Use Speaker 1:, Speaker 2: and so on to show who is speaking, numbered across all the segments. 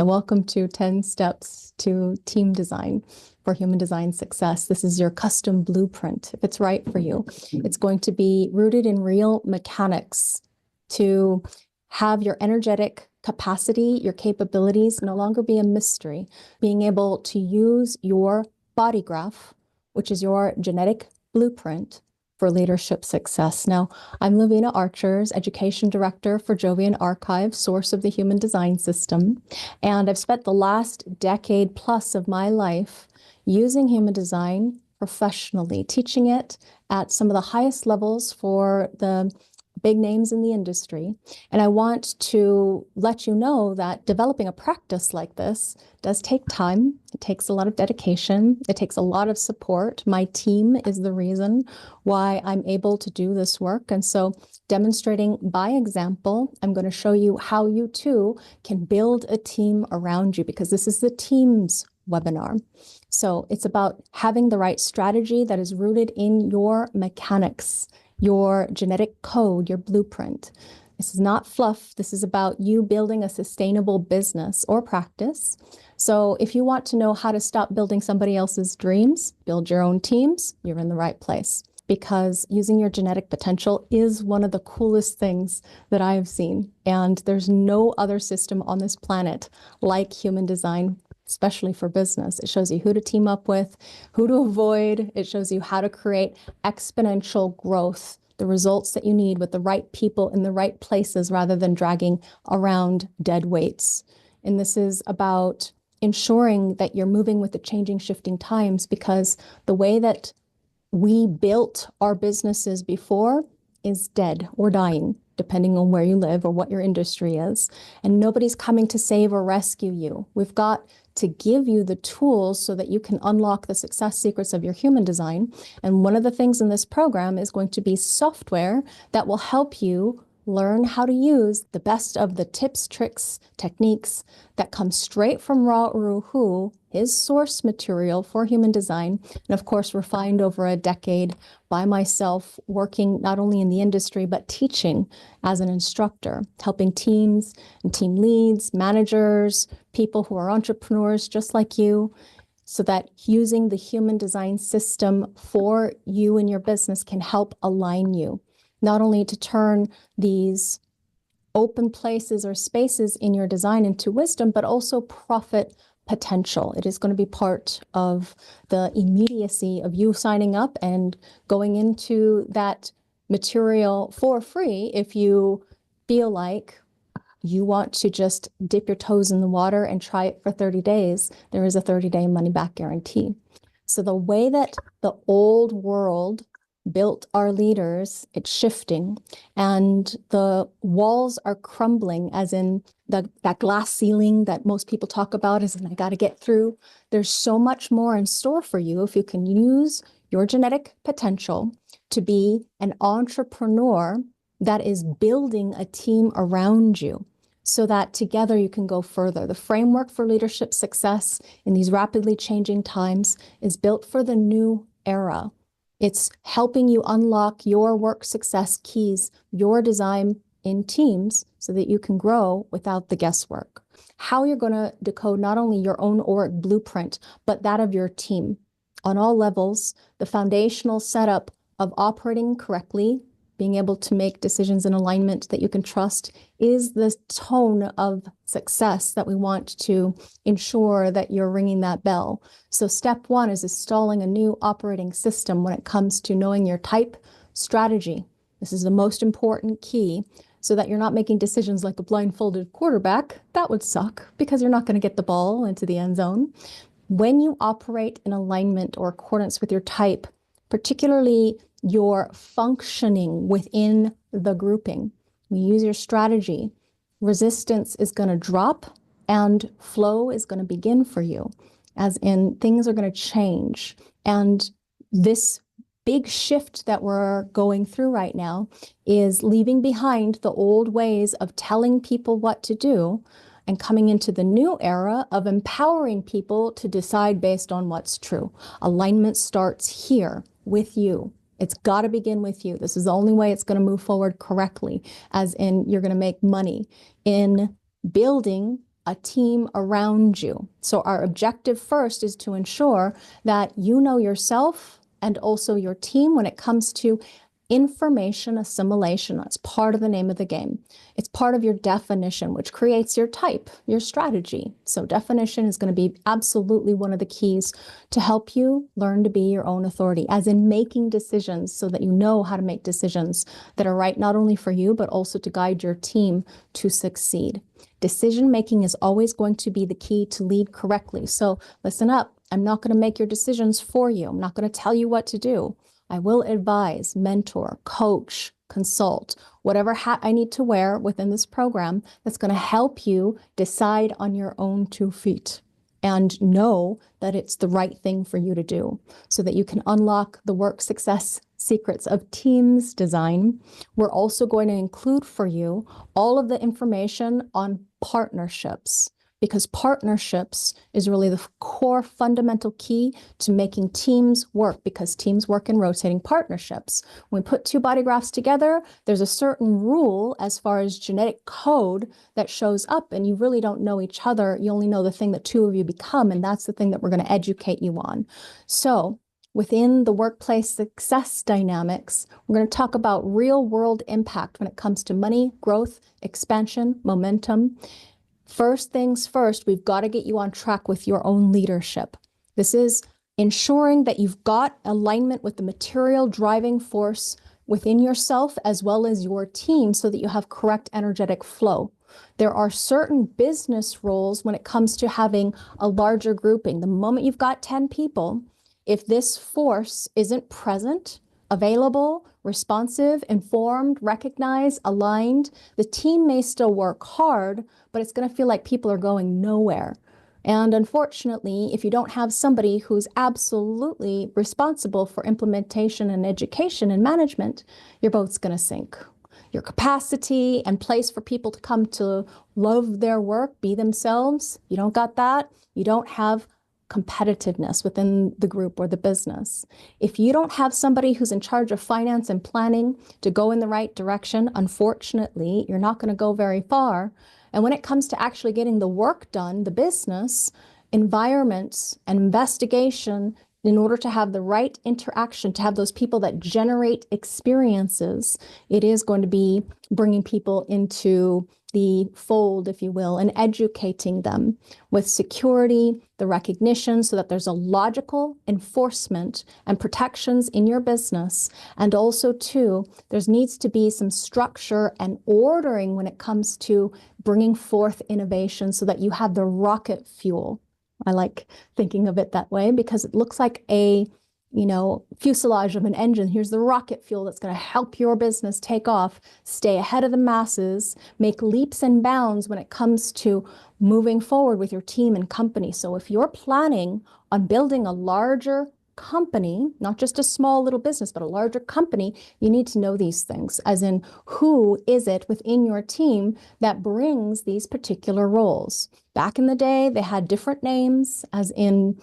Speaker 1: And welcome to 10 Steps to Team Design for Human Design Success. This is your custom blueprint, if it's right for you. It's going to be rooted in real mechanics to have your energetic capacity, your capabilities no longer be a mystery, being able to use your bodygraph, which is your genetic blueprint for leadership success. Now, I'm Lavina Archers, Education Director for Jovian Archive, source of the Human Design System. And I've spent the last decade plus of my life using human design professionally, teaching it at some of the highest levels for the big names in the industry. And I want to let you know that developing a practice like this does take time. It takes a lot of dedication. It takes a lot of support. My team is the reason why I'm able to do this work. And so demonstrating by example, I'm going to show you how you too can build a team around you, because this is the teams webinar. So it's about having the right strategy that is rooted in your mechanics, your genetic code, your blueprint. This is not fluff. This is about you building a sustainable business or practice. So if you want to know how to stop building somebody else's dreams, build your own teams, you're in the right place. Because using your genetic potential is one of the coolest things that I have seen. And there's no other system on this planet like human design, especially for business. It shows you who to team up with, who to avoid. It shows you how to create exponential growth, the results that you need with the right people in the right places rather than dragging around dead weights. And this is about ensuring that you're moving with the changing, shifting times, because the way that we built our businesses before is dead or dying, depending on where you live or what your industry is. And nobody's coming to save or rescue you. We've got to give you the tools so that you can unlock the success secrets of your human design. And one of the things in this program is going to be software that will help you learn how to use the best of the tips, tricks, techniques that come straight from Ra Uru Hu, his source material for human design, and of course refined over a decade by myself, working not only in the industry, but teaching as an instructor, helping teams and team leads, managers, people who are entrepreneurs just like you, so that using the human design system for you and your business can help align you, not only to turn these open places or spaces in your design into wisdom, but also profit potential. It is going to be part of the immediacy of you signing up and going into that material for free. If you feel like you want to just dip your toes in the water and try it for 30 days, there is a 30-day money-back guarantee. So the way that the old world built our leaders, it's shifting, and the walls are crumbling, as in that glass ceiling that most people talk about is, I got to get through. There's so much more in store for you if you can use your genetic potential to be an entrepreneur that is building a team around you, so that together you can go further. The framework for leadership success in these rapidly changing times is built for the new era. It's helping you unlock your work success keys, your design in teams, so that you can grow without the guesswork. How you're going to decode not only your own auric blueprint, but that of your team on all levels, the foundational setup of operating correctly, being able to make decisions in alignment that you can trust, is the tone of success that we want to ensure that you're ringing that bell. So step one is installing a new operating system when it comes to knowing your type strategy. This is the most important key, so that you're not making decisions like a blindfolded quarterback. That would suck, because you're not going to get the ball into the end zone. When you operate in alignment or accordance with your type, particularly your functioning within the grouping, you use your strategy, resistance is going to drop and flow is going to begin for you, as in things are going to change. And this big shift that we're going through right now is leaving behind the old ways of telling people what to do and coming into the new era of empowering people to decide based on what's true. Alignment starts here with you. It's got to begin with you. This is the only way it's going to move forward correctly, as in you're going to make money in building a team around you. So our objective first is to ensure that you know yourself and also your team when it comes to information assimilation. That's part of the name of the game. It's part of your definition, which creates your type, your strategy. So definition is going to be absolutely one of the keys to help you learn to be your own authority, as in making decisions so that you know how to make decisions that are right, not only for you, but also to guide your team to succeed. Decision making is always going to be the key to lead correctly. So listen up. I'm not going to make your decisions for you. I'm not going to tell you what to do. I will advise, mentor, coach, consult, whatever hat I need to wear within this program that's going to help you decide on your own 2 feet and know that it's the right thing for you to do so that you can unlock the work success secrets of Teams design. We're also going to include for you all of the information on partnerships, because partnerships is really the core fundamental key to making teams work, because teams work in rotating partnerships. When we put 2 body graphs together, there's a certain rule as far as genetic code that shows up, and you really don't know each other. You only know the thing that 2 of you become, and that's the thing that we're going to educate you on. So within the workplace success dynamics, we're going to talk about real world impact when it comes to money, growth, expansion, momentum. First things first, we've got to get you on track with your own leadership. This is ensuring that you've got alignment with the material driving force within yourself as well as your team so that you have correct energetic flow. There are certain business roles when it comes to having a larger grouping. The moment you've got 10 people, if this force isn't present, available, responsive, informed, recognized, aligned, the team may still work hard, but it's going to feel like people are going nowhere. And unfortunately, if you don't have somebody who's absolutely responsible for implementation and education and management, your boat's going to sink. Your capacity and place for people to come to love their work, be themselves, you don't got that, you don't have competitiveness within the group or the business. If you don't have somebody who's in charge of finance and planning to go in the right direction, unfortunately, you're not going to go very far. And when it comes to actually getting the work done, the business, environments, and investigation, in order to have the right interaction, to have those people that generate experiences, it is going to be bringing people into the fold, if you will, and educating them with security, the recognition, so that there's a logical enforcement and protections in your business. And also, too, there needs to be some structure and ordering when it comes to bringing forth innovation so that you have the rocket fuel. I like thinking of it that way because it looks like a fuselage of an engine. Here's the rocket fuel that's going to help your business take off, stay ahead of the masses, make leaps and bounds when it comes to moving forward with your team and company. So if you're planning on building a larger company, not just a small little business, but a larger company, you need to know these things, as in who is it within your team that brings these particular roles. Back in the day, they had different names, as in,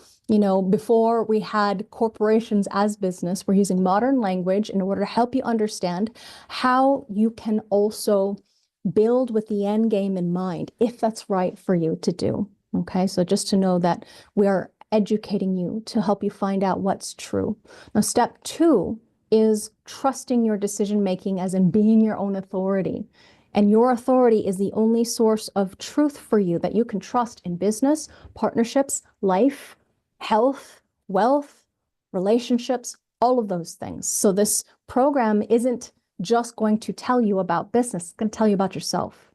Speaker 1: before we had corporations as business. We're using modern language in order to help you understand how you can also build with the end game in mind, if that's right for you to do. Okay, so just to know that we are educating you to help you find out what's true. Now, step 2 is trusting your decision making, as in being your own authority. And your authority is the only source of truth for you that you can trust in business, partnerships, life, health, wealth, relationships, all of those things. So this program isn't just going to tell you about business, it's going to tell you about yourself,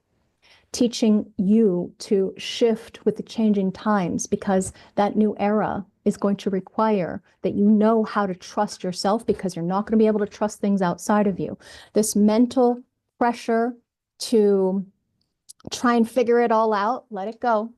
Speaker 1: teaching you to shift with the changing times, because that new era is going to require that you know how to trust yourself, because you're not going to be able to trust things outside of you. This mental pressure to try and figure it all out, let it go.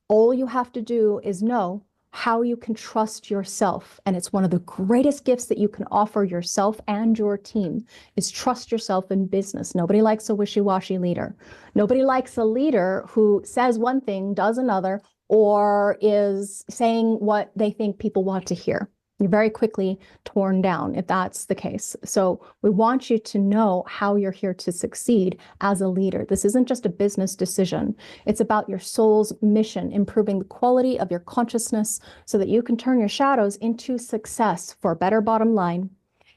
Speaker 1: All you have to do is know how you can trust yourself. And it's one of the greatest gifts that you can offer yourself and your team, is trust yourself in business. Nobody likes a wishy-washy leader. Nobody likes a leader who says one thing, does another, or is saying what they think people want to hear. You're very quickly torn down if that's the case. So we want you to know how you're here to succeed as a leader. This isn't just a business decision. It's about your soul's mission, improving the quality of your consciousness so that you can turn your shadows into success for a better bottom line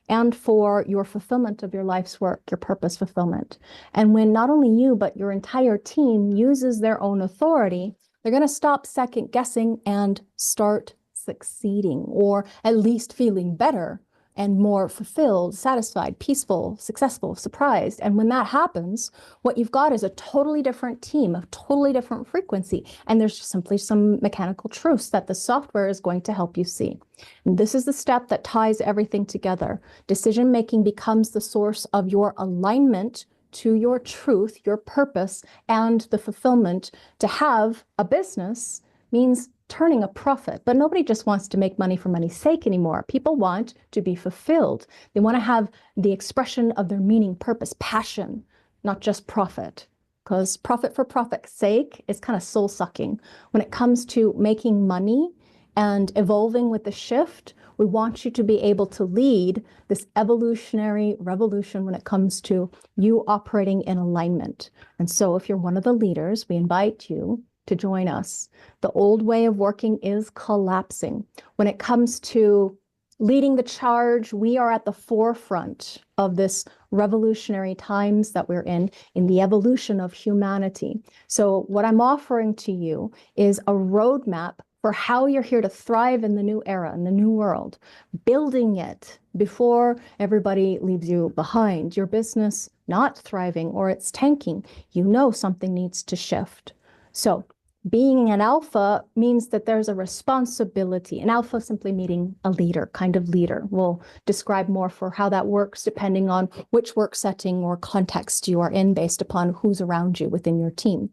Speaker 1: and for your fulfillment of your life's work, your purpose fulfillment. And when not only you, but your entire team uses their own authority, they're going to stop second guessing and start succeeding, or at least feeling better and more fulfilled, satisfied, peaceful, successful, surprised. And when that happens, what you've got is a totally different team, a totally different frequency. And there's simply some mechanical truths that the software is going to help you see. And this is the step that ties everything together. Decision-making becomes the source of your alignment to your truth, your purpose, and the fulfillment. To have a business means turning a profit, but nobody just wants to make money for money's sake anymore. People want to be fulfilled. They want to have the expression of their meaning, purpose, passion, not just profit, because profit for profit's sake is kind of soul-sucking. When it comes to making money and evolving with the shift, we want you to be able to lead this evolutionary revolution when it comes to you operating in alignment. And so if you're one of the leaders, we invite you to join us. The old way of working is collapsing. When it comes to leading the charge, we are at the forefront of this revolutionary times that we're in the evolution of humanity. So what I'm offering to you is a roadmap for how you're here to thrive in the new era, in the new world, building it before everybody leaves you behind. Your business not thriving or it's tanking, you know something needs to shift. So being an alpha means that there's a responsibility. An alpha simply meaning a leader, kind of leader. We'll describe more for how that works depending on which work setting or context you are in based upon who's around you within your team.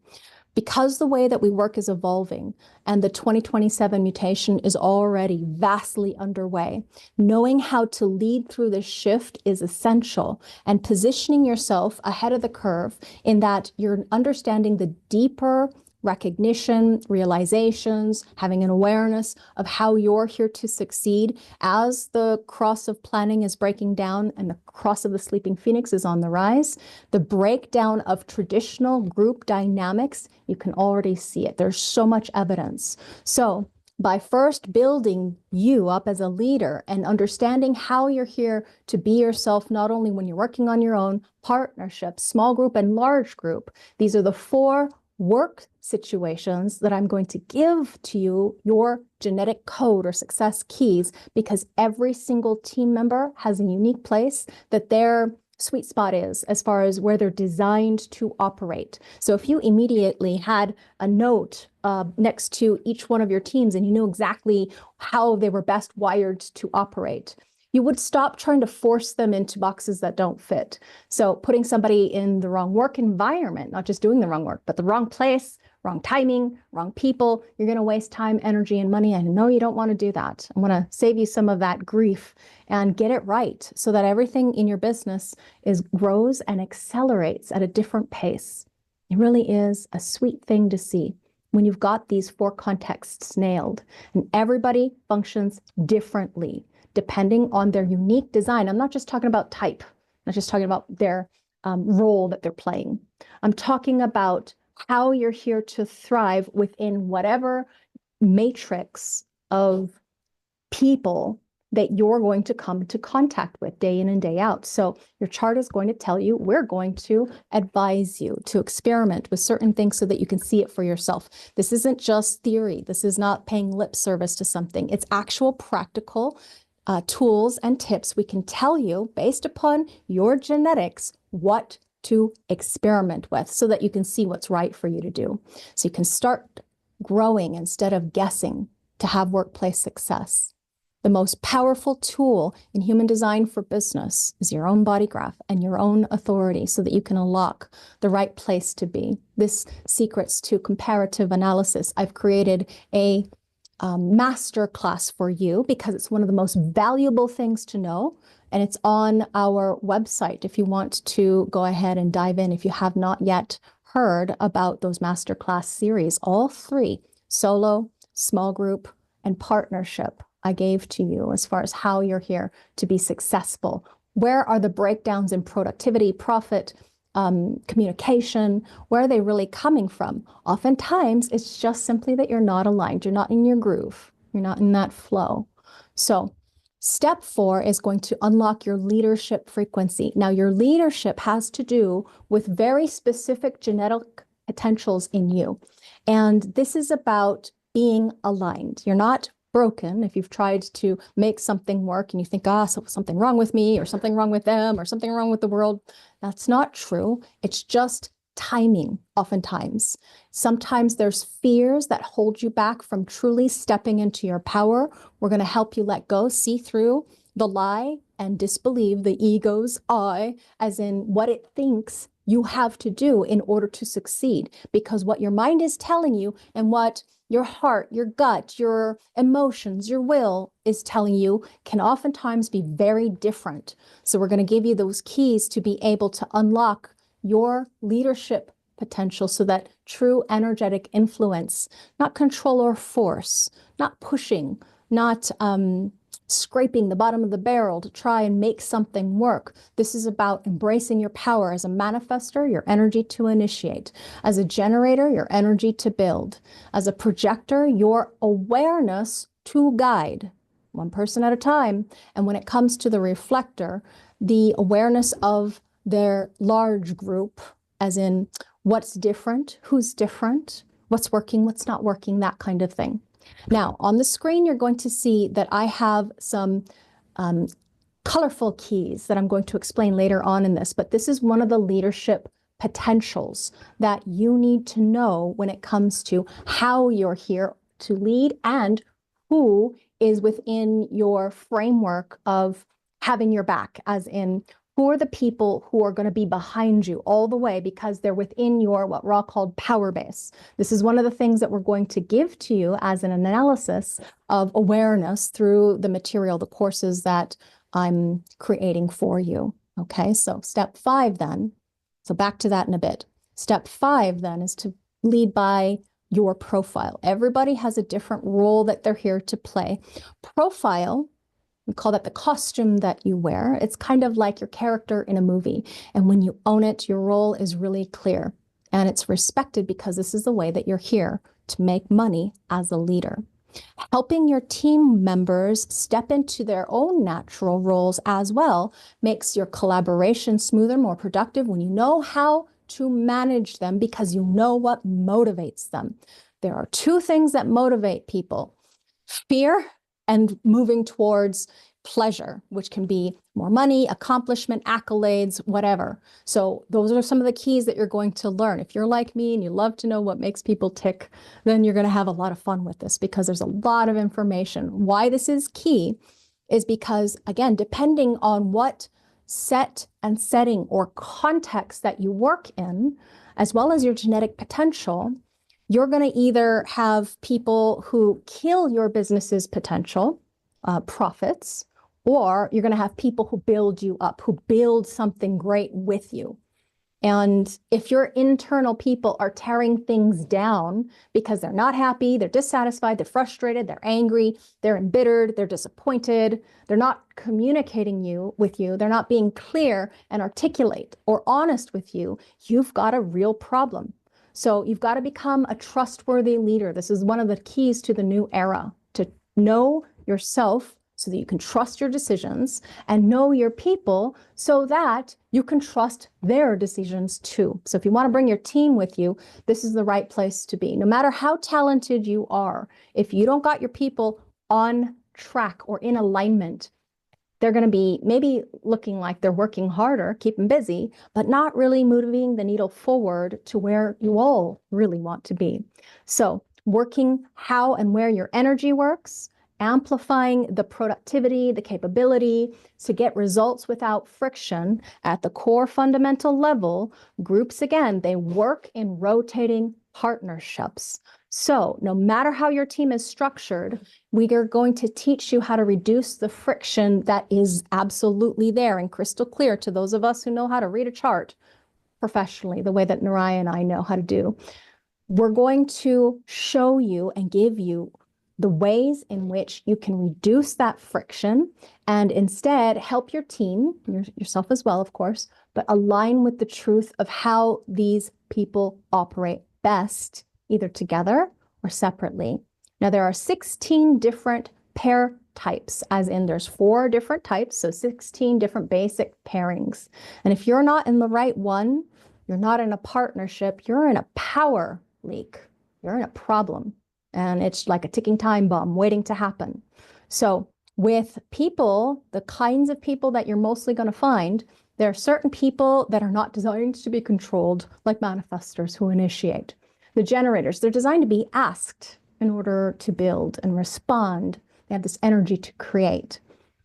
Speaker 1: Because the way that we work is evolving and the 2027 mutation is already vastly underway, knowing how to lead through this shift is essential, and positioning yourself ahead of the curve in that you're understanding the deeper recognition, realizations, having an awareness of how you're here to succeed as the cross of planning is breaking down and the cross of the sleeping phoenix is on the rise. The breakdown of traditional group dynamics, you can already see it. There's so much evidence. So by first building you up as a leader and understanding how you're here to be yourself, not only when you're working on your own, partnerships, small group and large group, these are the 4 work situations that I'm going to give to you, your genetic code or success keys, because every single team member has a unique place that their sweet spot is as far as where they're designed to operate. So if you immediately had a note next to each one of your teams and you knew exactly how they were best wired to operate, you would stop trying to force them into boxes that don't fit. So putting somebody in the wrong work environment, not just doing the wrong work, but the wrong place, wrong timing, wrong people, you're going to waste time, energy, and money. I know you don't want to do that. I want to save you some of that grief and get it right so that everything in your business grows and accelerates at a different pace. It really is a sweet thing to see when you've got these 4 contexts nailed, and everybody functions differently depending on their unique design. I'm not just talking about type. I'm not just talking about their role that they're playing. I'm talking about how you're here to thrive within whatever matrix of people that you're going to come into contact with day in and day out. So your chart is going to tell you, we're going to advise you to experiment with certain things so that you can see it for yourself. This isn't just theory. This is not paying lip service to something. It's actual practical tools and tips. We can tell you based upon your genetics what to experiment with so that you can see what's right for you to do. So you can start growing instead of guessing to have workplace success. The most powerful tool in human design for business is your own body graph and your own authority so that you can unlock the right place to be. This secrets to comparative analysis. I've created a master class for you because it's one of the most valuable things to know. And it's on our website if you want to go ahead and dive in. If you have not yet heard about those masterclass series, all 3, solo, small group, and partnership, I gave to you as far as how you're here to be successful. Where are the breakdowns in productivity, profit, communication? Where are they really coming from? Oftentimes, it's just simply that you're not aligned. You're not in your groove. You're not in that flow. So step 4 is going to unlock your leadership frequency. Now, your leadership has to do with very specific genetic potentials in you. And this is about being aligned. You're not broken. If you've tried to make something work and you think, so something wrong with me or something wrong with them or something wrong with the world, that's not true. It's just timing oftentimes. Sometimes there's fears that hold you back from truly stepping into your power. We're going to help you let go, see through the lie and disbelieve the ego's I, as in what it thinks you have to do in order to succeed. Because what your mind is telling you and what your heart, your gut, your emotions, your will is telling you can oftentimes be very different. So we're going to give you those keys to be able to unlock your leadership potential so that true energetic influence, not control or force, not pushing, not scraping the bottom of the barrel to try and make something work. This is about embracing your power as a manifester, your energy to initiate. As a generator, your energy to build. As a projector, your awareness to guide, one person at a time. And when it comes to the reflector, the awareness of their large group, as in what's different, who's different, what's working, what's not working, that kind of thing. Now, on the screen, you're going to see that I have some colorful keys that I'm going to explain later on in this, but this is one of the leadership potentials that you need to know when it comes to how you're here to lead and who is within your framework of having your back, as in who are the people who are going to be behind you all the way because they're within your what Ra called power base. This is one of the things that we're going to give to you as an analysis of awareness through the material, the courses that I'm creating for you. Okay, so step 5 then, so back to that in a bit. Step 5 then is to lead by your profile. Everybody has a different role that they're here to play. Profile, we call that the costume that you wear. It's kind of like your character in a movie. And when you own it, your role is really clear and it's respected because this is the way that you're here to make money as a leader. Helping your team members step into their own natural roles as well makes your collaboration smoother, more productive when you know how to manage them because you know what motivates them. There are 2 things that motivate people: fear and moving towards pleasure, which can be more money, accomplishment, accolades, whatever. So those are some of the keys that you're going to learn. If you're like me and you love to know what makes people tick, then you're going to have a lot of fun with this because there's a lot of information. Why this is key is because, again, depending on what set and setting or context that you work in, as well as your genetic potential, you're going to either have people who kill your business's potential, profits, or you're going to have people who build you up, who build something great with you. And if your internal people are tearing things down because they're not happy, they're dissatisfied, they're frustrated, they're angry, they're embittered, they're disappointed, they're not communicating with you, they're not being clear and articulate or honest with you, you've got a real problem. So you've got to become a trustworthy leader. This is one of the keys to the new era, to know yourself so that you can trust your decisions and know your people so that you can trust their decisions too. So if you want to bring your team with you, this is the right place to be. No matter how talented you are, if you don't got your people on track or in alignment, they're going to be maybe looking like they're working harder, keeping busy, but not really moving the needle forward to where you all really want to be. So working how and where your energy works, amplifying the productivity, the capability to get results without friction at the core fundamental level. Groups, again, they work in rotating partnerships. So no matter how your team is structured, we are going to teach you how to reduce the friction that is absolutely there and crystal clear to those of us who know how to read a chart professionally, the way that Naraya and I know how to do. We're going to show you and give you the ways in which you can reduce that friction and instead help your team, yourself as well, of course, but align with the truth of how these people operate best, either together or separately. Now, there are 16 different pair types, as in there's 4 different types, so 16 different basic pairings. And if you're not in the right one, you're not in a partnership, you're in a power leak, you're in a problem. And it's like a ticking time bomb waiting to happen. So with people, the kinds of people that you're mostly going to find, there are certain people that are not designed to be controlled, like manifestors who initiate. The generators, they're designed to be asked in order to build and respond. They have this energy to create.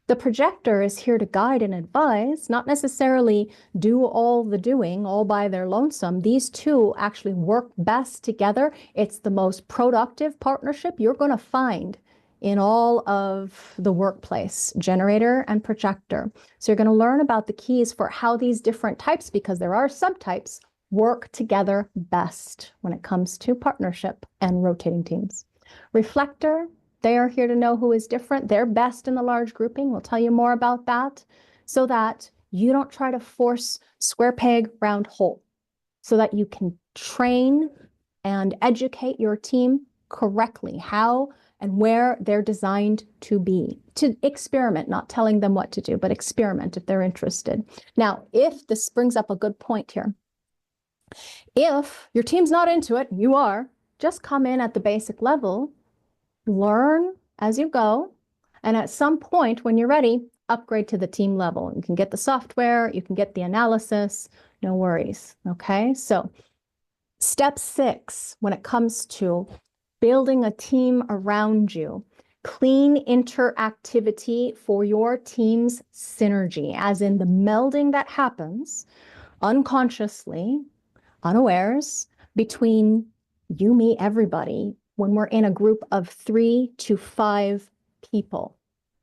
Speaker 1: The projector is here to guide and advise, not necessarily do all the doing all by their lonesome. These two actually work best together. It's the most productive partnership you're going to find in all of the workplace, generator and projector. So you're going to learn about the keys for how these different types, because there are subtypes, work together best when it comes to partnership and rotating teams. Reflector, they are here to know who is different. They're best in the large grouping. We'll tell you more about that so that you don't try to force square peg, round hole, so that you can train and educate your team correctly, how and where they're designed to be. To experiment, not telling them what to do, but experiment if they're interested. Now, if this brings up a good point here, if your team's not into it, you are, just come in at the basic level, learn as you go, and at some point when you're ready, upgrade to the team level. You can get the software, you can get the analysis, no worries, okay? So step 6, when it comes to building a team around you, clean interactivity for your team's synergy, as in the melding that happens unconsciously, unawares, between you, me, everybody, when we're in a group of 3 to 5 people,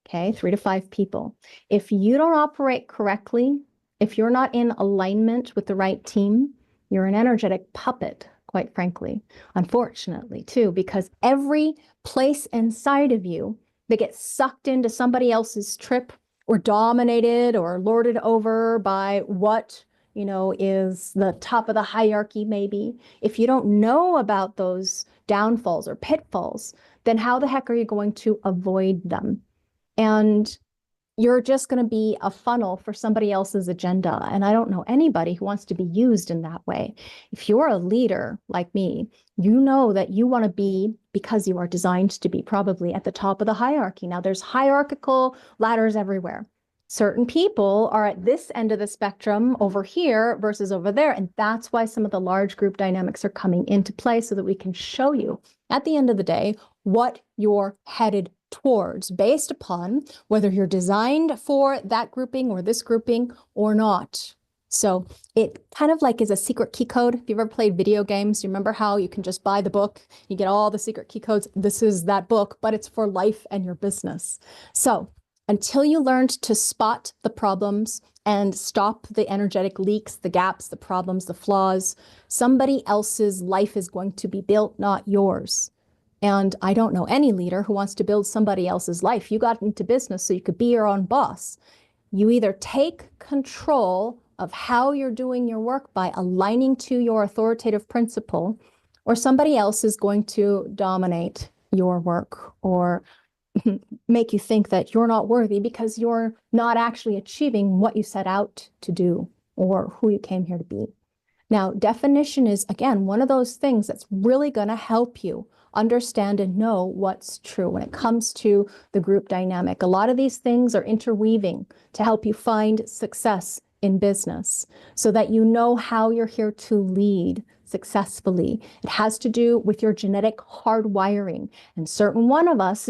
Speaker 1: okay, 3 to 5 people. If you don't operate correctly, if you're not in alignment with the right team, you're an energetic puppet, quite frankly, unfortunately, too, because every place inside of you that gets sucked into somebody else's trip or dominated or lorded over by what is the top of the hierarchy, maybe. If you don't know about those downfalls or pitfalls, then how the heck are you going to avoid them? And you're just going to be a funnel for somebody else's agenda. And I don't know anybody who wants to be used in that way. If you're a leader like me, you know that you want to be, because you are designed to be, probably at the top of the hierarchy. Now, there's hierarchical ladders everywhere. Certain people are at this end of the spectrum over here versus over there. And that's why some of the large group dynamics are coming into play, so that we can show you at the end of the day what you're headed towards, based upon whether you're designed for that grouping or this grouping or not. So it kind of like is a secret key code. If you've ever played video games, you remember how you can just buy the book, you get all the secret key codes. This is that book, but it's for life and your business. So until you learned to spot the problems and stop the energetic leaks, the gaps, the problems, the flaws, somebody else's life is going to be built, not yours. And I don't know any leader who wants to build somebody else's life. You got into business so you could be your own boss. You either take control of how you're doing your work by aligning to your authoritative principle, or somebody else is going to dominate your work or make you think that you're not worthy because you're not actually achieving what you set out to do or who you came here to be. Now, definition is, again, one of those things that's really going to help you understand and know what's true when it comes to the group dynamic. A lot of these things are interweaving to help you find success in business so that you know how you're here to lead successfully. It has to do with your genetic hardwiring, and certain ones of us,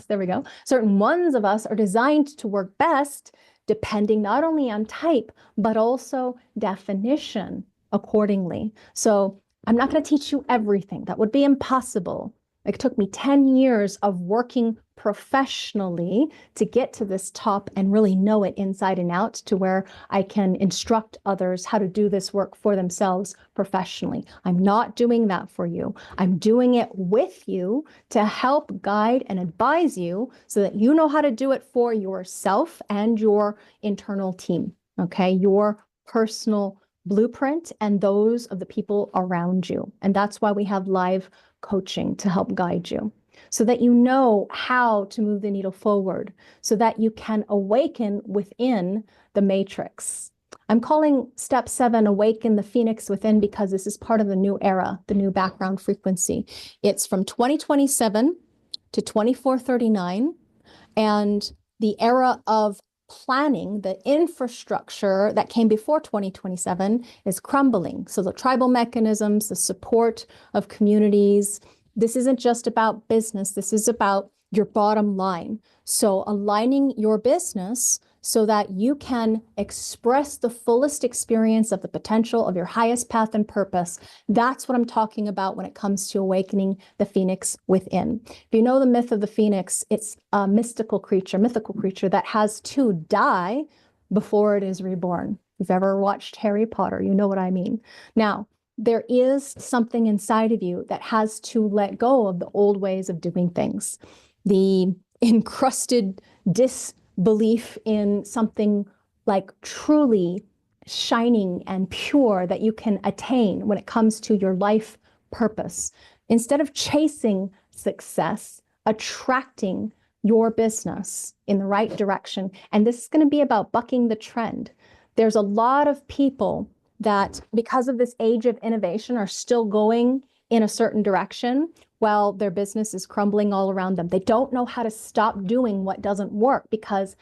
Speaker 1: there we go, certain ones of us are designed to work best depending not only on type, but also definition accordingly. So I'm not going to teach you everything. That would be impossible. It took me 10 years of working professionally to get to this top and really know it inside and out to where I can instruct others how to do this work for themselves professionally. I'm not doing that for you. I'm doing it with you to help guide and advise you so that you know how to do it for yourself and your internal team, okay? Your personal blueprint and those of the people around you. And that's why we have live coaching to help guide you so that you know how to move the needle forward, so that you can awaken within the matrix. I'm calling step 7, awaken the phoenix within, because this is part of the new era, the new background frequency. It's from 2027 to 2439. And the era of planning, the infrastructure that came before 2027 is crumbling. So the tribal mechanisms, the support of communities, this isn't just about business. This is about your bottom line. So aligning your business so that you can express the fullest experience of the potential of your highest path and purpose. That's what I'm talking about when it comes to awakening the phoenix within. If you know the myth of the phoenix, it's a mythical creature that has to die before it is reborn. If you've ever watched Harry Potter, you know what I mean. Now, there is something inside of you that has to let go of the old ways of doing things. The encrusted disbelief in something like truly shining and pure that you can attain when it comes to your life purpose. Instead of chasing success, attracting your business in the right direction. And this is going to be about bucking the trend. There's a lot of people that, because of this age of innovation, are still going in a certain direction while their business is crumbling all around them. They don't know how to stop doing what doesn't work because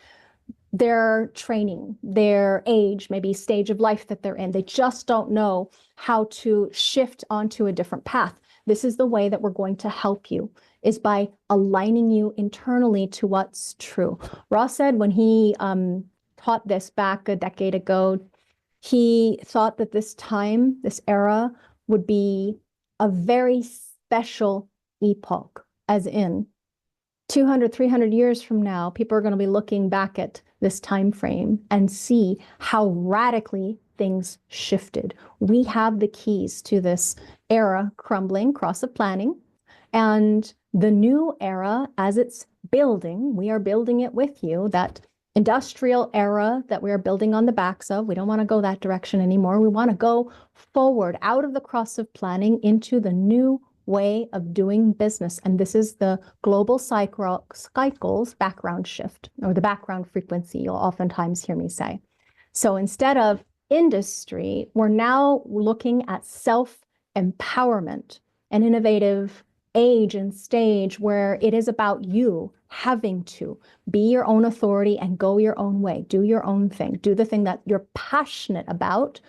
Speaker 1: their training, their age, maybe stage of life that they're in, they just don't know how to shift onto a different path. This is the way that we're going to help you, is by aligning you internally to what's true. Ross said when he taught this back a decade ago, he thought that this time, this era, would be a very special epoch, as in 200, 300 years from now, people are going to be looking back at this time frame and see how radically things shifted. We have the keys to this era crumbling, cross of planning, and the new era, as it's building, we are building it with you, that industrial era that we are building on the backs of. We don't want to go that direction anymore. We want to go forward out of the cross of planning into the new way of doing business. And this is the global cycles background shift, or the background frequency, you'll oftentimes hear me say. So instead of industry, we're now looking at self-empowerment, an innovative age and stage where it is about you having to be your own authority and go your own way, do your own thing, do the thing that you're passionate about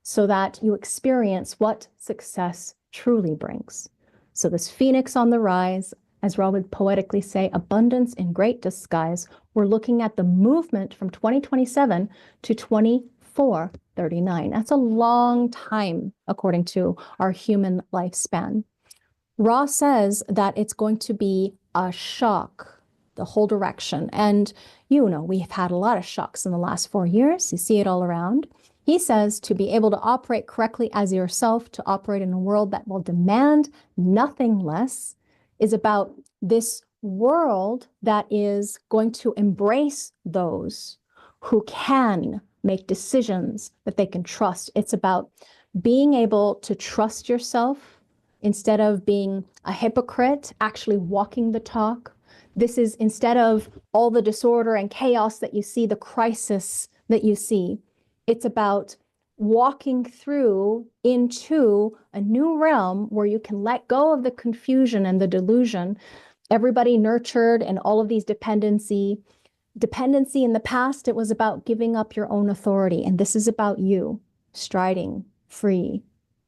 Speaker 1: so that you experience what success truly brings. So this phoenix on the rise, as Rob would poetically say, abundance in great disguise, we're looking at the movement from 2027 to 2439. That's a long time, according to our human lifespan. Ra says that it's going to be a shock, the whole direction. And you know, we've had a lot of shocks in the last 4 years. You see it all around. He says to be able to operate correctly as yourself, to operate in a world that will demand nothing less, is about this world that is going to embrace those who can make decisions that they can trust. It's about being able to trust yourself instead of being a hypocrite, actually walking the talk. This is, instead of all the disorder and chaos that you see, the crisis that you see, it's about walking through into a new realm where you can let go of the confusion and the delusion. Everybody nurtured and all of these dependency in the past, it was about giving up your own authority. And this is about you striding free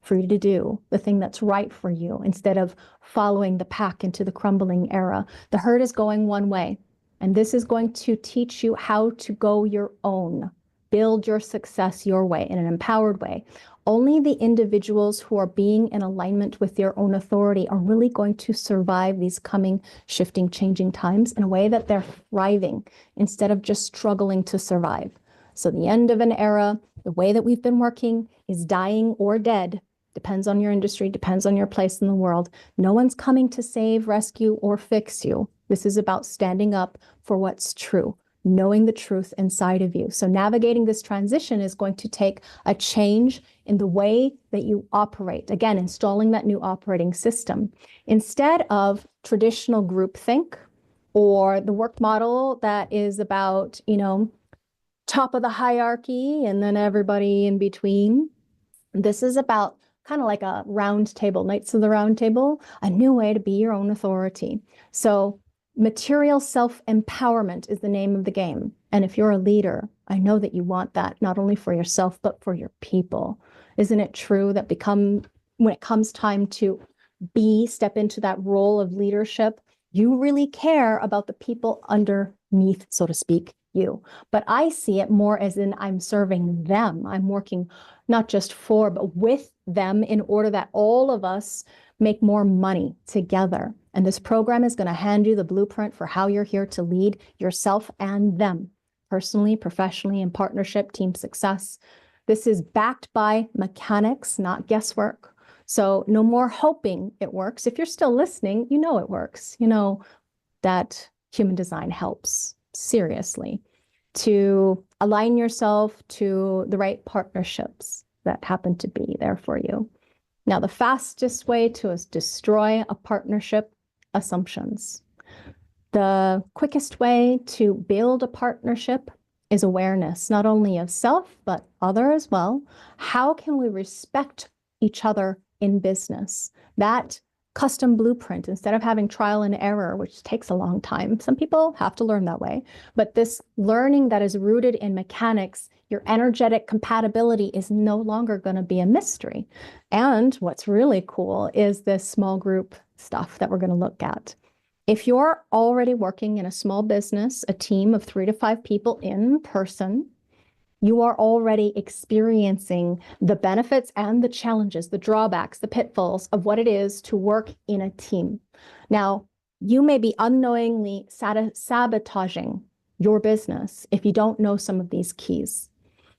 Speaker 1: to do the thing that's right for you instead of following the pack into the crumbling era. The herd is going one way, and this is going to teach you how to go your own, build your success your way in an empowered way. Only the individuals who are being in alignment with their own authority are really going to survive these coming, shifting, changing times in a way that they're thriving instead of just struggling to survive. So the end of an era, the way that we've been working is dying or dead. Depends on your industry, depends on your place in the world. No one's coming to save, rescue, or fix you. This is about standing up for what's true, knowing the truth inside of you. So navigating this transition is going to take a change in the way that you operate. Again, installing that new operating system. Instead of traditional groupthink or the work model that is about, top of the hierarchy and then everybody in between, this is about kind of like a round table, Knights of the Round Table, a new way to be your own authority. So material self-empowerment is the name of the game. And if you're a leader, I know that you want that not only for yourself, but for your people. Isn't it true that when it comes time to step into that role of leadership, you really care about the people underneath, so to speak, you. But I see it more as in I'm serving them. I'm working not just for, but with them in order that all of us make more money together. And this program is going to hand you the blueprint for how you're here to lead yourself and them, personally, professionally, in partnership, team success. This is backed by mechanics, not guesswork. So no more hoping it works. If you're still listening, you know it works. You know that human design helps, seriously, to align yourself to the right partnerships that happen to be there for you. Now, the fastest way to destroy a partnership, assumptions. The quickest way to build a partnership is awareness, not only of self, but other as well. How can we respect each other in business? That custom blueprint, instead of having trial and error, which takes a long time. Some people have to learn that way. But this learning that is rooted in mechanics, your energetic compatibility is no longer going to be a mystery. And what's really cool is this small group stuff that we're going to look at. If you're already working in a small business, a team of 3 to 5 people in person, you are already experiencing the benefits and the challenges, the drawbacks, the pitfalls of what it is to work in a team. Now, you may be unknowingly sabotaging your business if you don't know some of these keys.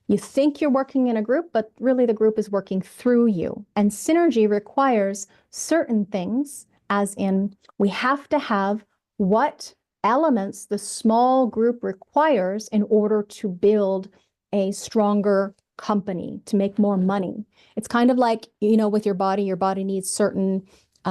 Speaker 1: You think you're working in a group, but really the group is working through you. And synergy requires certain things, as in we have to have what elements the small group requires in order to build a stronger company, to make more money. It's kind of like, with your body needs certain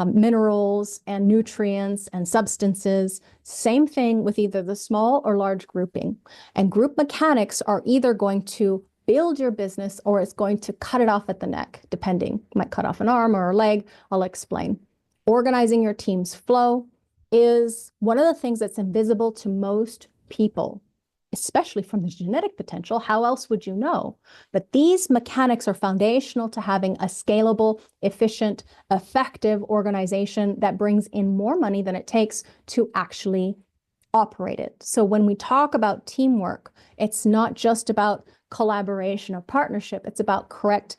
Speaker 1: minerals and nutrients and substances. Same thing with either the small or large grouping. And group mechanics are either going to build your business or it's going to cut it off at the neck, depending. You might cut off an arm or a leg. I'll explain. Organizing your team's flow is one of the things that's invisible to most people, especially from the genetic potential. How else would you know? But these mechanics are foundational to having a scalable, efficient, effective organization that brings in more money than it takes to actually operate it. So when we talk about teamwork, it's not just about collaboration or partnership. It's about correct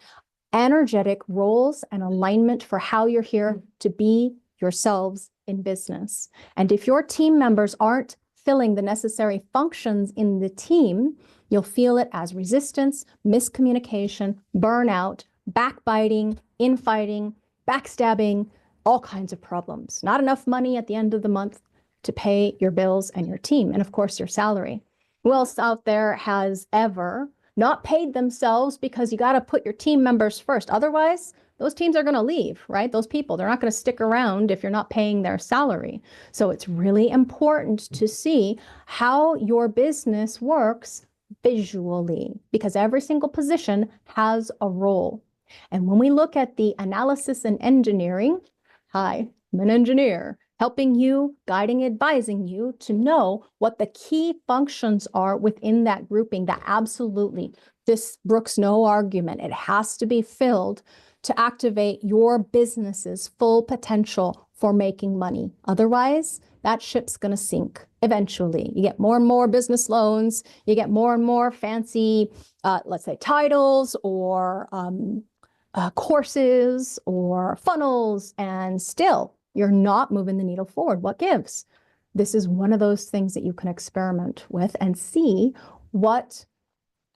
Speaker 1: energetic roles and alignment for how you're here to be yourselves in business. And if your team members aren't filling the necessary functions in the team, you'll feel it as resistance, miscommunication, burnout, backbiting, infighting, backstabbing, all kinds of problems. Not enough money at the end of the month to pay your bills and your team, and of course your salary. Who else out there has ever not paid themselves because you got to put your team members first? Otherwise, those teams are going to leave, right? Those people, they're not going to stick around if you're not paying their salary. So it's really important to see how your business works visually, because every single position has a role. And when we look at the analysis and engineering, hi, I'm an engineer, helping you, guiding, advising you to know what the key functions are within that grouping. That absolutely, this brooks no argument. It has to be filled to activate your business's full potential for making money. Otherwise, that ship's going to sink eventually. You get more and more business loans, you get more and more fancy, let's say, titles or courses or funnels, and still you're not moving the needle forward. What gives? This is one of those things that you can experiment with and see what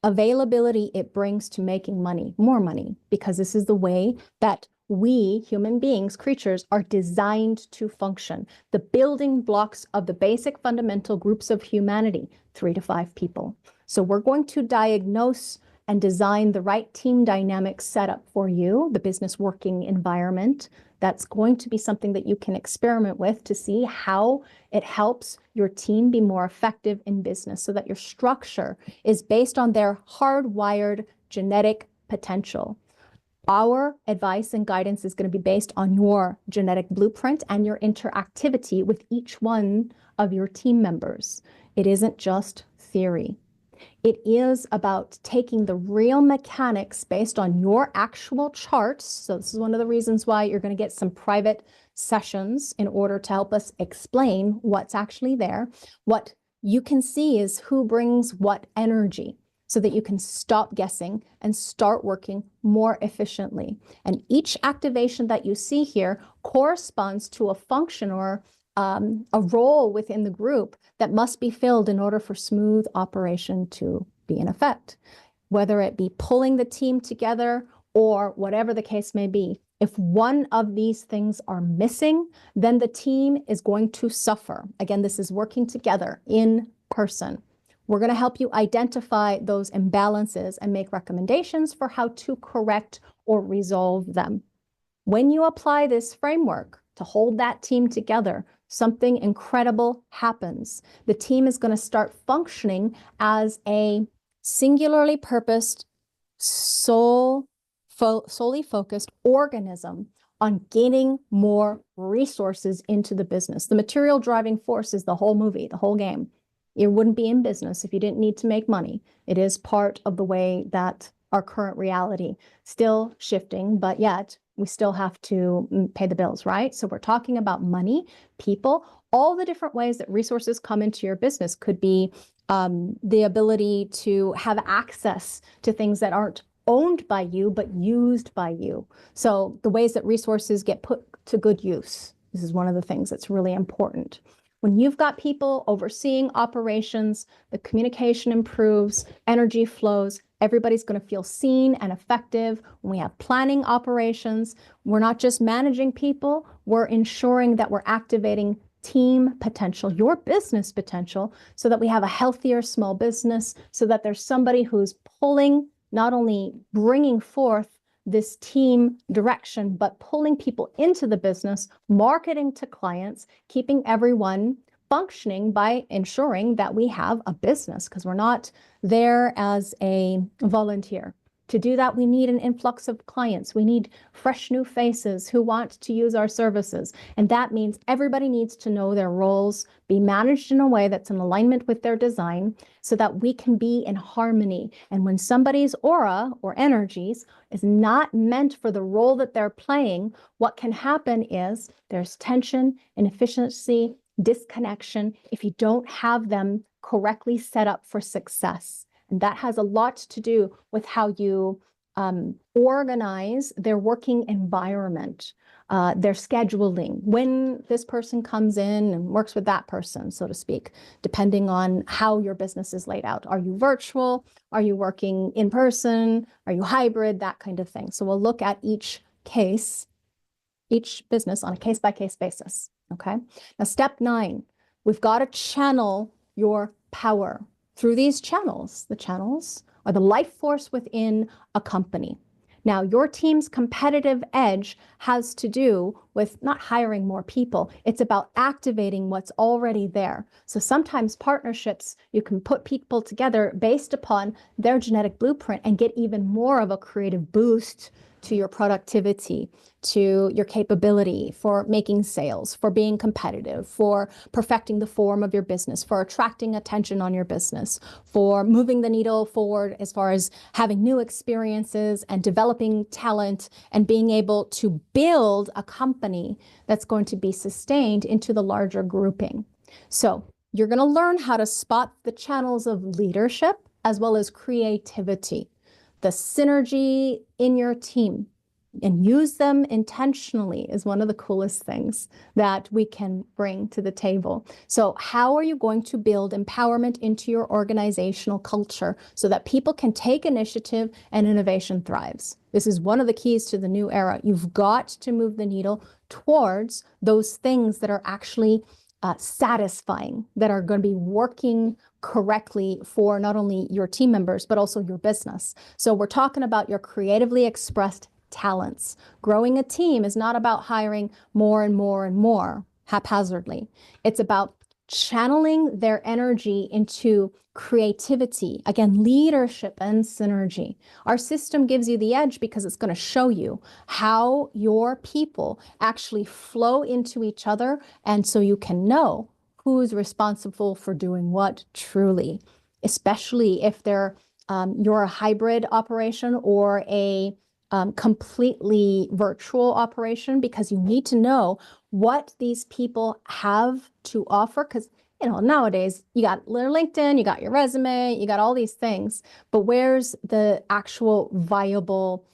Speaker 1: availability it brings to making money, more money, because this is the way that we human beings, creatures, are designed to function. The building blocks of the basic fundamental groups of humanity, 3 to 5 people. So we're going to diagnose and design the right team dynamic setup for you, the business working environment. That's going to be something that you can experiment with to see how it helps your team be more effective in business, so that your structure is based on their hardwired genetic potential. Our advice and guidance is going to be based on your genetic blueprint and your interactivity with each one of your team members. It isn't just theory. It is about taking the real mechanics based on your actual charts. So this is one of the reasons why you're going to get some private sessions in order to help us explain what's actually there. What you can see is who brings what energy, so that you can stop guessing and start working more efficiently. And each activation that you see here corresponds to a function or a role within the group that must be filled in order for smooth operation to be in effect, whether it be pulling the team together or whatever the case may be. If one of these things are missing, then the team is going to suffer. Again, this is working together in person. We're going to help you identify those imbalances and make recommendations for how to correct or resolve them. When you apply this framework to hold that team together, something incredible happens. The team is going to start functioning as a singularly purposed, solely focused organism on gaining more resources into the business. The material driving force is the whole movie, the whole game. You wouldn't be in business if you didn't need to make money. It is part of the way that our current reality, still shifting, but yet we still have to pay the bills, right? So we're talking about money, people, all the different ways that resources come into your business. Could be the ability to have access to things that aren't owned by you, but used by you. So the ways that resources get put to good use. This is one of the things that's really important. When you've got people overseeing operations, the communication improves, energy flows, everybody's going to feel seen and effective. When we have planning operations, we're not just managing people, we're ensuring that we're activating team potential, your business potential, so that we have a healthier small business, so that there's somebody who's pulling, not only bringing forth this team direction, but pulling people into the business, marketing to clients, keeping everyone functioning by ensuring that we have a business, because we're not there as a volunteer. To do that, we need an influx of clients. We need fresh new faces who want to use our services. And that means everybody needs to know their roles, be managed in a way that's in alignment with their design, so that we can be in harmony. And when somebody's aura or energies is not meant for the role that they're playing, what can happen is there's tension, inefficiency, disconnection if you don't have them correctly set up for success. And that has a lot to do with how you organize their working environment, their scheduling, when this person comes in and works with that person, so to speak, depending on how your business is laid out. Are you virtual? Are you working in person? Are you hybrid? That kind of thing. So we'll look at each case, each business on a case-by-case basis, okay? Now, step 9, we've got to channel your power through these channels. The channels are the life force within a company. Now, your team's competitive edge has to do with not hiring more people. It's about activating what's already there. So sometimes partnerships, you can put people together based upon their genetic blueprint and get even more of a creative boost to your productivity, to your capability for making sales, for being competitive, for perfecting the form of your business, for attracting attention on your business, for moving the needle forward as far as having new experiences and developing talent and being able to build a company that's going to be sustained into the larger grouping. So you're going to learn how to spot the channels of leadership as well as creativity, the synergy in your team, and use them intentionally is one of the coolest things that we can bring to the table. So how are you going to build empowerment into your organizational culture so that people can take initiative and innovation thrives? This is one of the keys to the new era. You've got to move the needle towards those things that are actually satisfying, that are going to be working correctly for not only your team members, but also your business. So we're talking about your creatively expressed talents. Growing a team is not about hiring more and more and more haphazardly. It's about channeling their energy into creativity, again, leadership and synergy. Our system gives you the edge because it's going to show you how your people actually flow into each other, and so you can know who's responsible for doing what truly, especially if you're a hybrid operation or a completely virtual operation, because you need to know what these people have to offer. Because, nowadays you got their LinkedIn, you got your resume, you got all these things, but where's the actual viable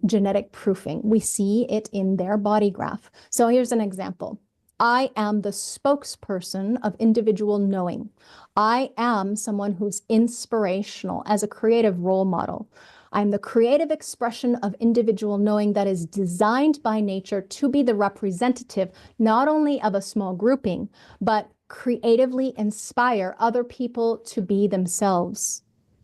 Speaker 1: genetic proofing? We see it in their body graph. So here's an example. I am the spokesperson of individual knowing. I am someone who's inspirational as a creative role model. I'm the creative expression of individual knowing that is designed by nature to be the representative not only of a small grouping, but creatively inspire other people to be themselves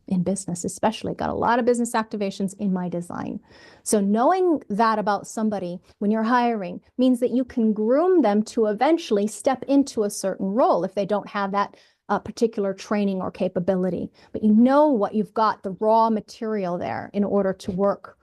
Speaker 1: in business, especially. Got a lot of business activations in my design. So knowing that about somebody when you're hiring means that you can groom them to eventually step into a certain role if they don't have that particular training or capability. But you know what you've got, the raw material there in order to work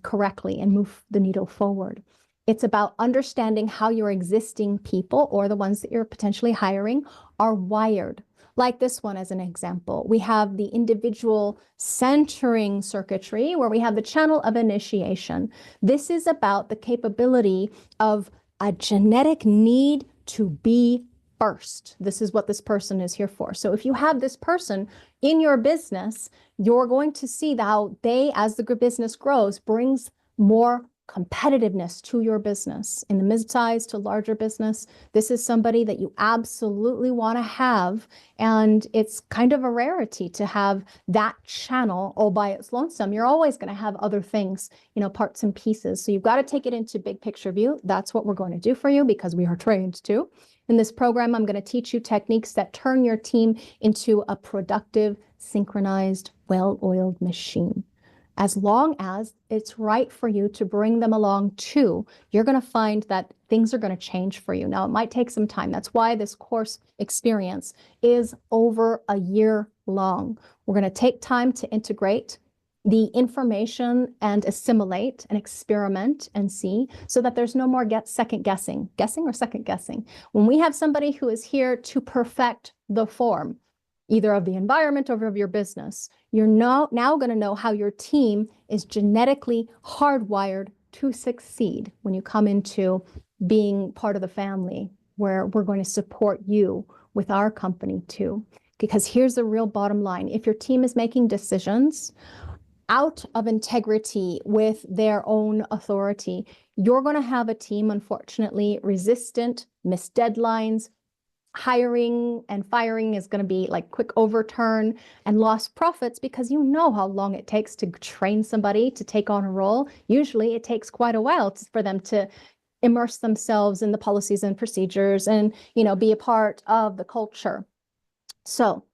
Speaker 1: correctly and move the needle forward. It's about understanding how your existing people or the ones that you're potentially hiring are wired. Like this one as an example, we have the individual centering circuitry where we have the channel of initiation. This is about the capability of a genetic need to be first. This is what this person is here for. So if you have this person in your business, you're going to see how they, as the business grows, brings more competitiveness to your business. In the mid-size to larger business, this is somebody that you absolutely want to have, and it's kind of a rarity to have that channel all by its lonesome. You're always going to have other things, parts and pieces. So you've got to take it into big picture view. That's what we're going to do for you because we are trained to. In this program, I'm going to teach you techniques that turn your team into a productive, synchronized, well-oiled machine. As long as it's right for you to bring them along too, you're going to find that things are going to change for you. Now, it might take some time. That's why this course experience is over a year long. We're going to take time to integrate the information and assimilate and experiment and see so that there's no more second guessing. Guessing or second guessing? When we have somebody who is here to perfect the form, either of the environment or of your business, you're now going to know how your team is genetically hardwired to succeed when you come into being part of the family, where we're going to support you with our company too. Because here's the real bottom line. If your team is making decisions out of integrity with their own authority, you're going to have a team, unfortunately, resistant, missed deadlines. Hiring and firing is going to be like quick overturn and lost profits because you know how long it takes to train somebody to take on a role. Usually it takes quite a while for them to immerse themselves in the policies and procedures and, be a part of the culture. So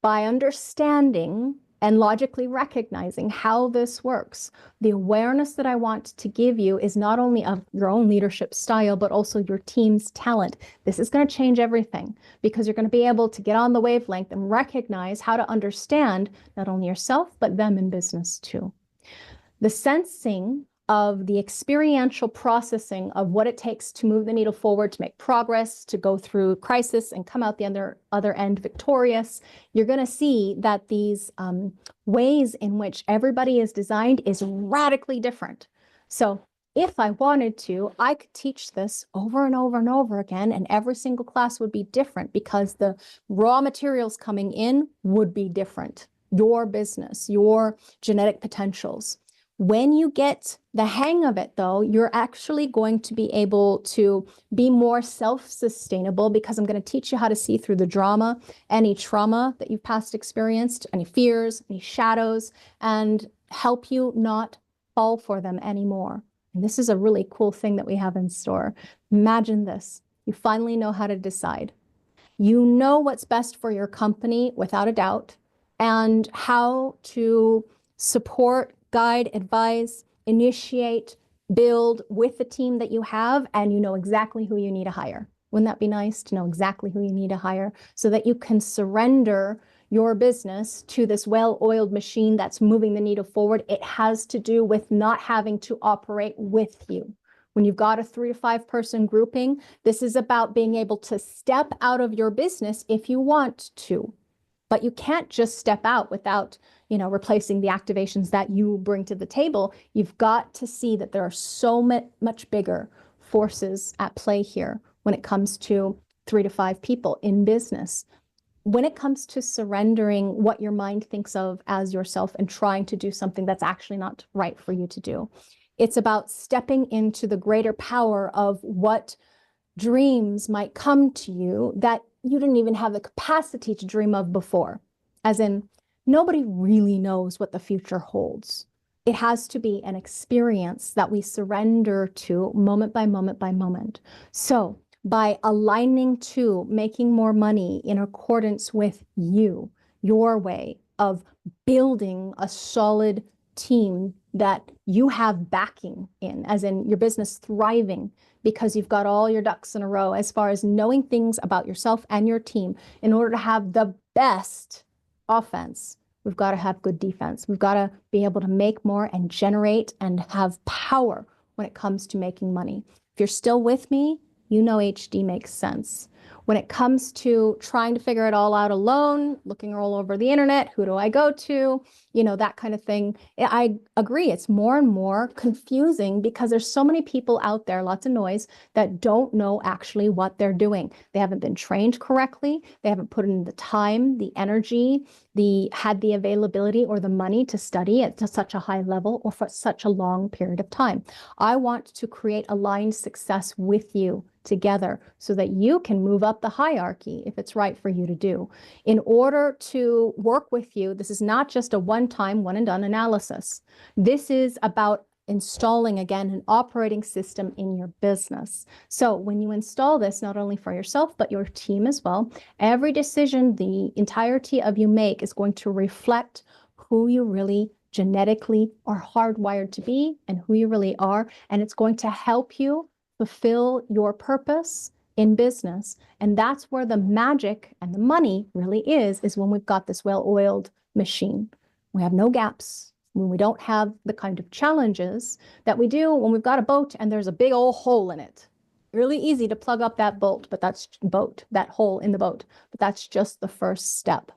Speaker 1: by understanding and logically recognizing how this works, the awareness that I want to give you is not only of your own leadership style, but also your team's talent. This is going to change everything because you're going to be able to get on the wavelength and recognize how to understand not only yourself, but them in business too. The sensing of the experiential processing of what it takes to move the needle forward, to make progress, to go through crisis and come out the other end victorious, you're going to see that these ways in which everybody is designed is radically different. So if I wanted to, I could teach this over and over and over again, and every single class would be different because the raw materials coming in would be different. Your business, your genetic potentials. When you get the hang of it, though, you're actually going to be able to be more self-sustainable, because I'm going to teach you how to see through the drama, any trauma that you've past experienced, any fears, any shadows, and help you not fall for them anymore. And this is a really cool thing that we have in store. Imagine this. You finally know how to decide. You know what's best for your company without a doubt, and how to support, guide, advise, initiate, build with the team that you have, and you know exactly who you need to hire. Wouldn't that be nice to know exactly who you need to hire so that you can surrender your business to this well-oiled machine that's moving the needle forward? It has to do with not having to operate with you. When you've got a 3 to 5 person grouping, this is about being able to step out of your business if you want to. But you can't just step out without, replacing the activations that you bring to the table. You've got to see that there are so much bigger forces at play here when it comes to 3 to 5 people in business. When it comes to surrendering what your mind thinks of as yourself and trying to do something that's actually not right for you to do, it's about stepping into the greater power of what dreams might come to you that you didn't even have the capacity to dream of before. As in, nobody really knows what the future holds. It has to be an experience that we surrender to moment by moment by moment. So by aligning to making more money in accordance with you, your way of building a solid team that you have backing in, as in your business thriving because you've got all your ducks in a row as far as knowing things about yourself and your team. In order to have the best offense, we've got to have good defense. We've got to be able to make more and generate and have power when it comes to making money. If you're still with me, you know HD makes sense. When it comes to trying to figure it all out alone, looking all over the internet, who do I go to, that kind of thing, I agree. It's more and more confusing because there's so many people out there, lots of noise, that don't know actually what they're doing. They haven't been trained correctly. They haven't put in the time, the energy, had the availability or the money to study at such a high level or for such a long period of time. I want to create aligned success with you together so that you can move up the hierarchy if it's right for you to do. In order to work with you, this is not just a one-time, one-and-done analysis. This is about installing, again, an operating system in your business. So when you install this, not only for yourself, but your team as well, every decision the entirety of you make is going to reflect who you really genetically are hardwired to be and who you really are. And it's going to help you fulfill your purpose in business. And that's where the magic and the money really is when we've got this well-oiled machine. We have no gaps, when we don't have the kind of challenges that we do when we've got a boat and there's a big old hole in it. Really easy to plug up that that hole in the boat, but that's just the first step.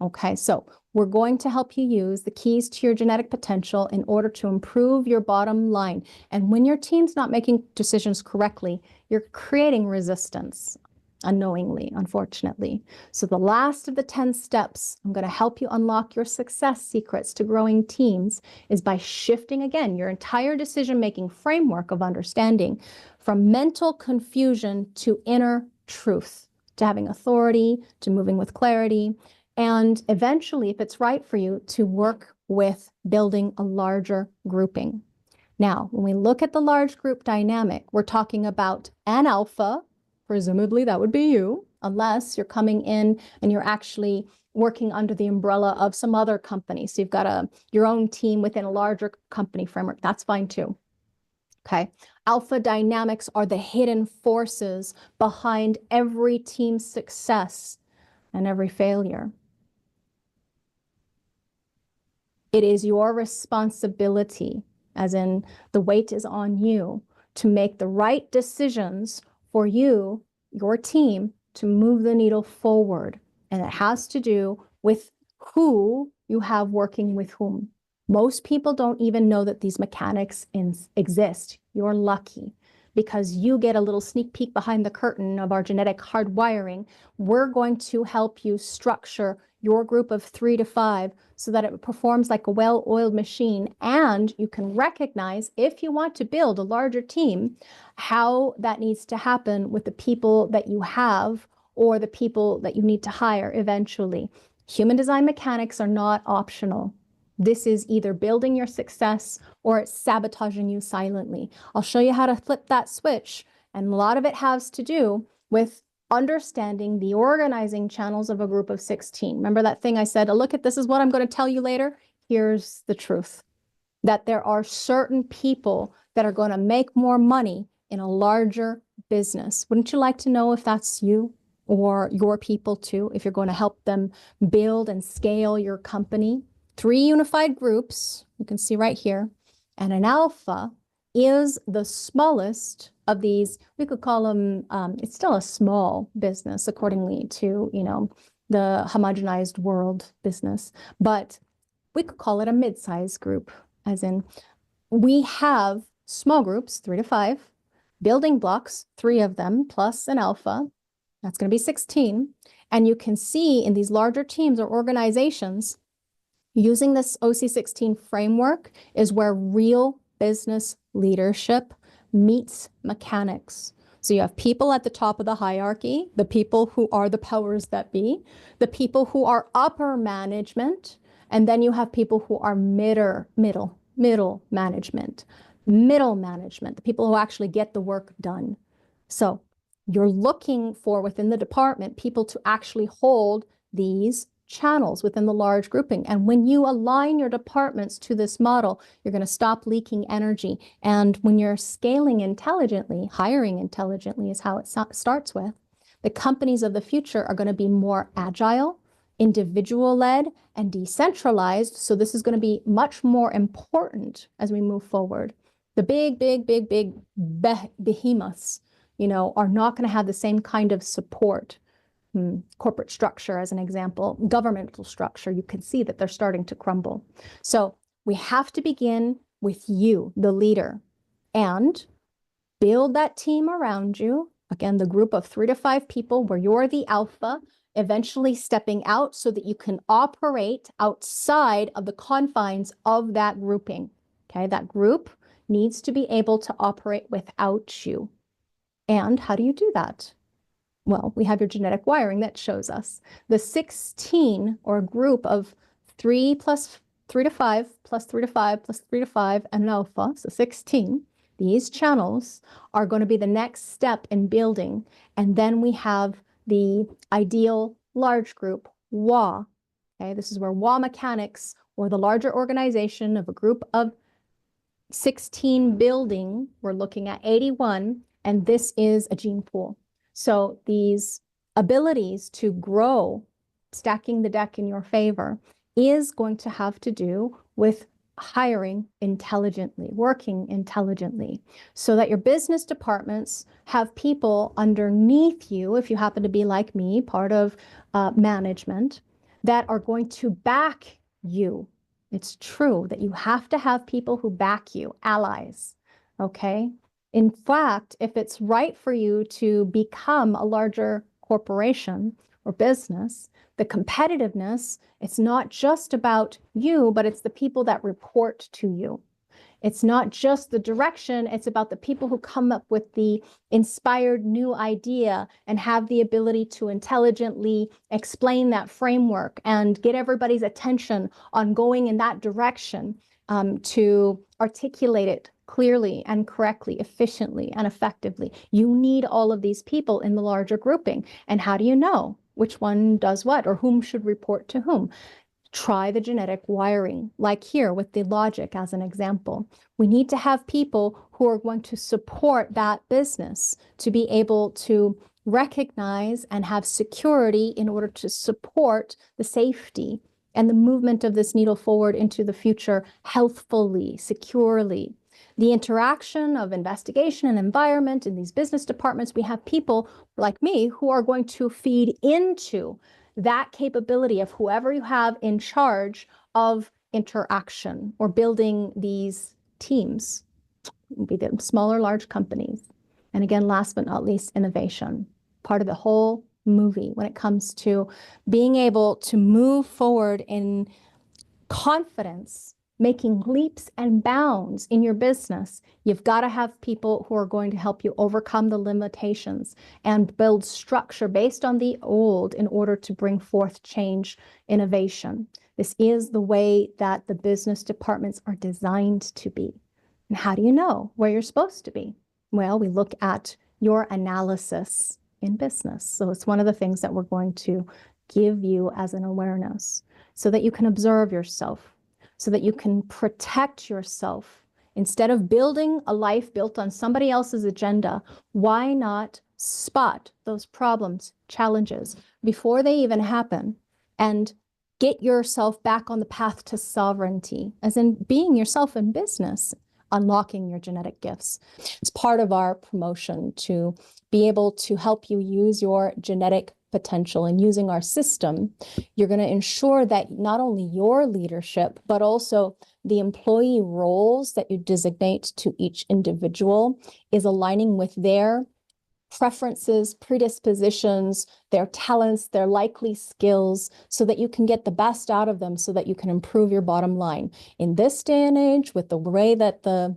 Speaker 1: Okay, so we're going to help you use the keys to your genetic potential in order to improve your bottom line. And when your team's not making decisions correctly, you're creating resistance unknowingly, unfortunately. So the last of the 10 steps, I'm going to help you unlock your success secrets to growing teams, is by shifting, again, your entire decision-making framework of understanding from mental confusion to inner truth, to having authority, to moving with clarity, and eventually, if it's right for you, to work with building a larger grouping. Now, when we look at the large group dynamic, we're talking about an alpha, presumably that would be you, unless you're coming in and you're actually working under the umbrella of some other company. So you've got your own team within a larger company framework. That's fine too. Okay. Alpha dynamics are the hidden forces behind every team's success and every failure. It is your responsibility, as in the weight is on you, to make the right decisions for you, your team, to move the needle forward. And it has to do with who you have working with whom. Most people don't even know that these mechanics exist. You're lucky because you get a little sneak peek behind the curtain of our genetic hardwiring. We're going to help you structure your group of 3 to 5 so that it performs like a well-oiled machine. And you can recognize, if you want to build a larger team, how that needs to happen with the people that you have or the people that you need to hire eventually. Human design mechanics are not optional. This is either building your success or it's sabotaging you silently. I'll show you how to flip that switch. And a lot of it has to do with understanding the organizing channels of a group of 16. Remember that thing I said, oh, look at this is what I'm going to tell you later? Here's the truth, that there are certain people that are going to make more money in a larger business. Wouldn't you like to know if that's you or your people too, if you're going to help them build and scale your company? 3 unified groups, you can see right here, and an alpha is the smallest of these. We could call them, it's still a small business accordingly to, the homogenized world business, but we could call it a mid-sized group, as in we have small groups, 3 to 5, building blocks, 3 of them, plus an alpha. That's going to be 16. And you can see in these larger teams or organizations, using this OC16 framework is where real business leadership meets mechanics. So you have people at the top of the hierarchy, the people who are the powers that be, the people who are upper management, and then you have people who are middle management, the people who actually get the work done. So you're looking for, within the department, people to actually hold these channels within the large grouping. And when you align your departments to this model, you're going to stop leaking energy. And when you're scaling intelligently, hiring intelligently is how it starts with, the companies of the future are going to be more agile, individual-led, and decentralized. So this is going to be much more important as we move forward. The big behemoths, are not going to have the same kind of support. Corporate structure, as an example, governmental structure, you can see that they're starting to crumble. So we have to begin with you, the leader, and build that team around you. Again, the group of 3 to 5 people where you're the alpha, eventually stepping out so that you can operate outside of the confines of that grouping. Okay, that group needs to be able to operate without you. And how do you do that? Well, we have your genetic wiring that shows us. The 16, or group of 3 plus 3 to 5, plus 3 to 5, plus 3 to 5, and an alpha, so 16, these channels are going to be the next step in building. And then we have the ideal large group, WA. Okay, this is where WA mechanics, or the larger organization of a group of 16 building, we're looking at 81, and this is a gene pool. So these abilities to grow, stacking the deck in your favor, is going to have to do with hiring intelligently, working intelligently, so that your business departments have people underneath you, if you happen to be like me, part of management, that are going to back you. It's true that you have to have people who back you, allies, okay? In fact, if it's right for you to become a larger corporation or business, the competitiveness, it's not just about you, but it's the people that report to you. It's not just the direction, it's about the people who come up with the inspired new idea and have the ability to intelligently explain that framework and get everybody's attention on going in that direction, to articulate it clearly and correctly, efficiently and effectively. You need all of these people in the larger grouping. And how do you know which one does what, or whom should report to whom? Try the genetic wiring, like here with the logic as an example. We need to have people who are going to support that business to be able to recognize and have security in order to support the safety and the movement of this needle forward into the future healthfully, securely. The interaction of investigation and environment in these business departments, we have people like me who are going to feed into that capability of whoever you have in charge of interaction or building these teams, be them small or large companies. And again, last but not least, innovation. Part of the whole movie when it comes to being able to move forward in confidence, making leaps and bounds in your business. You've got to have people who are going to help you overcome the limitations and build structure based on the old in order to bring forth change, innovation. This is the way that the business departments are designed to be. And how do you know where you're supposed to be? Well, we look at your analysis in business. So it's one of the things that we're going to give you as an awareness so that you can observe yourself, so that you can protect yourself. Instead of building a life built on somebody else's agenda, why not spot those problems, challenges before they even happen and get yourself back on the path to sovereignty, as in being yourself in business, unlocking your genetic gifts. It's part of our promotion to be able to help you use your genetic potential. And using our system, you're going to ensure that not only your leadership, but also the employee roles that you designate to each individual is aligning with their preferences, predispositions, their talents, their likely skills, so that you can get the best out of them, so that you can improve your bottom line. In this day and age, with the way that the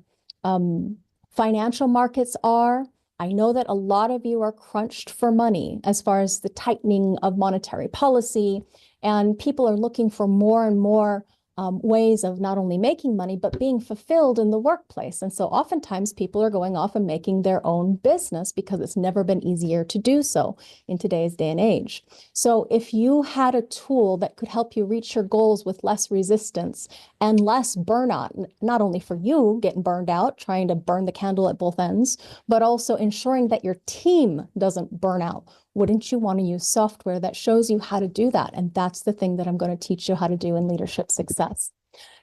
Speaker 1: financial markets are, I know that a lot of you are crunched for money as far as the tightening of monetary policy, and people are looking for more and more ways of not only making money, but being fulfilled in the workplace. And so oftentimes people are going off and making their own business because it's never been easier to do so in today's day and age. So if you had a tool that could help you reach your goals with less resistance and less burnout, not only for you getting burned out, trying to burn the candle at both ends, but also ensuring that your team doesn't burn out, wouldn't you want to use software that shows you how to do that? And that's the thing that I'm going to teach you how to do in leadership success.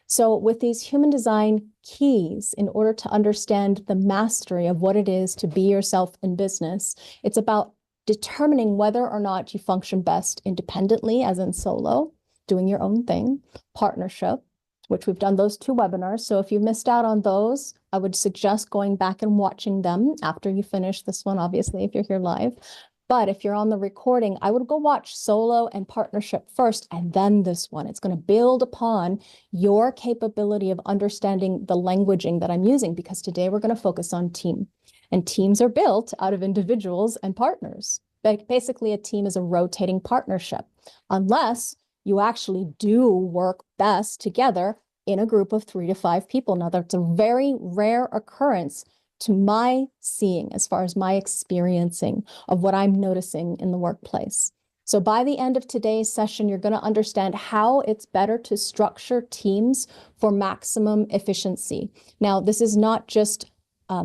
Speaker 1: So with these human design keys, in order to understand the mastery of what it is to be yourself in business, it's about determining whether or not you function best independently, as in solo, doing your own thing, partnership, which we've done those 2 webinars. So if you missed out on those, I would suggest going back and watching them after you finish this one, obviously, if you're here live. But if you're on the recording, I would go watch solo and partnership first, and then this one. It's going to build upon your capability of understanding the languaging that I'm using, because today we're going to focus on team. And teams are built out of individuals and partners. But basically, a team is a rotating partnership, unless you actually do work best together in a group of 3 to 5 people. Now, that's a very rare occurrence to my seeing, as far as my experiencing of what I'm noticing in the workplace. So by the end of today's session, you're going to understand how it's better to structure teams for maximum efficiency. Now, this is not just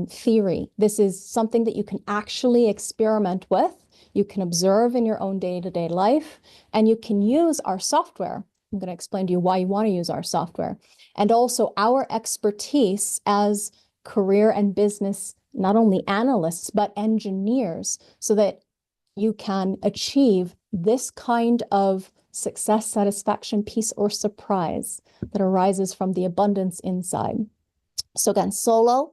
Speaker 1: theory. This is something that you can actually experiment with. You can observe in your own day-to-day life, and you can use our software. I'm going to explain to you why you want to use our software, and also our expertise as career and business, not only analysts, but engineers, so that you can achieve this kind of success, satisfaction, peace, or surprise that arises from the abundance inside. So again, solo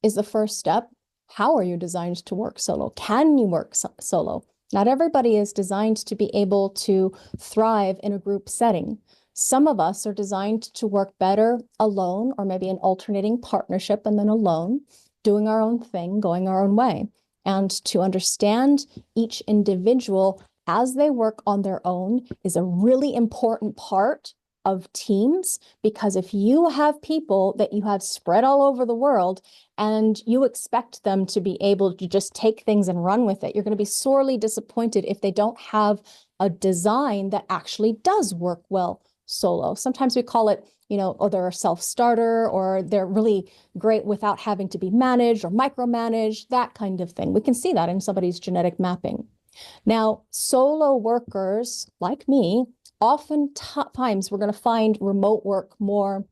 Speaker 1: is the first step. How are you designed to work solo? Can you work solo? Not everybody is designed to be able to thrive in a group setting. Some of us are designed to work better alone, or maybe an alternating partnership and then alone, doing our own thing, going our own way. And to understand each individual as they work on their own is a really important part of teams, because if you have people that you have spread all over the world and you expect them to be able to just take things and run with it, you're going to be sorely disappointed if they don't have a design that actually does work well solo. Sometimes we call it, oh, they're a self-starter, or they're really great without having to be managed or micromanaged, that kind of thing. We can see that in somebody's genetic mapping. Now, solo workers like me, oftentimes we're going to find remote work more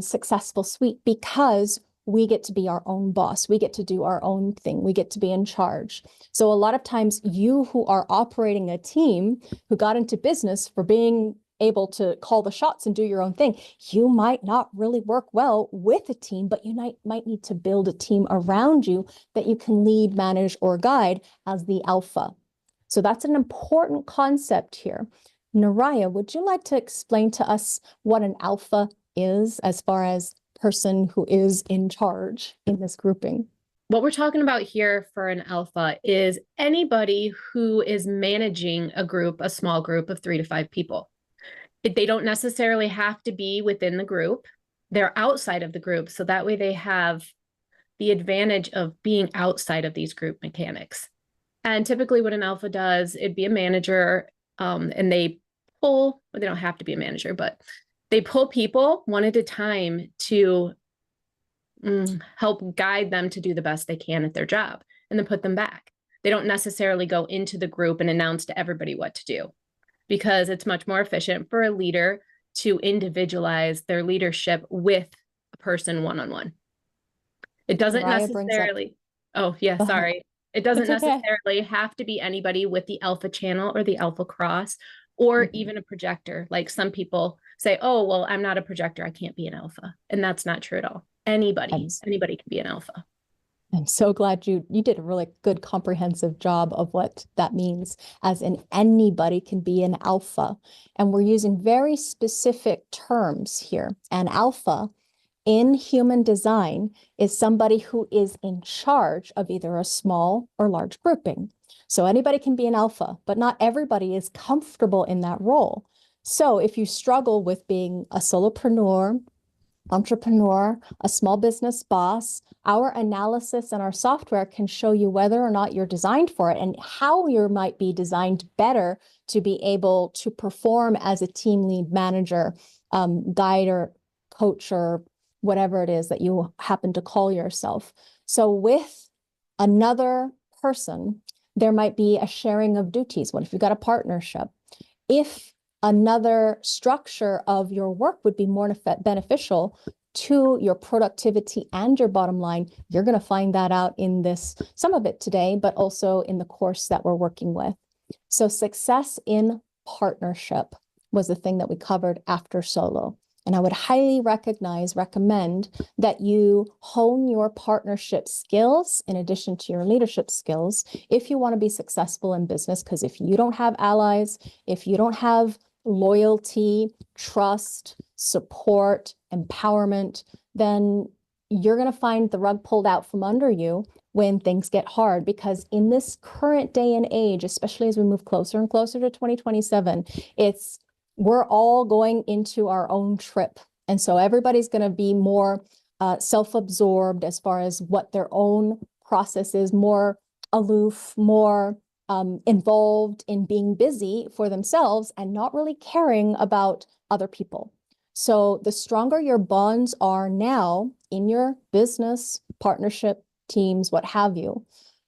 Speaker 1: successful, sweet, because we get to be our own boss. We get to do our own thing. We get to be in charge. So a lot of times you who are operating a team, who got into business for being able to call the shots and do your own thing, you might not really work well with a team, but you might need to build a team around you that you can lead, manage, or guide as the alpha. So that's an important concept here. Naraya, would you like to explain to us what an alpha is as far as person who is in charge in this grouping?
Speaker 2: What we're talking about here for an alpha is anybody who is managing a group, a small group of 3 to 5 people. They don't necessarily have to be within the group. They're outside of the group. So that way they have the advantage of being outside of these group mechanics. And typically what an alpha does, it'd be a manager, and they don't have to be a manager, but they pull people one at a time to help guide them to do the best they can at their job and then put them back. They don't necessarily go into the group and announce to everybody what to do, because it's much more efficient for a leader to individualize their leadership with a person one-on-one. It doesn't necessarily, oh yeah, sorry. It doesn't necessarily have to be anybody with the alpha channel or the alpha cross, or even a projector. Like some people say, oh, well, I'm not a projector, I can't be an alpha. And that's not true at all. Anybody can be an alpha.
Speaker 1: I'm so glad you did a really good comprehensive job of what that means, as in anybody can be an alpha. And we're using very specific terms here. An alpha in human design is somebody who is in charge of either a small or large grouping. So anybody can be an alpha, but not everybody is comfortable in that role. So if you struggle with being a solopreneur, entrepreneur, a small business boss, our analysis and our software can show you whether or not you're designed for it and how you might be designed better to be able to perform as a team lead, manager, guide or coach, or whatever it is that you happen to call yourself. So with another person, there might be a sharing of duties. What if you've got a partnership? If another structure of your work would be more beneficial to your productivity and your bottom line, you're going to find that out in this, some of it today, but also in the course that we're working with. So success in partnership was the thing that we covered after solo. And I would highly recommend that you hone your partnership skills in addition to your leadership skills if you want to be successful in business. Because if you don't have allies, if you don't have loyalty, trust, support, empowerment, then you're going to find the rug pulled out from under you when things get hard. Because in this current day and age, especially as we move closer and closer to 2027, we're all going into our own trip. And so everybody's going to be more self-absorbed as far as what their own process is, more aloof, more involved in being busy for themselves and not really caring about other people. So the stronger your bonds are now in your business, partnership, teams, what have you,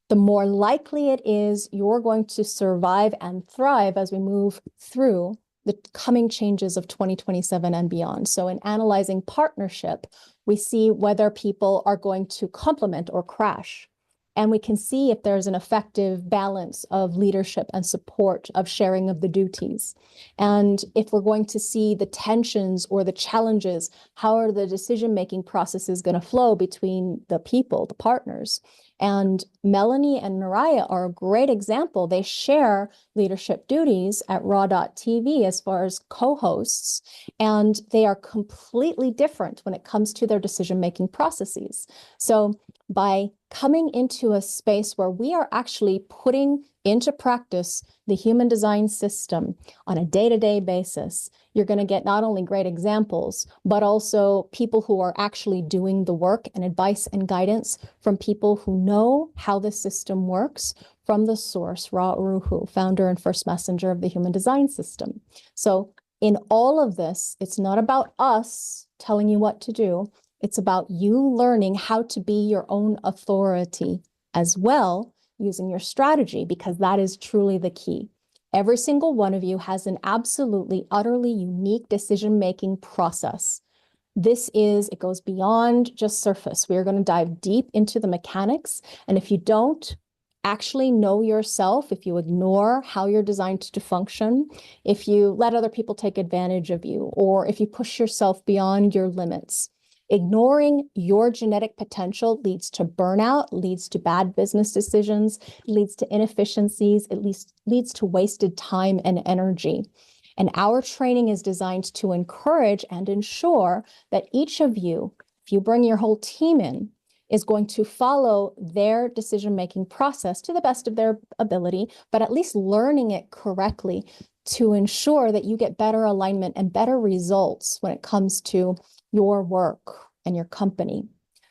Speaker 1: the more likely it is you're going to survive and thrive as we move through the coming changes of 2027 and beyond. So in analyzing partnership, we see whether people are going to complement or crash. And we can see if there's an effective balance of leadership and support, of sharing of the duties. And if we're going to see the tensions or the challenges, how are the decision-making processes going to flow between the people, the partners? And Melanie and Naraya are a great example. They share leadership duties at Raw.tv as far as co-hosts, and they are completely different when it comes to their decision-making processes. So by coming into a space where we are actually putting into practice the human design system on a day-to-day basis, you're going to get not only great examples, but also people who are actually doing the work and advice and guidance from people who know how the system works from the source, Ra Uru Hu, founder and first messenger of the human design system. So in all of this, it's not about us telling you what to do. It's about you learning how to be your own authority as well, using your strategy, because that is truly the key. Every single one of you has an absolutely, utterly unique decision-making process. It goes beyond just surface. We are going to dive deep into the mechanics. And if you don't actually know yourself, if you ignore how you're designed to function, if you let other people take advantage of you, or if you push yourself beyond your limits, Ignoring your genetic potential leads to burnout, leads to bad business decisions, leads to inefficiencies, it leads to wasted time and energy. And our training is designed to encourage and ensure that each of you, if you bring your whole team in, is going to follow their decision-making process to the best of their ability, but at least learning it correctly to ensure that you get better alignment and better results when it comes to your work and your company.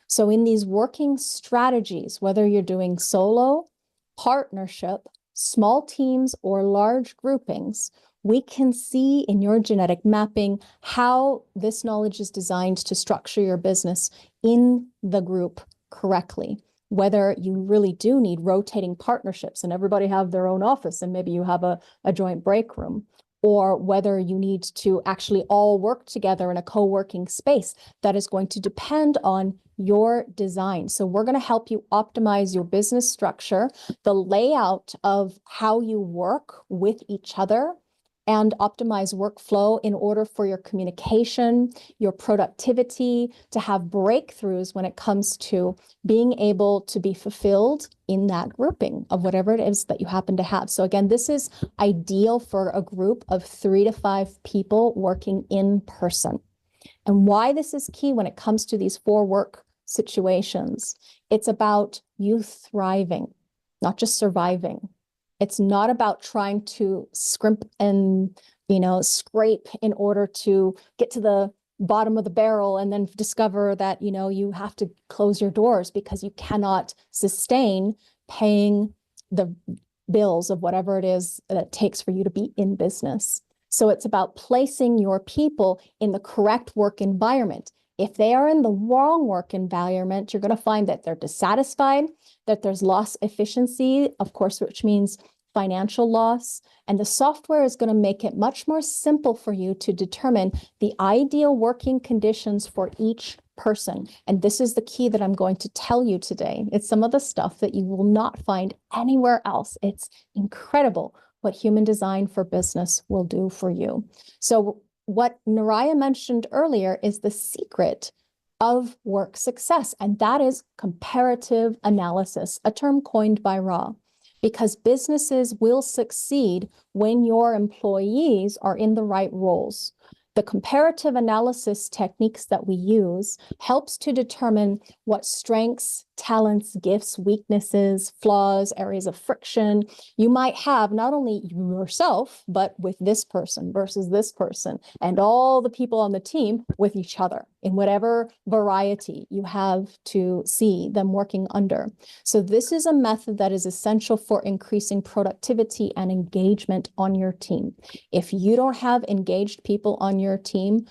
Speaker 1: So in these working strategies, whether you're doing solo, partnership, small teams, or large groupings, we can see in your genetic mapping how this knowledge is designed to structure your business in the group correctly. Whether you really do need rotating partnerships and everybody have their own office and maybe you have a joint break room, or whether you need to actually all work together in a co-working space, that is going to depend on your design. So we're going to help you optimize your business structure, the layout of how you work with each other, and optimize workflow in order for your communication, your productivity, to have breakthroughs when it comes to being able to be fulfilled in that grouping of whatever it is that you happen to have. So again, this is ideal for a group of 3 to 5 people working in person. And why this is key when it comes to these 4 work situations, it's about you thriving, not just surviving. It's not about trying to scrimp and, scrape in order to get to the bottom of the barrel and then discover that, you have to close your doors because you cannot sustain paying the bills of whatever it is that it takes for you to be in business. So it's about placing your people in the correct work environment. If they are in the wrong work environment, you're going to find that they're dissatisfied, that there's loss efficiency, of course, which means financial loss. And the software is going to make it much more simple for you to determine the ideal working conditions for each person. And this is the key that I'm going to tell you today. It's some of the stuff that you will not find anywhere else. It's incredible what human design for business will do for you. So what Naraya mentioned earlier is the secret of work success, and that is comparative analysis, a term coined by Ra, because businesses will succeed when your employees are in the right roles. The comparative analysis techniques that we use helps to determine what strengths, talents, gifts, weaknesses, flaws, areas of friction you might have, not only yourself, but with this person versus this person, and all the people on the team with each other in whatever variety you have to see them working under. So this is a method that is essential for increasing productivity and engagement on your team. If you don't have engaged people on your team,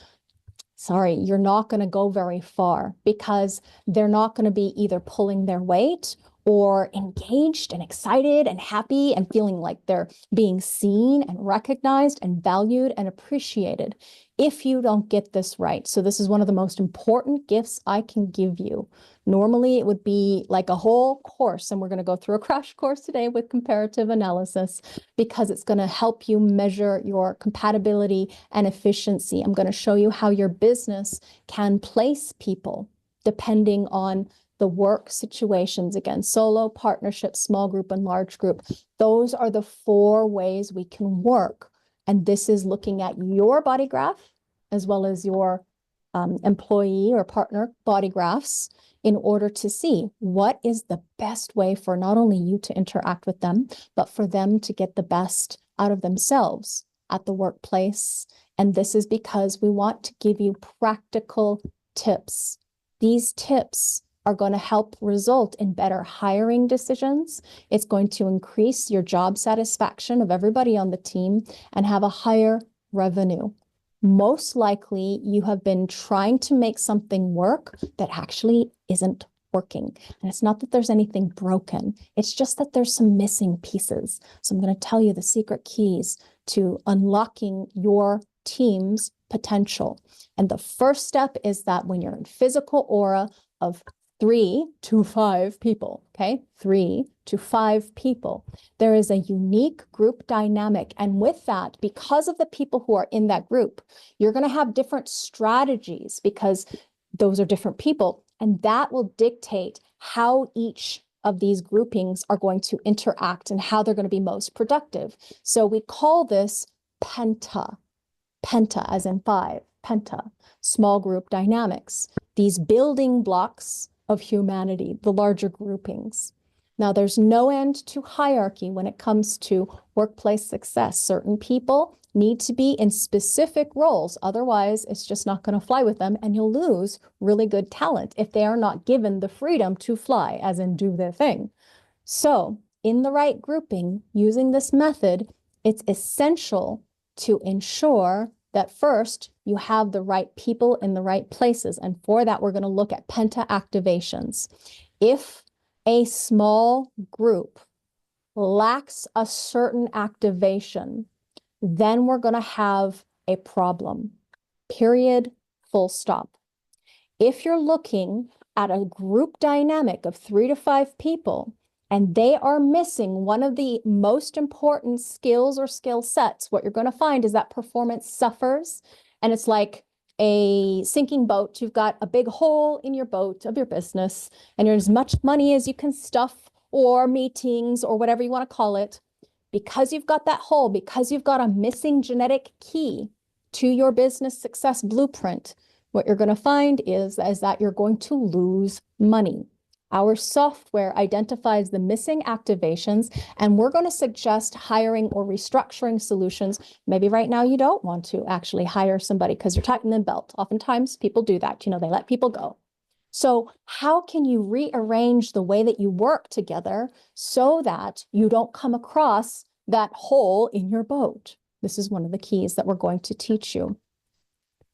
Speaker 1: sorry, you're not going to go very far, because they're not going to be either pulling their weight or engaged and excited and happy and feeling like they're being seen and recognized and valued and appreciated if you don't get this right. So this is one of the most important gifts I can give you. Normally, it would be like a whole course, and we're going to go through a crash course today with comparative analysis, because it's going to help you measure your compatibility and efficiency. I'm going to show you how your business can place people depending on the work situations. Again, solo, partnership, small group, and large group. Those are the 4 ways we can work. And this is looking at your body graph as well as your employee or partner body graphs in order to see what is the best way for not only you to interact with them, but for them to get the best out of themselves at the workplace. And this is because we want to give you practical tips. These tips are going to help result in better hiring decisions. It's going to increase your job satisfaction of everybody on the team and have a higher revenue. Most likely, you have been trying to make something work that actually isn't working. And it's not that there's anything broken. It's just that there's some missing pieces. So I'm going to tell you the secret keys to unlocking your team's potential. And the first step is that when you're in physical aura of 3 to 5 people, okay? 3 to 5 people. There is a unique group dynamic. And with that, because of the people who are in that group, you're going to have different strategies, because those are different people. And that will dictate how each of these groupings are going to interact and how they're going to be most productive. So we call this penta, penta as in 5, penta, small group dynamics, these building blocks of humanity, the larger groupings. Now, there's no end to hierarchy when it comes to workplace success. Certain people need to be in specific roles. Otherwise, it's just not going to fly with them, and you'll lose really good talent if they are not given the freedom to fly, as in do their thing. So, in the right grouping, using this method, it's essential to ensure that first you have the right people in the right places. And for that, we're going to look at penta activations. If a small group lacks a certain activation, then we're going to have a problem. Period, full stop. If you're looking at a group dynamic of 3 to 5 people, and they are missing one of the most important skills or skill sets, what you're going to find is that performance suffers. And it's like a sinking boat. You've got a big hole in your boat of your business, and there's as much money as you can stuff, or meetings, or whatever you want to call it. Because you've got that hole, because you've got a missing genetic key to your business success blueprint, what you're going to find is that you're going to lose money. Our software identifies the missing activations, and we're going to suggest hiring or restructuring solutions. Maybe right now you don't want to actually hire somebody because you're tightening the belt. Oftentimes people do that. They let people go. So how can you rearrange the way that you work together so that you don't come across that hole in your boat? This is one of the keys that we're going to teach you.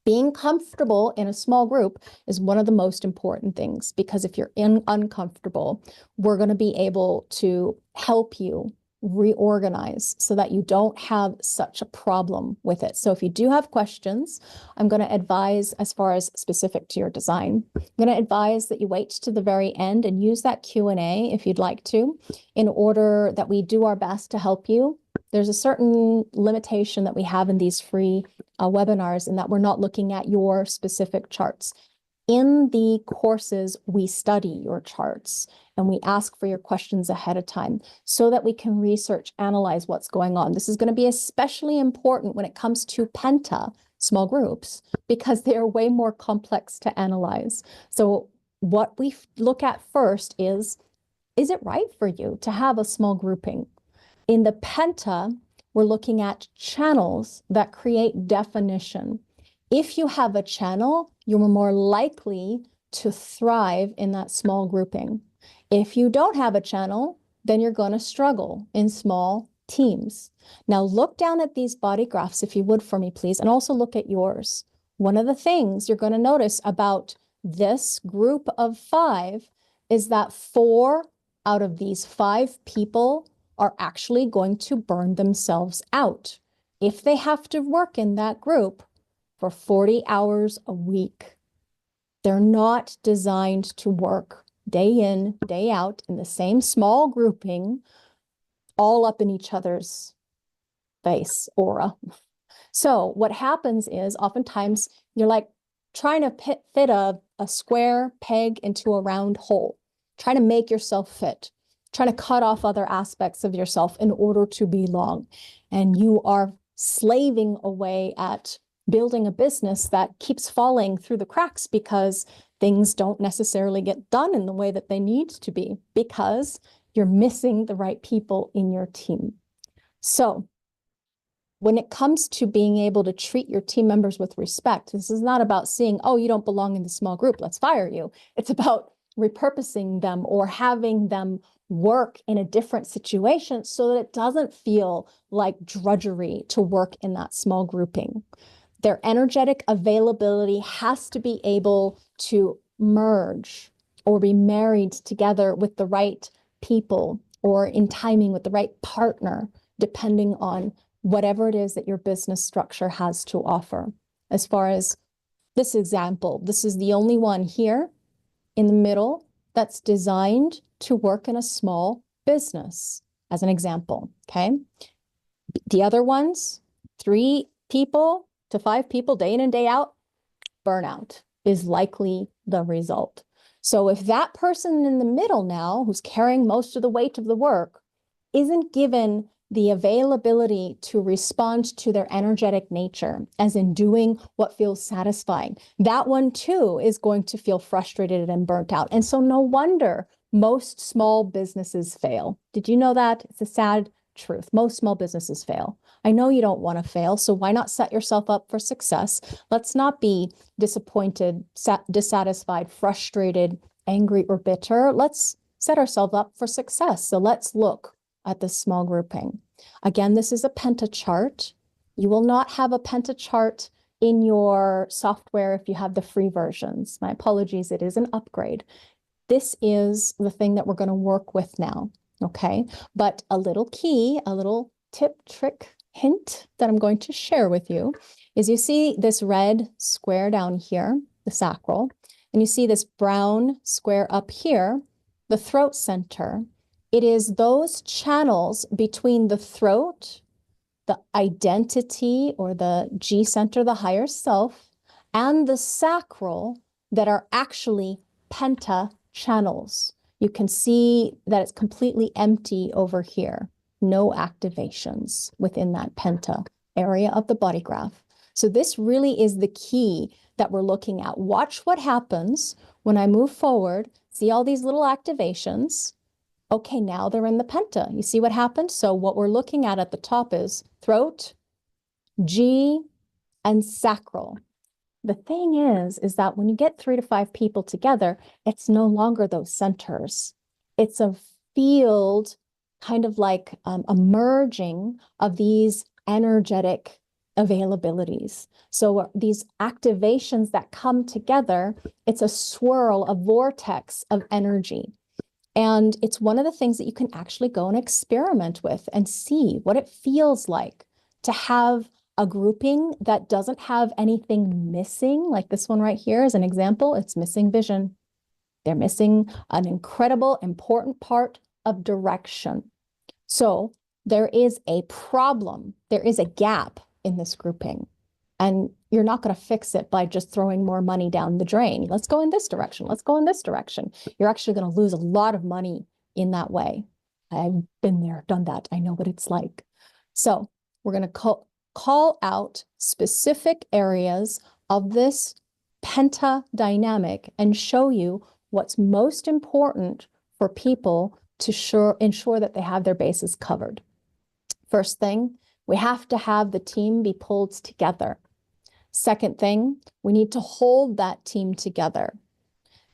Speaker 1: Being comfortable in a small group is one of the most important things, because if you're uncomfortable, we're going to be able to help you reorganize so that you don't have such a problem with it. So if you do have questions, I'm going to advise, as far as specific to your design, I'm going to advise that you wait to the very end and use that Q&A if you'd like to, in order that we do our best to help you. There's a certain limitation that we have in these free webinars, in that we're not looking at your specific charts. In the courses, we study your charts and we ask for your questions ahead of time so that we can research, analyze what's going on. This is going to be especially important when it comes to penta, small groups, because they are way more complex to analyze. So what we look at first is it right for you to have a small grouping? In the penta, we're looking at channels that create definition. If you have a channel, you're more likely to thrive in that small grouping. If you don't have a channel, then you're going to struggle in small teams. Now look down at these body graphs, if you would, for me, please, and also look at yours. One of the things you're going to notice about this group of 5 is that 4 out of these 5 people are actually going to burn themselves out if they have to work in that group for 40 hours a week. They're not designed to work day in, day out in the same small grouping, all up in each other's face, aura. So what happens is oftentimes you're like trying to fit a square peg into a round hole, trying to make yourself fit, trying to cut off other aspects of yourself in order to belong. And you are slaving away at building a business that keeps falling through the cracks because things don't necessarily get done in the way that they need to be, because you're missing the right people in your team. So when it comes to being able to treat your team members with respect, this is not about seeing, oh, you don't belong in the small group, let's fire you. It's about repurposing them or having them work in a different situation so that it doesn't feel like drudgery to work in that small grouping. Their energetic availability has to be able to merge or be married together with the right people, or in timing with the right partner, depending on whatever it is that your business structure has to offer. As far as this example, this is the only one here in the middle that's designed to work in a small business, as an example, okay? The other ones, 3 people to 5 people, day in and day out, burnout. is likely the result. So if that person in the middle now, who's carrying most of the weight of the work, isn't given the availability to respond to their energetic nature, as in doing what feels satisfying, that one too is going to feel frustrated and burnt out. And so no wonder most small businesses fail. Did you know that? It's a sad truth. Most small businesses fail. I know you don't want to fail, so why not set yourself up for success? Let's not be disappointed, dissatisfied, frustrated, angry, or bitter. Let's set ourselves up for success. So let's look at this small grouping. Again, this is a penta chart. You will not have a penta chart in your software if you have the free versions. My apologies, it is an upgrade. This is the thing that we're going to work with now, okay? But a little key, a little tip, trick, hint that I'm going to share with you is you see this red square down here, the sacral, and you see this brown square up here, the throat center. It is those channels between the throat, the identity or the G center, the higher self, and the sacral that are actually penta channels. You can see that it's completely empty over here. No activations within that penta area of the body graph. So this really is the key that we're looking at. Watch what happens when I move forward. See all these little activations. Okay, now they're in the penta. You see what happened? So what we're looking at the top is throat, G, and sacral. The thing is that when you get 3 to 5 people together, it's no longer those centers. It's a field, kind of like a merging of these energetic availabilities. So these activations that come together, it's a swirl, a vortex of energy. And it's one of the things that you can actually go and experiment with and see what it feels like to have a grouping that doesn't have anything missing. Like this one right here is an example. It's missing vision. They're missing an incredible, important part of direction. So there is a problem. There is a gap in this grouping. And you're not going to fix it by just throwing more money down the drain. Let's go in this direction. Let's go in this direction. You're actually going to lose a lot of money in that way. I've been there, done that. I know what it's like. So we're going to call out specific areas of this penta dynamic and show you what's most important for people to ensure that they have their bases covered. First thing, we have to have the team be pulled together. Second thing, we need to hold that team together.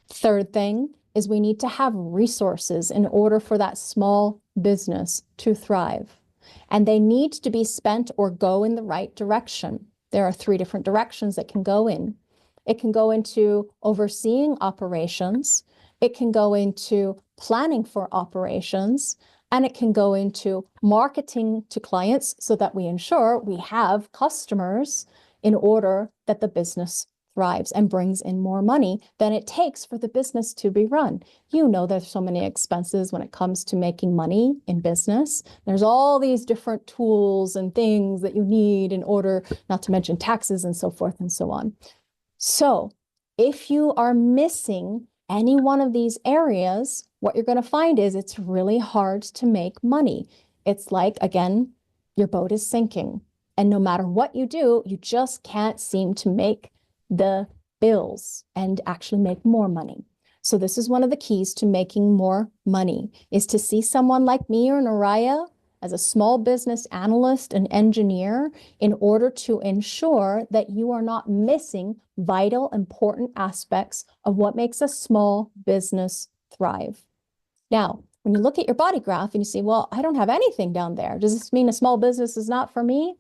Speaker 1: Third thing is we need to have resources in order for that small business to thrive. And they need to be spent or go in the right direction. There are 3 different directions that can go in. It can go into overseeing operations. It can go into planning for operations. And it can go into marketing to clients so that we ensure we have customers in order that the business thrives and brings in more money than it takes for the business to be run. You know, there's so many expenses when it comes to making money in business. There's all these different tools and things that you need in order, not to mention taxes and so forth and so on. So if you are missing any one of these areas, what you're going to find is it's really hard to make money. It's like, again, your boat is sinking. And no matter what you do, you just can't seem to make the bills and actually make more money. So this is one of the keys to making more money, is to see someone like me or Naraya as a small business analyst and engineer in order to ensure that you are not missing vital, important aspects of what makes a small business thrive. Now, when you look at your body graph and you say, well, I don't have anything down there. Does this mean a small business is not for me?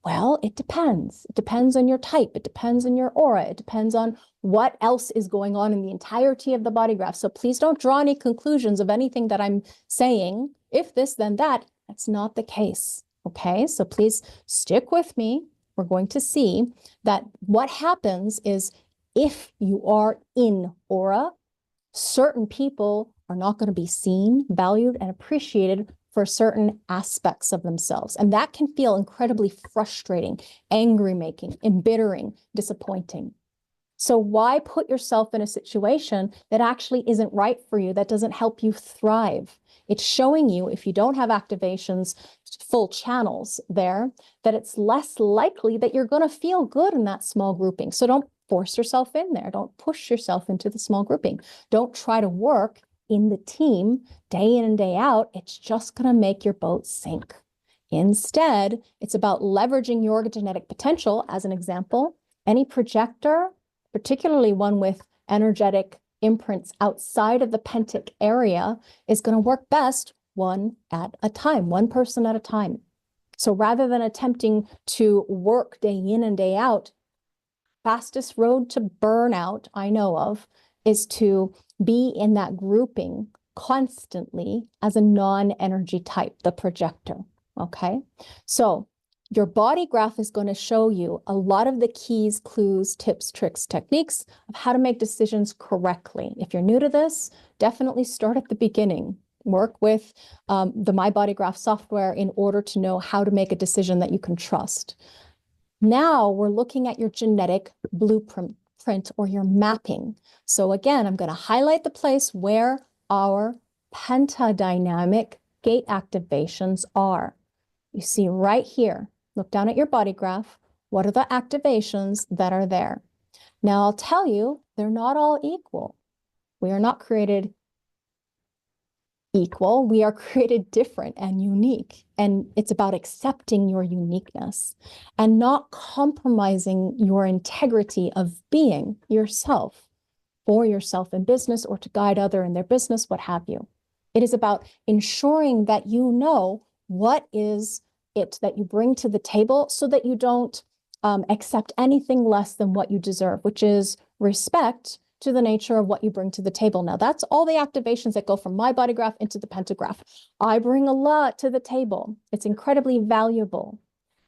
Speaker 1: Well, it depends. It depends on your type. It depends on your aura. It depends on what else is going on in the entirety of the body graph. So please don't draw any conclusions of anything that I'm saying. If this, then that. That's not the case. Okay, so please stick with me. We're going to see that what happens is if you are in aura, certain people are not going to be seen, valued, and appreciated for certain aspects of themselves. And that can feel incredibly frustrating, angry-making, embittering, disappointing. So why put yourself in a situation that actually isn't right for you, that doesn't help you thrive? It's showing you, if you don't have activations, full channels there, that it's less likely that you're going to feel good in that small grouping. So don't force yourself in there. Don't push yourself into the small grouping. Don't try to work in the team day in and day out. It's just going to make your boat sink. Instead, it's about leveraging your genetic potential. As an example, any projector, particularly one with energetic imprints outside of the pentic area, is going to work best one at a time, one person at a time. So rather than attempting to work day in and day out, fastest road to burnout I know of is to be in that grouping constantly as a non-energy type, the projector. Okay, so your body graph is going to show you a lot of the keys, clues, tips, tricks, techniques of how to make decisions correctly. If you're new to this, definitely start at the beginning. Work with the My Body Graph software in order to know how to make a decision that you can trust. Now we're looking at your genetic blueprint or your mapping. So again, I'm going to highlight the place where our pentadynamic gate activations are. You see right here, look down at your body graph. What are the activations that are there? Now I'll tell you, they're not all equal. We are not created equal. We are created different and unique. And it's about accepting your uniqueness and not compromising your integrity of being yourself for yourself in business or to guide other in their business, what have you. It is about ensuring that you know what is it that you bring to the table so that you don't accept anything less than what you deserve, which is respect to the nature of what you bring to the table. Now, that's all the activations that go from my body graph into the pentagraph. I bring a lot to the table. It's incredibly valuable.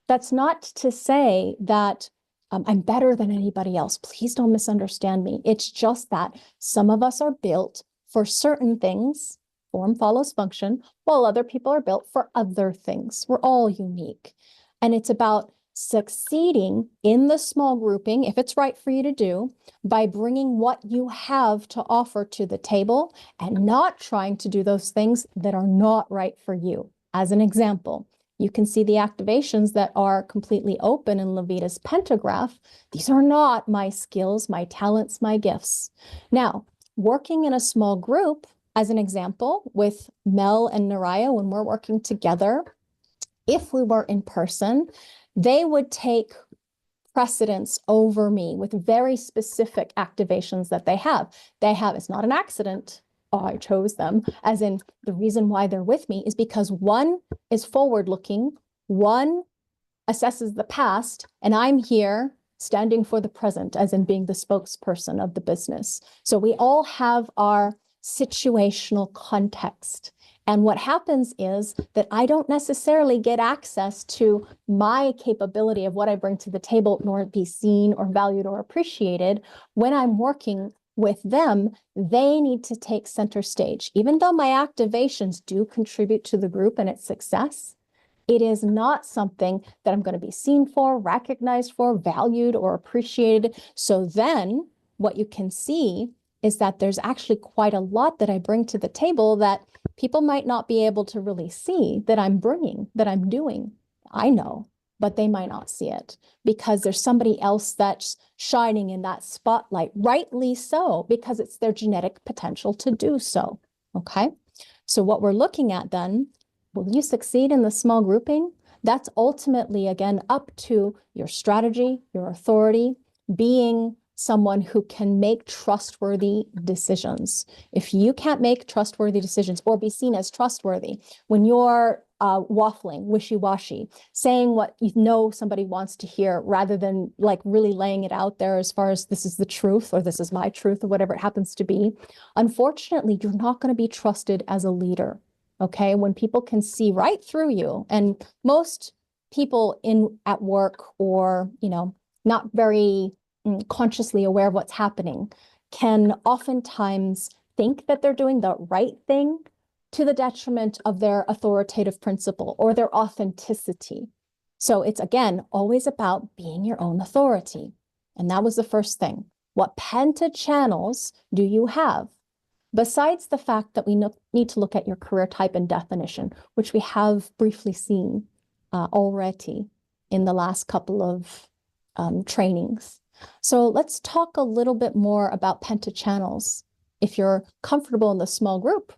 Speaker 1: That's not to say that I'm better than anybody else. Please don't misunderstand me. It's just that some of us are built for certain things, form follows function, while other people are built for other things. We're all unique. And it's about succeeding in the small grouping, if it's right for you to do, by bringing what you have to offer to the table and not trying to do those things that are not right for you. As an example, you can see the activations that are completely open in Levita's pentagraph. These are not my skills, my talents, my gifts. Now, working in a small group, as an example, with Mel and Naraya, when we're working together, if we were in person, they would take precedence over me with very specific activations that they have. It's not an accident. Oh, I chose them, as in the reason why they're with me is because one is forward-looking, one assesses the past, and I'm here standing for the present, as in being the spokesperson of the business. So we all have our situational context. And what happens is that I don't necessarily get access to my capability of what I bring to the table, nor be seen or valued or appreciated. When I'm working with them, they need to take center stage. Even though my activations do contribute to the group and its success, it is not something that I'm going to be seen for, recognized for, valued, or appreciated. So then what you can see is that there's actually quite a lot that I bring to the table that people might not be able to really see that I'm bringing, that I'm doing. I know, but they might not see it because there's somebody else that's shining in that spotlight, rightly so, because it's their genetic potential to do so. Okay. So what we're looking at then, will you succeed in the small grouping? That's ultimately, again, up to your strategy, your authority, being someone who can make trustworthy decisions. If you can't make trustworthy decisions or be seen as trustworthy when you're waffling, wishy-washy, saying what you know somebody wants to hear rather than like really laying it out there as far as this is the truth or this is my truth or whatever it happens to be, unfortunately, you're not going to be trusted as a leader. Okay, when people can see right through you, and most people at work or, not very consciously aware of what's happening can oftentimes think that they're doing the right thing to the detriment of their authoritative principle or their authenticity. So it's, again, always about being your own authority. And that was the first thing. What penta channels do you have? Besides the fact that we need to look at your career type and definition, which we have briefly seen already in the last couple of trainings. So let's talk a little bit more about penta channels. If you're comfortable in the small group,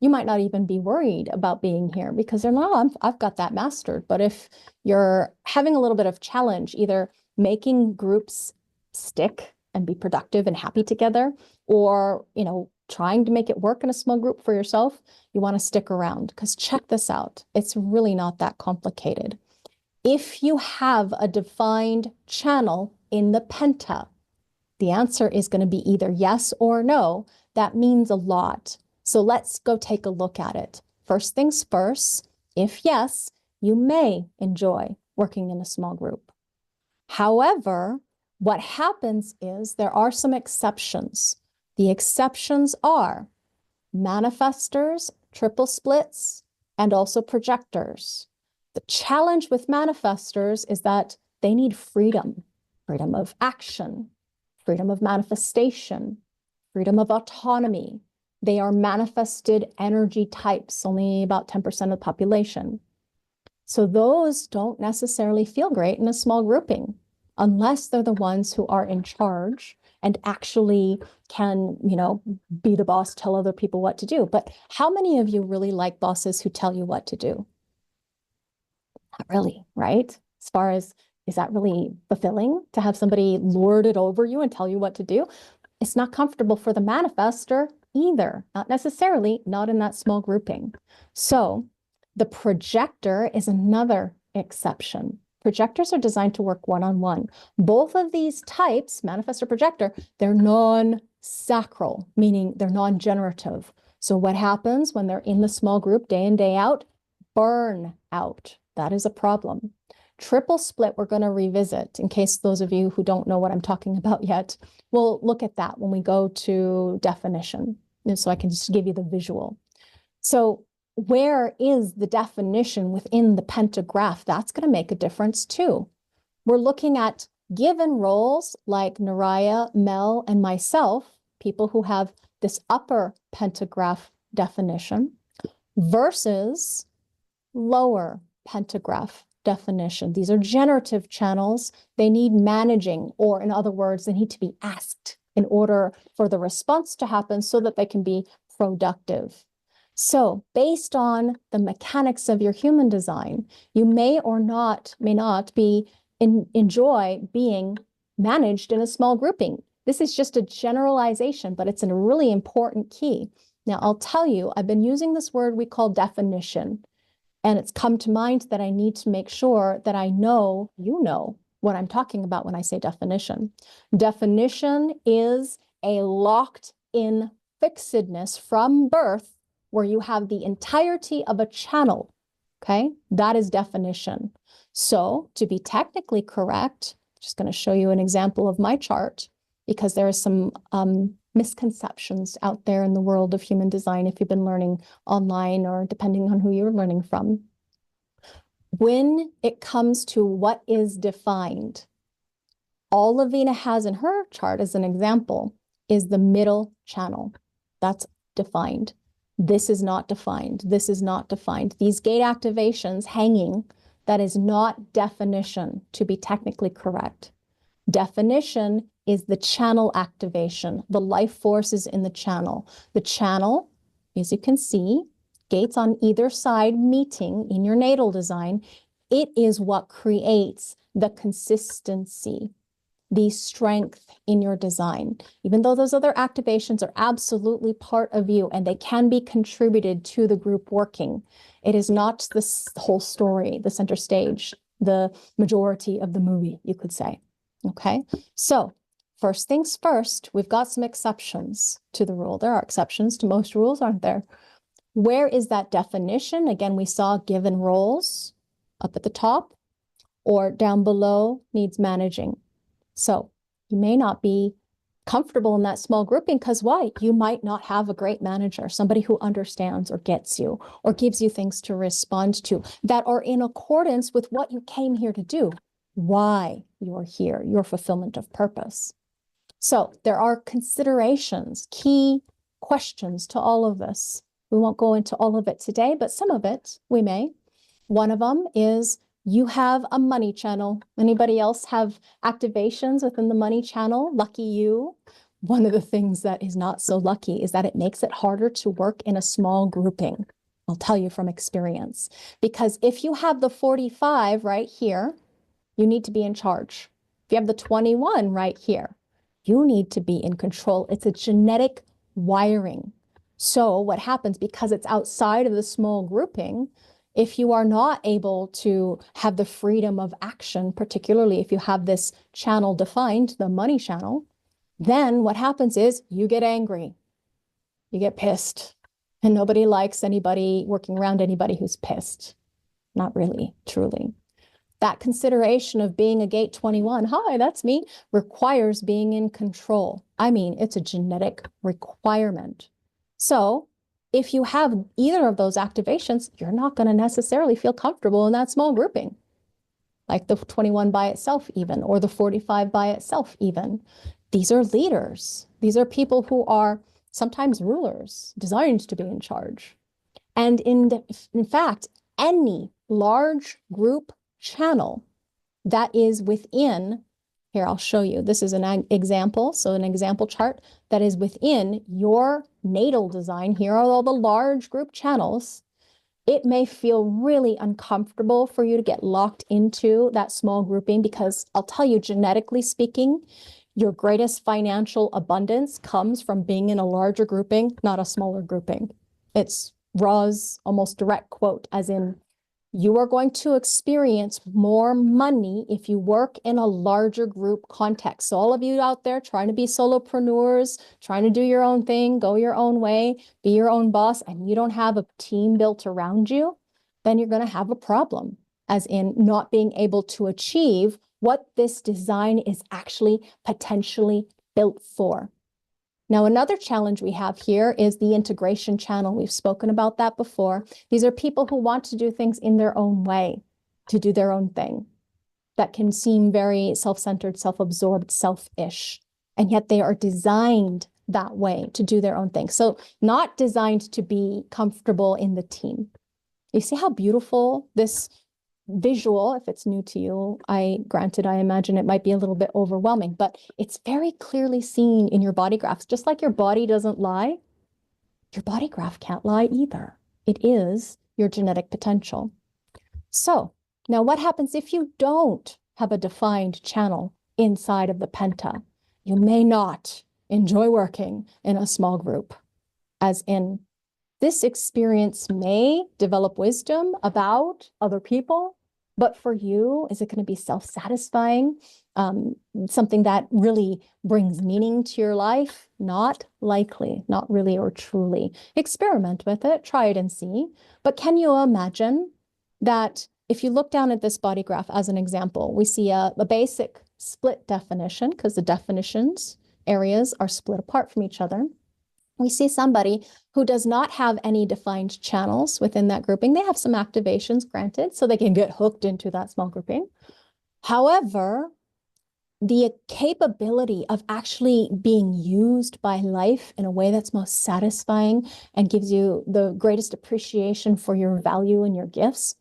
Speaker 1: you might not even be worried about being here because they're not, I've got that mastered. But if you're having a little bit of challenge, either making groups stick and be productive and happy together, or, trying to make it work in a small group for yourself, you want to stick around because check this out. It's really not that complicated. If you have a defined channel in the penta, the answer is going to be either yes or no. That means a lot. So let's go take a look at it. First things first, if yes, you may enjoy working in a small group. However, what happens is there are some exceptions. The exceptions are manifestors, triple splits, and also projectors. The challenge with manifestors is that they need freedom, freedom of action, freedom of manifestation, freedom of autonomy. They are manifested energy types, only about 10% of the population. So those don't necessarily feel great in a small grouping unless they're the ones who are in charge and actually can, be the boss, tell other people what to do. But how many of you really like bosses who tell you what to do? Not really, right? As far as, is that really fulfilling to have somebody lord it over you and tell you what to do? It's not comfortable for the manifestor either, not necessarily, not in that small grouping. So the projector is another exception. Projectors are designed to work one-on-one. Both of these types, manifestor, projector, they're non-sacral, meaning they're non-generative. So what happens when they're in the small group day in, day out? Burn out. That is a problem. Triple split, we're going to revisit in case those of you who don't know what I'm talking about yet. We'll look at that when we go to definition, so I can just give you the visual. So where is the definition within the pentagraph? That's going to make a difference too. We're looking at given roles like Naraya, Mel, and myself, people who have this upper pentagraph definition, versus lower pentagraph definition. These are generative channels. They need managing, or in other words, they need to be asked in order for the response to happen so that they can be productive. So based on the mechanics of your human design, you may not enjoy being managed in a small grouping. This is just a generalization, but it's a really important key. Now, I'll tell you, I've been using this word we call definition, and it's come to mind that I need to make sure that I know you know what I'm talking about when I say definition. Definition is a locked-in fixedness from birth where you have the entirety of a channel, okay? That is definition. So to be technically correct, I'm just going to show you an example of my chart because there are some misconceptions out there in the world of human design if you've been learning online or depending on who you're learning from. When it comes to what is defined, all Lavina has in her chart as an example is the middle channel. That's defined. This is not defined. This is not defined. These gate activations hanging, that is not definition to be technically correct. Definition is the channel activation. The life force is in the channel. The channel, as you can see, gates on either side meeting in your natal design, it is what creates the consistency, the strength in your design. Even though those other activations are absolutely part of you and they can be contributed to the group working, it is not this whole story, the center stage, the majority of the movie, you could say. Okay, so first things first, we've got some exceptions to the rule. There are exceptions to most rules, aren't there? Where is that definition? Again, we saw given roles up at the top or down below needs managing. So you may not be comfortable in that small grouping because why? You might not have a great manager, somebody who understands or gets you or gives you things to respond to that are in accordance with what you came here to do, why you're here, your fulfillment of purpose. So there are considerations, key questions to all of this. We won't go into all of it today, but some of it we may. One of them is you have a money channel. Anybody else have activations within the money channel? Lucky you. One of the things that is not so lucky is that it makes it harder to work in a small grouping. I'll tell you from experience, because if you have the 45 right here, you need to be in charge. If you have the 21 right here, you need to be in control. It's a genetic wiring. So what happens, because it's outside of the small grouping, if you are not able to have the freedom of action, particularly if you have this channel defined, the money channel, then what happens is you get angry, you get pissed, and nobody likes anybody working around anybody who's pissed. Not really, truly. That consideration of being a gate 21, hi, that's me, requires being in control. I mean, it's a genetic requirement. So if you have either of those activations, you're not going to necessarily feel comfortable in that small grouping, like the 21 by itself even, or the 45 by itself even. These are leaders. These are people who are sometimes rulers, designed to be in charge. And in fact, any large group channel that is within, here, I'll show you. This is an example. So an example chart that is within your natal design. Here are all the large group channels. It may feel really uncomfortable for you to get locked into that small grouping, because I'll tell you, genetically speaking, your greatest financial abundance comes from being in a larger grouping, not a smaller grouping. It's Ra's almost direct quote, as in, you are going to experience more money if you work in a larger group context. So all of you out there trying to be solopreneurs, trying to do your own thing, go your own way, be your own boss, and you don't have a team built around you, then you're going to have a problem, as in not being able to achieve what this design is actually potentially built for. Now, another challenge we have here is the integration channel. We've spoken about that before. These are people who want to do things in their own way, to do their own thing. That can seem very self-centered, self-absorbed, selfish, and yet they are designed that way to do their own thing. So not designed to be comfortable in the team. You see how beautiful this visual, if it's new to you, granted, I imagine it might be a little bit overwhelming, but it's very clearly seen in your body graphs. Just like your body doesn't lie, your body graph can't lie either. It is your genetic potential. So now what happens if you don't have a defined channel inside of the penta? You may not enjoy working in a small group, as in, this experience may develop wisdom about other people, but for you, is it going to be self-satisfying? Something that really brings meaning to your life? Not likely, not really or truly. Experiment with it, try it and see. But can you imagine that if you look down at this body graph as an example, we see a basic split definition, because the definitions areas are split apart from each other. We see somebody who does not have any defined channels within that grouping. They have some activations, granted, so they can get hooked into that small grouping. However, the capability of actually being used by life in a way that's most satisfying and gives you the greatest appreciation for your value and your gifts,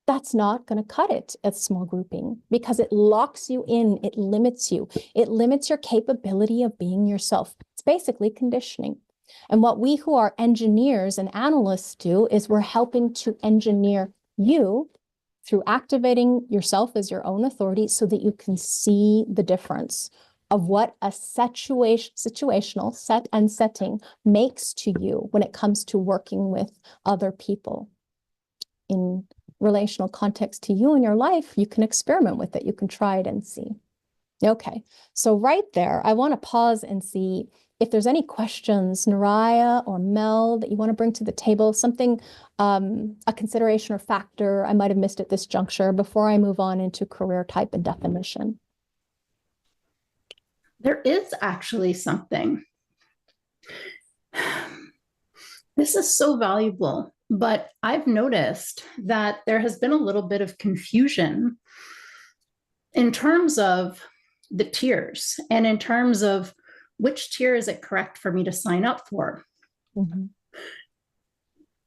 Speaker 1: that's not going to cut it at small grouping, because it locks you in, it limits you, it limits your capability of being yourself. It's basically conditioning. And what we who are engineers and analysts do is we're helping to engineer you through activating yourself as your own authority so that you can see the difference of what a situational set and setting makes to you when it comes to working with other people. In relational context to you in your life, you can experiment with it. You can try it and see. Okay, so right there, I want to pause and see if there's any questions, Naraya or Mel, that you want to bring to the table, something, a consideration or factor I might have missed at this juncture before I move on into career type and definition.
Speaker 3: There is actually something. This is so valuable, but I've noticed that there has been a little bit of confusion in terms of the tiers and in terms of which tier is it correct for me to sign up for?
Speaker 1: Mhm.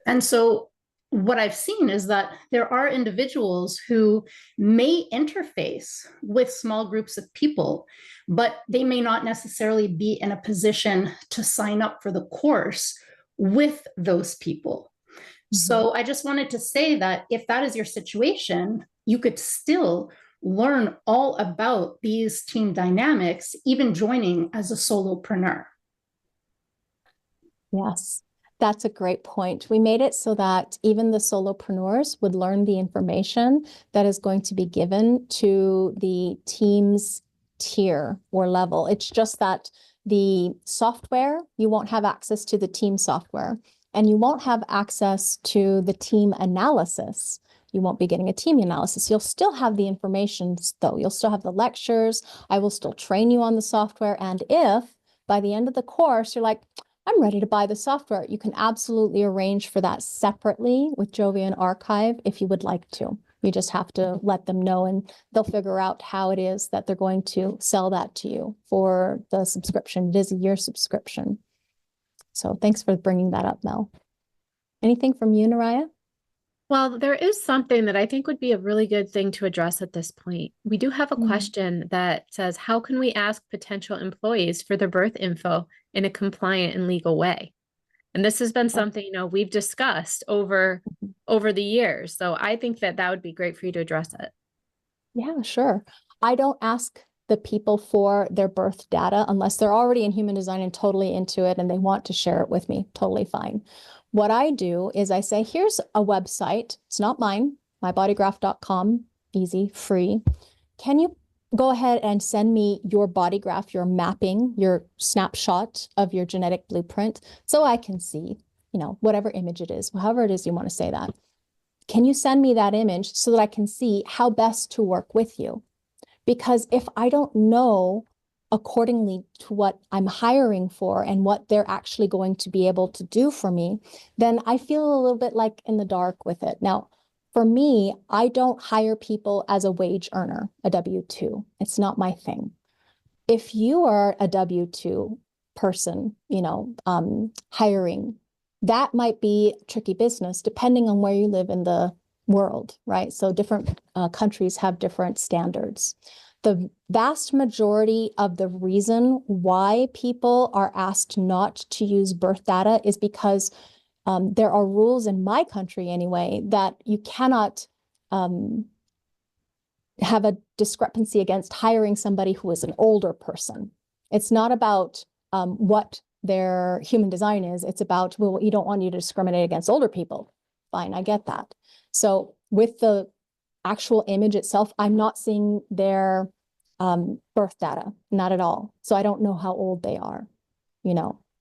Speaker 3: And so what I've seen is that there are individuals who may interface with small groups of people, but they may not necessarily be in a position to sign up for the course with those people. So I just wanted to say that if that is your situation, you could still learn all about these team dynamics, even joining as a solopreneur.
Speaker 1: Yes, that's a great point. We made it so that even the solopreneurs would learn the information that is going to be given to the team's tier or level. It's just that the software, you won't have access to the team software, and you won't have access to the team analysis. You won't be getting a team analysis. You'll still have the information, though. You'll still have the lectures. I will still train you on the software. And if by the end of the course, you're like, I'm ready to buy the software, you can absolutely arrange for that separately with Jovian Archive if you would like to. You just have to let them know and they'll figure out how it is that they're going to sell that to you for the subscription. It is a year subscription. So thanks for bringing that up, Mel. Anything from you, Naraya?
Speaker 2: Well, there is something that I think would be a really good thing to address at this point. We do have a question that says, how can we ask potential employees for their birth info in a compliant and legal way? And this has been something, we've discussed over the years. So I think that would be great for you to address it.
Speaker 1: Yeah, sure. I don't ask the people for their birth data unless they're already in human design and totally into it and they want to share it with me. Totally fine. What I do is I say, here's a website. It's not mine, mybodygraph.com, easy, free. Can you go ahead and send me your body graph, your mapping, your snapshot of your genetic blueprint so I can see, whatever image it is, however it is you want to say that. Can you send me that image so that I can see how best to work with you? Because if I don't know accordingly to what I'm hiring for and what they're actually going to be able to do for me, then I feel a little bit like in the dark with it. Now, for me, I don't hire people as a wage earner, a W-2. It's not my thing. If you are a W-2 person, hiring, that might be tricky business depending on where you live in the world, right? So different countries have different standards. The vast majority of the reason why people are asked not to use birth data is because there are rules in my country anyway that you cannot have a discrepancy against hiring somebody who is an older person. It's not about what their human design is. It's about, well, you don't want you to discriminate against older people. Fine, I get that. So with the actual image itself, I'm not seeing their birth data, not at all. So I don't know how old they are.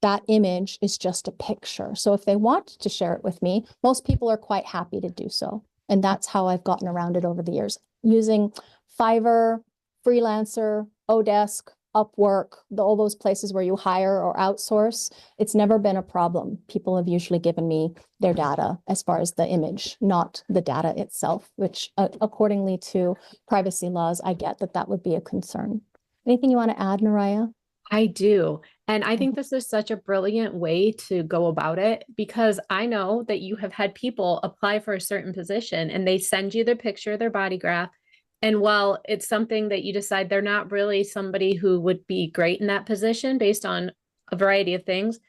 Speaker 1: That image is just a picture. So if they want to share it with me, most people are quite happy to do so. And that's how I've gotten around it over the years, using Fiverr, Freelancer, Odesk, Upwork, all those places where you hire or outsource. It's never been a problem. People have usually given me their data as far as the image, not the data itself, which accordingly to privacy laws, I get that would be a concern. Anything you want to add, Naraya?
Speaker 2: I do. And I think this is such a brilliant way to go about it because I know that you have had people apply for a certain position and they send you their picture, their body graph. And while it's something that you decide they're not really somebody who would be great in that position based on a variety of things,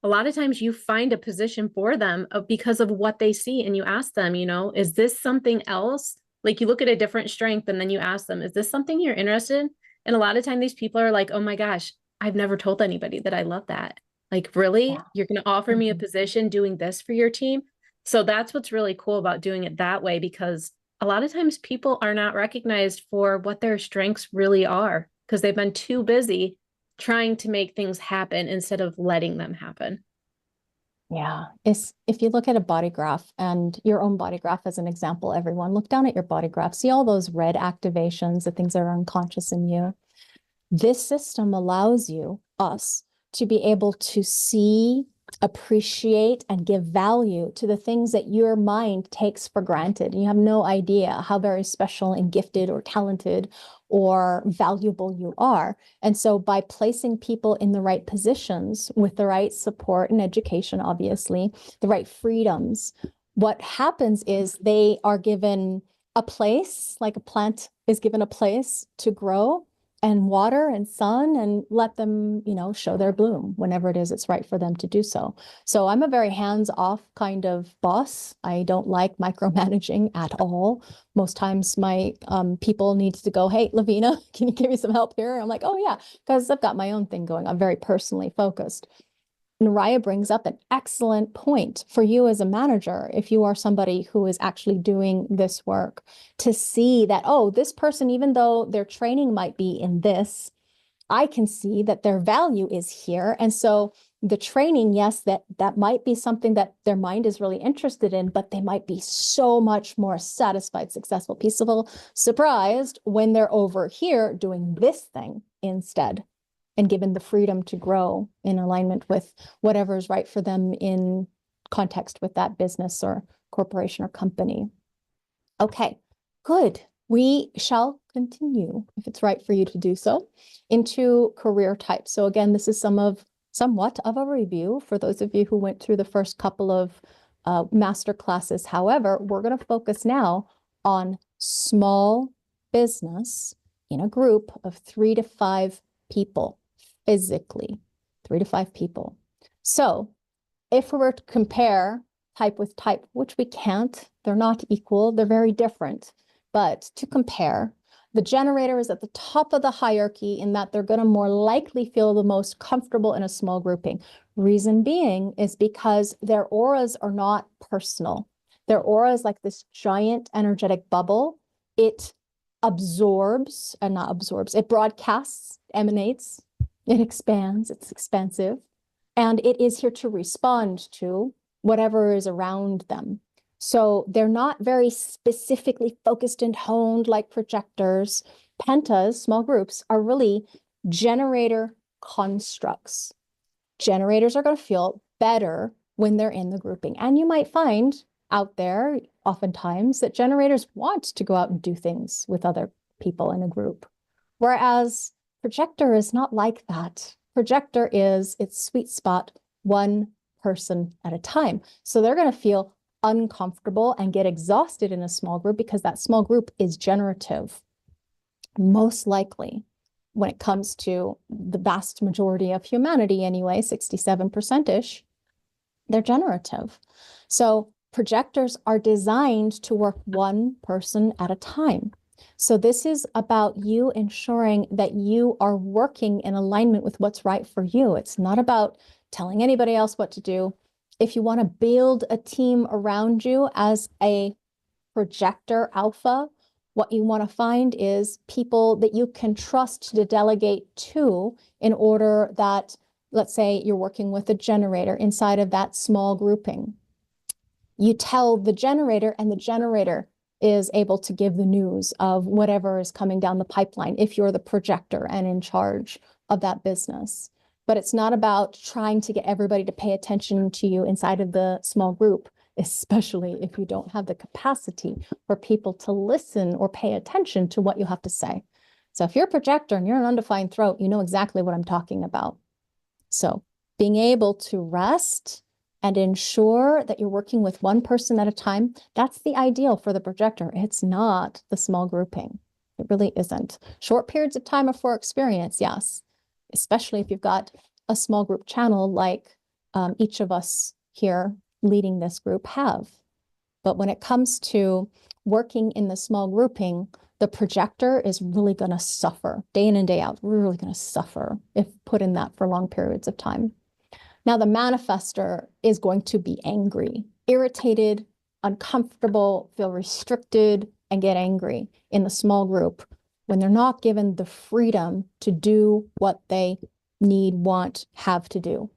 Speaker 2: a lot of times you find a position for them because of what they see and you ask them, is this something else? Like you look at a different strength and then you ask them, is this something you're interested in? And a lot of time these people are like, oh my gosh, I've never told anybody that I love that. Like, really?
Speaker 1: Yeah.
Speaker 2: You're going to offer me a position doing this for your team? So that's what's really cool about doing it that way, because a lot of times people are not recognized for what their strengths really are because they've been too busy trying to make things happen instead of letting them happen.
Speaker 1: Yeah, if you look at a body graph and your own body graph as an example, everyone, look down at your body graph, see all those red activations, the things that are unconscious in you. This system allows us to be able to see appreciate and give value to the things that your mind takes for granted. You have no idea how very special and gifted or talented or valuable you are. And so by placing people in the right positions with the right support and education, obviously, the right freedoms, what happens is they are given a place, like a plant is given a place to grow and water and sun and let them, show their bloom whenever it is it's right for them to do so. So I'm a very hands-off kind of boss. I don't like micromanaging at all. Most times my people need to go, hey, Lavina, can you give me some help here? And I'm like, oh yeah, because I've got my own thing going. I'm very personally focused. And Raya brings up an excellent point for you as a manager, if you are somebody who is actually doing this work, to see that, oh, this person, even though their training might be in this, I can see that their value is here. And so the training, yes, that might be something that their mind is really interested in, but they might be so much more satisfied, successful, peaceful, surprised when they're over here doing this thing instead, and given the freedom to grow in alignment with whatever is right for them in context with that business or corporation or company. Okay, good. We shall continue, if it's right for you to do so, into career types. So again, this is somewhat of a review for those of you who went through the first couple of master classes. However, we're going to focus now on small business in a group of 3 to 5 people. Physically, 3 to 5 people. So if we were to compare type with type, which we can't, they're not equal, they're very different. But to compare, the generator is at the top of the hierarchy in that they're going to more likely feel the most comfortable in a small grouping. Reason being is because their auras are not personal. Their aura is like this giant energetic bubble. It absorbs, and not absorbs, it broadcasts, emanates, it expands, it's expansive, and it is here to respond to whatever is around them. So they're not very specifically focused and honed like projectors. Pentas, small groups, are really generator constructs. Generators are going to feel better when they're in the grouping. And you might find out there oftentimes that generators want to go out and do things with other people in a group. Whereas projector is not like that. Projector is its sweet spot, one person at a time. So they're going to feel uncomfortable and get exhausted in a small group because that small group is generative. Most likely, when it comes to the vast majority of humanity anyway, 67%-ish, they're generative. So projectors are designed to work one person at a time. So this is about you ensuring that you are working in alignment with what's right for you. It's not about telling anybody else what to do. If you want to build a team around you as a projector alpha, what you want to find is people that you can trust to delegate to in order that, let's say you're working with a generator inside of that small grouping. You tell the generator and the generator is able to give the news of whatever is coming down the pipeline if you're the projector and in charge of that business. But it's not about trying to get everybody to pay attention to you inside of the small group, especially if you don't have the capacity for people to listen or pay attention to what you have to say. So if you're a projector and you're an undefined throat, you know exactly what I'm talking about. So being able to rest and ensure that you're working with one person at a time, that's the ideal for the projector. It's not the small grouping. It really isn't. Short periods of time for experience, yes, especially if you've got a small group channel like each of us here leading this group have. But when it comes to working in the small grouping, the projector is really going to suffer day in and day out. We're really going to suffer if put in that for long periods of time. Now, the manifester is going to be angry, irritated, uncomfortable, feel restricted, and get angry in the small group when they're not given the freedom to do what they need, want, have to do.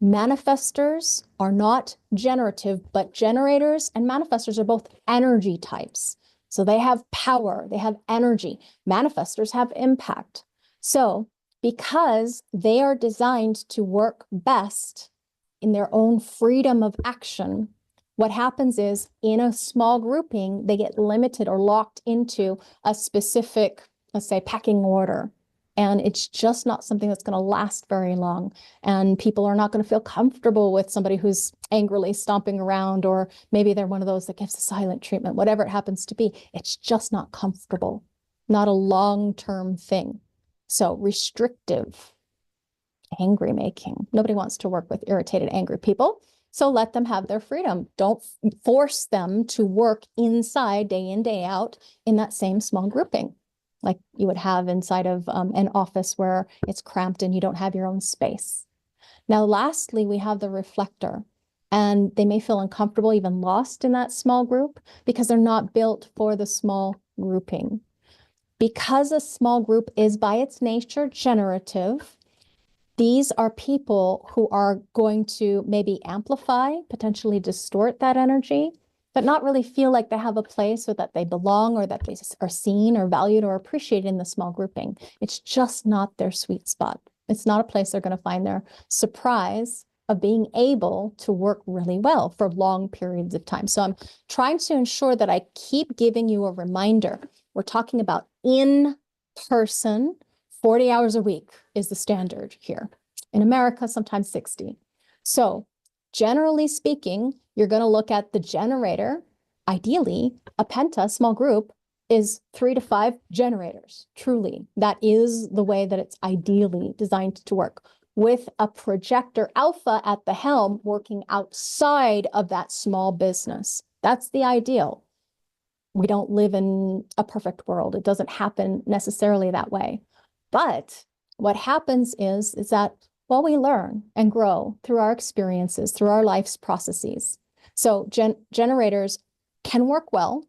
Speaker 1: Manifestors are not generative, but generators and manifestors are both energy types. So they have power, they have energy. Manifestors have impact. So because they are designed to work best in their own freedom of action, what happens is in a small grouping, they get limited or locked into a specific, let's say, pecking order. And it's just not something that's going to last very long. And people are not going to feel comfortable with somebody who's angrily stomping around, or maybe they're one of those that gives the silent treatment, whatever it happens to be. It's just not comfortable, not a long-term thing. So restrictive, angry making. Nobody wants to work with irritated, angry people. So let them have their freedom. Don't force them to work inside day in, day out in that same small grouping, like you would have inside of an office where it's cramped and you don't have your own space. Now, lastly, we have the reflector, and they may feel uncomfortable, even lost in that small group because they're not built for the small grouping. Because a small group is by its nature generative, these are people who are going to maybe amplify, potentially distort that energy, but not really feel like they have a place or that they belong or that they are seen or valued or appreciated in the small grouping. It's just not their sweet spot. It's not a place they're going to find their surprise of being able to work really well for long periods of time. So I'm trying to ensure that I keep giving you a reminder. We're talking about in-person, 40 hours a week is the standard here. In America, sometimes 60. So generally speaking, you're going to look at the generator. Ideally, a penta small group is 3 to 5 generators. Truly, that is the way that it's ideally designed to work, with a projector alpha at the helm working outside of that small business. That's the ideal. We don't live in a perfect world. It doesn't happen necessarily that way. But what happens is that, well, we learn and grow through our experiences, through our life's processes. So generators can work well,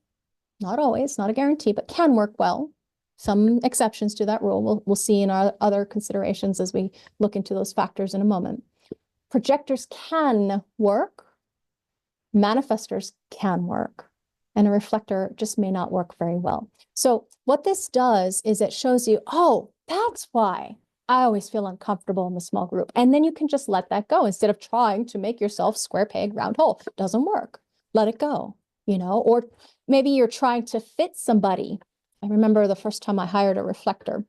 Speaker 1: not always, not a guarantee, but can work well. Some exceptions to that rule we'll see in our other considerations as we look into those factors in a moment. Projectors can work, manifestors can work, and a reflector just may not work very well. So what this does is it shows you, oh, that's why I always feel uncomfortable in the small group. And then you can just let that go instead of trying to make yourself square peg, round hole. It doesn't work. Let it go, or maybe you're trying to fit somebody. I remember the first time I hired a reflector,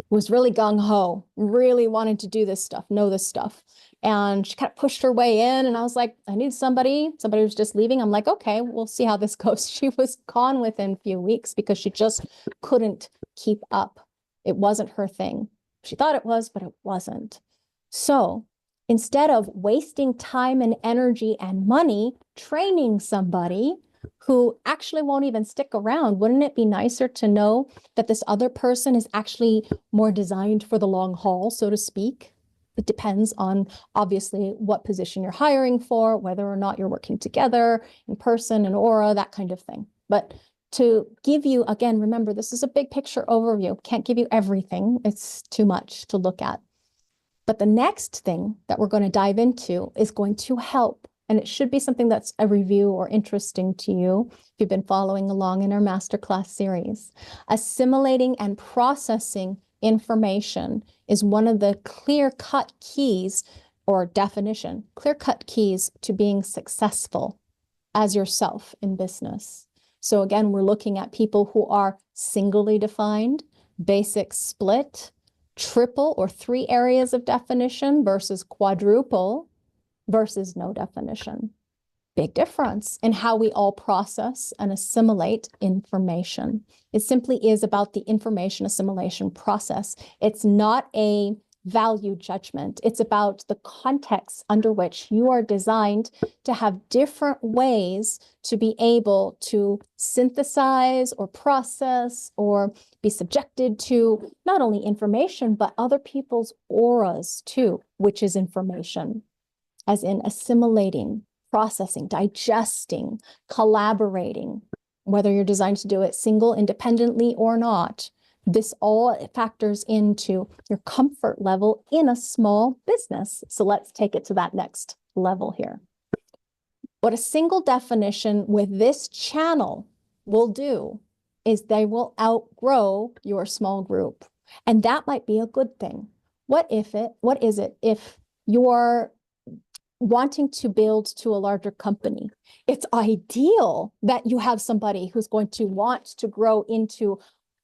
Speaker 1: was really gung-ho, really wanted to do this stuff, know this stuff. And she kind of pushed her way in, and I was like, I need somebody was just leaving. I'm like, okay, we'll see how this goes. She was gone within a few weeks because she just couldn't keep up. It wasn't her thing. She thought it was, but it wasn't. So instead of wasting time and energy and money training somebody who actually won't even stick around, wouldn't it be nicer to know that this other person is actually more designed for the long haul, so to speak? It depends on, obviously, what position you're hiring for, whether or not you're working together in person, an aura, that kind of thing. But to give you, again, remember, this is a big picture overview. Can't give you everything. It's too much to look at. But the next thing that we're going to dive into is going to help. And it should be something that's a review or interesting to you if you've been following along in our masterclass series. Assimilating and processing information is one of the clear-cut keys, or definition, clear-cut keys to being successful as yourself in business. So again, we're looking at people who are singly defined, basic split, triple or 3 areas of definition versus quadruple versus no definition. Big difference in how we all process and assimilate information. It simply is about the information assimilation process. It's not a value judgment. It's about the context under which you are designed to have different ways to be able to synthesize or process or be subjected to not only information, but other people's auras too, which is information, as in assimilating, processing, digesting, collaborating, whether you're designed to do it single, independently or not. This all factors into your comfort level in a small business. So let's take it to that next level here. What a single definition with this channel will do is they will outgrow your small group. And that might be a good thing. What is it if your wanting to build to a larger company, it's ideal that you have somebody who's going to want to grow into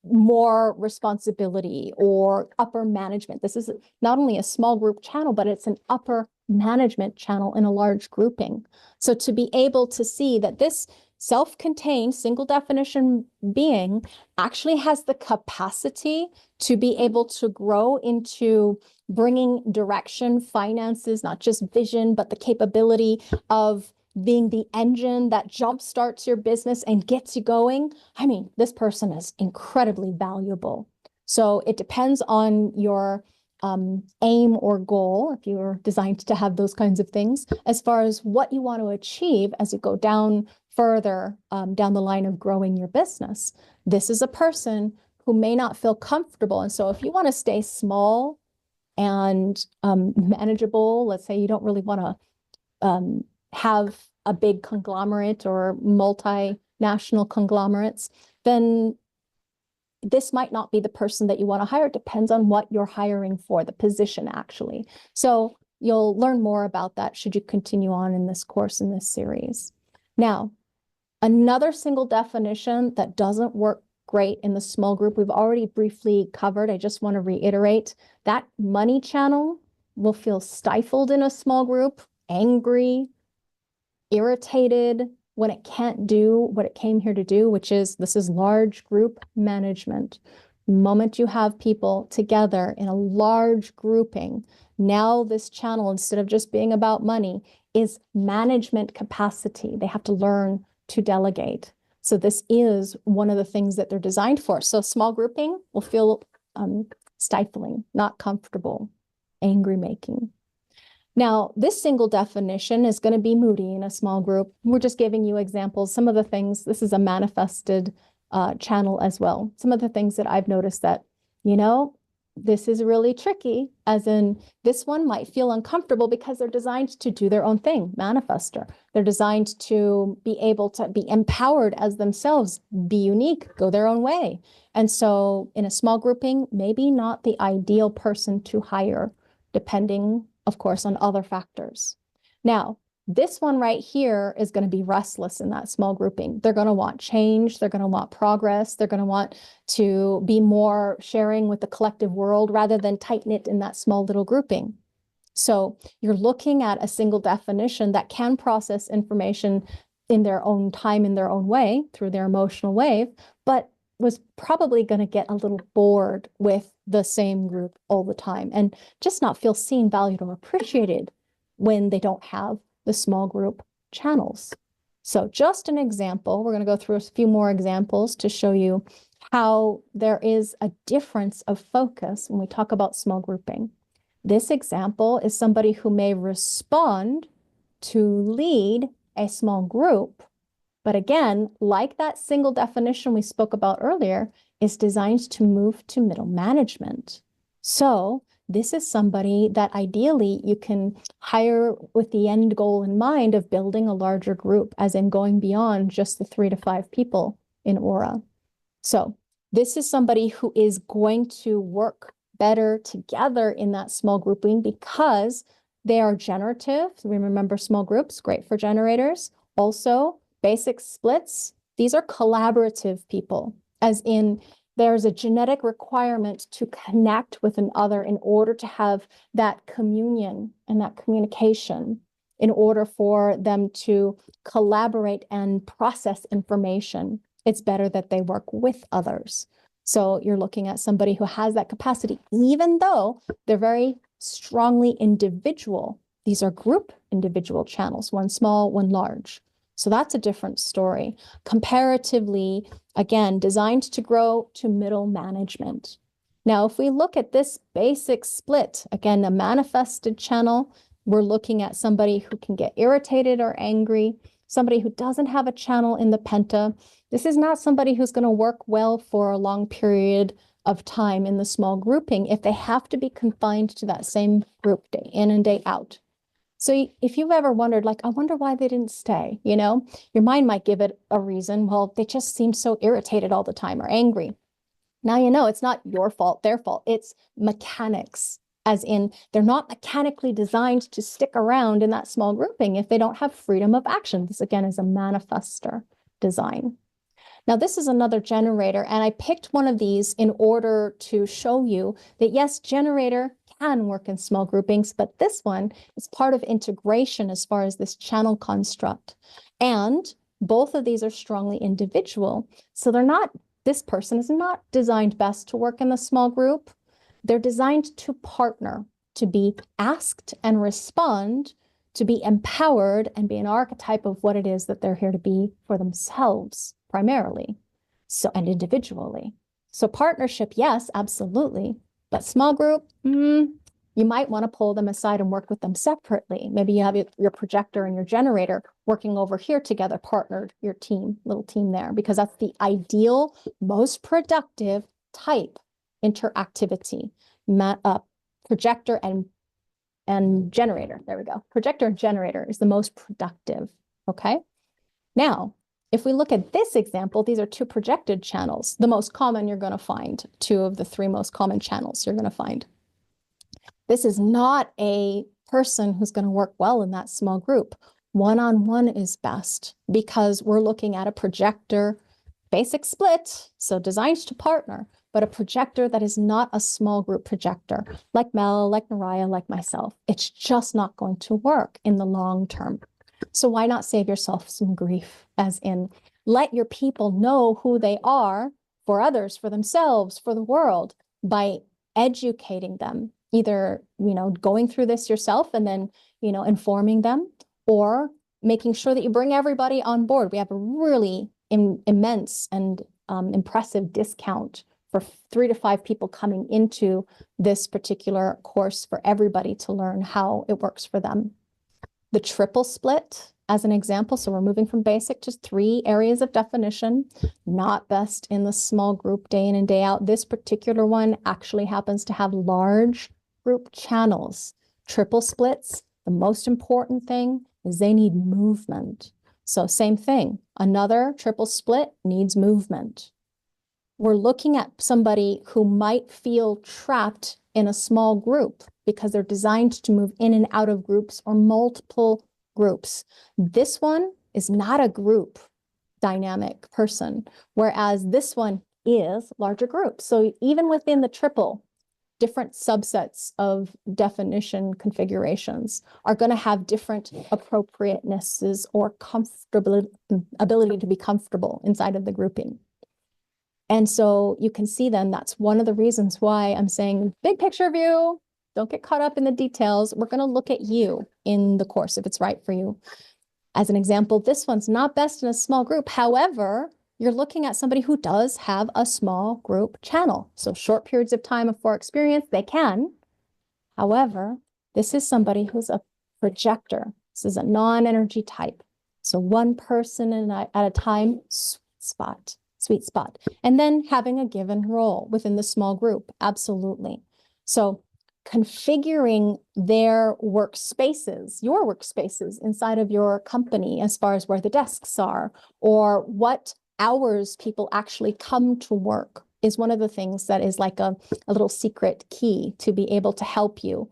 Speaker 1: more responsibility or upper management. This is not only a small group channel, but it's an upper management channel in a large grouping. So to be able to see that this self-contained single definition being actually has the capacity to be able to grow into bringing direction, finances, not just vision, but the capability of being the engine that jumpstarts your business and gets you going. I mean, this person is incredibly valuable. So it depends on your aim or goal, if you're designed to have those kinds of things, as far as what you want to achieve as you go down further down the line of growing your business. This is a person who may not feel comfortable. And so if you want to stay small and manageable, let's say you don't really want to have a big conglomerate or multinational conglomerates, then this might not be the person that you want to hire. It depends on what you're hiring for, the position actually. So you'll learn more about that should you continue on in this course, in this series. Now, another single definition that doesn't work great in the small group, we've already briefly covered. I just want to reiterate that money channel will feel stifled in a small group, angry, irritated when it can't do what it came here to do, which is this is large group management. The moment you have people together in a large grouping, now this channel, instead of just being about money, is management capacity. They have to learn to delegate. So this is one of the things that they're designed for. So small grouping will feel stifling, not comfortable, angry making. Now, this single definition is going to be moody in a small group. We're just giving you examples. Some of the things, this is a manifested channel as well. Some of the things that I've noticed that, you know, this is really tricky, as in this one might feel uncomfortable because they're designed to do their own thing, manifester. They're designed to be able to be empowered as themselves, be unique, go their own way. And so in a small grouping, maybe not the ideal person to hire, depending, of course, on other factors. Now, this one right here is going to be restless in that small grouping. They're going to want change. They're going to want progress. They're going to want to be more sharing with the collective world rather than tight-knit in that small little grouping. So you're looking at a single definition that can process information in their own time, in their own way, through their emotional wave, but was probably going to get a little bored with the same group all the time and just not feel seen, valued, or appreciated when they don't have the small group channels. So just an example, we're going to go through a few more examples to show you how there is a difference of focus when we talk about small grouping. This example is somebody who may respond to lead a small group, but again, like that single definition we spoke about earlier, is designed to move to middle management. So this is somebody that ideally you can hire with the end goal in mind of building a larger group, as in going beyond just the 3 to 5 people in Aura. So this is somebody who is going to work better together in that small grouping because they are generative. We remember small groups, great for generators. Also, basic splits, these are collaborative people, as in there's a genetic requirement to connect with another in order to have that communion and that communication, in order for them to collaborate and process information. It's better that they work with others. So you're looking at somebody who has that capacity, even though they're very strongly individual. These are group individual channels, one small, one large. So that's a different story. Comparatively, again, designed to grow to middle management. Now, if we look at this basic split, again, a manifested channel, we're looking at somebody who can get irritated or angry, somebody who doesn't have a channel in the penta. This is not somebody who's going to work well for a long period of time in the small grouping if they have to be confined to that same group day in and day out. So if you've ever wondered, like, I wonder why they didn't stay, you know, your mind might give it a reason. Well, they just seem so irritated all the time or angry. Now, you know, it's not your fault, their fault. It's mechanics. as in they're not mechanically designed to stick around in that small grouping if they don't have freedom of action. This again is a manifestor design. Now, this is another generator, and I picked one of these in order to show you that yes, generator can work in small groupings, but this one is part of integration as far as this channel construct. And both of these are strongly individual. So this person is not designed best to work in the small group. They're designed to partner, to be asked and respond, to be empowered and be an archetype of what it is that they're here to be for themselves primarily, so and individually. So partnership, yes, absolutely. But small group, you might want to pull them aside and work with them separately. Maybe you have your projector and your generator working over here together, partnered, your team, little team there, because that's the ideal, most productive type interactivity. Projector and generator, there we go. Projector and generator is the most productive, okay? Now, if we look at this example, these are two projected channels, the most common you're going to find, two of the three most common channels you're going to find. This is not a person who's going to work well in that small group. One-on-one is best because we're looking at a projector basic split, so designed to partner, but a projector that is not a small group projector, like Mel, like Naraya, like myself. It's just not going to work in the long term. So why not save yourself some grief, as in let your people know who they are for others, for themselves, for the world, by educating them, either, going through this yourself and then, informing them, or making sure that you bring everybody on board. We have a really immense and impressive discount for 3 to 5 people coming into this particular course for everybody to learn how it works for them. The triple split, as an example, so we're moving from basic to 3 areas of definition, not best in the small group day in and day out. This particular one actually happens to have large group channels. Triple splits, the most important thing is they need movement. So same thing, another triple split needs movement. We're looking at somebody who might feel trapped in a small group because they're designed to move in and out of groups or multiple groups. This one is not a group dynamic person, whereas this one is larger groups. So even within the triple, different subsets of definition configurations are going to have different appropriatenesses or ability to be comfortable inside of the grouping. And so you can see then that's one of the reasons why I'm saying big picture view, don't get caught up in the details. We're going to look at you in the course if it's right for you. As an example, this one's not best in a small group. However, you're looking at somebody who does have a small group channel. So short periods of time for experience, they can. However, this is somebody who's a projector. This is a non-energy type. So one person at a time, sweet spot. And then having a given role within the small group, absolutely. So configuring their workspaces, your workspaces inside of your company as far as where the desks are or what hours people actually come to work is one of the things that is like a little secret key to be able to help you,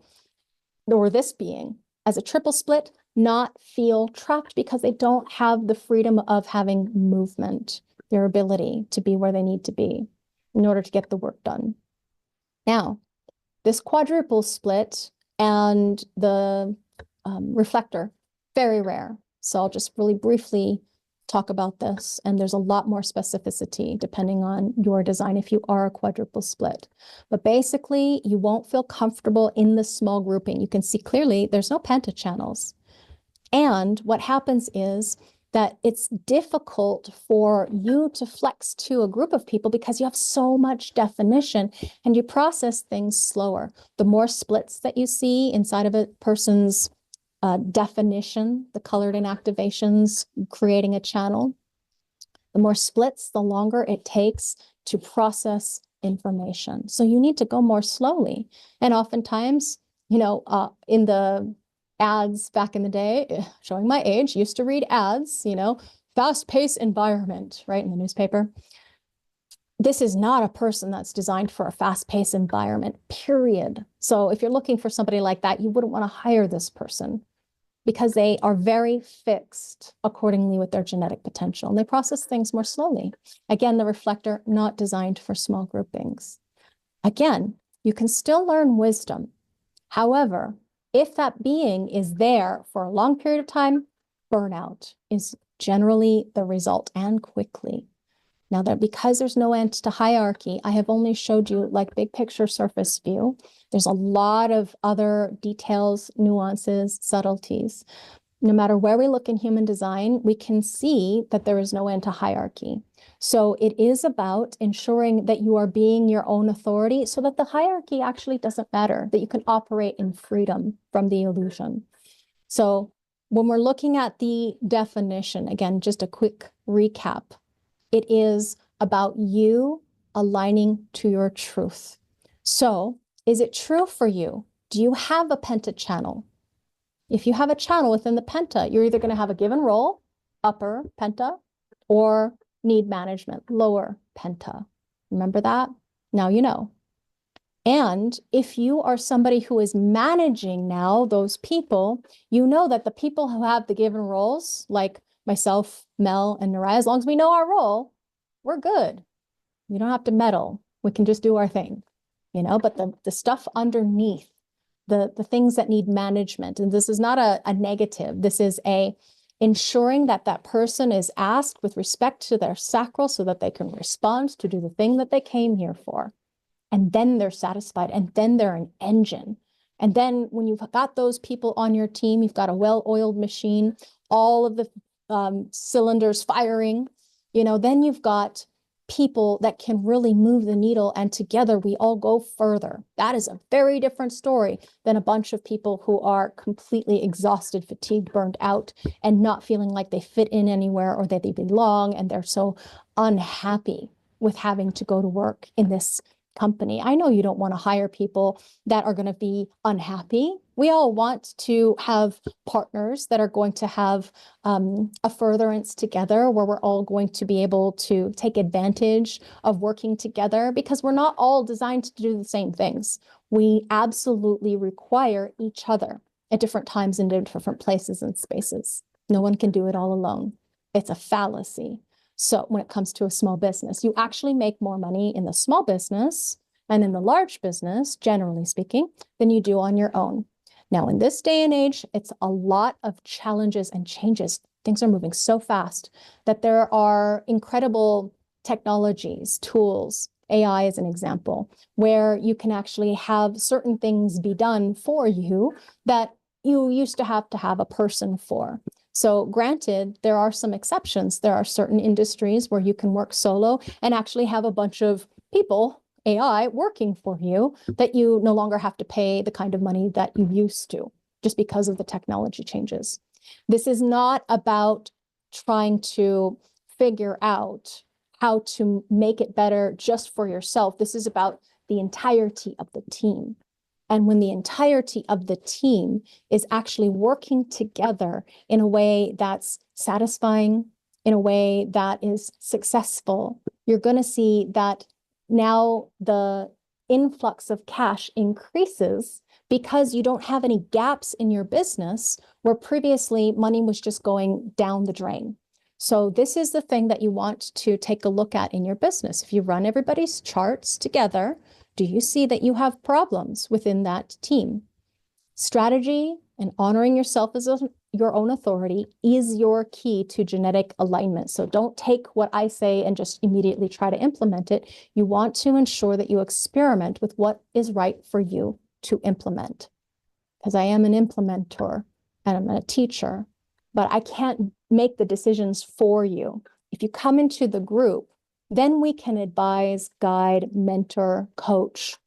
Speaker 1: or this being, as a triple split, not feel trapped because they don't have the freedom of having movement, their ability to be where they need to be in order to get the work done. Now, this quadruple split and the reflector, very rare. So I'll just really briefly talk about this, and there's a lot more specificity depending on your design if you are a quadruple split. But basically, you won't feel comfortable in the small grouping. You can see clearly there's no pentachannels. And what happens is that it's difficult for you to flex to a group of people because you have so much definition and you process things slower. The more splits that you see inside of a person's definition, the colored inactivations, creating a channel, the more splits, the longer it takes to process information. So you need to go more slowly. And oftentimes, in the ads back in the day, showing my age, used to read ads, fast-paced environment, right, in the newspaper. This is not a person that's designed for a fast-paced environment, period. So if you're looking for somebody like that, you wouldn't want to hire this person because they are very fixed accordingly with their genetic potential, and they process things more slowly. Again, the reflector, not designed for small groupings. Again, you can still learn wisdom. However, if that being is there for a long period of time, burnout is generally the result, and quickly. Now that because there's no end to hierarchy, I have only showed you like big picture surface view. There's a lot of other details, nuances, subtleties. No matter where we look in human design, we can see that there is no end to hierarchy. So it is about ensuring that you are being your own authority so that the hierarchy actually doesn't matter, that you can operate in freedom from the illusion. So when we're looking at the definition, again, just a quick recap, it is about you aligning to your truth. So is it true for you? Do you have a penta channel? If you have a channel within the penta, you're either going to have a given role, upper penta, or need management, lower penta. Remember that? Now you know. And if you are somebody who is managing now those people, you know that the people who have the given roles, like myself, Mel, and Naraya, as long as we know our role, we're good. We don't have to meddle. We can just do our thing, but the stuff underneath, the things that need management, and this is not a negative, this is ensuring that that person is asked with respect to their sacral so that they can respond to do the thing that they came here for. And then they're satisfied, and then they're an engine. And then when you've got those people on your team, you've got a well-oiled machine, all of the cylinders firing, then you've got people that can really move the needle, and together we all go further. That is a very different story than a bunch of people who are completely exhausted, fatigued, burned out, and not feeling like they fit in anywhere or that they belong, and they're so unhappy with having to go to work in this company. I know you don't want to hire people that are going to be unhappy. We all want to have partners that are going to have a furtherance together, where we're all going to be able to take advantage of working together, because we're not all designed to do the same things. We absolutely require each other at different times and in different places and spaces. No one can do it all alone. It's a fallacy. So when it comes to a small business, you actually make more money in the small business and in the large business, generally speaking, than you do on your own. Now, in this day and age, it's a lot of challenges and changes. Things are moving so fast that there are incredible technologies, tools, AI is an example, where you can actually have certain things be done for you that you used to have a person for. So granted, there are some exceptions. There are certain industries where you can work solo and actually have a bunch of people, AI, working for you, that you no longer have to pay the kind of money that you used to, just because of the technology changes. This is not about trying to figure out how to make it better just for yourself. This is about the entirety of the team. And when the entirety of the team is actually working together in a way that's satisfying, in a way that is successful, you're going to see that now the influx of cash increases, because you don't have any gaps in your business where previously money was just going down the drain. So this is the thing that you want to take a look at in your business. If you run everybody's charts together, do you see that you have problems within that team? Strategy and honoring yourself as your own authority is your key to genetic alignment. So don't take what I say and just immediately try to implement it. You want to ensure that you experiment with what is right for you to implement. Because I am an implementer and I'm a teacher, but I can't make the decisions for you. If you come into the group, then we can advise, guide, mentor, coach,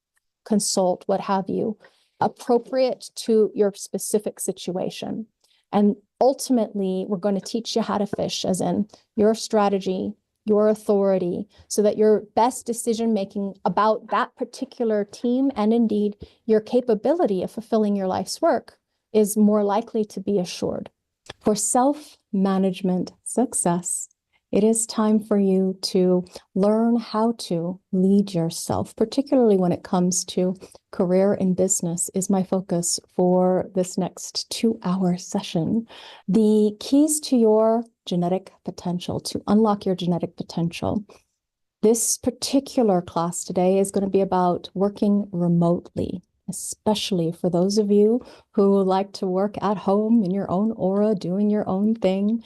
Speaker 1: consult, what have you, appropriate to your specific situation. And ultimately, we're going to teach you how to fish, as in your strategy, your authority, so that your best decision-making about that particular team, and indeed your capability of fulfilling your life's work, is more likely to be assured. For self-management success, It is time for you to learn how to lead yourself, particularly when it comes to career and business is my focus for this next 2-hour session. The keys to your genetic potential, to unlock your genetic potential. This particular class today is going to be about working remotely, especially for those of you who like to work at home in your own aura, doing your own thing,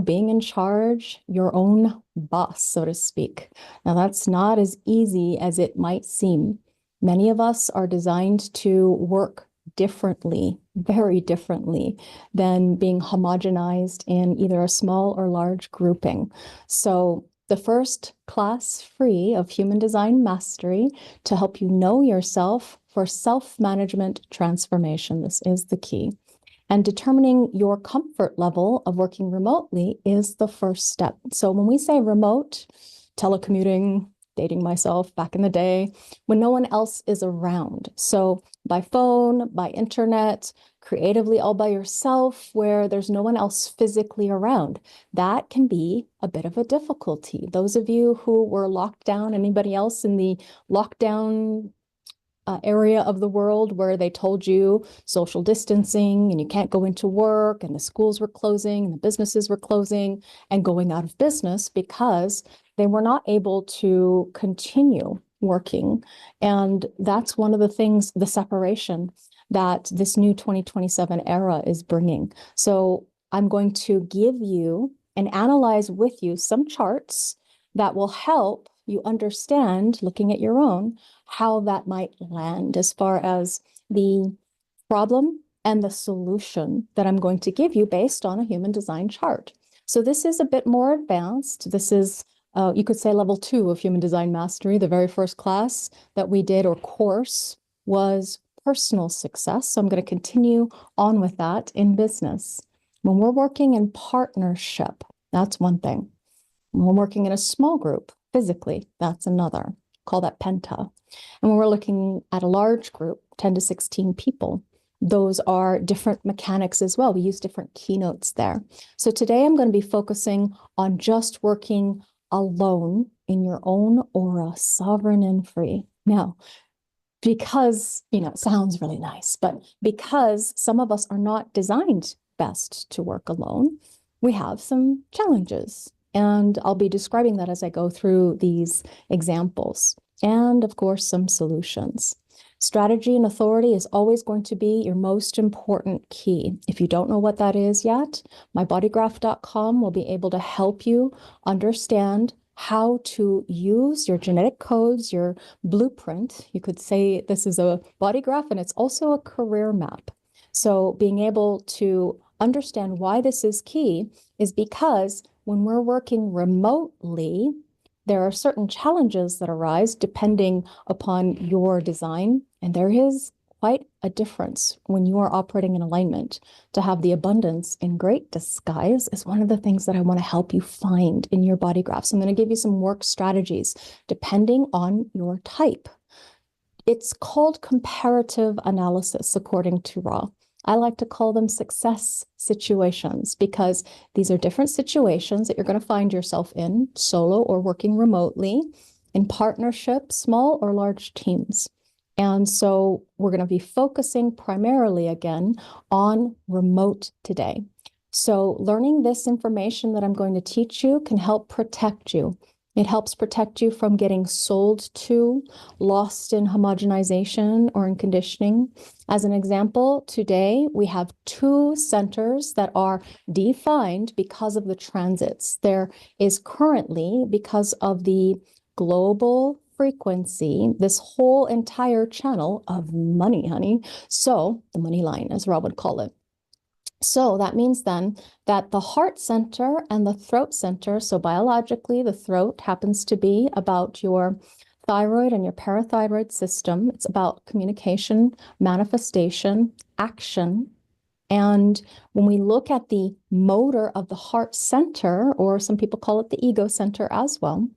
Speaker 1: being in charge, your own boss, so to speak. Now, that's not as easy as it might seem. Many of us are designed to work differently, very differently than being homogenized in either a small or large grouping. So the first class free of Human Design Mastery to help you know yourself for self-management transformation. This is the key. And determining your comfort level of working remotely is the first step. So when we say remote, telecommuting, dating myself back in the day, when no one else is around. So by phone, by internet, creatively all by yourself, where there's no one else physically around, that can be a bit of a difficulty. Those of you who were locked down, anybody else in the lockdown area of the world where they told you social distancing and you can't go into work and the schools were closing and the businesses were closing and going out of business because they were not able to continue working. And that's one of the things, the separation that this new 2027 era is bringing. So I'm going to give you and analyze with you some charts that will help you understand, looking at your own, how that might land as far as the problem and the solution that I'm going to give you based on a human design chart. So this is a bit more advanced. This is, you could say, level 2 of Human Design Mastery. The very first class that we did or course was personal success. So I'm going to continue on with that in business. When we're working in partnership, that's one thing. When we're working in a small group, physically, that's another. Call that penta. And when we're looking at a large group, 10 to 16 people, those are different mechanics as well. We use different keynotes there. So today I'm going to be focusing on just working alone in your own aura, sovereign and free. Now, because, it sounds really nice, but because some of us are not designed best to work alone, we have some challenges. And I'll be describing that as I go through these examples. And of course, some solutions. Strategy and authority is always going to be your most important key. If you don't know what that is yet, mybodygraph.com will be able to help you understand how to use your genetic codes, your blueprint. You could say this is a body graph and it's also a career map. So being able to understand why this is key is because when we're working remotely, there are certain challenges that arise depending upon your design. And there is quite a difference when you are operating in alignment. To have the abundance in great disguise is one of the things that I want to help you find in your body graph. So I'm going to give you some work strategies depending on your type. It's called comparative analysis, according to Ra. I like to call them success situations because these are different situations that you're going to find yourself in, solo or working remotely, in partnership, small or large teams. And so we're going to be focusing primarily again on remote today. So learning this information that I'm going to teach you can help protect you. It helps protect you from getting sold to, lost in homogenization or in conditioning. As an example, today we have 2 centers that are defined because of the transits. There is currently, because of the global frequency, this whole entire channel of money, honey. So the money line, as Rob would call it. So that means then that the heart center and the throat center, so biologically, the throat happens to be about your thyroid and your parathyroid system. It's about communication, manifestation, action. And when we look at the motor of the heart center, or some people call it the ego center as well,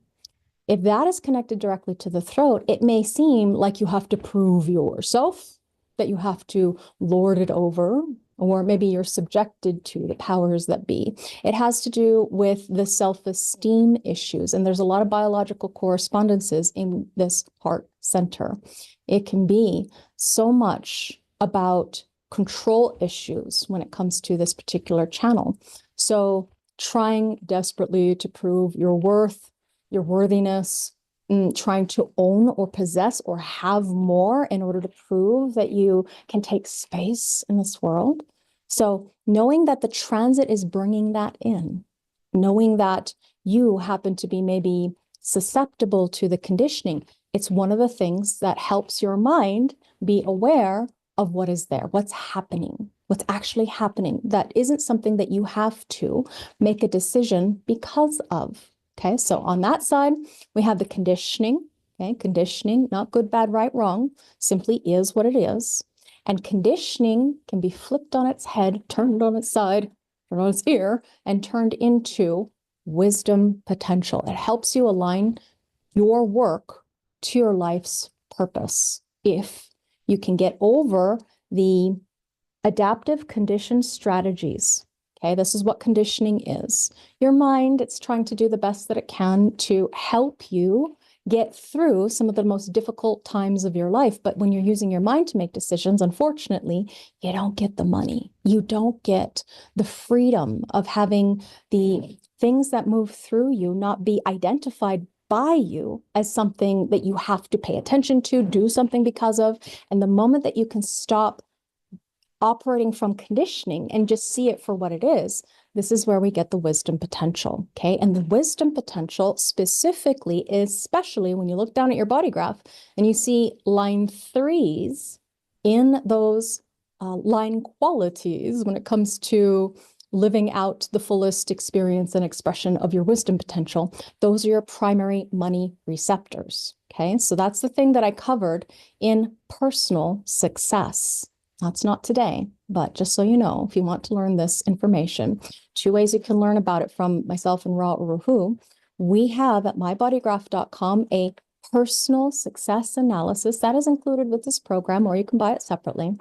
Speaker 1: if that is connected directly to the throat, it may seem like you have to prove yourself, that you have to lord it over or maybe you're subjected to the powers that be. It has to do with the self-esteem issues. And there's a lot of biological correspondences in this heart center. It can be so much about control issues when it comes to this particular channel. So trying desperately to prove your worth, your worthiness, trying to own or possess or have more in order to prove that you can take space in this world. So knowing that the transit is bringing that in, knowing that you happen to be maybe susceptible to the conditioning, it's one of the things that helps your mind be aware of what is there, what's happening, what's actually happening. That isn't something that you have to make a decision because of. Okay, so on that side, we have the conditioning. Okay, conditioning, not good, bad, right, wrong, simply is what it is. And conditioning can be flipped on its head, turned on its side, turned on its ear, and turned into wisdom potential. It helps you align your work to your life's purpose if you can get over the adaptive conditioned strategies. Okay, this is what conditioning is. Your mind, it's trying to do the best that it can to help you get through some of the most difficult times of your life. But when you're using your mind to make decisions, unfortunately, you don't get the money. You don't get the freedom of having the things that move through you not be identified by you as something that you have to pay attention to, do something because of. And the moment that you can stop operating from conditioning and just see it for what it is, this is where we get the wisdom potential, okay? And the wisdom potential specifically, especially when you look down at your body graph and you see line 3s in those line qualities when it comes to living out the fullest experience and expression of your wisdom potential, those are your primary money receptors, okay? So that's the thing that I covered in personal success. That's not today, but just so you know, if you want to learn this information, 2 ways you can learn about it from myself and Ra Uruhu. We have at mybodygraph.com a personal success analysis that is included with this program, or you can buy it separately.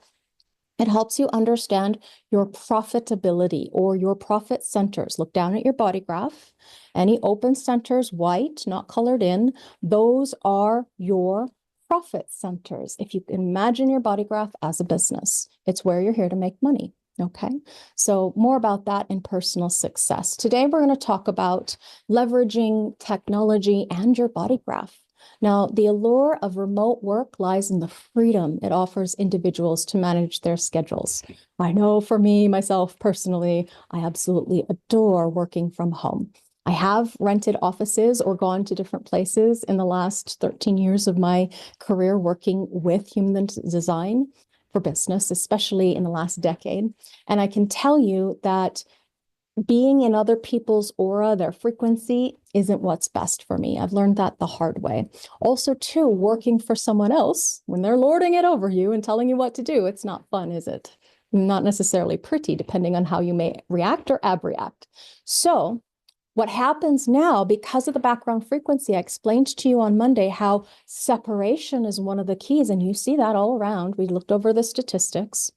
Speaker 1: It helps you understand your profitability or your profit centers. Look down at your body graph. Any open centers, white, not colored in, those are your profit centers. If you imagine your body graph as a business, it's where you're here to make money. Okay, so more about that in personal success. Today, we're going to talk about leveraging technology and your body graph. Now, the allure of remote work lies in the freedom it offers individuals to manage their schedules. I know for me, myself personally, I absolutely adore working from home. I have rented offices or gone to different places in the last 13 years of my career working with human design for business, especially in the last decade. And I can tell you that being in other people's aura, their frequency, isn't what's best for me. I've learned that the hard way. Also, too, working for someone else, when they're lording it over you and telling you what to do, it's not fun, is it? Not necessarily pretty, depending on how you may react or abreact. So what happens now, because of the background frequency, I explained to you on Monday how separation is one of the keys, and you see that all around. We looked over the statistics.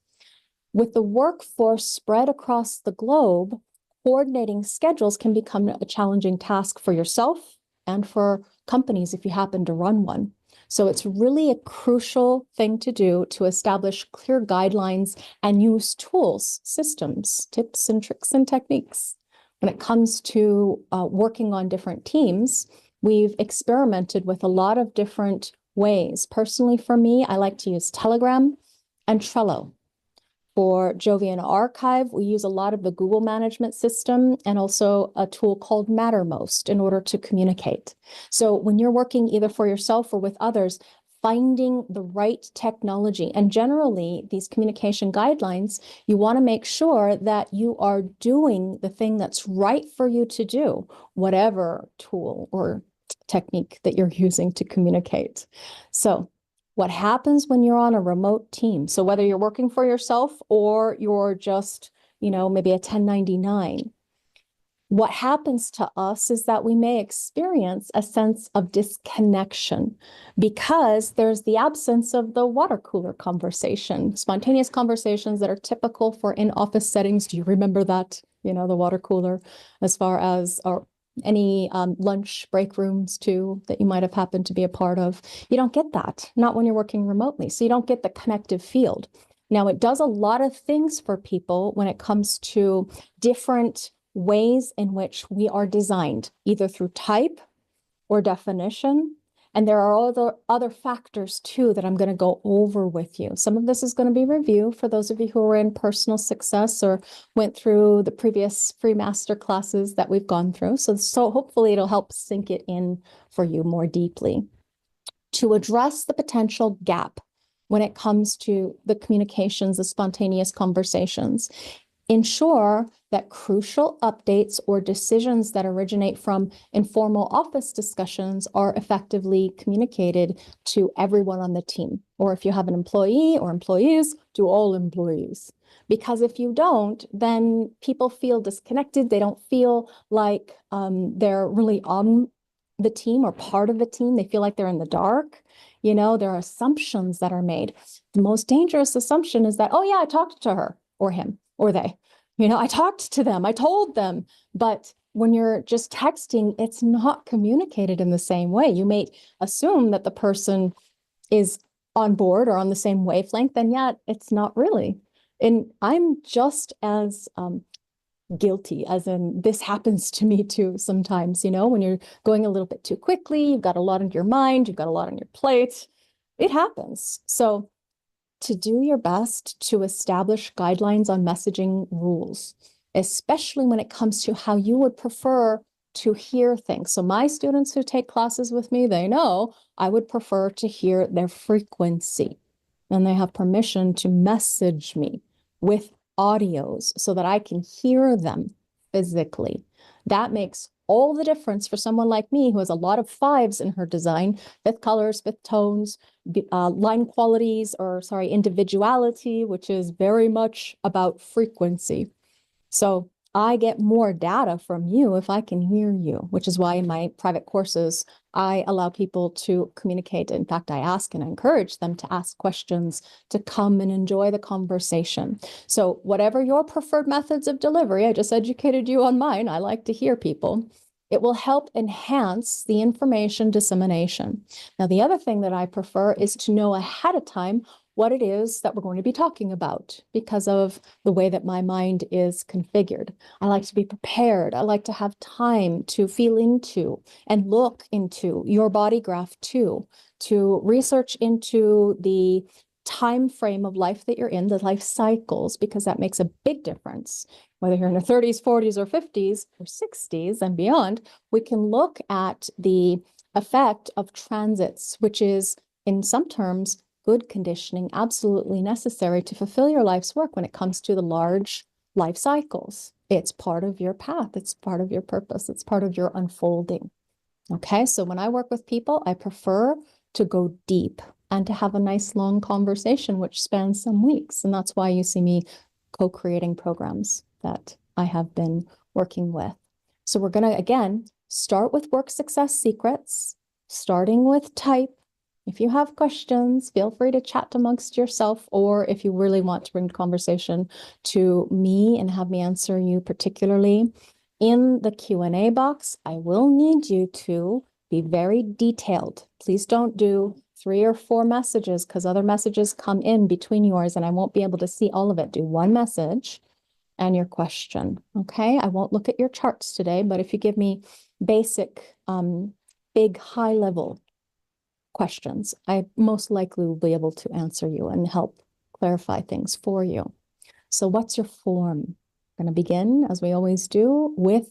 Speaker 1: With the workforce spread across the globe, coordinating schedules can become a challenging task for yourself and for companies if you happen to run one. So it's really a crucial thing to do to establish clear guidelines and use tools, systems, tips and tricks and techniques. When it comes to working on different teams, we've experimented with a lot of different ways. Personally, for me, I like to use Telegram and Trello. For Jovian Archive, we use a lot of the Google management system and also a tool called Mattermost in order to communicate. So when you're working either for yourself or with others, finding the right technology, and generally these communication guidelines, you want to make sure that you are doing the thing that's right for you to do, whatever tool or technique that you're using to communicate. So what happens when you're on a remote team? So whether you're working for yourself or you're just, maybe a 1099, What happens to us is that we may experience a sense of disconnection because there's the absence of the water cooler conversation, spontaneous conversations that are typical for in-office settings. Do you remember that? You know, the water cooler, as far as any lunch break rooms too that you might have happened to be a part of. You don't get that, not when you're working remotely. So you don't get the connective field. Now, it does a lot of things for people when it comes to different ways in which we are designed, either through type or definition. And there are other factors too that I'm going to go over with you. Some of this is going to be review for those of you who are in personal success or went through the previous free master classes that we've gone through. So hopefully it'll help sink it in for you more deeply. To address the potential gap when it comes to the communications, the spontaneous conversations, ensure that crucial updates or decisions that originate from informal office discussions are effectively communicated to everyone on the team. Or if you have an employee or employees, to all employees. Because if you don't, then people feel disconnected. They don't feel like they're really on the team or part of the team. They feel like they're in the dark. You know, there are assumptions that are made. The most dangerous assumption is that, oh yeah, I talked to her or him or they. You know, I talked to them, I told them, but when you're just texting, it's not communicated in the same way. You may assume that the person is on board or on the same wavelength, and yet it's not really. And I'm just as guilty, as in this happens to me too sometimes, you know, when you're going a little bit too quickly, you've got a lot on your mind, you've got a lot on your plate, it happens. So to do your best to establish guidelines on messaging rules, especially when it comes to how you would prefer to hear things. So my students who take classes with me, they know I would prefer to hear their frequency, and they have permission to message me with audios so that I can hear them physically. That makes all the difference for someone like me who has a lot of fives in her design, fifth colors, fifth tones, line qualities, or sorry, individuality, which is very much about frequency. So I get more data from you if I can hear you, which is why in my private courses, I allow people to communicate. In fact, I ask and encourage them to ask questions, to come and enjoy the conversation. So whatever your preferred methods of delivery, I just educated you on mine. I like to hear people. It will help enhance the information dissemination. Now, the other thing that I prefer is to know ahead of time what it is that we're going to be talking about because of the way that my mind is configured. I like to be prepared. I like to have time to feel into and look into your body graph too, to research into the time frame of life that you're in, the life cycles, because that makes a big difference. Whether you're in your 30s, 40s, or 50s, or 60s and beyond, we can look at the effect of transits, which is, in some terms, good conditioning, absolutely necessary to fulfill your life's work when it comes to the large life cycles. It's part of your path. It's part of your purpose. It's part of your unfolding. Okay, so when I work with people, I prefer to go deep and to have a nice long conversation, which spans some weeks. And that's why you see me co-creating programs that I have been working with. So we're going to, again, start with work success secrets, starting with type. If you have questions, feel free to chat amongst yourself, or if you really want to bring the conversation to me and have me answer you particularly in the Q&A box, I will need you to be very detailed. Please don't do 3 or 4 messages because other messages come in between yours and I won't be able to see all of it. Do 1 message and your question, okay? I won't look at your charts today, but if you give me basic, big, high-level questions, I most likely will be able to answer you and help clarify things for you. So what's your form? I'm going to begin, as we always do, with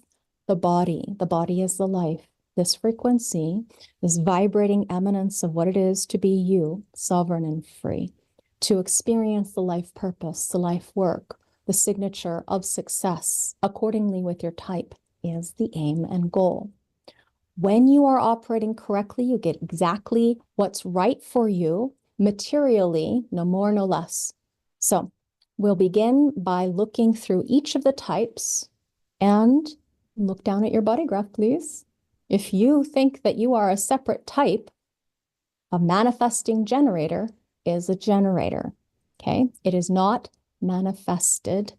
Speaker 1: the body. The body is the life. This frequency, this vibrating eminence of what it is to be you, sovereign and free, to experience the life purpose, the life work, the signature of success, accordingly with your type, is the aim and goal. When you are operating correctly, you get exactly what's right for you materially, no more, no less. So we'll begin by looking through each of the types and Look down at your body graph, please. If you think that you are a separate type, a manifesting generator is a generator, okay? It is not manifested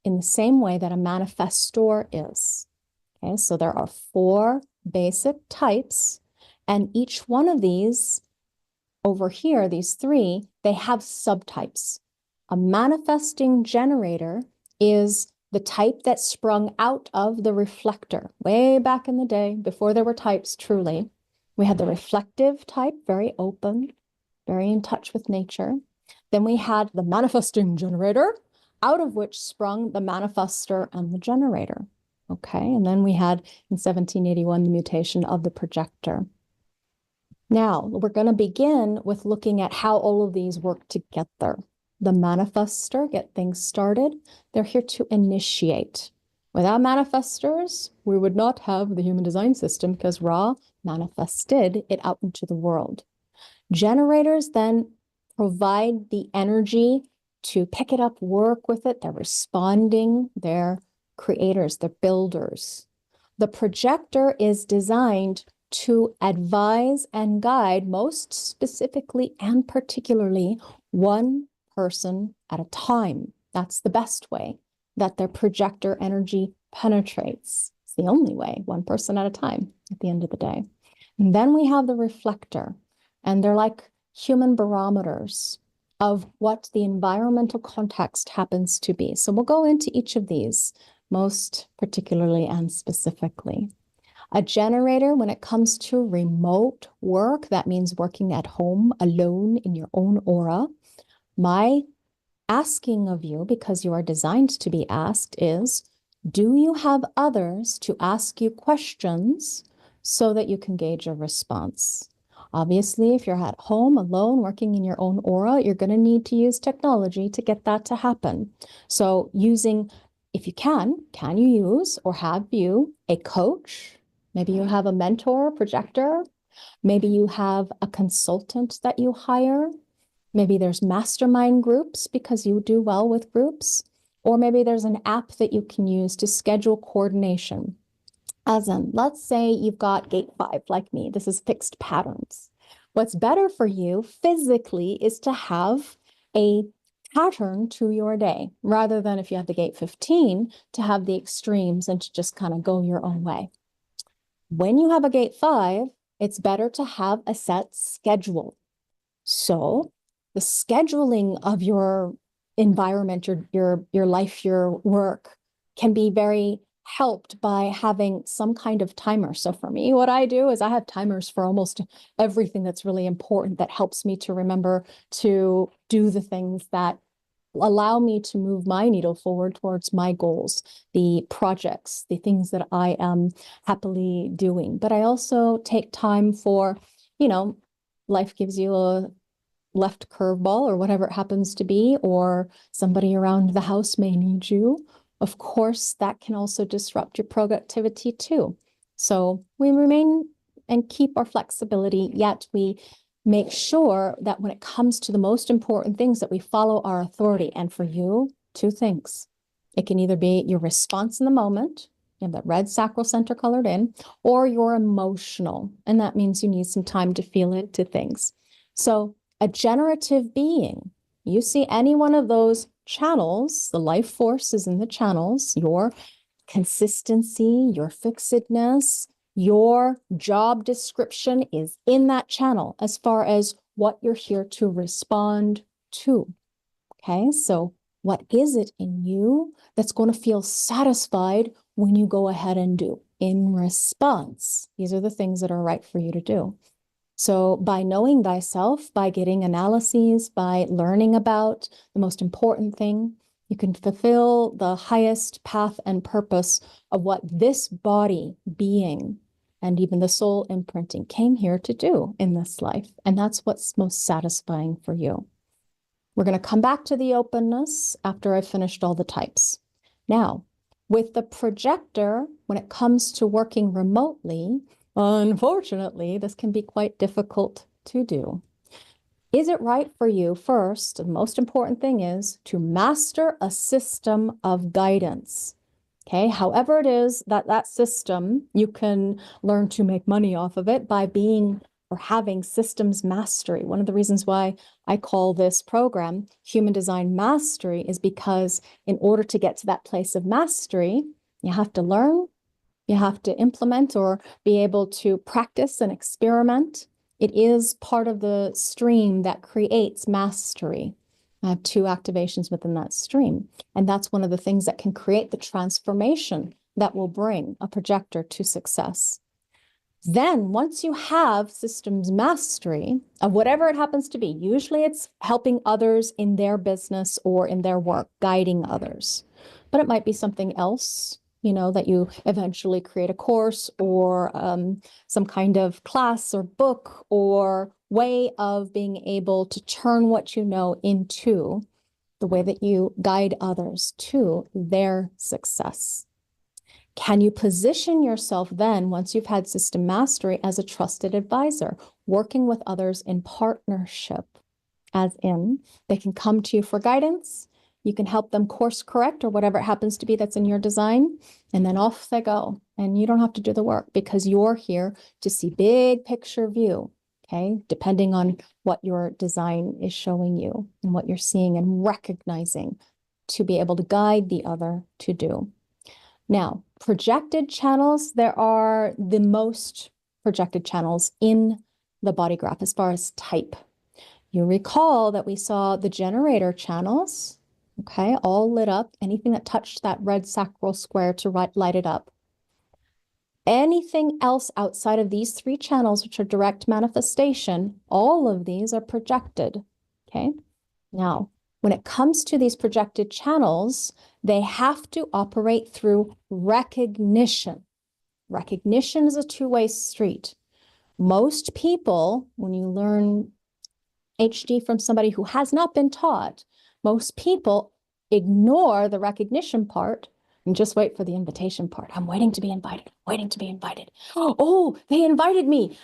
Speaker 1: in the same way that a manifestor is, okay? So there are 4 basic types, and each one of these over here, these 3, they have subtypes. A manifesting generator is the type that sprung out of the reflector. Way back in the day, before there were types, truly, we had the reflective type, very open, very in touch with nature. Then we had the manifesting generator, out of which sprung the manifestor and the generator. Okay, and then we had in 1781 the mutation of the projector. Now, we're going to begin with looking at how all of these work together. The manifestor, get things started. They're here to initiate. Without manifestors, we would not have the human design system because Ra manifested it out into the world. Generators then provide the energy to pick it up, work with it. They're responding. They're creators. They're builders. The projector is designed to advise and guide, most specifically and particularly, one person at a time. That's the best way that their projector energy penetrates. It's the only way, one person at a time at the end of the day. And then we have the reflector, and they're like human barometers of what the environmental context happens to be. So we'll go into each of these most particularly and specifically. A generator, when it comes to remote work, that means working at home alone in your own aura. My asking of you, because you are designed to be asked, is, do you have others to ask you questions so that you can gauge a response? Obviously, if you're at home alone working in your own aura, you're going to need to use technology to get that to happen. So using, if you can you use or have you a coach? Maybe you have a mentor, projector. Maybe you have a consultant that you hire. Maybe there's mastermind groups because you do well with groups. Or maybe there's an app that you can use to schedule coordination. As in, let's say you've got gate 5 like me. This is fixed patterns. What's better for you physically is to have a pattern to your day, rather than if you have the gate 15 to have the extremes and to just kind of go your own way. When you have a gate 5, it's better to have a set schedule. So the scheduling of your environment, your life, your work can be very helped by having some kind of timer. So for me, what I do is I have timers for almost everything that's really important that helps me to remember to do the things that allow me to move my needle forward towards my goals, the projects, the things that I am happily doing. But I also take time for, life gives you a left curveball or whatever it happens to be, or somebody around the house may need you. Of course, that can also disrupt your productivity too. So we remain and keep our flexibility, yet we make sure that when it comes to the most important things that we follow our authority. And for you, 2 things. It can either be your response in the moment, you have that red sacral center colored in, or you're emotional. And that means you need some time to feel into things. So a generative being, you see any one of those channels, the life force is in the channels, your consistency, your fixedness, your job description is in that channel as far as what you're here to respond to. Okay, so what is it in you that's going to feel satisfied when you go ahead and do in response? These are the things that are right for you to do. So by knowing thyself, by getting analyses, by learning about the most important thing, you can fulfill the highest path and purpose of what this body, being, and even the soul imprinting came here to do in this life. And that's what's most satisfying for you. We're going to come back to the openness after I've finished all the types. Now, with the projector, when it comes to working remotely, unfortunately, this can be quite difficult to do. Is it right for you? First, the most important thing is to master a system of guidance. Okay, however it is that that system, you can learn to make money off of it by being or having systems mastery. One of the reasons why I call this program Human Design Mastery is because in order to get to that place of mastery, you have to learn, you have to implement or be able to practice and experiment. It is part of the stream that creates mastery. I have 2 activations within that stream. And that's one of the things that can create the transformation that will bring a projector to success. Then once you have systems mastery of whatever it happens to be, usually it's helping others in their business or in their work, guiding others. But it might be something else, you know, that you eventually create a course or some kind of class or book or way of being able to turn what you know into the way that you guide others to their success. Can you position yourself then, once you've had system mastery, as a trusted advisor, working with others in partnership, as in they can come to you for guidance, you can help them course correct or whatever it happens to be that's in your design, and then off they go. And you don't have to do the work because you're here to see big picture view, okay? Depending on what your design is showing you and what you're seeing and recognizing to be able to guide the other to do. Now, projected channels, there are the most projected channels in the body graph as far as type. You recall that we saw the generator channels, okay, all lit up, anything that touched that red sacral square to light it up. Anything else outside of these 3 channels, which are direct manifestation, all of these are projected, okay? Now, when it comes to these projected channels, they have to operate through recognition. Recognition is a 2-way street. Most people, when you learn HD from somebody who has not been taught, most people ignore the recognition part and just wait for the invitation part. I'm waiting to be invited, waiting to be invited. Oh, they invited me.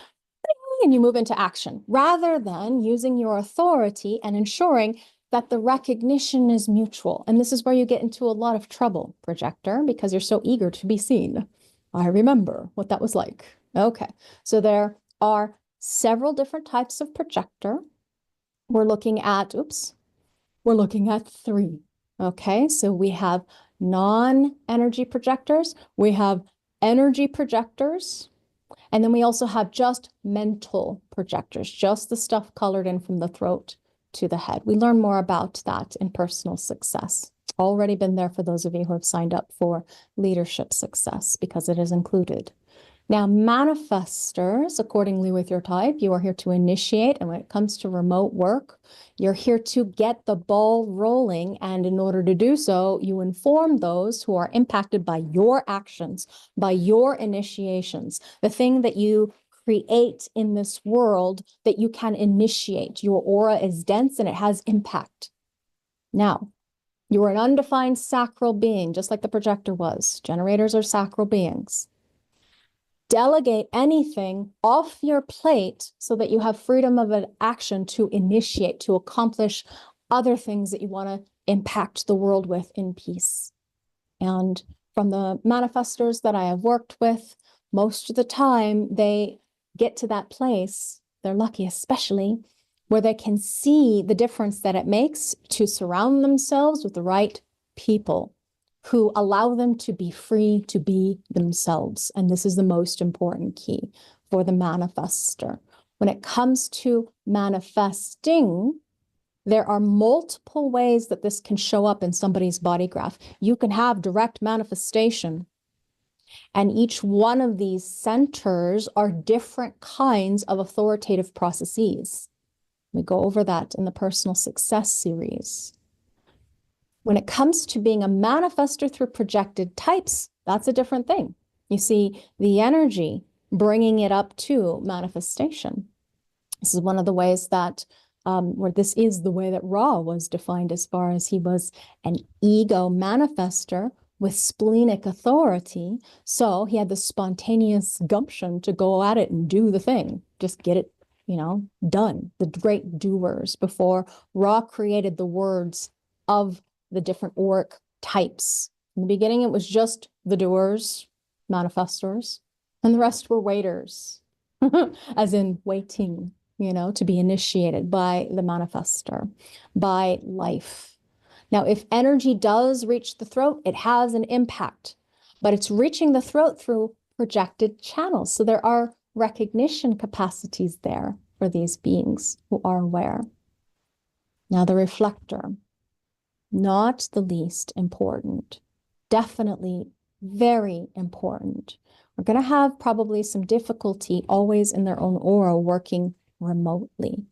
Speaker 1: And you move into action rather than using your authority and ensuring that the recognition is mutual. And this is where you get into a lot of trouble, projector, because you're so eager to be seen. I remember what that was like. Okay, so there are several different types of projector. We're looking at 3. Okay, so we have non-energy projectors, we have energy projectors, and then we also have just mental projectors, just the stuff colored in from the throat to the head. We learn more about that in personal success. Already been there for those of you who have signed up for leadership success because it is included. Now, manifestors, accordingly with your type, you are here to initiate. And when it comes to remote work, you're here to get the ball rolling. And in order to do so, you inform those who are impacted by your actions, by your initiations, the thing that you create in this world that you can initiate. Your aura is dense and it has impact. Now, you are an undefined sacral being, just like the projector was. Generators are sacral beings. Delegate anything off your plate so that you have freedom of an action to initiate, to accomplish other things that you want to impact the world with in peace. And from the manifestors that I have worked with, most of the time they get to that place, they're lucky especially, where they can see the difference that it makes to surround themselves with the right people who allow them to be free to be themselves. And this is the most important key for the manifester. When it comes to manifesting, there are multiple ways that this can show up in somebody's body graph. You can have direct manifestation, and each one of these centers are different kinds of authoritative processes. We go over that in the Personal Success series. When it comes to being a manifester through projected types, that's a different thing. You see the energy bringing it up to manifestation. This is one of the ways that, where this is the way that Ra was defined, as far as he was an ego manifester with splenic authority. So he had the spontaneous gumption to go at it and do the thing, just get it, done. The great doers before Ra created the words of the different auric types In the beginning, it was just the doers, manifestors, and the rest were waiters, as in waiting, to be initiated by the manifestor, by life. Now, if energy does reach the throat, it has an impact, but it's reaching the throat through projected channels. So there are recognition capacities there for these beings who are aware. Now, the reflector, not the least important, definitely very important. We're going to have probably some difficulty always in their own aura working remotely.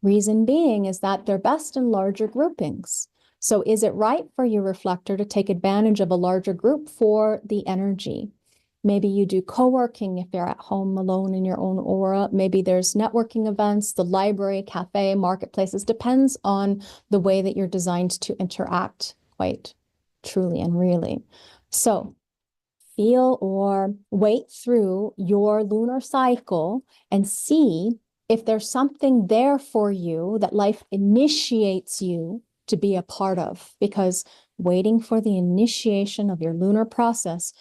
Speaker 1: Reason being is that they're best in larger groupings. So is it right for your reflector to take advantage of a larger group for the energy? Maybe you do co-working if you're at home alone in your own aura. Maybe there's networking events, the library, cafe, marketplaces. Depends on the way that you're designed to interact quite truly and really. So feel or wait through your lunar cycle and see if there's something there for you that life initiates you to be a part of, because waiting for the initiation of your lunar process,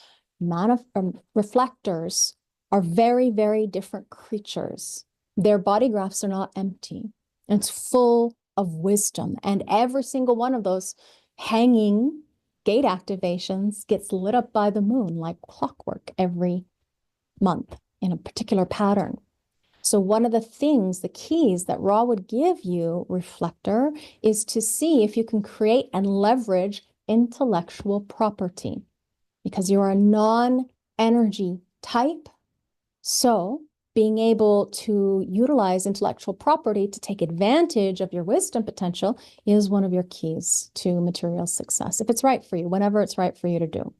Speaker 1: reflectors are very, very different creatures. Their body graphs are not empty. It's full of wisdom. And every single one of those hanging gate activations gets lit up by the moon like clockwork every month in a particular pattern. So one of the things, the keys that Ra would give you, reflector, is to see if you can create and leverage intellectual property, because you're a non-energy type. So being able to utilize intellectual property to take advantage of your wisdom potential is one of your keys to material success, if it's right for you, whenever it's right for you to do.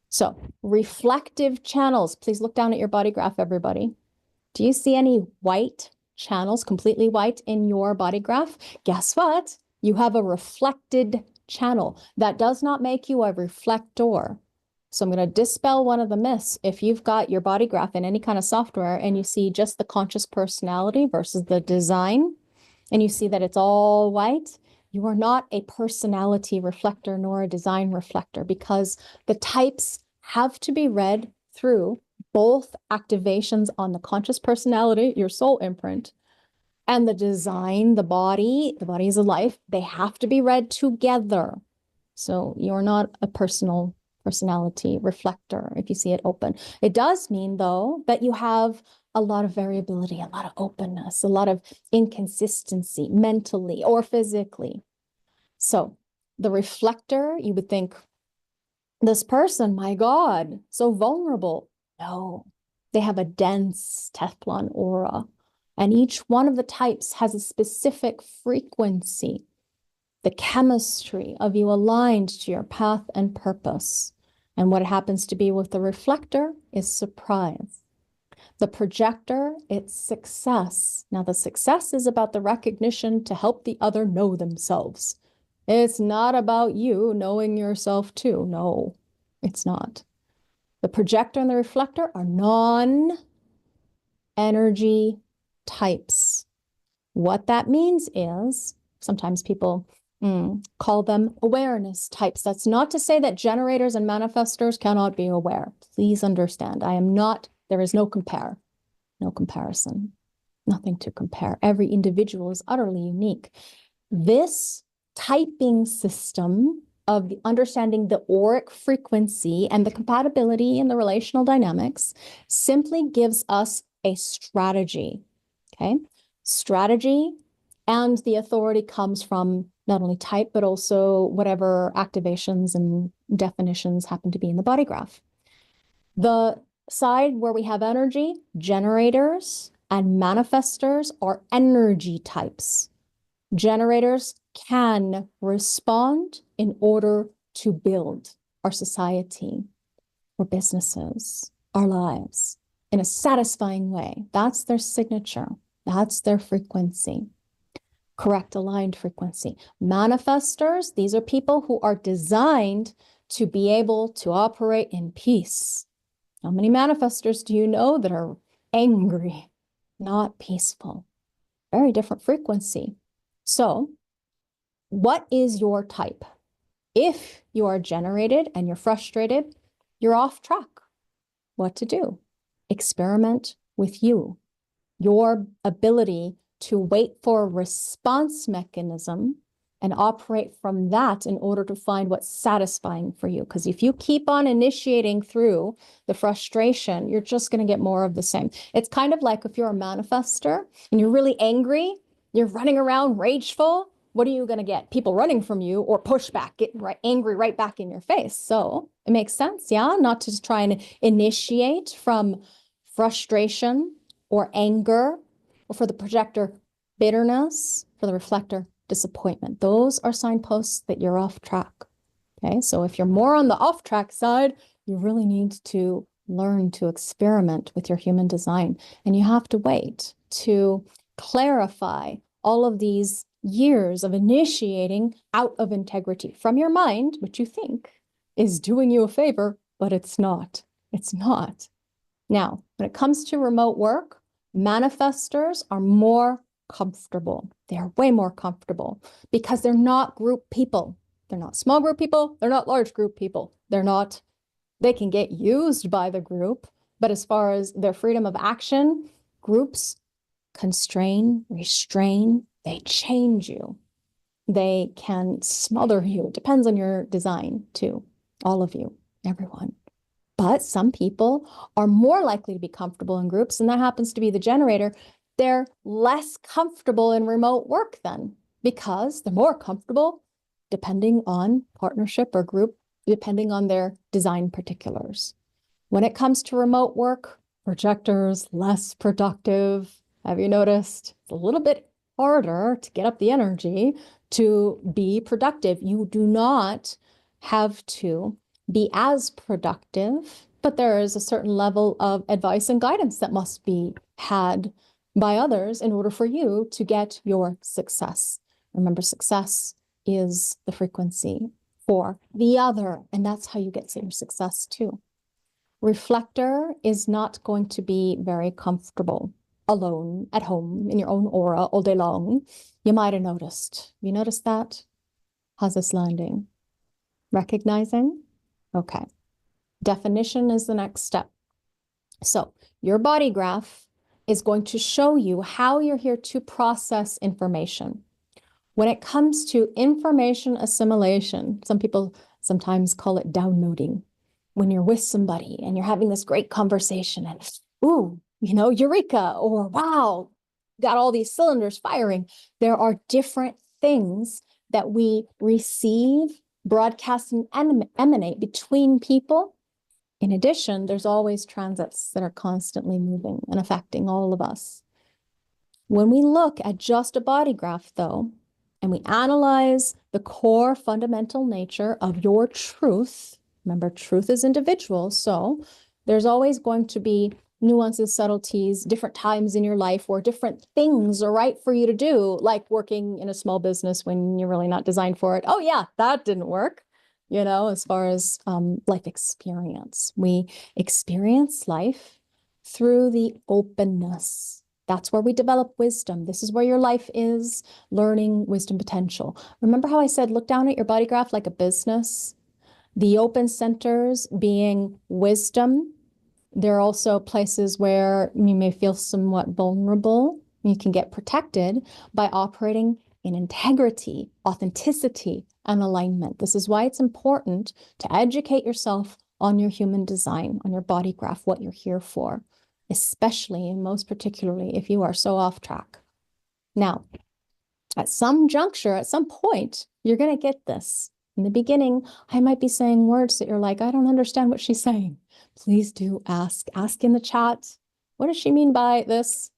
Speaker 1: So reflective channels, please look down at your body graph, everybody. Do you see any white channels, completely white, in your body graph? Guess what? You have a reflected channel. That does not make you a reflector. So I'm going to dispel one of the myths. If you've got your body graph in any kind of software and you see just the conscious personality versus the design, and you see that it's all white, you are not a personality reflector nor a design reflector, because the types have to be read through both activations on the conscious personality, your soul imprint, and the design, the body is a life. They have to be read together. So you're not a personality reflector if you see it open. It does mean, though, that you have a lot of variability, a lot of openness, a lot of inconsistency mentally or physically. So the reflector, you would think, this person, my God, so vulnerable. No, they have a dense Teflon aura, and each one of the types has a specific frequency. The chemistry of you aligned to your path and purpose. And what happens to be with the reflector is surprise. The projector, it's success. Now, the success is about the recognition to help the other know themselves. It's not about you knowing yourself too. No, it's not. The projector and the reflector are non-energy types. What that means is, sometimes people call them awareness types. That's not to say that generators and manifestors cannot be aware. Please understand, there is no comparison, nothing to compare. Every individual is utterly unique. This typing system of understanding the auric frequency and the compatibility and the relational dynamics simply gives us a strategy, okay? Strategy, and the authority comes from not only type, but also whatever activations and definitions happen to be in the body graph. The side where we have energy, generators and manifestors are energy types. Generators can respond in order to build our society, our businesses, our lives in a satisfying way. That's their signature. That's their frequency. Correct aligned frequency. Manifestors, these are people who are designed to be able to operate in peace. How many manifestors do you know that are angry, not peaceful? Very different frequency. So, what is your type? If you are generated and you're frustrated, you're off track. What to do? Experiment with you, your ability to wait for a response mechanism and operate from that in order to find what's satisfying for you. Because if you keep on initiating through the frustration, you're just going to get more of the same. It's kind of like if you're a manifester and you're really angry, you're running around rageful. What are you going to get? People running from you or pushback, getting right, angry right back in your face. So it makes sense, yeah, not to try and initiate from frustration or anger, or for the projector, bitterness, for the reflector, disappointment. Those are signposts that you're off track. Okay, so if you're more on the off track side, you really need to learn to experiment with your human design. And you have to wait to clarify all of these years of initiating out of integrity from your mind, which you think is doing you a favor, but it's not. It's not. Now, when it comes to remote work, manifestors are more comfortable. They are way more comfortable because they're not group people. They're not small group people. They're not large group people. They can get used by the group, but as far as their freedom of action, groups constrain, restrain, they change you. They can smother you. It depends on your design too. All of you, everyone. But some people are more likely to be comfortable in groups, and that happens to be the generator. They're less comfortable in remote work then because they're more comfortable depending on partnership or group, depending on their design particulars. When it comes to remote work, projectors, less productive. Have you noticed? It's a little bit harder to get up the energy to be productive. You do not have to be as productive, but there is a certain level of advice and guidance that must be had by others in order for you to get your success. Remember, success is the frequency for the other, and that's how you get your success too. Reflector is not going to be very comfortable alone at home in your own aura all day long. You might have noticed. You noticed that? How's this landing? Recognizing? Okay. Definition is the next step. So your body graph is going to show you how you're here to process information. When it comes to information assimilation, some people sometimes call it downloading. When you're with somebody and you're having this great conversation and, ooh, eureka, or wow, got all these cylinders firing. There are different things that we receive, broadcast, and emanate between people. In addition, there's always transits that are constantly moving and affecting all of us. When we look at just a body graph, though, and we analyze the core fundamental nature of your truth, remember, truth is individual, so there's always going to be nuances, subtleties, different times in your life where different things are right for you to do, like working in a small business when you're really not designed for it. Oh yeah, that didn't work. As far as life experience, we experience life through the openness. That's where we develop wisdom. This is where your life is, learning wisdom potential. Remember how I said, look down at your body graph like a business? The open centers being wisdom. There are also places where you may feel somewhat vulnerable. You can get protected by operating in integrity, authenticity, and alignment. This is why it's important to educate yourself on your human design, on your body graph, what you're here for, especially and most particularly if you are so off track. Now, at some juncture, at some point, you're going to get this. In the beginning, I might be saying words that you're like, I don't understand what she's saying. Please do ask. Ask in the chat. What does she mean by this?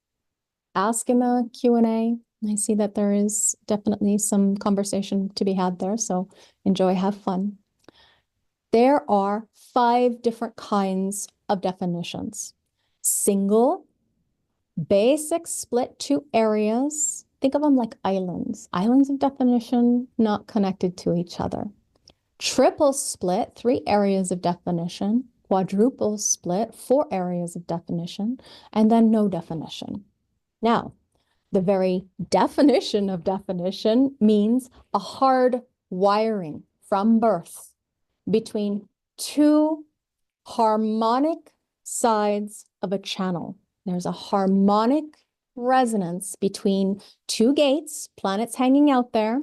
Speaker 1: Ask in the Q&A. I see that there is definitely some conversation to be had there, so enjoy, have fun. There are 5 different kinds of definitions. Single, basic split 2 areas. Think of them like islands. Islands of definition, not connected to each other. Triple split, 3 areas of definition. Quadruple split, 4 areas of definition. And then no definition. Now, the very definition of definition means a hard wiring from birth between two harmonic sides of a channel. There's a harmonic resonance between two gates, planets hanging out there,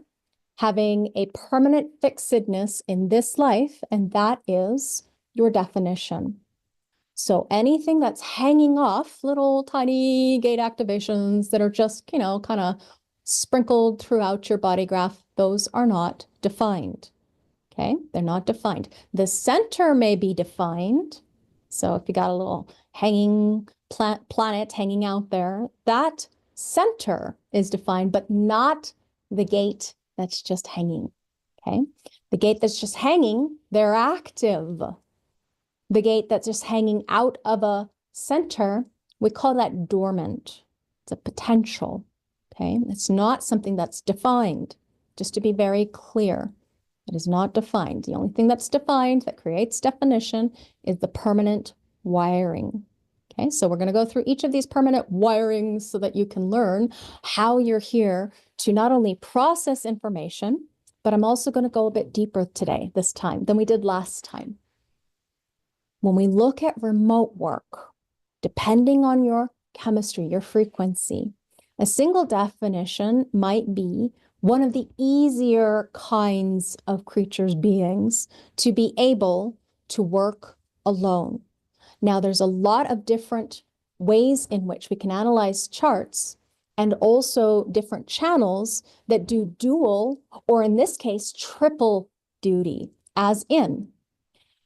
Speaker 1: having a permanent fixedness in this life, and that is your definition. So anything that's hanging off, little tiny gate activations that are just, kind of sprinkled throughout your body graph, those are not defined. Okay, they're not defined. The center may be defined. So if you got a little hanging planet hanging out there, that center is defined, but not the gate that's just hanging. Okay, the gate that's just hanging, they're active. The gate that's just hanging out of a center, we call that dormant. It's a potential. Okay, it's not something that's defined, just to be very clear. It is not defined. The only thing that's defined that creates definition is the permanent wiring. Okay, so we're going to go through each of these permanent wirings so that you can learn how you're here to not only process information, but I'm also going to go a bit deeper today, this time, than we did last time. When we look at remote work, depending on your chemistry, your frequency, a single definition might be one of the easier kinds of creatures, beings, to be able to work alone. Now, there's a lot of different ways in which we can analyze charts and also different channels that do dual, or in this case, triple duty, as in,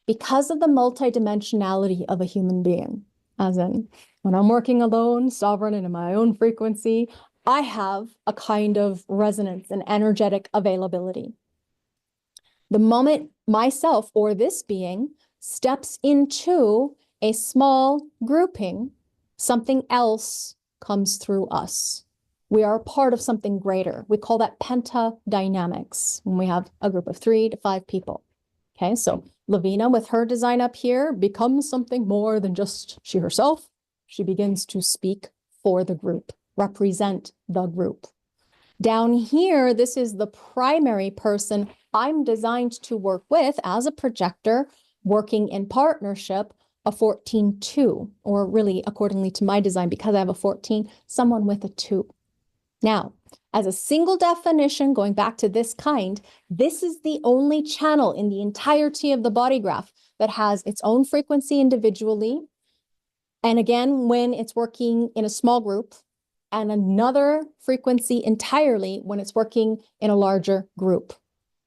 Speaker 1: because of the multidimensionality of a human being, as in, when I'm working alone, sovereign, and in my own frequency, I have a kind of resonance and energetic availability. The moment myself or this being steps into a small grouping, something else comes through us. We are part of something greater. We call that pentadynamics when we have a group of 3 to 5 people. Okay, so Lavina, with her design up here, becomes something more than just she herself. She begins to speak for the group, represent the group. Down here, this is the primary person I'm designed to work with as a projector, working in partnership, a 14-2, or really, accordingly to my design, because I have a 14, someone with a 2. Now, as a single definition, going back to this kind, this is the only channel in the entirety of the body graph that has its own frequency individually. And again, when it's working in a small group, and another frequency entirely when it's working in a larger group.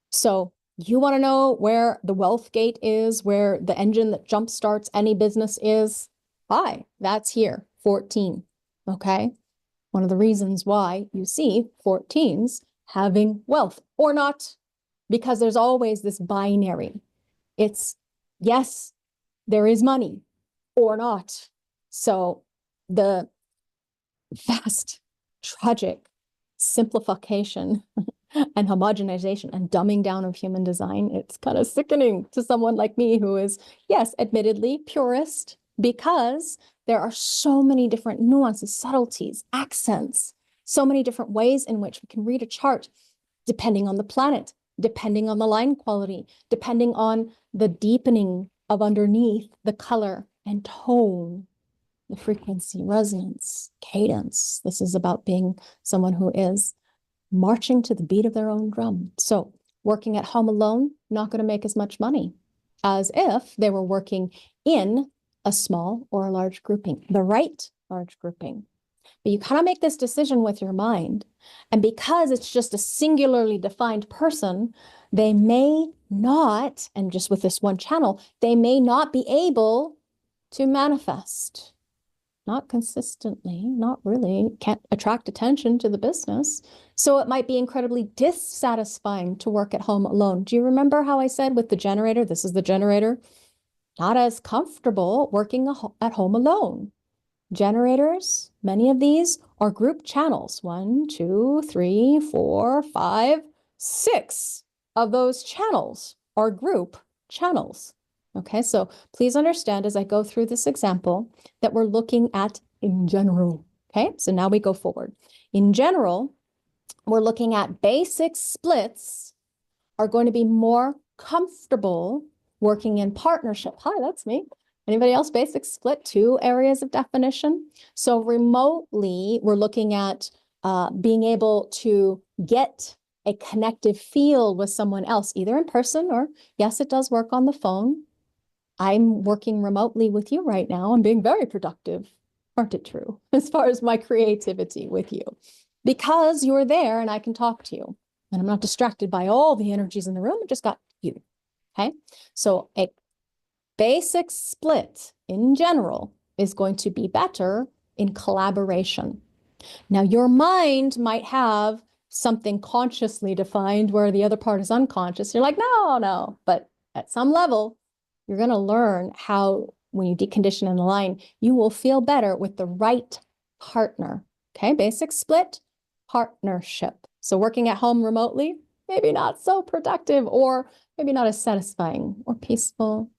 Speaker 1: So you want to know where the wealth gate is, where the engine that jumpstarts any business is? Hi, that's here, 14, okay? One of the reasons why you see 14s having wealth or not, because there's always this binary. It's yes, there is money or not. So the vast, tragic simplification and homogenization and dumbing down of human design, it's kind of sickening to someone like me who is, yes, admittedly purist, because there are so many different nuances, subtleties, accents, so many different ways in which we can read a chart, depending on the planet, depending on the line quality, depending on the deepening of underneath the color and tone, the frequency, resonance, cadence. This is about being someone who is marching to the beat of their own drum. So working at home alone, not going to make as much money as if they were working in a small or a large grouping, the right large grouping. But you kind of make this decision with your mind. And because it's just a singularly defined person, they may not, and just with this one channel, they may not be able to manifest. Not consistently, not really, can't attract attention to the business. So it might be incredibly dissatisfying to work at home alone. Do you remember how I said with the generator, this is the generator, not as comfortable working at home alone? Generators, many of these are group channels. 1, 2, 3, 4, 5, 6 of those channels are group channels. Okay, so please understand as I go through this example that we're looking at in general. Okay, so now we go forward. In general, we're looking at basic splits are going to be more comfortable working in partnership. Hi, that's me. Anybody else? Basic split, 2 areas of definition. So remotely, we're looking at being able to get a connective field with someone else, either in person or, yes, it does work on the phone. I'm working remotely with you right now. I'm being very productive. Aren't it true? As far as my creativity with you, because you're there and I can talk to you and I'm not distracted by all the energies in the room. I just got you. Okay. So a basic split in general is going to be better in collaboration. Now, your mind might have something consciously defined where the other part is unconscious. You're like, no. But at some level, you're going to learn how, when you decondition and align, you will feel better with the right partner. Okay, basic split, partnership. So working at home remotely, maybe not so productive, or maybe not as satisfying or peaceful,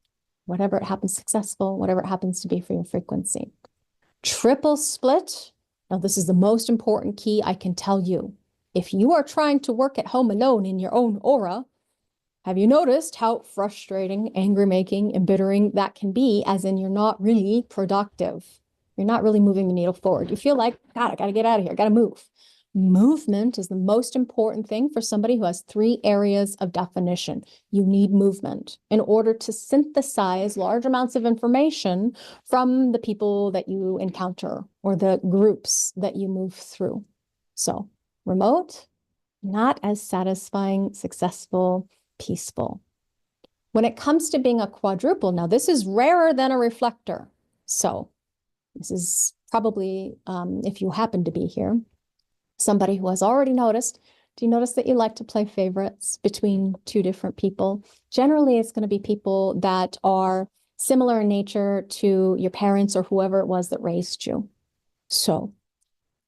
Speaker 1: whatever it happens, successful, whatever it happens to be for your frequency. Triple split. Now, this is the most important key I can tell you. If you are trying to work at home alone in your own aura, have you noticed how frustrating, anger-making, embittering that can be, as in you're not really productive? You're not really moving the needle forward. You feel like, God, I got to get out of here. I got to move. Movement is the most important thing for somebody who has 3 areas of definition. You need movement in order to synthesize large amounts of information from the people that you encounter or the groups that you move through. So remote, not as satisfying, successful, peaceful. When it comes to being a quadruple, now this is rarer than a reflector. So this is probably, if you happen to be here, somebody who has already noticed. Do you notice that you like to play favorites between 2 different people? Generally, it's going to be people that are similar in nature to your parents or whoever it was that raised you. So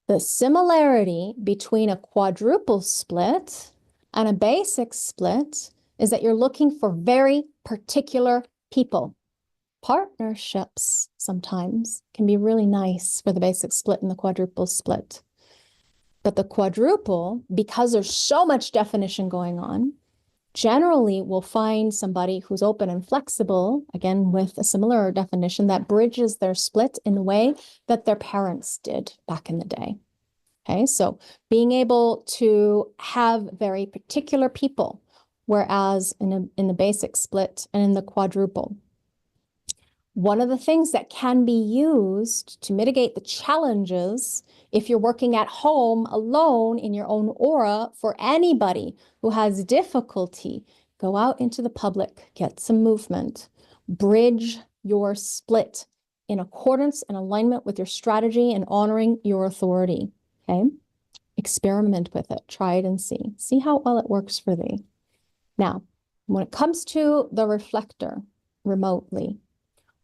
Speaker 1: the similarity between a quadruple split and a basic split is that you're looking for very particular people. Partnerships sometimes can be really nice for the basic split and the quadruple split. But the quadruple, because there's so much definition going on, generally will find somebody who's open and flexible, again, with a similar definition, that bridges their split in the way that their parents did back in the day. Okay, so being able to have very particular people, whereas in the basic split and in the quadruple, one of the things that can be used to mitigate the challenges if you're working at home alone in your own aura, for anybody who has difficulty, go out into the public, get some movement, bridge your split in accordance and alignment with your strategy and honoring your authority. Okay, experiment with it, try it and see how well it works for thee. Now, when it comes to the reflector remotely,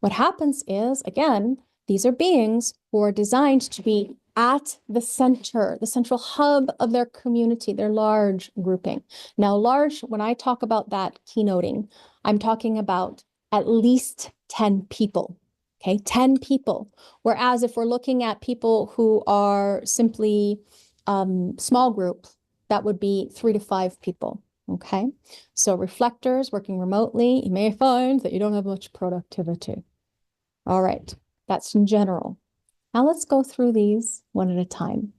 Speaker 1: what happens is, again, these are beings who are designed to be at the center, the central hub of their community, their large grouping. Now, large, when I talk about that keynoting, I'm talking about at least 10 people, okay? 10 people. Whereas if we're looking at people who are simply small group, that would be 3 to 5 people, okay? So reflectors working remotely, you may find that you don't have much productivity. All right, that's in general. Now let's go through these one at a time.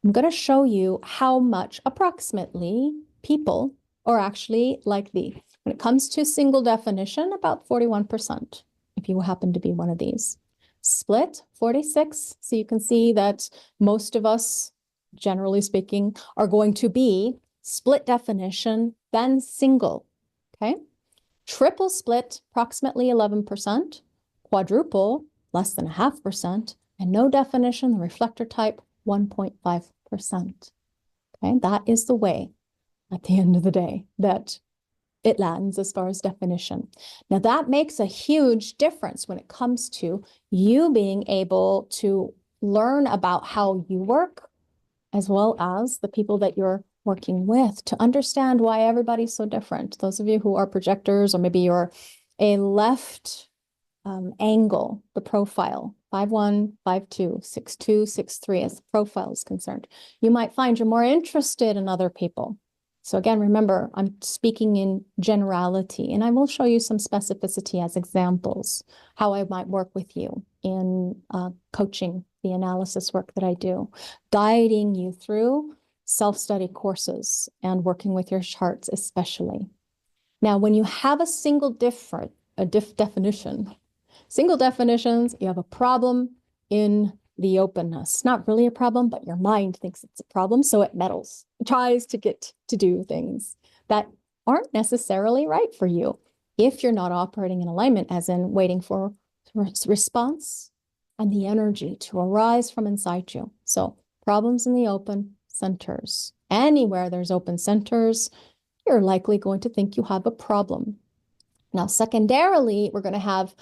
Speaker 1: I'm going to show you how much approximately people are actually like thee. When it comes to single definition, about 41%, if you happen to be one of these. Split, 46. So you can see that most of us, generally speaking, are going to be split definition, then single, okay? Triple split, approximately 11%. Quadruple, less than 0.5%, and no definition, the reflector type, 1.5%. Okay, that is the way, at the end of the day, that it lands as far as definition. Now, that makes a huge difference when it comes to you being able to learn about how you work, as well as the people that you're working with, to understand why everybody's so different. Those of you who are projectors, or maybe you're a left angle, the profile, 5'1", 5'2", 6'2", 6'3", as the profile is concerned, you might find you're more interested in other people. So again, remember, I'm speaking in generality, and I will show you some specificity as examples, how I might work with you in coaching, the analysis work that I do, guiding you through self-study courses and working with your charts especially. Now, when you have a definition, single definitions, you have a problem in the openness. Not really a problem, but your mind thinks it's a problem, so it meddles. It tries to get to do things that aren't necessarily right for you if you're not operating in alignment, as in waiting for response and the energy to arise from inside you. So problems in the open centers. Anywhere there's open centers, you're likely going to think you have a problem. Now, secondarily, we're going to have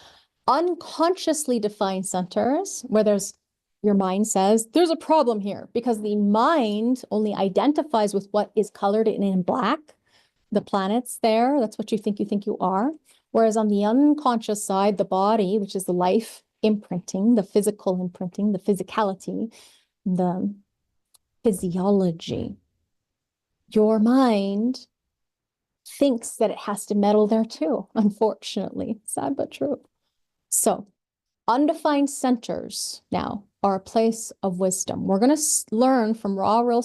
Speaker 1: unconsciously defined centers where your mind says there's a problem here, because the mind only identifies with what is colored in black, the planets there, that's what you think you are. Whereas on the unconscious side, the body, which is the life imprinting, the physical imprinting, the physicality, the physiology, your mind thinks that it has to meddle there too, unfortunately. Sad but true. So undefined centers now are a place of wisdom. We're going to learn from Raw real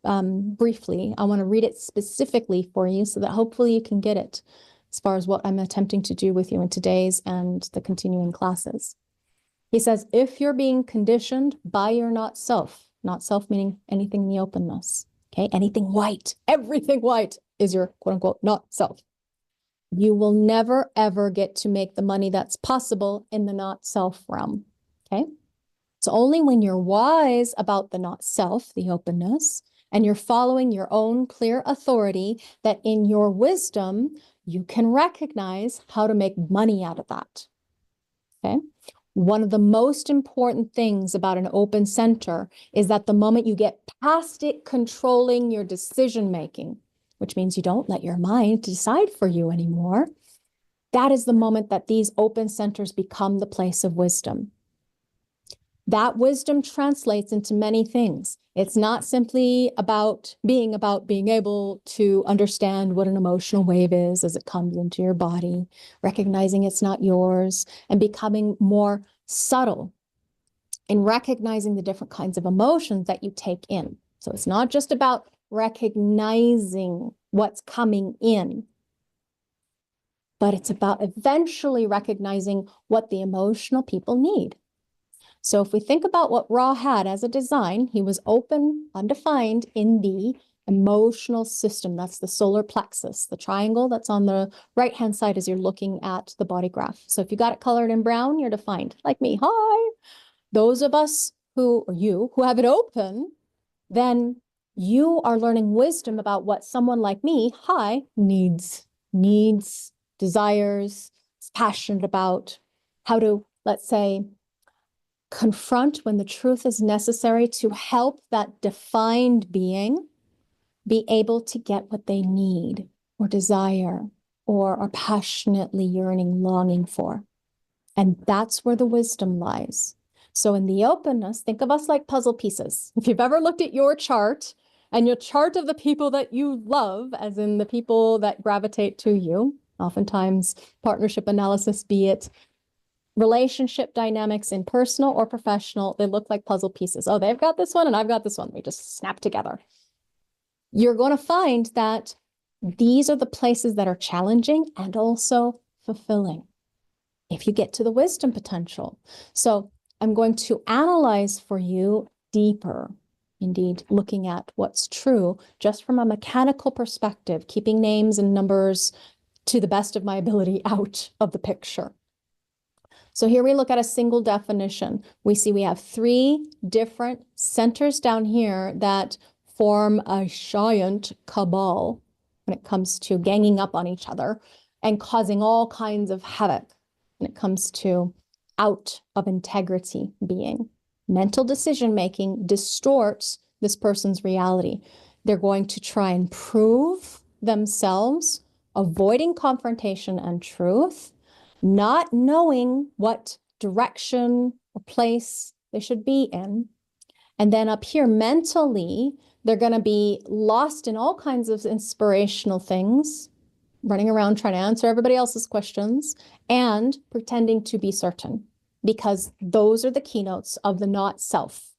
Speaker 1: briefly. I want to read it specifically for you so that hopefully you can get it as far as what I'm attempting to do with you in today's and the continuing classes. He says, if you're being conditioned by your not self meaning anything in the openness, okay, anything white, everything white is your quote unquote not self. You will never, ever get to make the money that's possible in the not self realm, okay? It's only when you're wise about the not self, the openness, and you're following your own clear authority that in your wisdom, you can recognize how to make money out of that, okay? One of the most important things about an open center is that the moment you get past it controlling your decision-making, which means you don't let your mind decide for you anymore, that is the moment that these open centers become the place of wisdom. That wisdom translates into many things. It's not simply about being able to understand what an emotional wave is as it comes into your body, recognizing it's not yours, and becoming more subtle in recognizing the different kinds of emotions that you take in. So it's not just about recognizing what's coming in, but it's about eventually recognizing what the emotional people need. So if we think about what Ra had as a design, he was open, undefined in the emotional system. That's the solar plexus, the triangle that's on the right-hand side as you're looking at the body graph. So if you got it colored in brown, you're defined, like me. Hi. Those of us who have it open, then you are learning wisdom about what someone like me, needs, desires, is passionate about, how to, let's say, confront when the truth is necessary to help that defined being be able to get what they need or desire or are passionately yearning, longing for. And that's where the wisdom lies. So in the openness, think of us like puzzle pieces. If you've ever looked at your chart and your chart of the people that you love, as in the people that gravitate to you, oftentimes partnership analysis, be it relationship dynamics in personal or professional, they look like puzzle pieces. Oh, they've got this one and I've got this one. We just snap together. You're going to find that these are the places that are challenging and also fulfilling if you get to the wisdom potential. So I'm going to analyze for you deeper, indeed, looking at what's true just from a mechanical perspective, keeping names and numbers to the best of my ability out of the picture. So here we look at a single definition. We see we have 3 different centers down here that form a giant cabal when it comes to ganging up on each other and causing all kinds of havoc when it comes to out of integrity being. Mental decision-making distorts this person's reality. They're going to try and prove themselves, avoiding confrontation and truth, not knowing what direction or place they should be in. And then up here mentally, They're going to be lost in all kinds of inspirational things, running around trying to answer everybody else's questions and pretending to be certain, because those are the keynotes of the not self.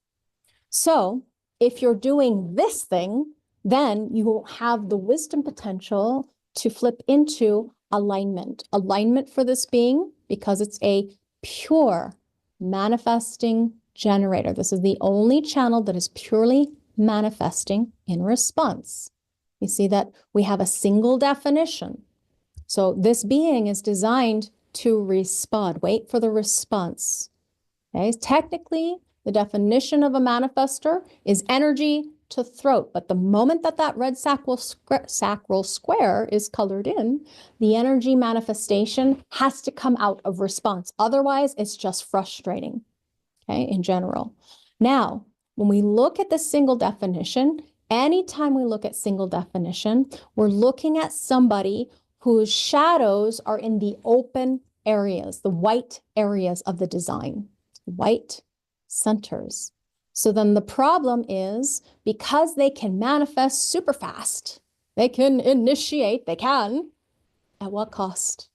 Speaker 1: So if you're doing this thing, then you will have the wisdom potential to flip into alignment. Alignment for this being, because it's a pure manifesting generator. This is the only channel that is purely manifesting in response. You see that we have a single definition. So this being is designed to respond. Wait for the response. Okay? Technically, the definition of a manifester is energy to throat. But the moment that that red sacral square is colored in, the energy manifestation has to come out of response. Otherwise, it's just frustrating, okay, in general. Now, when we look at the single definition, anytime we look at single definition, we're looking at somebody whose shadows are in the open areas, the white areas of the design, white centers. So then the problem is, because they can manifest super fast, they can initiate, they can, at what cost?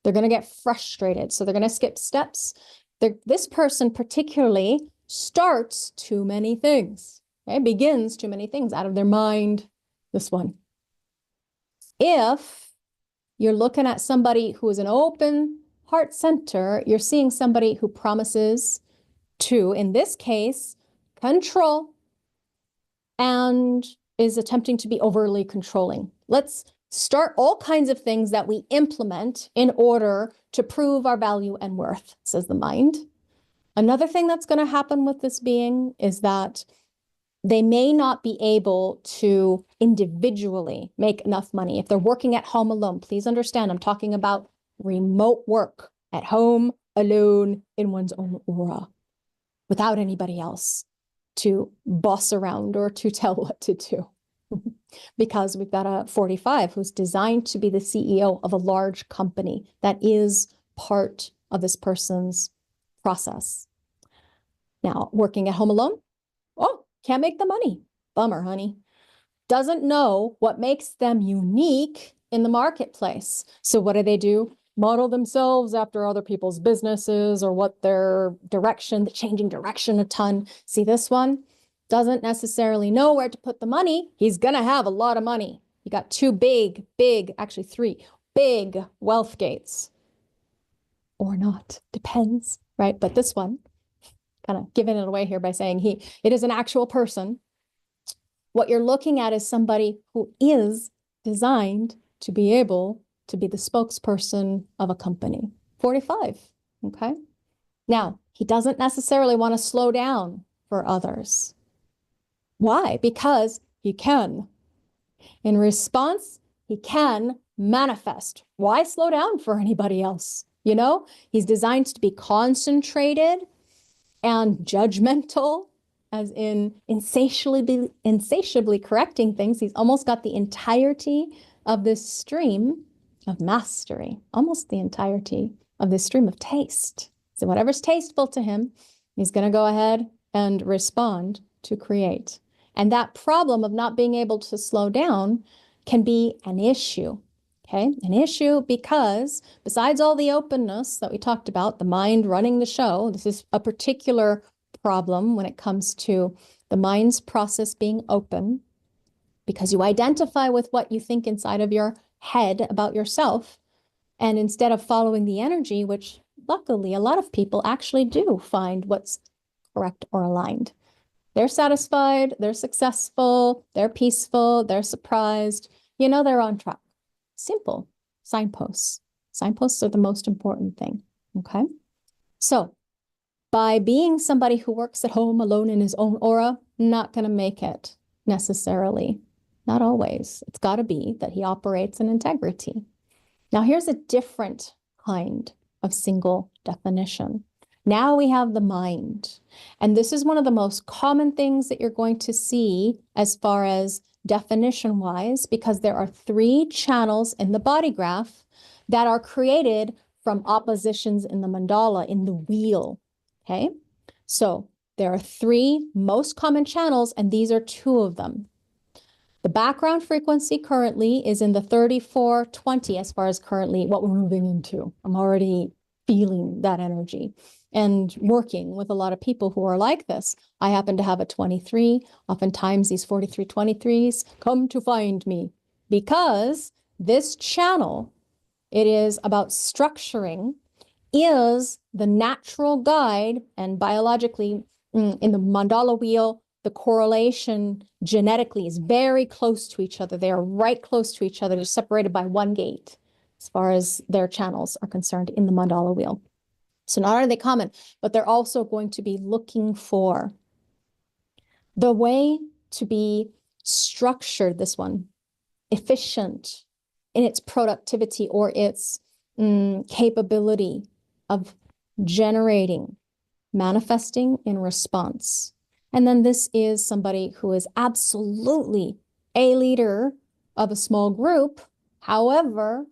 Speaker 1: They're going to get frustrated. So they're going to skip steps. This person particularly starts too many things, okay? Begins too many things out of their mind, this one. If you're looking at somebody who is an open heart center, you're seeing somebody who promises to, in this case, control and is attempting to be overly controlling. Let's start all kinds of things that we implement in order to prove our value and worth, says the mind. Another thing that's going to happen with this being is that they may not be able to individually make enough money. If they're working at home alone, please understand, I'm talking about remote work at home, alone, in one's own aura, without anybody else to boss around or to tell what to do. Because we've got a 45 who's designed to be the CEO of a large company. That is part of this person's process. Now, working at home alone, oh, can't make the money. Bummer, honey. Doesn't know what makes them unique in the marketplace. So what do? Model themselves after other people's businesses or what their direction, the changing direction a ton. See this one? Doesn't necessarily know where to put the money. He's going to have a lot of money. You got two actually three big wealth gates. Or not, depends, right? But this one, kind of giving it away here by saying it is an actual person. What you're looking at is somebody who is designed to be able to be the spokesperson of a company. 45, okay? Now, he doesn't necessarily want to slow down for others. Why? Because he can. In response, he can manifest. Why slow down for anybody else? You know, he's designed to be concentrated and judgmental, as in insatiably correcting things. He's almost got the entirety of this stream of mastery, almost the entirety of this stream of taste. So whatever's tasteful to him, he's going to go ahead and respond to create. And that problem of not being able to slow down can be an issue, okay? An issue because besides all the openness that we talked about, the mind running the show, this is a particular problem when it comes to the mind's process being open, because you identify with what you think inside of your head about yourself. And instead of following the energy, which luckily a lot of people actually do find what's correct or aligned. They're satisfied, they're successful, they're peaceful, they're surprised, you know, they're on track. Simple signposts. Signposts are the most important thing, okay? So by being somebody who works at home alone in his own aura, not going to make it necessarily. Not always. It's got to be that he operates in integrity. Now, here's a different kind of single definition. Now we have the mind. And this is one of the most common things that you're going to see as far as definition-wise, because there are 3 channels in the body graph that are created from oppositions in the mandala, in the wheel. Okay? So there are 3 most common channels, and these are 2 of them. The background frequency currently is in the 3420 as far as currently what we're moving into. I'm already feeling that energy and working with a lot of people who are like this. I happen to have a 23. Oftentimes these 4323s come to find me because this channel, it is about structuring, is the natural guide, and biologically in the mandala wheel, the correlation genetically is very close to each other. They are right close to each other. They're separated by 1 gate as far as their channels are concerned in the mandala wheel. So not only are they common, but they're also going to be looking for the way to be structured, this one, efficient in its productivity or its capability of generating, manifesting in response. And then this is somebody who is absolutely a leader of a small group, however,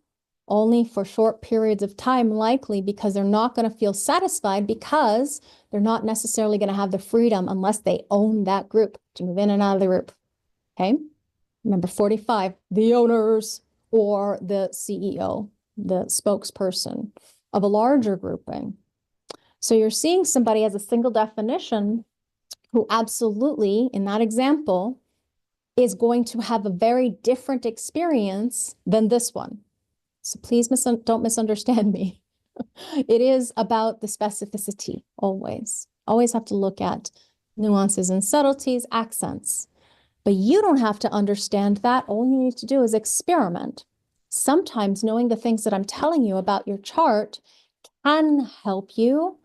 Speaker 1: only for short periods of time, likely because they're not going to feel satisfied because they're not necessarily going to have the freedom unless they own that group to move in and out of the group. Okay. Number 45, the owners or the CEO, the spokesperson of a larger grouping. So you're seeing somebody as a single definition who absolutely, in that example, is going to have a very different experience than this one. So please don't misunderstand me. It is about the specificity always. Always have to look at nuances and subtleties, accents. But you don't have to understand that. All you need to do is experiment. Sometimes knowing the things that I'm telling you about your chart can help you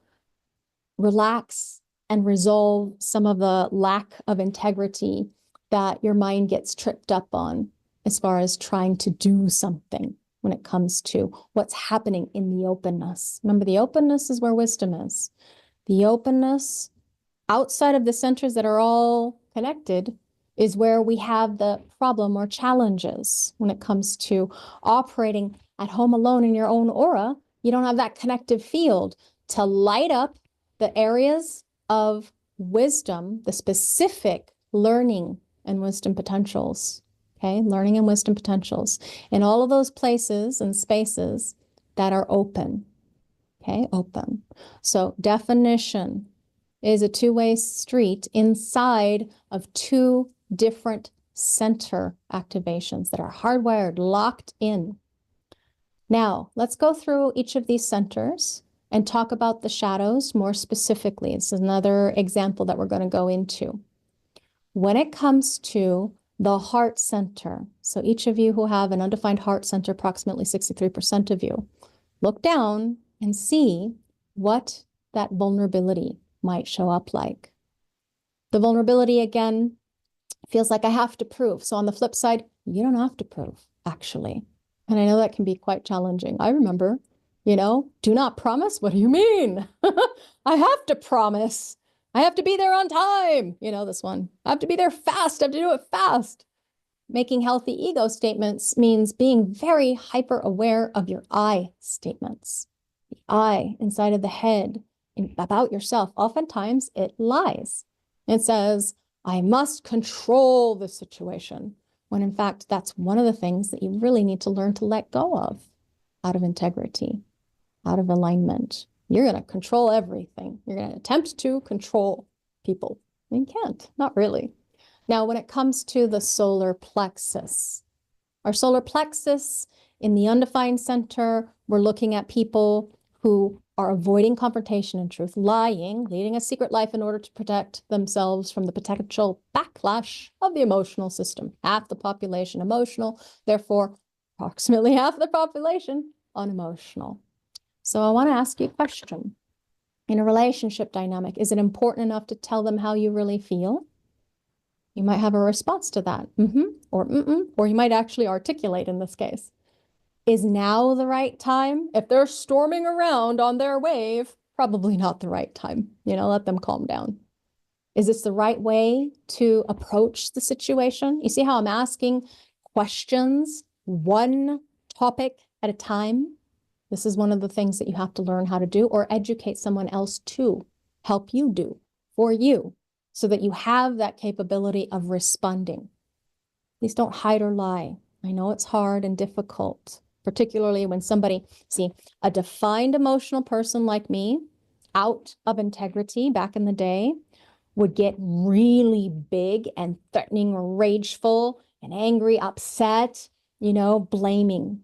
Speaker 1: relax and resolve some of the lack of integrity that your mind gets tripped up on as far as trying to do something when it comes to what's happening in the openness. Remember, the openness is where wisdom is. The openness outside of the centers that are all connected is where we have the problem or challenges when it comes to operating at home alone in your own aura. You don't have that connective field to light up the areas of wisdom, the specific learning and wisdom potentials, okay? Learning and wisdom potentials in all of those places and spaces that are open, okay? Open. So definition is a two-way street inside of 2 different center activations that are hardwired, locked in. Now, let's go through each of these centers and talk about the shadows more specifically. It's another example that we're going to go into. When it comes to the heart center, so each of you who have an undefined heart center, approximately 63% of you, look down and see what that vulnerability might show up like. The vulnerability, again, feels like I have to prove. So on the flip side, you don't have to prove, actually. And I know that can be quite challenging. I remember, do not promise? What do you mean? I have to promise. I have to be there on time. This one. I have to be there fast. I have to do it fast. Making healthy ego statements means being very hyper aware of your I statements. The I inside of the head about yourself. Oftentimes it lies. It says, I must control the situation. When in fact, that's one of the things that you really need to learn to let go of out of integrity, out of alignment. You're going to control everything. You're going to attempt to control people. You can't, not really. Now, when it comes to the solar plexus, our solar plexus in the undefined center, we're looking at people who are avoiding confrontation and truth, lying, leading a secret life in order to protect themselves from the potential backlash of the emotional system. Half the population emotional, therefore approximately half the population unemotional. So I want to ask you a question. In a relationship dynamic, is it important enough to tell them how you really feel? You might have a response to that, or you might actually articulate in this case. Is now the right time? If they're storming around on their wave, probably not the right time. Let them calm down. Is this the right way to approach the situation? You see how I'm asking questions, one topic at a time? This is one of the things that you have to learn how to do or educate someone else to help you do for you so that you have that capability of responding. Please don't hide or lie. I know it's hard and difficult, particularly when somebody, see, a defined emotional person like me, out of integrity back in the day, would get really big and threatening, rageful and angry, upset, blaming,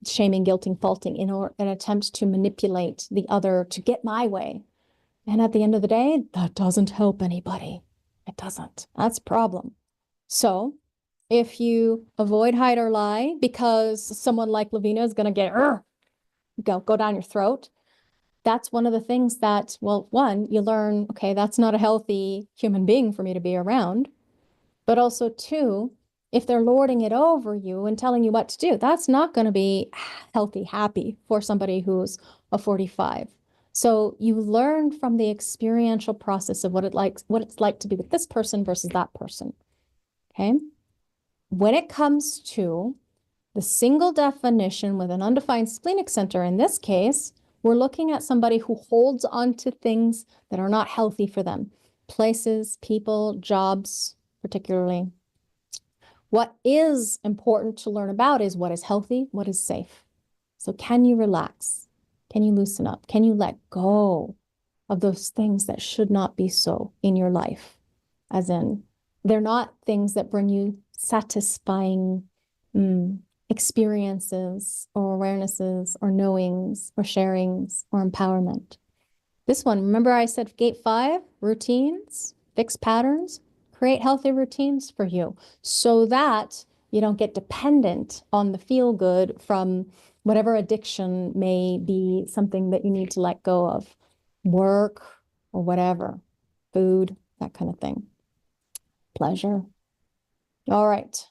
Speaker 1: shaming, guilting, faulting in an attempt to manipulate the other to get my way. And at the end of the day, that doesn't help anybody. It doesn't. That's a problem. So if you avoid, hide, or lie because someone like Lavina is going to get go down your throat, that's one of the things that, well, one, you learn, okay, that's not a healthy human being for me to be around. But also, two, if they're lording it over you and telling you what to do, that's not going to be healthy, happy for somebody who's a 45. So you learn from the experiential process of what it's like to be with this person versus that person. Okay. When it comes to the single definition with an undefined splenic center, in this case, we're looking at somebody who holds on to things that are not healthy for them. Places, people, jobs, particularly. What is important to learn about is what is healthy, what is safe. So can you relax? Can you loosen up? Can you let go of those things that should not be so in your life? As in, they're not things that bring you satisfying experiences or awarenesses or knowings or sharings or empowerment. This one, remember I said gate 5, routines, fixed patterns, create healthy routines for you so that you don't get dependent on the feel good from whatever addiction may be something that you need to let go of, work or whatever, food, that kind of thing. Pleasure. All right.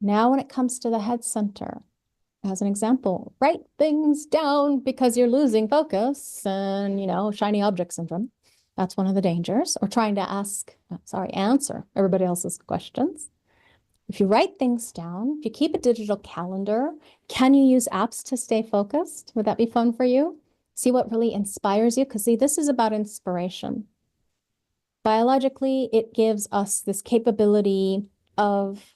Speaker 1: Now, when it comes to the head center, as an example, write things down because you're losing focus and, shiny object syndrome. That's one of the dangers, or trying to answer everybody else's questions. If you write things down, if you keep a digital calendar, can you use apps to stay focused? Would that be fun for you? See what really inspires you? Because see, this is about inspiration. Biologically, it gives us this capability of,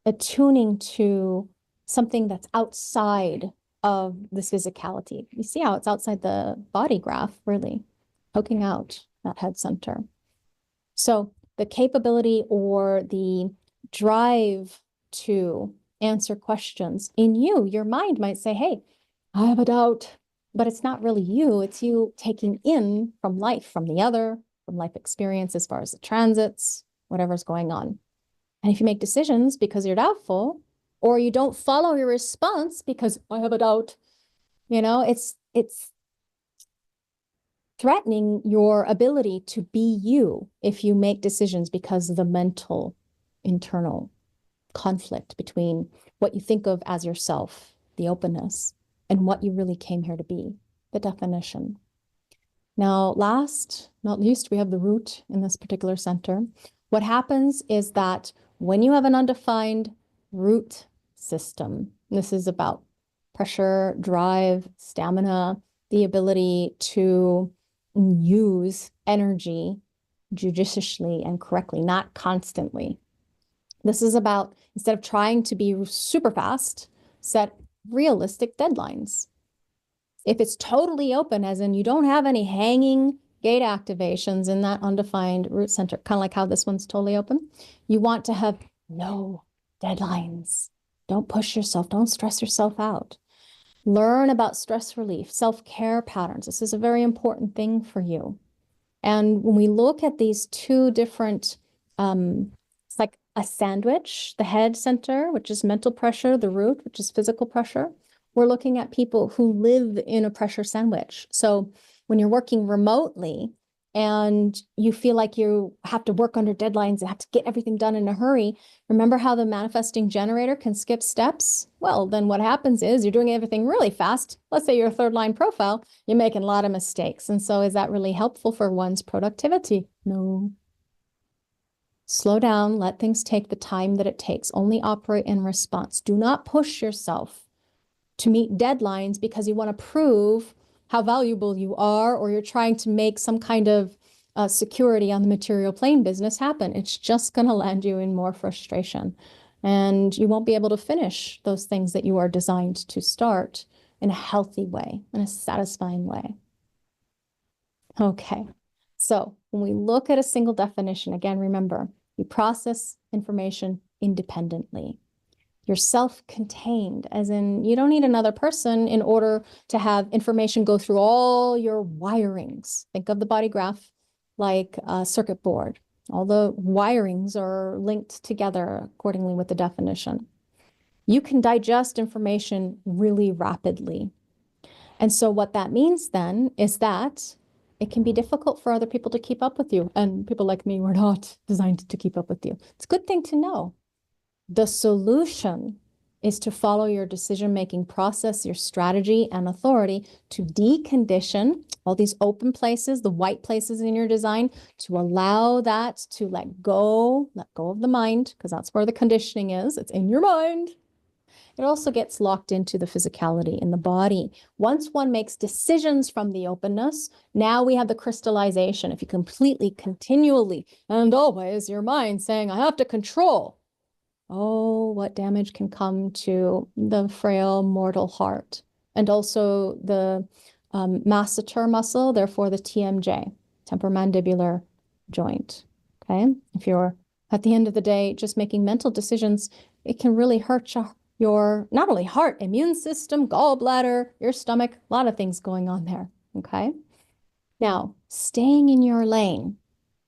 Speaker 1: attuning to something that's outside of this physicality. You see how it's outside the body graph, really, poking out that head center. So the capability or the drive to answer questions in you, your mind might say, hey, I have a doubt, but it's not really you. It's you taking in from life, from the other, from life experience as far as the transits, whatever's going on. And if you make decisions because you're doubtful, or you don't follow your response because I have a doubt, it's threatening your ability to be you if you make decisions because of the mental internal conflict between what you think of as yourself, the openness, and what you really came here to be, the definition. Now, last, not least, we have the root in this particular center. What happens is that when you have an undefined root system, this is about pressure, drive, stamina, the ability to use energy judiciously and correctly, not constantly. This is about, instead of trying to be super fast, set realistic deadlines. If it's totally open, as in you don't have any hanging gate activations in that undefined root center, kind of like how this one's totally open, you want to have no deadlines. Don't push yourself. Don't stress yourself out. Learn about stress relief, self-care patterns. This is a very important thing for you. And when we look at these two different, it's like a sandwich, the head center, which is mental pressure, the root, which is physical pressure. We're looking at people who live in a pressure sandwich. So when you're working remotely and you feel like you have to work under deadlines and have to get everything done in a hurry, remember how the manifesting generator can skip steps? Well, then what happens is you're doing everything really fast. Let's say you're a third line profile, you're making a lot of mistakes. And so is that really helpful for one's productivity? No. Slow down, let things take the time that it takes. Only operate in response. Do not push yourself to meet deadlines because you want to prove how valuable you are, or you're trying to make some kind of security on the material plane business happen. It's just going to land you in more frustration. And you won't be able to finish those things that you are designed to start in a healthy way, in a satisfying way. Okay, so when we look at a single definition, again, remember, you process information independently. You're self-contained, as in you don't need another person in order to have information go through all your wirings. Think of the body graph like a circuit board. All the wirings are linked together accordingly with the definition. You can digest information really rapidly. And so what that means then is that it can be difficult for other people to keep up with you. And people like me were not designed to keep up with you. It's a good thing to know. The solution is to follow your decision-making process, your strategy and authority to decondition all these open places, the white places in your design, to allow that to let go of the mind, because that's where the conditioning is. It's in your mind. It also gets locked into the physicality in the body. Once one makes decisions from the openness, now we have the crystallization. If you completely, continually, and always your mind saying, I have to control, oh, what damage can come to the frail mortal heart. And also the masseter muscle, therefore the TMJ, temporomandibular joint, okay? If you're, at the end of the day, just making mental decisions, it can really hurt your not only heart, immune system, gallbladder, your stomach, a lot of things going on there, okay? Now, staying in your lane,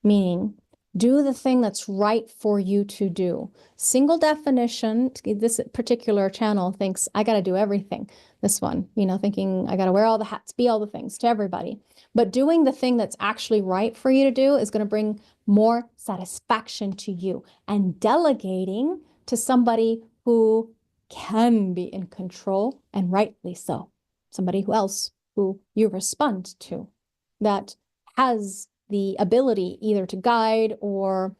Speaker 1: meaning do the thing that's right for you to do. Single definition, this particular channel thinks, I got to do everything. This one, thinking I got to wear all the hats, be all the things to everybody. But doing the thing that's actually right for you to do is going to bring more satisfaction to you. And delegating to somebody who can be in control, and rightly so. Somebody who you respond to, that has the ability either to guide or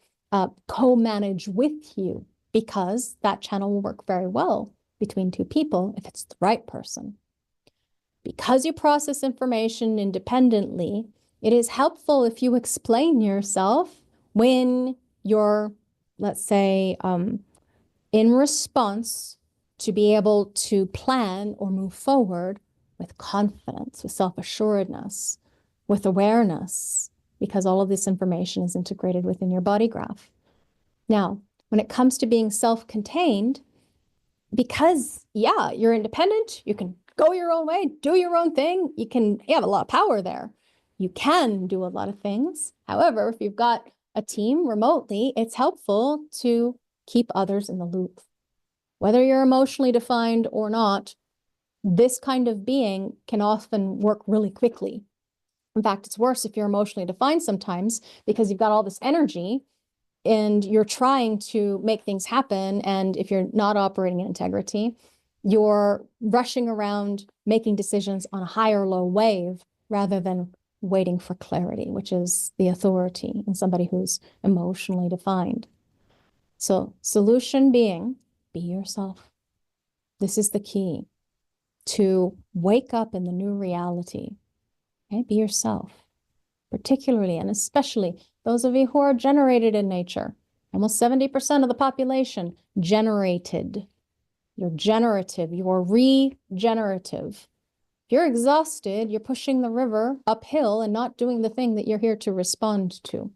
Speaker 1: co-manage with you, because that channel will work very well between two people if it's the right person. Because you process information independently, it is helpful if you explain yourself when you're, let's say, in response to be able to plan or move forward with confidence, with self-assuredness, with awareness, because all of this information is integrated within your body graph. Now, when it comes to being self-contained, because, yeah, you're independent, you can go your own way, do your own thing, you have a lot of power there. You can do a lot of things. However, if you've got a team remotely, it's helpful to keep others in the loop. Whether you're emotionally defined or not, this kind of being can often work really quickly. In fact, it's worse if you're emotionally defined sometimes, because you've got all this energy and you're trying to make things happen. And if you're not operating in integrity, you're rushing around making decisions on a high or low wave rather than waiting for clarity, which is the authority in somebody who's emotionally defined. So solution being, be yourself. This is the key to wake up in the new reality. Okay? Be yourself, particularly and especially those of you who are generated in nature. Almost 70% of the population generated. You're generative, you're regenerative. If you're exhausted, you're pushing the river uphill and not doing the thing that you're here to respond to.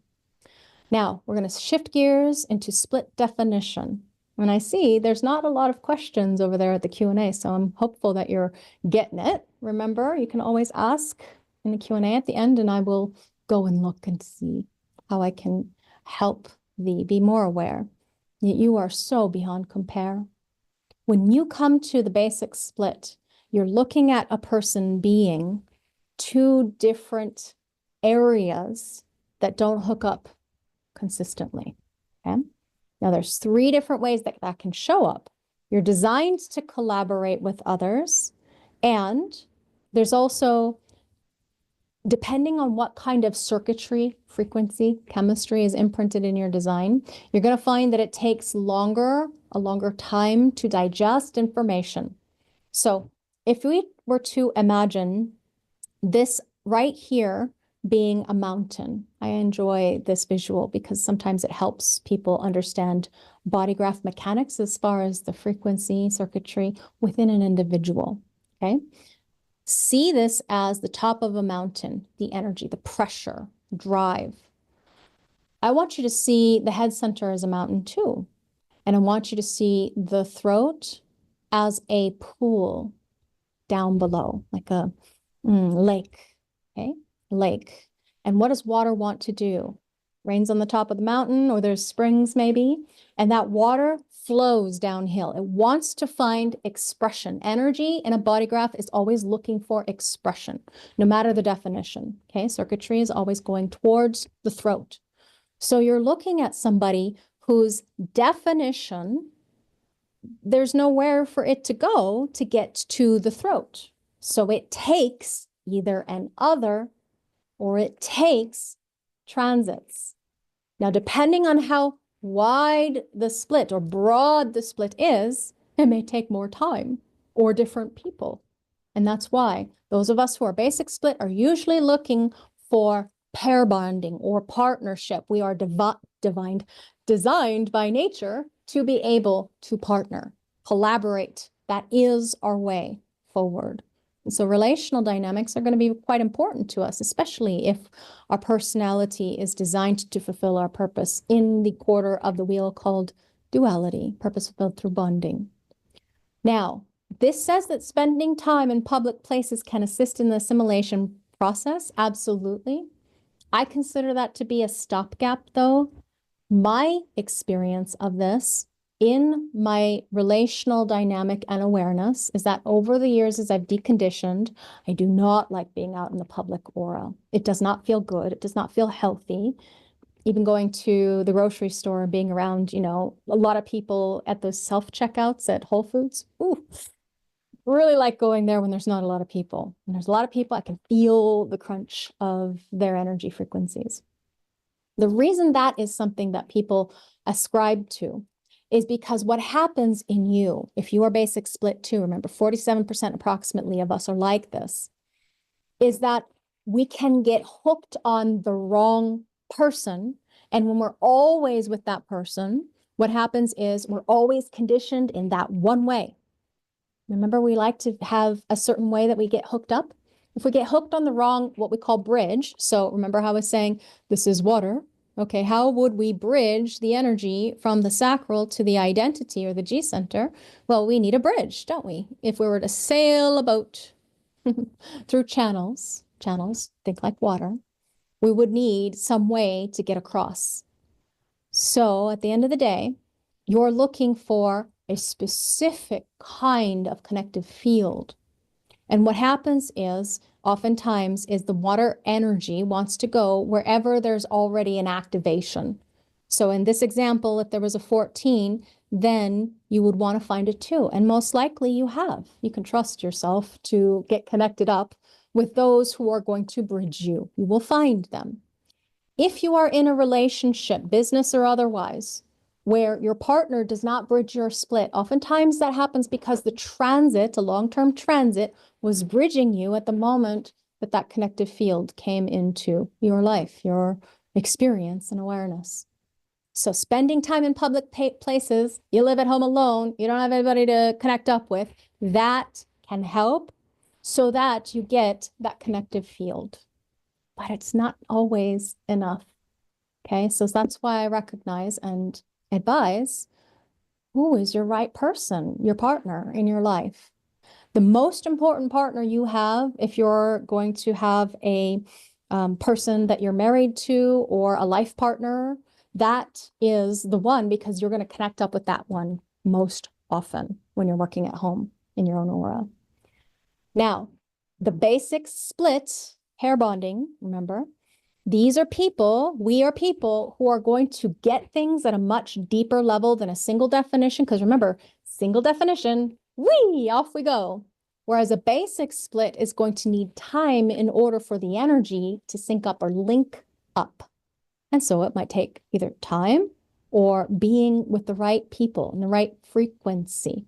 Speaker 1: Now, we're going to shift gears into split definition. And I see there's not a lot of questions over there at the Q&A, so I'm hopeful that you're getting it. Remember, you can always ask in the Q&A at the end, and I will go and look and see how I can help thee be more aware. You are so beyond compare. When you come to the basic split, you're looking at a person being two different areas that don't hook up consistently, okay? Now, there's three different ways that can show up. You're designed to collaborate with others, and there's also, depending on what kind of circuitry, frequency, chemistry is imprinted in your design, you're going to find that it takes a longer time to digest information. So if we were to imagine this right here being a mountain. I enjoy this visual because sometimes it helps people understand body graph mechanics as far as the frequency circuitry within an individual, okay? See this as the top of a mountain, the energy, the pressure, drive. I want you to see the head center as a mountain too. And I want you to see the throat as a pool down below, like a lake, okay? Lake. And what does water want to do? Rains on the top of the mountain, or there's springs maybe, and that water flows downhill. It wants to find expression. Energy in a body graph is always looking for expression, no matter the definition, okay? Circuitry is always going towards the throat. So you're looking at somebody whose definition, there's nowhere for it to go to get to the throat. So it takes either an other or it takes transits. Now, depending on how wide the split or broad the split is, it may take more time or different people. And that's why those of us who are basic split are usually looking for pair bonding or partnership. We are designed by nature to be able to partner, collaborate. That is our way forward. And so relational dynamics are going to be quite important to us, especially if our personality is designed to fulfill our purpose in the quarter of the wheel called duality, purpose fulfilled through bonding. Now, this says that spending time in public places can assist in the assimilation process. Absolutely. I consider that to be a stopgap, though. My experience of this in my relational dynamic and awareness is that over the years, as I've deconditioned, I do not like being out in the public aura. It does not feel good. It does not feel healthy. Even going to the grocery store and being around, a lot of people at those self-checkouts at Whole Foods. Ooh, really like going there when there's not a lot of people. When there's a lot of people, I can feel the crunch of their energy frequencies. The reason that is something that people ascribe to is because what happens in you, if you are basic split too, remember 47% approximately of us are like this, is that we can get hooked on the wrong person. And when we're always with that person, what happens is we're always conditioned in that one way. Remember, we like to have a certain way that we get hooked up. If we get hooked on the wrong, what we call bridge, so remember how I was saying, this is water. Okay, how would we bridge the energy from the sacral to the identity or the G center? Well, we need a bridge, don't we? If we were to sail a boat through channels, think like water, we would need some way to get across. So at the end of the day, you're looking for a specific kind of connective field. And what happens is, oftentimes, is the water energy wants to go wherever there's already an activation. So in this example, if there was a 14, then you would want to find a 2. And most likely you have. You can trust yourself to get connected up with those who are going to bridge you. You will find them. If you are in a relationship, business or otherwise, where your partner does not bridge your split, oftentimes that happens because the transit, a long-term transit, was bridging you at the moment that that connective field came into your life, your experience and awareness. So spending time in public places, you live at home alone, you don't have anybody to connect up with, that can help so that you get that connective field. But it's not always enough. Okay, so that's why I recognize and advise who is your right person, your partner in your life. The most important partner you have, if you're going to have a person that you're married to or a life partner, that is the one, because you're going to connect up with that one most often when you're working at home in your own aura. Now, the basic split, pair bonding, remember, these are people, we are people who are going to get things at a much deeper level than a single definition. Because remember, single definition, whee, off we go. Whereas a basic split is going to need time in order for the energy to sync up or link up. And so it might take either time or being with the right people and the right frequency.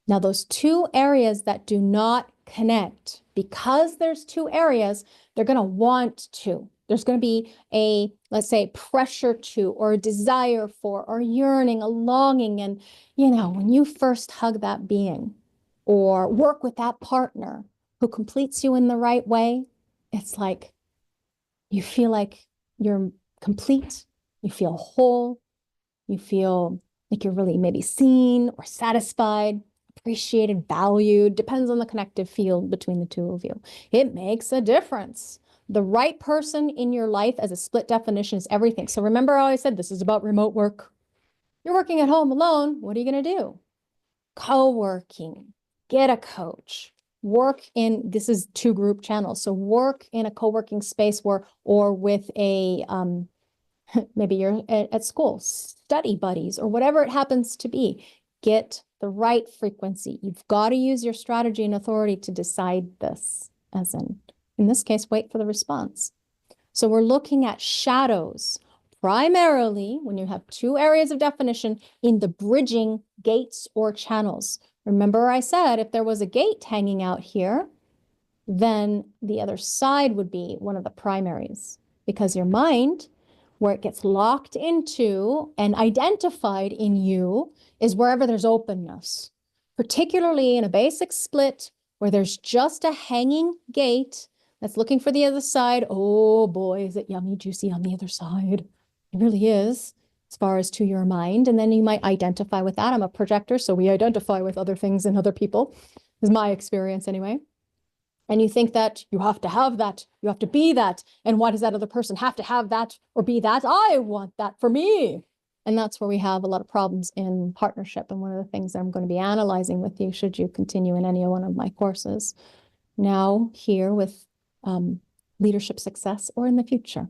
Speaker 1: Now, those two areas that do not connect because there's two areas, they're going to want to. There's going to be a, let's say, pressure to, or a desire for, or yearning, a longing. And, you know, when you first hug that being or work with that partner who completes you in the right way, it's like you feel like you're complete, you feel whole, you feel like you're really maybe seen or satisfied, appreciated, valued, depends on the connective field between the two of you. It makes a difference. The right person in your life as a split definition is everything. So remember how I said this is about remote work. You're working at home alone. What are you going to do? Co-working, get a coach, work in, this is two group channels. So work in a co-working space where, or with a, maybe you're at school, study buddies, or whatever it happens to be. Get the right frequency. You've got to use your strategy and authority to decide this, as in this case, wait for the response. So we're looking at shadows, primarily when you have two areas of definition in the bridging gates or channels. Remember I said if there was a gate hanging out here, then the other side would be one of the primaries, because your mind, where it gets locked into and identified in you, is wherever there's openness, particularly in a basic split where there's just a hanging gate that's looking for the other side. Oh boy, is it yummy, juicy on the other side. It really is, as far as to your mind. And then you might identify with that. I'm a projector, so we identify with other things and other people, is my experience anyway. And you think that you have to have that, you have to be that. And why does that other person have to have that or be that? I want that for me. And that's where we have a lot of problems in partnership. And one of the things that I'm going to be analyzing with you, should you continue in any one of my courses now here with leadership success or in the future.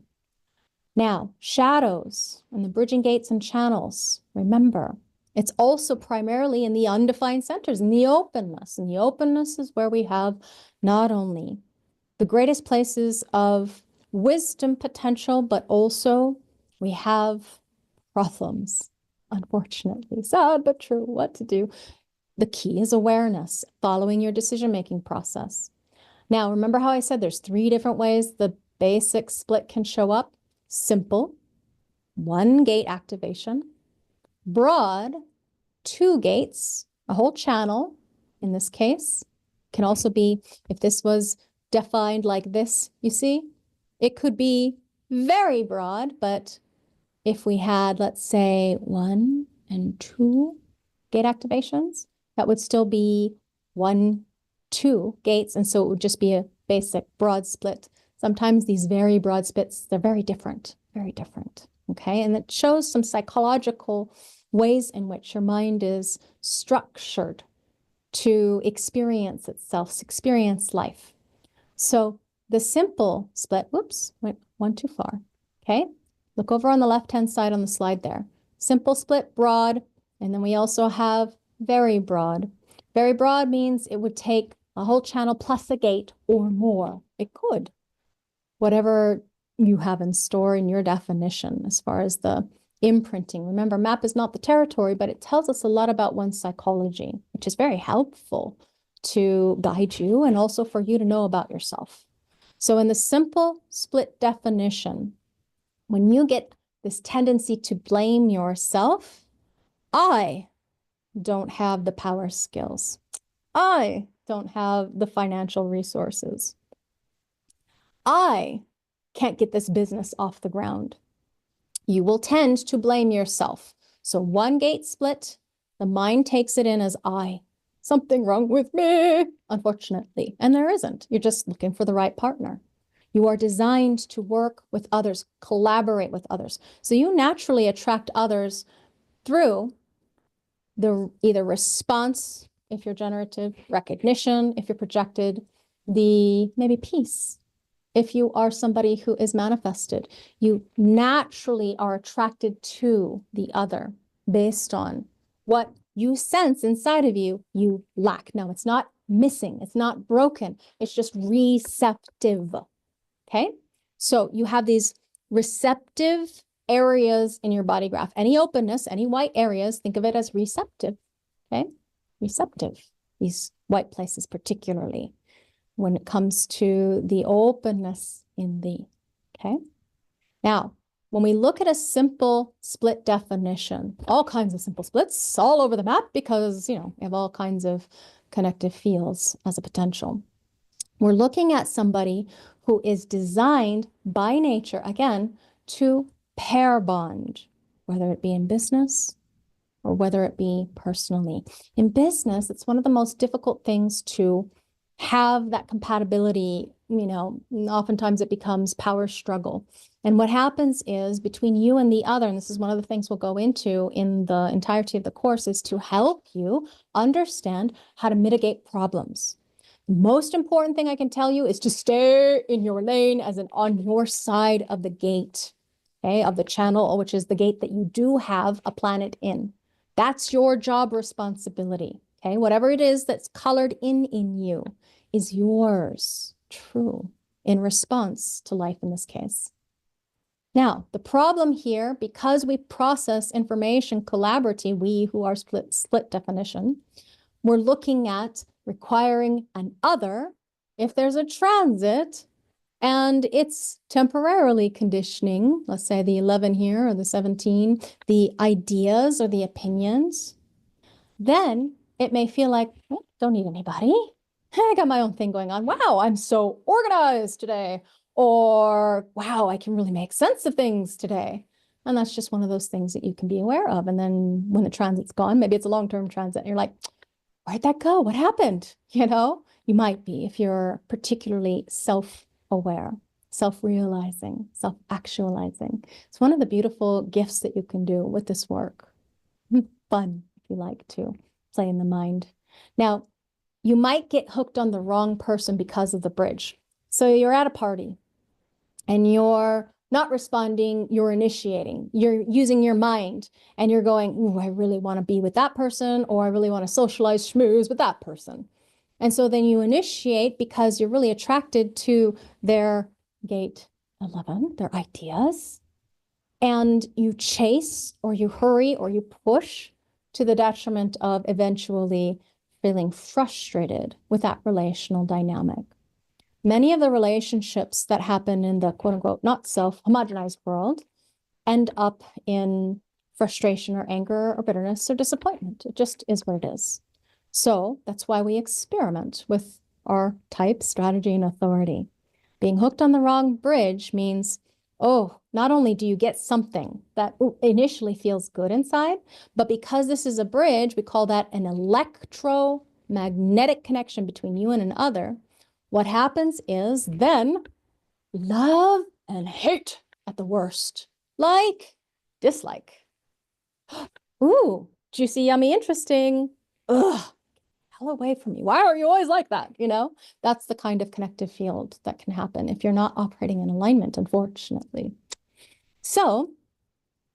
Speaker 1: Now, shadows and the bridging gates and channels, remember, it's also primarily in the undefined centers, in the openness. And the openness is where we have not only the greatest places of wisdom potential, but also we have problems, unfortunately. Sad but true. What to do? The key is awareness, following your decision-making process. Now, remember how I said there's three different ways the basic split can show up? Simple, one gate activation. Broad, two gates, a whole channel in this case. Can also be, if this was defined like this, you see, it could be very broad, but if we had, let's say, 1 and 2 gate activations, that would still be 1, 2 gates. And so it would just be a basic broad split. Sometimes these very broad splits, they're very different, okay? And it shows some psychological ways in which your mind is structured to experience itself, experience life. So the simple split, whoops, went one too far, okay? Look over on the left-hand side on the slide there. Simple split, broad, and then we also have very broad. Very broad means it would take a whole channel plus a gate or more. It could. Whatever you have in store in your definition as far as the imprinting. Remember, map is not the territory, but it tells us a lot about one's psychology, which is very helpful to guide you and also for you to know about yourself. So in the simple split definition, when you get this tendency to blame yourself, I don't have the power skills. I don't have the financial resources. I can't get this business off the ground. You will tend to blame yourself. So one gate split, the mind takes it in as I. Something wrong with me, unfortunately. And there isn't. You're just looking for the right partner. You are designed to work with others, collaborate with others. So you naturally attract others through the either response, if you're generative, recognition, if you're projected, the maybe peace. If you are somebody who is manifested, you naturally are attracted to the other based on what you sense inside of you, you lack. No, it's not missing. It's not broken. It's just receptive. Okay. So you have these receptive areas in your body graph. Any openness, any white areas, think of it as receptive. Okay. Receptive. These white places particularly. when it comes to the openness in thee. Okay. Now, when we look at a simple split definition, all kinds of simple splits all over the map because, we have all kinds of connective fields as a potential. We're looking at somebody who is designed by nature, again, to pair bond, whether it be in business or whether it be personally. In business, it's one of the most difficult things to have that compatibility. Oftentimes it becomes power struggle. And what happens is between you and the other, and this is one of the things we'll go into in the entirety of the course, is to help you understand how to mitigate problems. Most important thing I can tell you is to stay in your lane as in on your side of the gate, okay, of the channel, which is the gate that you do have a planet in. That's your job responsibility, okay? Whatever it is that's colored in you is yours, true, in response to life in this case. Now, the problem here, because we process information collaboratively, we who are split definition, we're looking at requiring an other if there's a transit and it's temporarily conditioning, let's say the 11 here or the 17, the ideas or the opinions, then it may feel like, oh, don't need anybody. I got my own thing going on. Wow, I'm so organized today. Or, wow, I can really make sense of things today. And that's just one of those things that you can be aware of. And then when the transit's gone, maybe it's a long-term transit, and you're like, where'd that go? What happened? You might be if you're particularly self-aware, self-realizing, self-actualizing. It's one of the beautiful gifts that you can do with this work. Fun, if you like to play in the mind. Now, you might get hooked on the wrong person because of the bridge. So you're at a party and you're not responding, you're initiating, you're using your mind and you're going, ooh, I really want to be with that person, or I really want to socialize schmooze with that person. And so then you initiate because you're really attracted to their gate 11, their ideas, and you chase or you hurry or you push to the detriment of eventually feeling frustrated with that relational dynamic. Many of the relationships that happen in the quote unquote not self-homogenized world end up in frustration or anger or bitterness or disappointment. It just is what it is. So that's why we experiment with our type, strategy, and authority. Being hooked on the wrong bridge means, oh, not only do you get something that initially feels good inside, but because this is a bridge, we call that an electromagnetic connection between you and another. What happens is then love and hate at the worst, like, dislike. Ooh, juicy, yummy, interesting. Ugh, hell away from me. Why are you always like that? That's the kind of connective field that can happen if you're not operating in alignment, unfortunately. So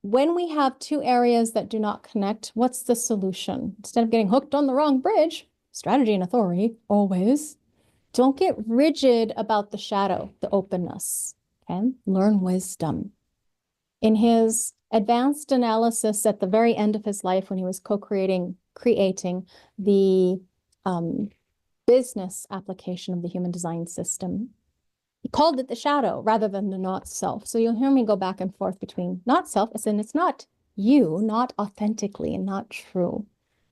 Speaker 1: when we have two areas that do not connect, what's the solution? Instead of getting hooked on the wrong bridge, strategy and authority, always. Don't get rigid about the shadow, the openness, okay? Learn wisdom. In his advanced analysis at the very end of his life when he was creating the business application of the human design system, he called it the shadow rather than the not self. So you'll hear me go back and forth between not self, as in it's not you, not authentically and not true,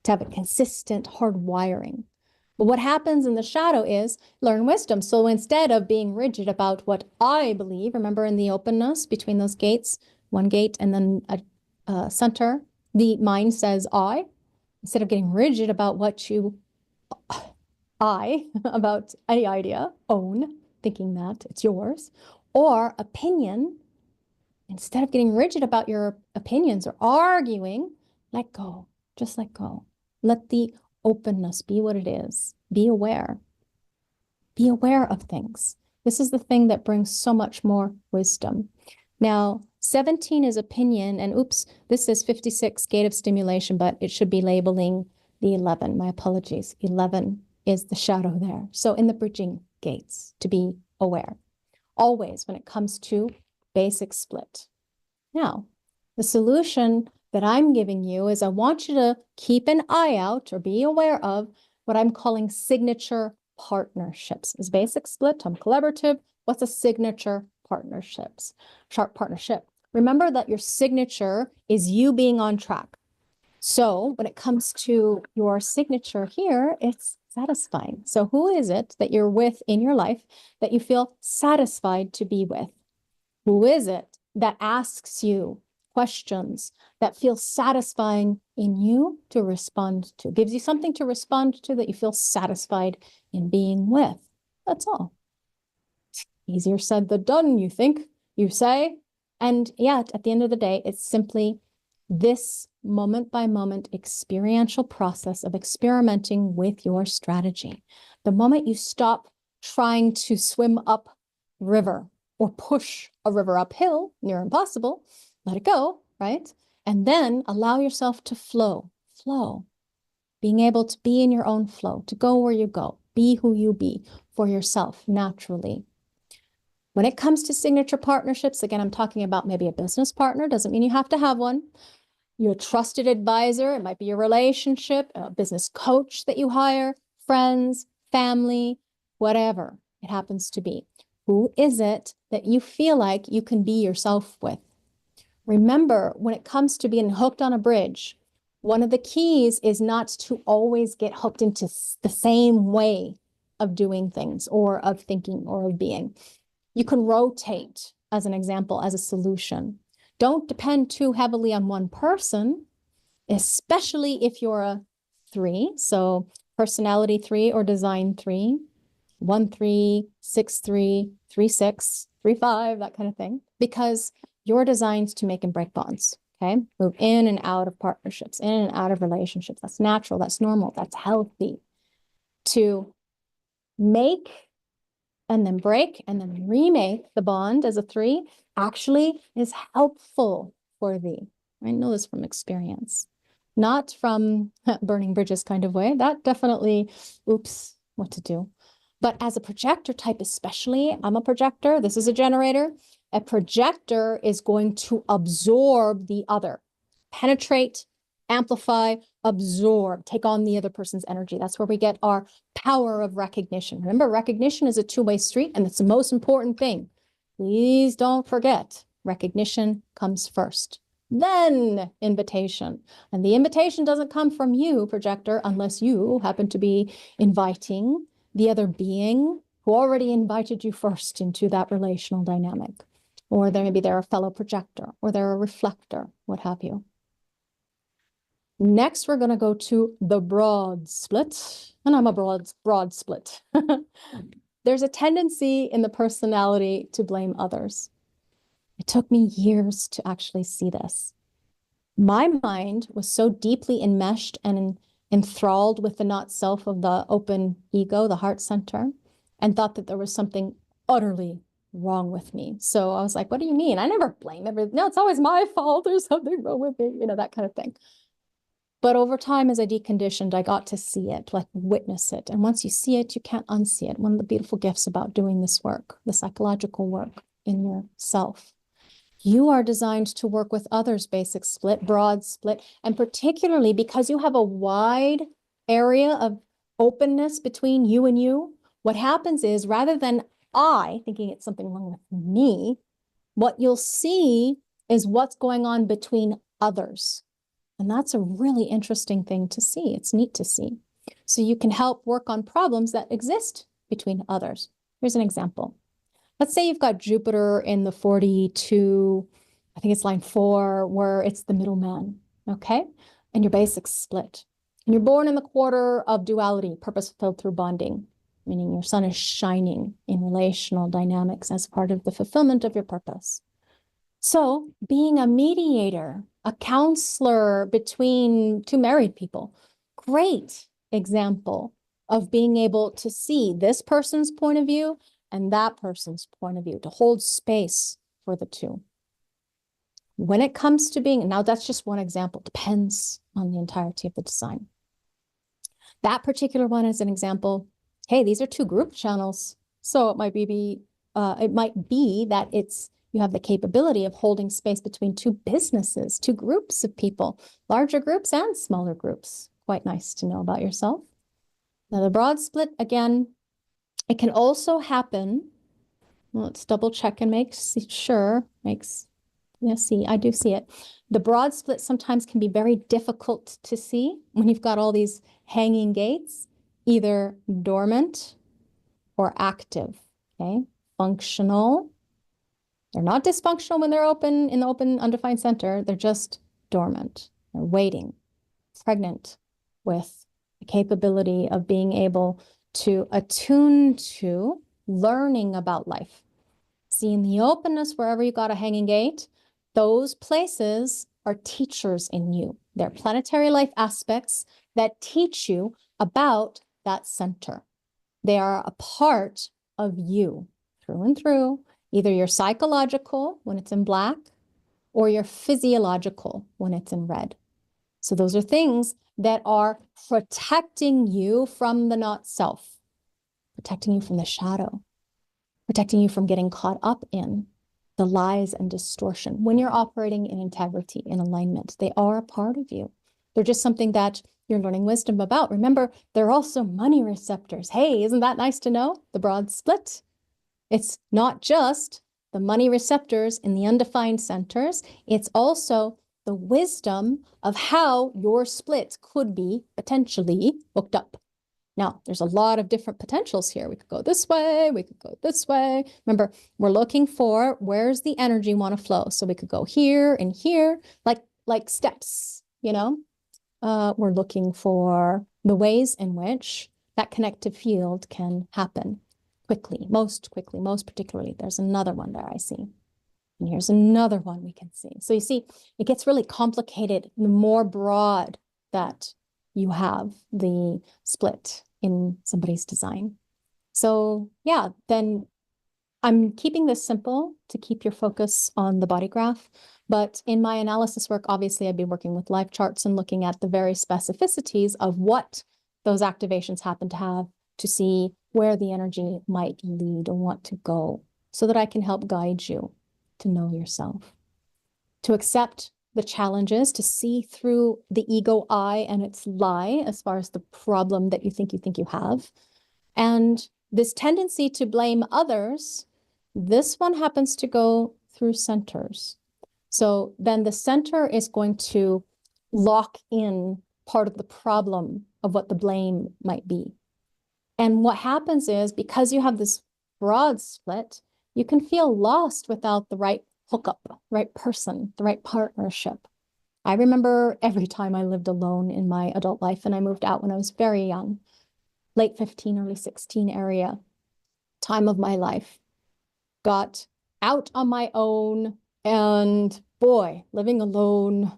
Speaker 1: to have a consistent hardwiring. But what happens in the shadow is learn wisdom. So instead of being rigid about what I believe, remember in the openness between those gates, one gate and then a center, the mind says I. Instead of getting rigid about what you, about any idea, own, thinking that it's yours, or opinion, instead of getting rigid about your opinions or arguing, let go, just let go. Let the openness be what it is. Be aware. Be aware of things. This is the thing that brings so much more wisdom. Now, 17 is opinion, and oops, this is 56, gate of stimulation, but it should be labeling the 11. My apologies. 11 is the shadow there. So in the bridging gates, to be aware. Always when it comes to basic split. Now, the solution that I'm giving you is I want you to keep an eye out or be aware of what I'm calling signature partnerships. Is basic split, collaborative. What's a signature partnerships? Sharp partnership. Remember that your signature is you being on track. So when it comes to your signature here, it's satisfying. So who is it that you're with in your life that you feel satisfied to be with? Who is it that asks you questions that feel satisfying in you to respond to? Gives you something to respond to that you feel satisfied in being with. That's all. Easier said than done, you think, you say. And yet, at the end of the day, it's simply this moment by moment experiential process of experimenting with your strategy. The moment you stop trying to swim up river or push a river uphill, near impossible, let it go, right? And then allow yourself to flow, being able to be in your own flow, to go where you go, be who you be for yourself naturally. When it comes to signature partnerships, again, I'm talking about maybe a business partner, doesn't mean you have to have one. Your trusted advisor, it might be your relationship, a business coach that you hire, friends, family, whatever it happens to be. Who is it that you feel like you can be yourself with? Remember, when it comes to being hooked on a bridge, one of the keys is not to always get hooked into the same way of doing things or of thinking or of being. You can rotate, as an example, as a solution. Don't depend too heavily on one person, especially if you're a 3. So personality 3 or design 3, 1-3, 6-3, 3-6, 3-5, that kind of thing, because you're designed to make and break bonds. Okay, move in and out of partnerships, in and out of relationships. That's natural, that's normal, that's healthy. To make and then break and then remake the bond as a 3 actually is helpful for thee. I know this from experience, not from burning bridges kind of way. That definitely, oops, what to do. But as a projector type, especially, I'm a projector, this is a generator. A projector is going to absorb the other, penetrate, amplify, absorb, take on the other person's energy. That's where we get our power of recognition. Remember, recognition is a two-way street, and it's the most important thing. Please don't forget, recognition comes first, then invitation. And the invitation doesn't come from you, projector, unless you happen to be inviting the other being who already invited you first into that relational dynamic. Or maybe they're a fellow projector, or they're a reflector, what have you. Next, we're going to go to the broad split, and I'm a broad split. There's a tendency in the personality to blame others. It took me years to actually see this. My mind was so deeply enmeshed and enthralled with the not self of the open ego, the heart center, and thought that there was something utterly wrong with me. So I was like, what do you mean? I never blame everything. No, it's always my fault. There's something wrong with me, that kind of thing. But over time, as I deconditioned, I got to see it, like witness it. And once you see it, you can't unsee it. One of the beautiful gifts about doing this work, the psychological work in yourself. You are designed to work with others, basic split, broad split, and particularly because you have a wide area of openness between you and you, what happens is rather than I thinking it's something wrong with me, what you'll see is what's going on between others. And that's a really interesting thing to see. It's neat to see. So you can help work on problems that exist between others. Here's an example. Let's say you've got Jupiter in the 42, I think it's line 4, where it's the middleman, okay? And your basic split. And you're born in the quarter of duality, purpose fulfilled through bonding, meaning your sun is shining in relational dynamics as part of the fulfillment of your purpose. So being a mediator, a counselor between two married people, great example of being able to see this person's point of view and that person's point of view, to hold space for the two. When it comes to being, now that's just one example, depends on the entirety of the design. That particular one is an example, hey, these are 2 group channels. So it might be that you have the capability of holding space between 2 businesses, 2 groups of people, larger groups and smaller groups. Quite nice to know about yourself. Now the broad split, again, It can also happen, let's double check and make sure, yeah, see, I do see it. The broad split sometimes can be very difficult to see when you've got all these hanging gates, either dormant or active, okay? Functional. They're not dysfunctional when they're open in the open undefined center. They're just dormant. They're waiting, pregnant with the capability of being able to attune to learning about life. Seeing the openness wherever you got a hanging gate, those places are teachers in you. They're planetary life aspects that teach you about that center. They are a part of you through and through, either your psychological when it's in black or your physiological when it's in red. So those are things that are protecting you from the not self, protecting you from the shadow, protecting you from getting caught up in the lies and distortion. When you're operating in integrity, in alignment, they are a part of you. They're just something that you're learning wisdom about. Remember, they're also money receptors. Hey, isn't that nice to know? The broad split. It's not just the money receptors in the undefined centers. It's also the wisdom of how your split could be potentially hooked up. Now, there's a lot of different potentials here. We could go this way, we could go this way. Remember, we're looking for where's the energy want to flow. So we could go here and here, like steps, you know? We're looking for the ways in which that connective field can happen quickly, most particularly. There's another one there I see. And here's another one we can see. So you see, it gets really complicated the more broad that you have the split in somebody's design. So yeah, then I'm keeping this simple to keep your focus on the body graph. But in my analysis work, obviously, I've been working with life charts and looking at the very specificities of what those activations happen to have to see where the energy might lead or want to go so that I can help guide you to know yourself, to accept the challenges, to see through the ego eye and its lie as far as the problem that you think you have. And this tendency to blame others, this one happens to go through centers. So then the center is going to lock in part of the problem of what the blame might be. And what happens is because you have this broad split, you can feel lost without the right hookup, right person, the right partnership. I remember every time I lived alone in my adult life, and I moved out when I was very young, late 15, early 16 area, time of my life, got out on my own, and boy, living alone,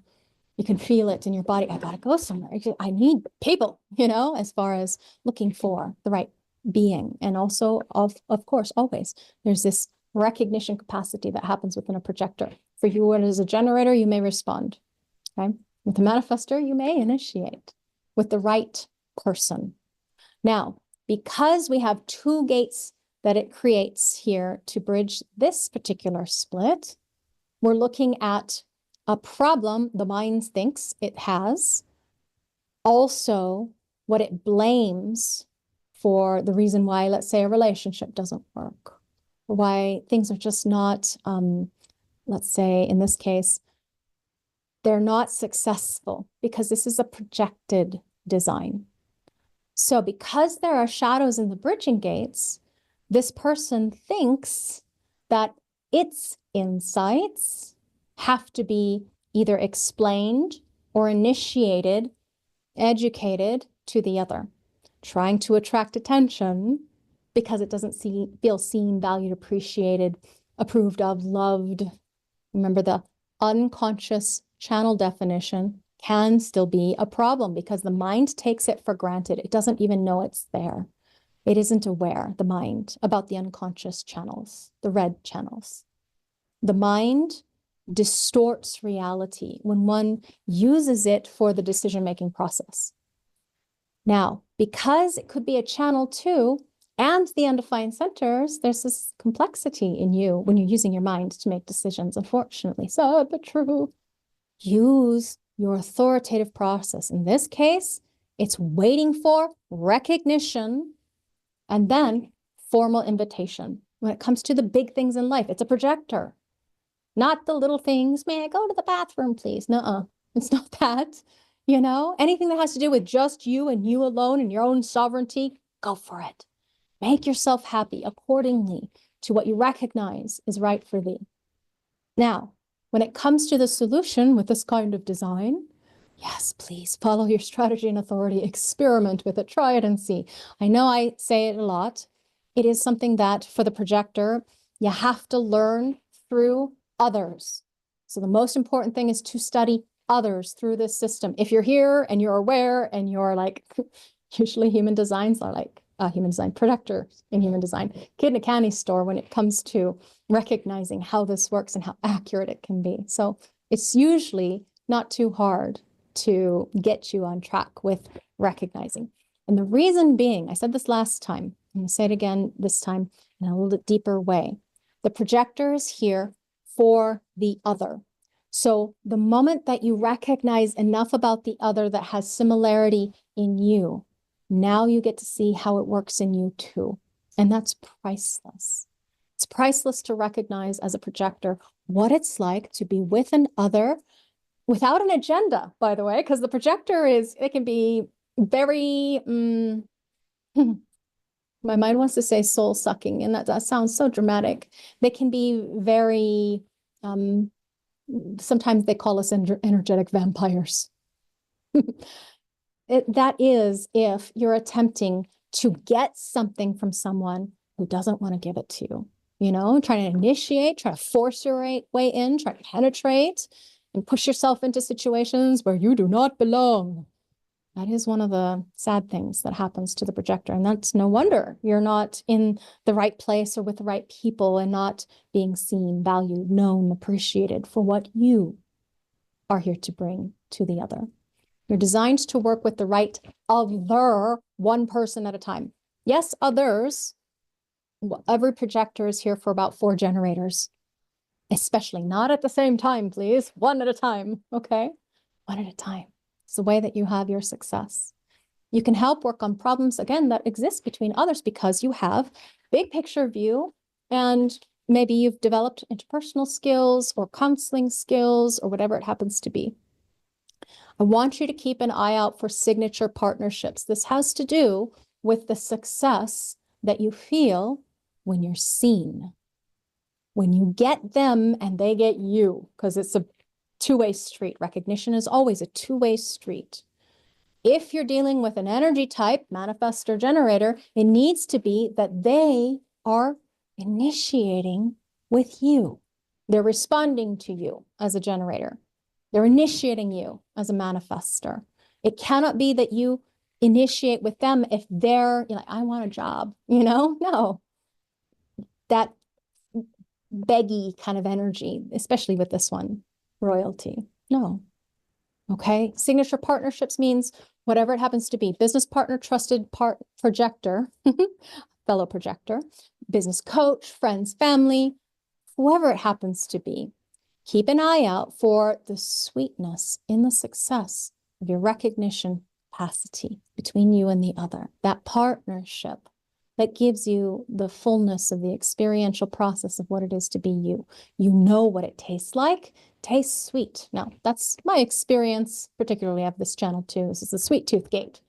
Speaker 1: you can feel it in your body. I gotta go somewhere. I need people, you know, as far as looking for the right being. And also, of course, always, there's this recognition capacity that happens within a projector. For you as a generator, you may respond, okay? With a manifestor, you may initiate with the right person. Now, because we have two gates that it creates here to bridge this particular split, we're looking at a problem the mind thinks it has, also what it blames for the reason why, let's say, a relationship doesn't work, or why things are just not, let's say, in this case, they're not successful because this is a projected design. So because there are shadows in the bridging gates, this person thinks that its insights have to be either explained or initiated, educated to the other, trying to attract attention because it doesn't feel seen, valued, appreciated, approved of, loved. Remember, the unconscious channel definition can still be a problem because the mind takes it for granted. It doesn't even know it's there. It isn't aware, the mind, about the unconscious channels, the red channels. The mind distorts reality when one uses it for the decision-making process. Now, because it could be a channel too, and the undefined centers, there's this complexity in you when you're using your mind to make decisions, unfortunately. Sad but true. Use your authoritative process. In this case, it's waiting for recognition and then formal invitation. When it comes to the big things in life, it's a projector, not the little things. May I go to the bathroom, please? Nuh-uh. It's not that. You know, anything that has to do with just you and you alone and your own sovereignty, go for it. Make yourself happy accordingly to what you recognize is right for thee. Now, when it comes to the solution with this kind of design, yes, please follow your strategy and authority, experiment with it, try it and see. I know I say it a lot. It is something that for the projector, you have to learn through others. So the most important thing is to study others through this system. If you're here and you're aware and you're like, usually human designs are like human design projectors in human design, kid in a candy store when it comes to recognizing how this works and how accurate it can be. So it's usually not too hard to get you on track with recognizing. And the reason being, I said this last time, I'm going to say it again this time in a little bit deeper way. The projector is here for the other. So the moment that you recognize enough about the other that has similarity in you, now you get to see how it works in you too. And that's priceless. It's priceless to recognize as a projector what it's like to be with an other without an agenda, by the way, because the projector it can be very, my mind wants to say soul sucking, and that sounds so dramatic. They can be very, sometimes they call us energetic vampires. That is if you're attempting to get something from someone who doesn't want to give it to you, you know, trying to initiate, try to force your way in, try to penetrate and push yourself into situations where you do not belong. That is one of the sad things that happens to the projector. And that's no wonder you're not in the right place or with the right people and not being seen, valued, known, appreciated for what you are here to bring to the other. You're designed to work with the right other, one person at a time. Yes, others. Every projector is here for about 4 generators, especially not at the same time, please. One at a time, okay? One at a time. It's the way that you have your success. You can help work on problems, again, that exist between others because you have big picture view and maybe you've developed interpersonal skills or counseling skills or whatever it happens to be. I want you to keep an eye out for signature partnerships. This has to do with the success that you feel when you're seen, when you get them and they get you, because it's a two-way street. Recognition is always a two-way street. If you're dealing with an energy type, manifestor generator, it needs to be that they are initiating with you. They're responding to you as a generator. They're initiating you as a manifestor. It cannot be that you initiate with them if you're like, I want a job, you know? No. That beggy kind of energy, especially with this one, royalty. No. Okay. Signature partnerships means whatever it happens to be, business partner, trusted projector, fellow projector, business coach, friends, family, whoever it happens to be. Keep an eye out for the sweetness in the success of your recognition capacity between you and the other, that partnership that gives you the fullness of the experiential process of what it is to be you. You know what it tastes like. Tastes sweet. Now, that's my experience, particularly of this channel too. This is the sweet tooth gate.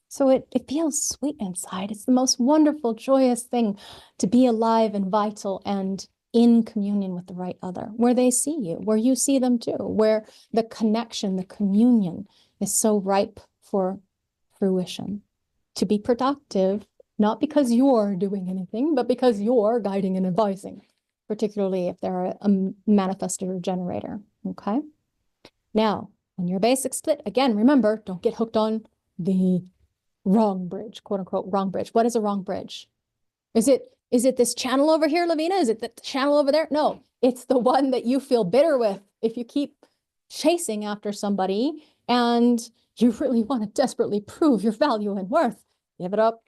Speaker 1: So it feels sweet inside. It's the most wonderful, joyous thing to be alive and vital and in communion with the right other, where they see you, where you see them too, where the connection, the communion is so ripe for fruition. To be productive, not because you're doing anything, but because you're guiding and advising, particularly if they're a manifestor or generator, okay? Now, when your basic split, again, remember, don't get hooked on the wrong bridge, quote unquote, wrong bridge. What is a wrong bridge? Is it this channel over here, Lavina? Is it the channel over there? No, it's the one that you feel bitter with if you keep chasing after somebody and you really want to desperately prove your value and worth. Give it up.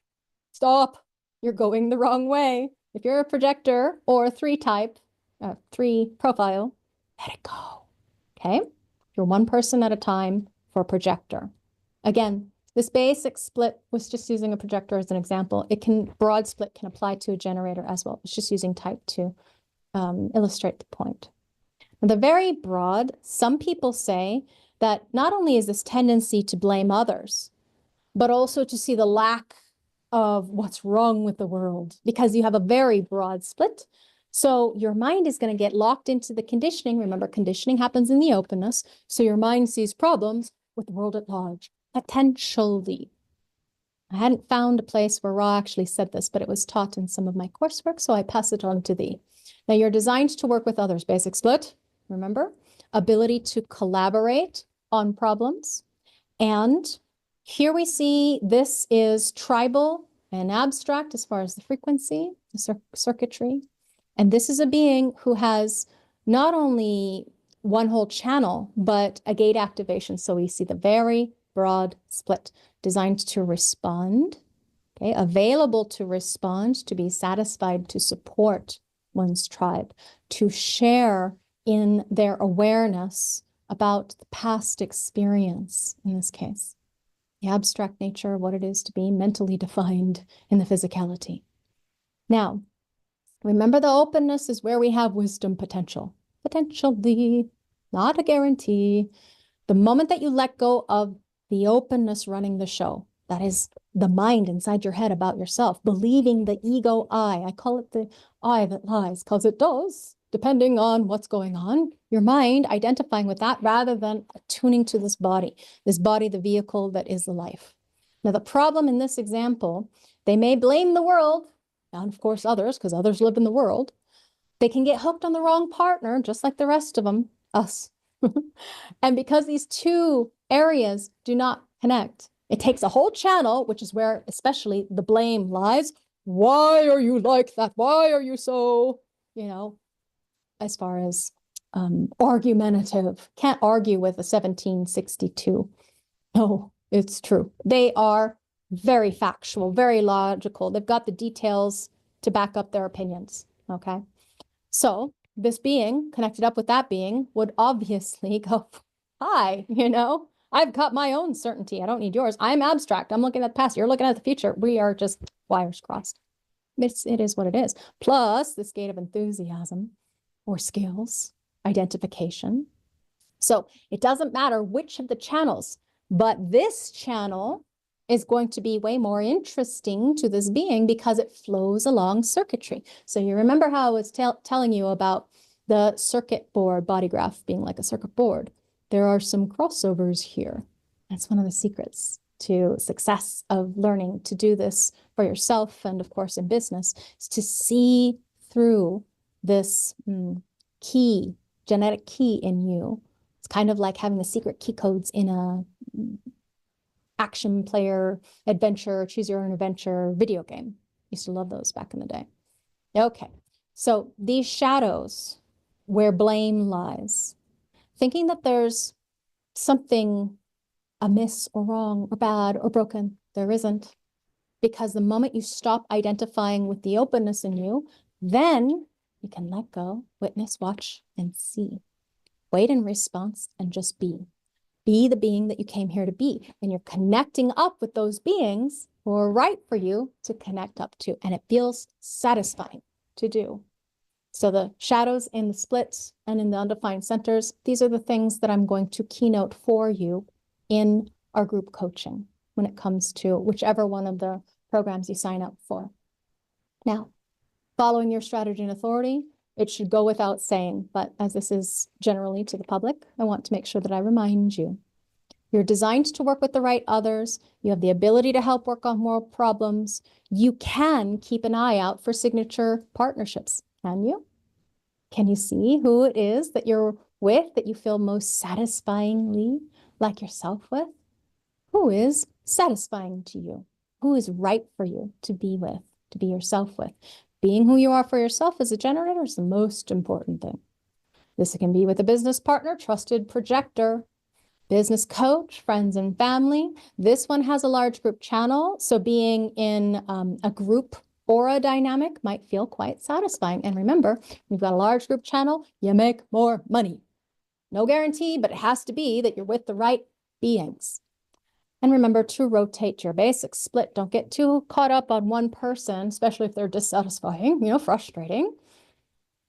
Speaker 1: Stop. You're going the wrong way. If you're a projector or a 3 type, 3 profile, let it go. Okay? You're one person at a time for a projector. Again, This basic split was just using a projector as an example. Broad split can apply to a generator as well. It's just using type to illustrate the point. The very broad, some people say that not only is this tendency to blame others, but also to see the lack of what's wrong with the world, because you have a very broad split. So your mind is going to get locked into the conditioning. Remember, conditioning happens in the openness. So your mind sees problems with the world at large, potentially. I hadn't found a place where Ra actually said this, but it was taught in some of my coursework, so I pass it on to thee. Now, you're designed to work with others. Basic split, remember? Ability to collaborate on problems. And here we see this is tribal and abstract as far as the frequency, the circuitry. And this is a being who has not only one whole channel, but a gate activation. So we see the very broad split, designed to respond, okay, available to respond, to be satisfied, to support one's tribe, to share in their awareness about the past experience, in this case, the abstract nature of what it is to be mentally defined in the physicality. Now, remember, the openness is where we have wisdom potential. Potentially, not a guarantee. The moment that you let go of the openness running the show, that is the mind inside your head about yourself, believing the ego I call it the I that lies, because it does, depending on what's going on, your mind identifying with that rather than attuning to this body, the vehicle that is the life. Now, the problem in this example, they may blame the world, and of course others, because others live in the world. They can get hooked on the wrong partner, just like the rest of them, us. And because these two areas do not connect, it takes a whole channel, which is where especially the blame lies. Why are you like that? Why are you so, as far as argumentative? Can't argue with a 1762. No, it's true. They are very factual, very logical. They've got the details to back up their opinions, okay? So this being connected up with that being would obviously go, hi, I've got my own certainty. I don't need yours. I'm abstract. I'm looking at the past. You're looking at the future. We are just wires crossed. It is what it is. Plus this gate of enthusiasm or skills, identification. So it doesn't matter which of the channels, but this channel is going to be way more interesting to this being because it flows along circuitry. So you remember how I was telling you about the circuit board, bodygraph being like a circuit board. There are some crossovers here. That's one of the secrets to success of learning to do this for yourself and of course in business, is to see through this key, genetic key in you. It's kind of like having the secret key codes in a action player, adventure, choose your own adventure video game. Used to love those back in the day. Okay, so these shadows where blame lies, thinking that there's something amiss or wrong or bad or broken, there isn't. Because the moment you stop identifying with the openness in you, then you can let go, witness, watch, and see. Wait in response and just be. Be the being that you came here to be. And you're connecting up with those beings who are right for you to connect up to. And it feels satisfying to do. So the shadows in the splits and in the undefined centers, these are the things that I'm going to keynote for you in our group coaching when it comes to whichever one of the programs you sign up for. Now, following your strategy and authority, it should go without saying, but as this is generally to the public, I want to make sure that I remind you. You're designed to work with the right others. You have the ability to help work on more problems. You can keep an eye out for signature partnerships, can you? Can you see who it is that you're with, that you feel most satisfyingly like yourself with? Who is satisfying to you? Who is right for you to be with, to be yourself with? Being who you are for yourself as a generator is the most important thing. This can be with a business partner, trusted projector, business coach, friends and family. This one has a large group channel, so being in a group aura dynamic might feel quite satisfying. And remember, you've got a large group channel, you make more money. No guarantee, but it has to be that you're with the right beings. And remember to rotate your basic split. Don't get too caught up on one person, especially if they're dissatisfying, frustrating.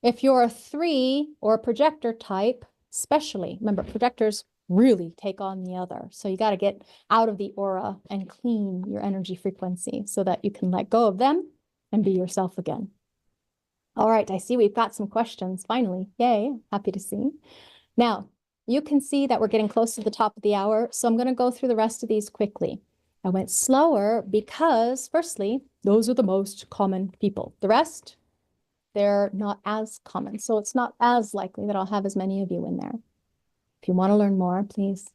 Speaker 1: If you're a 3 or a projector type, especially, remember, projectors really take on the other. So you got to get out of the aura and clean your energy frequency so that you can let go of them and be yourself again. All right, I see we've got some questions finally. Yay, happy to see. Now, you can see that we're getting close to the top of the hour, so I'm going to go through the rest of these quickly. I went slower because, firstly, those are the most common people. The rest, they're not as common, so it's not as likely that I'll have as many of you in there. If you want to learn more, please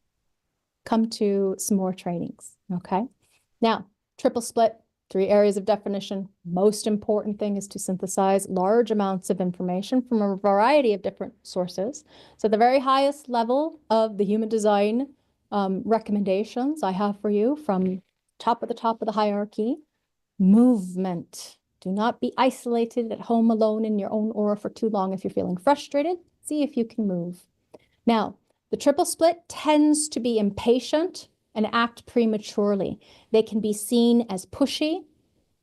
Speaker 1: come to some more trainings, okay? Now, triple split, 3 areas of definition. Most important thing is to synthesize large amounts of information from a variety of different sources. So the very highest level of the human design recommendations I have for you from top of the hierarchy, movement. Do not be isolated at home alone in your own aura for too long. If you're feeling frustrated, see if you can move. Now, the triple split tends to be impatient and act prematurely. They can be seen as pushy.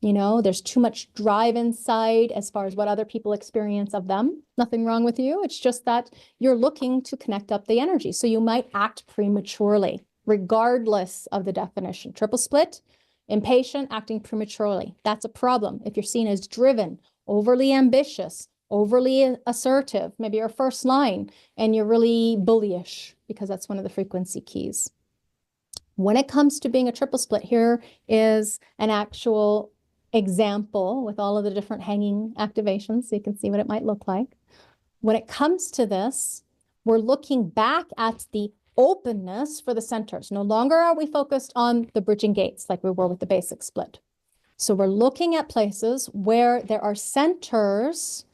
Speaker 1: There's too much drive inside as far as what other people experience of them. Nothing wrong with you. It's just that you're looking to connect up the energy. So you might act prematurely, regardless of the definition. Triple split, impatient, acting prematurely. That's a problem. If you're seen as driven, overly ambitious, overly assertive, maybe your first line, and you're really bullyish, because that's one of the frequency keys. When it comes to being a triple split, here is an actual example with all of the different hanging activations, so you can see what it might look like. When it comes to this, we're looking back at the openness for the centers. No longer are we focused on the bridging gates like we were with the basic split. So we're looking at places where there are centers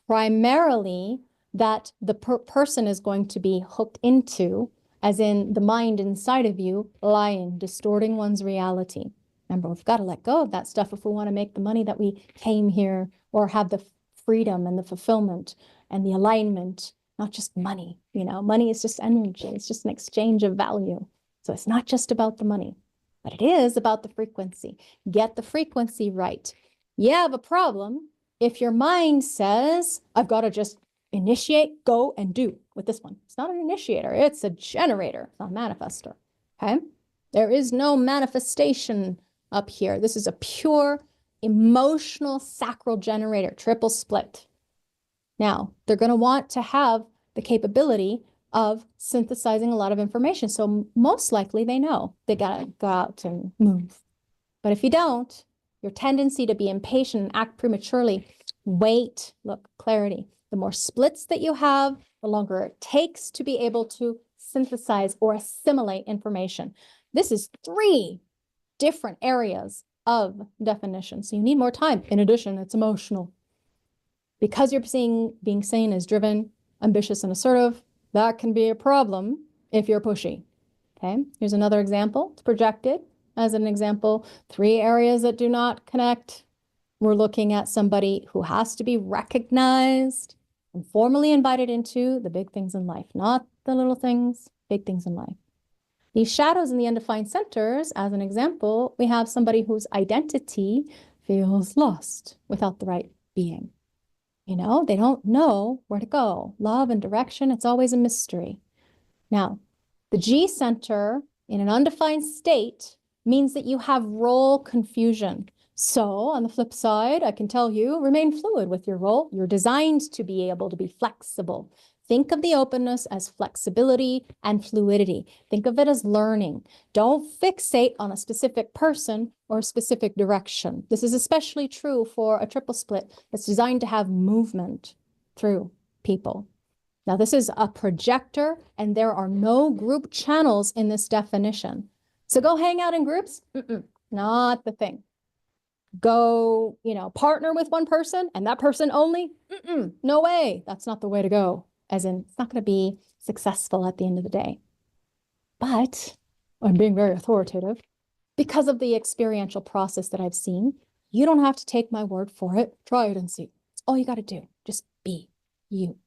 Speaker 1: primarily that the person is going to be hooked into, as in the mind inside of you, lying, distorting one's reality. Remember, we've got to let go of that stuff if we want to make the money that we came here, or have the freedom and the fulfillment and the alignment, not just money. Money is just energy. It's just an exchange of value. So it's not just about the money, but it is about the frequency. Get the frequency right. You have a problem if your mind says, I've got to just initiate, go, and do with this one. It's not an initiator. It's a generator. It's not a manifester. Okay? There is no manifestation up here. This is a pure emotional sacral generator, triple split. Now, they're going to want to have the capability of synthesizing a lot of information. So most likely they know they got to go out and move. But if you don't, your tendency to be impatient and act prematurely, wait, look, clarity. The more splits that you have, the longer it takes to be able to synthesize or assimilate information. This is 3 different areas of definition. So you need more time. In addition, it's emotional. Because you're being seen as driven, ambitious, and assertive, that can be a problem if you're pushy. Okay, here's another example. It's projected as an example. 3 areas that do not connect. We're looking at somebody who has to be recognized and formally invited into the big things in life, not the little things, big things in life. These shadows in the undefined centers, as an example, we have somebody whose identity feels lost without the right being. They don't know where to go. Love and direction, it's always a mystery. Now, the G center in an undefined state means that you have role confusion. So on the flip side, I can tell you, remain fluid with your role. You're designed to be able to be flexible. Think of the openness as flexibility and fluidity. Think of it as learning. Don't fixate on a specific person or a specific direction. This is especially true for a triple split that's designed to have movement through people. Now, this is a projector, and there are no group channels in this definition. So go hang out in groups? Not the thing. Go, partner with one person and that person only? No way. That's not the way to go. As in, it's not going to be successful at the end of the day. But I'm being very authoritative. Because of the experiential process that I've seen, you don't have to take my word for it. Try it and see. It's all you got to do. Just be you.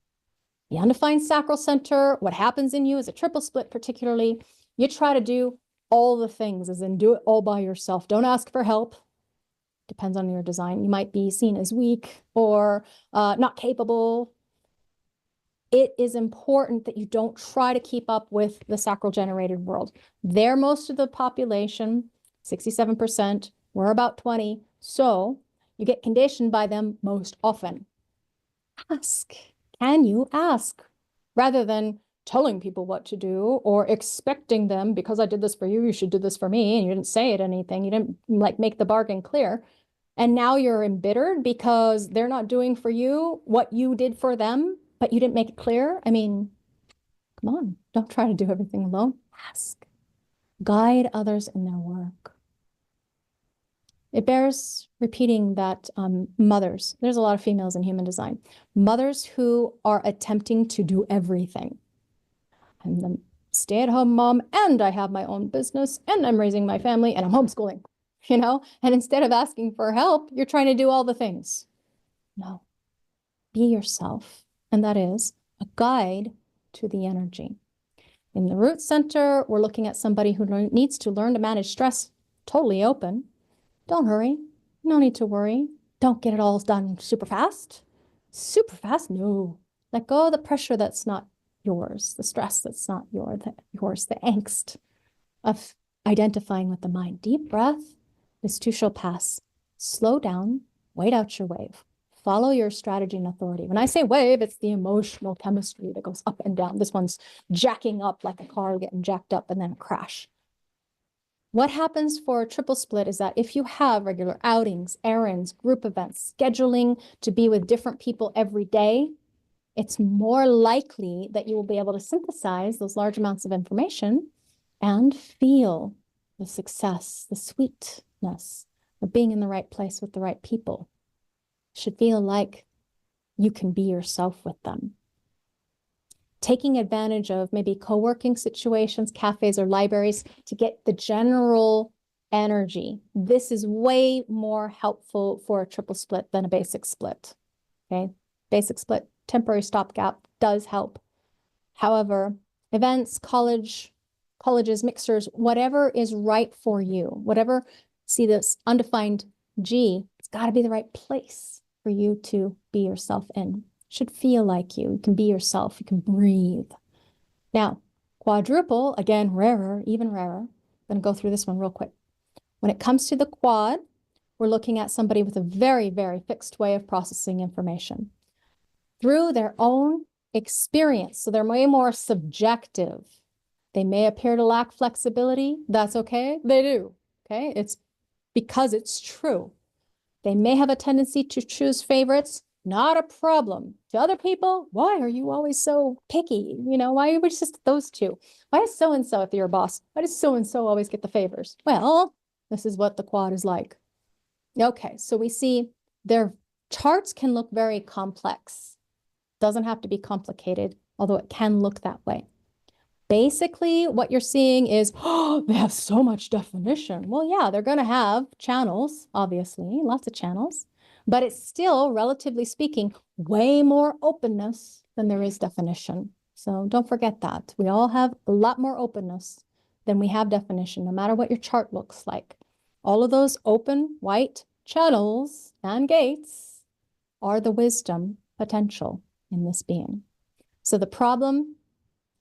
Speaker 1: The undefined sacral center, what happens in you is a triple split particularly. You try to do all the things, as in do it all by yourself. Don't ask for help. Depends on your design. You might be seen as weak or not capable. It is important that you don't try to keep up with the sacral generated world. They're most of the population, 67%. We're about 20. So you get conditioned by them most often. Ask. Can you ask? Rather than telling people what to do or expecting them, because I did this for you, you should do this for me, and you didn't say it anything. You didn't like make the bargain clear. And now you're embittered because they're not doing for you what you did for them, but you didn't make it clear. I mean, come on, don't try to do everything alone. Ask. Guide others in their work. It bears repeating that mothers, there's a lot of females in human design, mothers who are attempting to do everything. I'm the stay-at-home mom, and I have my own business, and I'm raising my family, and I'm homeschooling, you know? And instead of asking for help, you're trying to do all the things. No, be yourself. And that is a guide to the energy. In the root center, we're looking at somebody who needs to learn to manage stress, totally open. Don't hurry. No need to worry. Don't get it all done super fast. Super fast? No. Let go of the pressure that's not yours, the stress that's not yours, the angst of identifying with the mind. Deep breath. This too shall pass. Slow down. Wait out your wave. Follow your strategy and authority. When I say wave, it's the emotional chemistry that goes up and down. This one's jacking up like a car getting jacked up and then a crash. What happens for a triple split is that if you have regular outings, errands, group events, scheduling to be with different people every day, it's more likely that you will be able to synthesize those large amounts of information and feel the success, the sweetness of being in the right place with the right people. It should feel like you can be yourself with them. Taking advantage of maybe co-working situations, cafes or libraries to get the general energy. This is way more helpful for a triple split than a basic split. Okay, basic split, temporary stopgap does help. However, events, colleges, mixers, whatever is right for you, whatever, see this undefined G, it's got to be the right place for you to be yourself in. Should feel like you. You can be yourself. You can breathe. Now, quadruple, again, rarer, even rarer. I'm going to go through this one real quick. When it comes to the quad, we're looking at somebody with a very, very fixed way of processing information through their own experience. So they're way more subjective. They may appear to lack flexibility. That's okay. They do. Okay. It's because it's true. They may have a tendency to choose favorites. Not a problem. To other people, why are you always so picky? You know, why are we just those two? Why is so-and-so, if you're a boss, why does so-and-so always get the favors? Well, this is what the quad is like. Okay, so we see their charts can look very complex. Doesn't have to be complicated, although it can look that way. Basically, what you're seeing is, oh, they have so much definition. Well, yeah, they're going to have channels, obviously, lots of channels. But it's still, relatively speaking, way more openness than there is definition. So don't forget that. We all have a lot more openness than we have definition, no matter what your chart looks like. All of those open, white channels and gates are the wisdom potential in this being. So the problem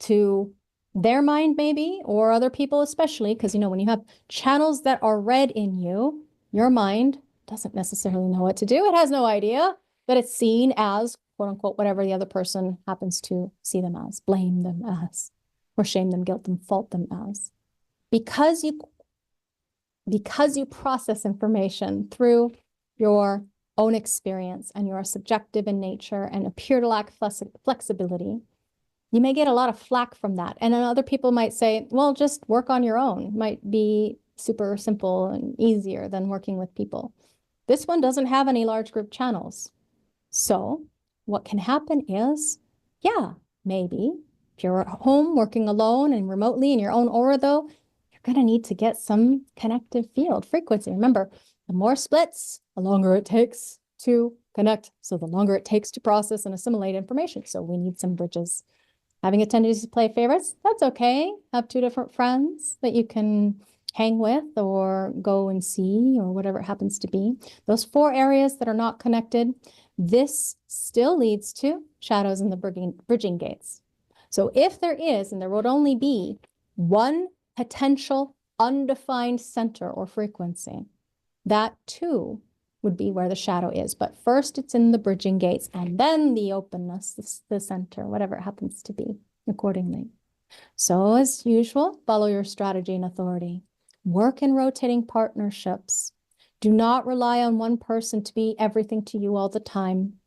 Speaker 1: to their mind maybe, or other people especially, because, you know, when you have channels that are red in you, your mind doesn't necessarily know what to do. It has no idea that it's seen as, quote unquote, whatever the other person happens to see them as, blame them as, or shame them, guilt them, fault them as. Because you process information through your own experience and you are subjective in nature and appear to lack flexibility, you may get a lot of flack from that. And then other people might say, well, just work on your own. It might be super simple and easier than working with people. This one doesn't have any large group channels. So what can happen is, yeah, maybe if you're at home working alone and remotely in your own aura though, you're going to need to get some connective field frequency. Remember, the more splits, the longer it takes to connect. So the longer it takes to process and assimilate information. So we need some bridges Having a tendency to play favorites, that's okay. Have two different friends that you can hang with or go and see or whatever it happens to be. Those 4 areas that are not connected, this still leads to shadows in the bridging gates. So if there is, and there would only be one potential undefined center or frequency, that too would be where the shadow is. But first it's in the bridging gates and then the openness, the center, whatever it happens to be accordingly. So as usual, follow your strategy and authority. Work in rotating partnerships. Do not rely on one person to be everything to you all the time.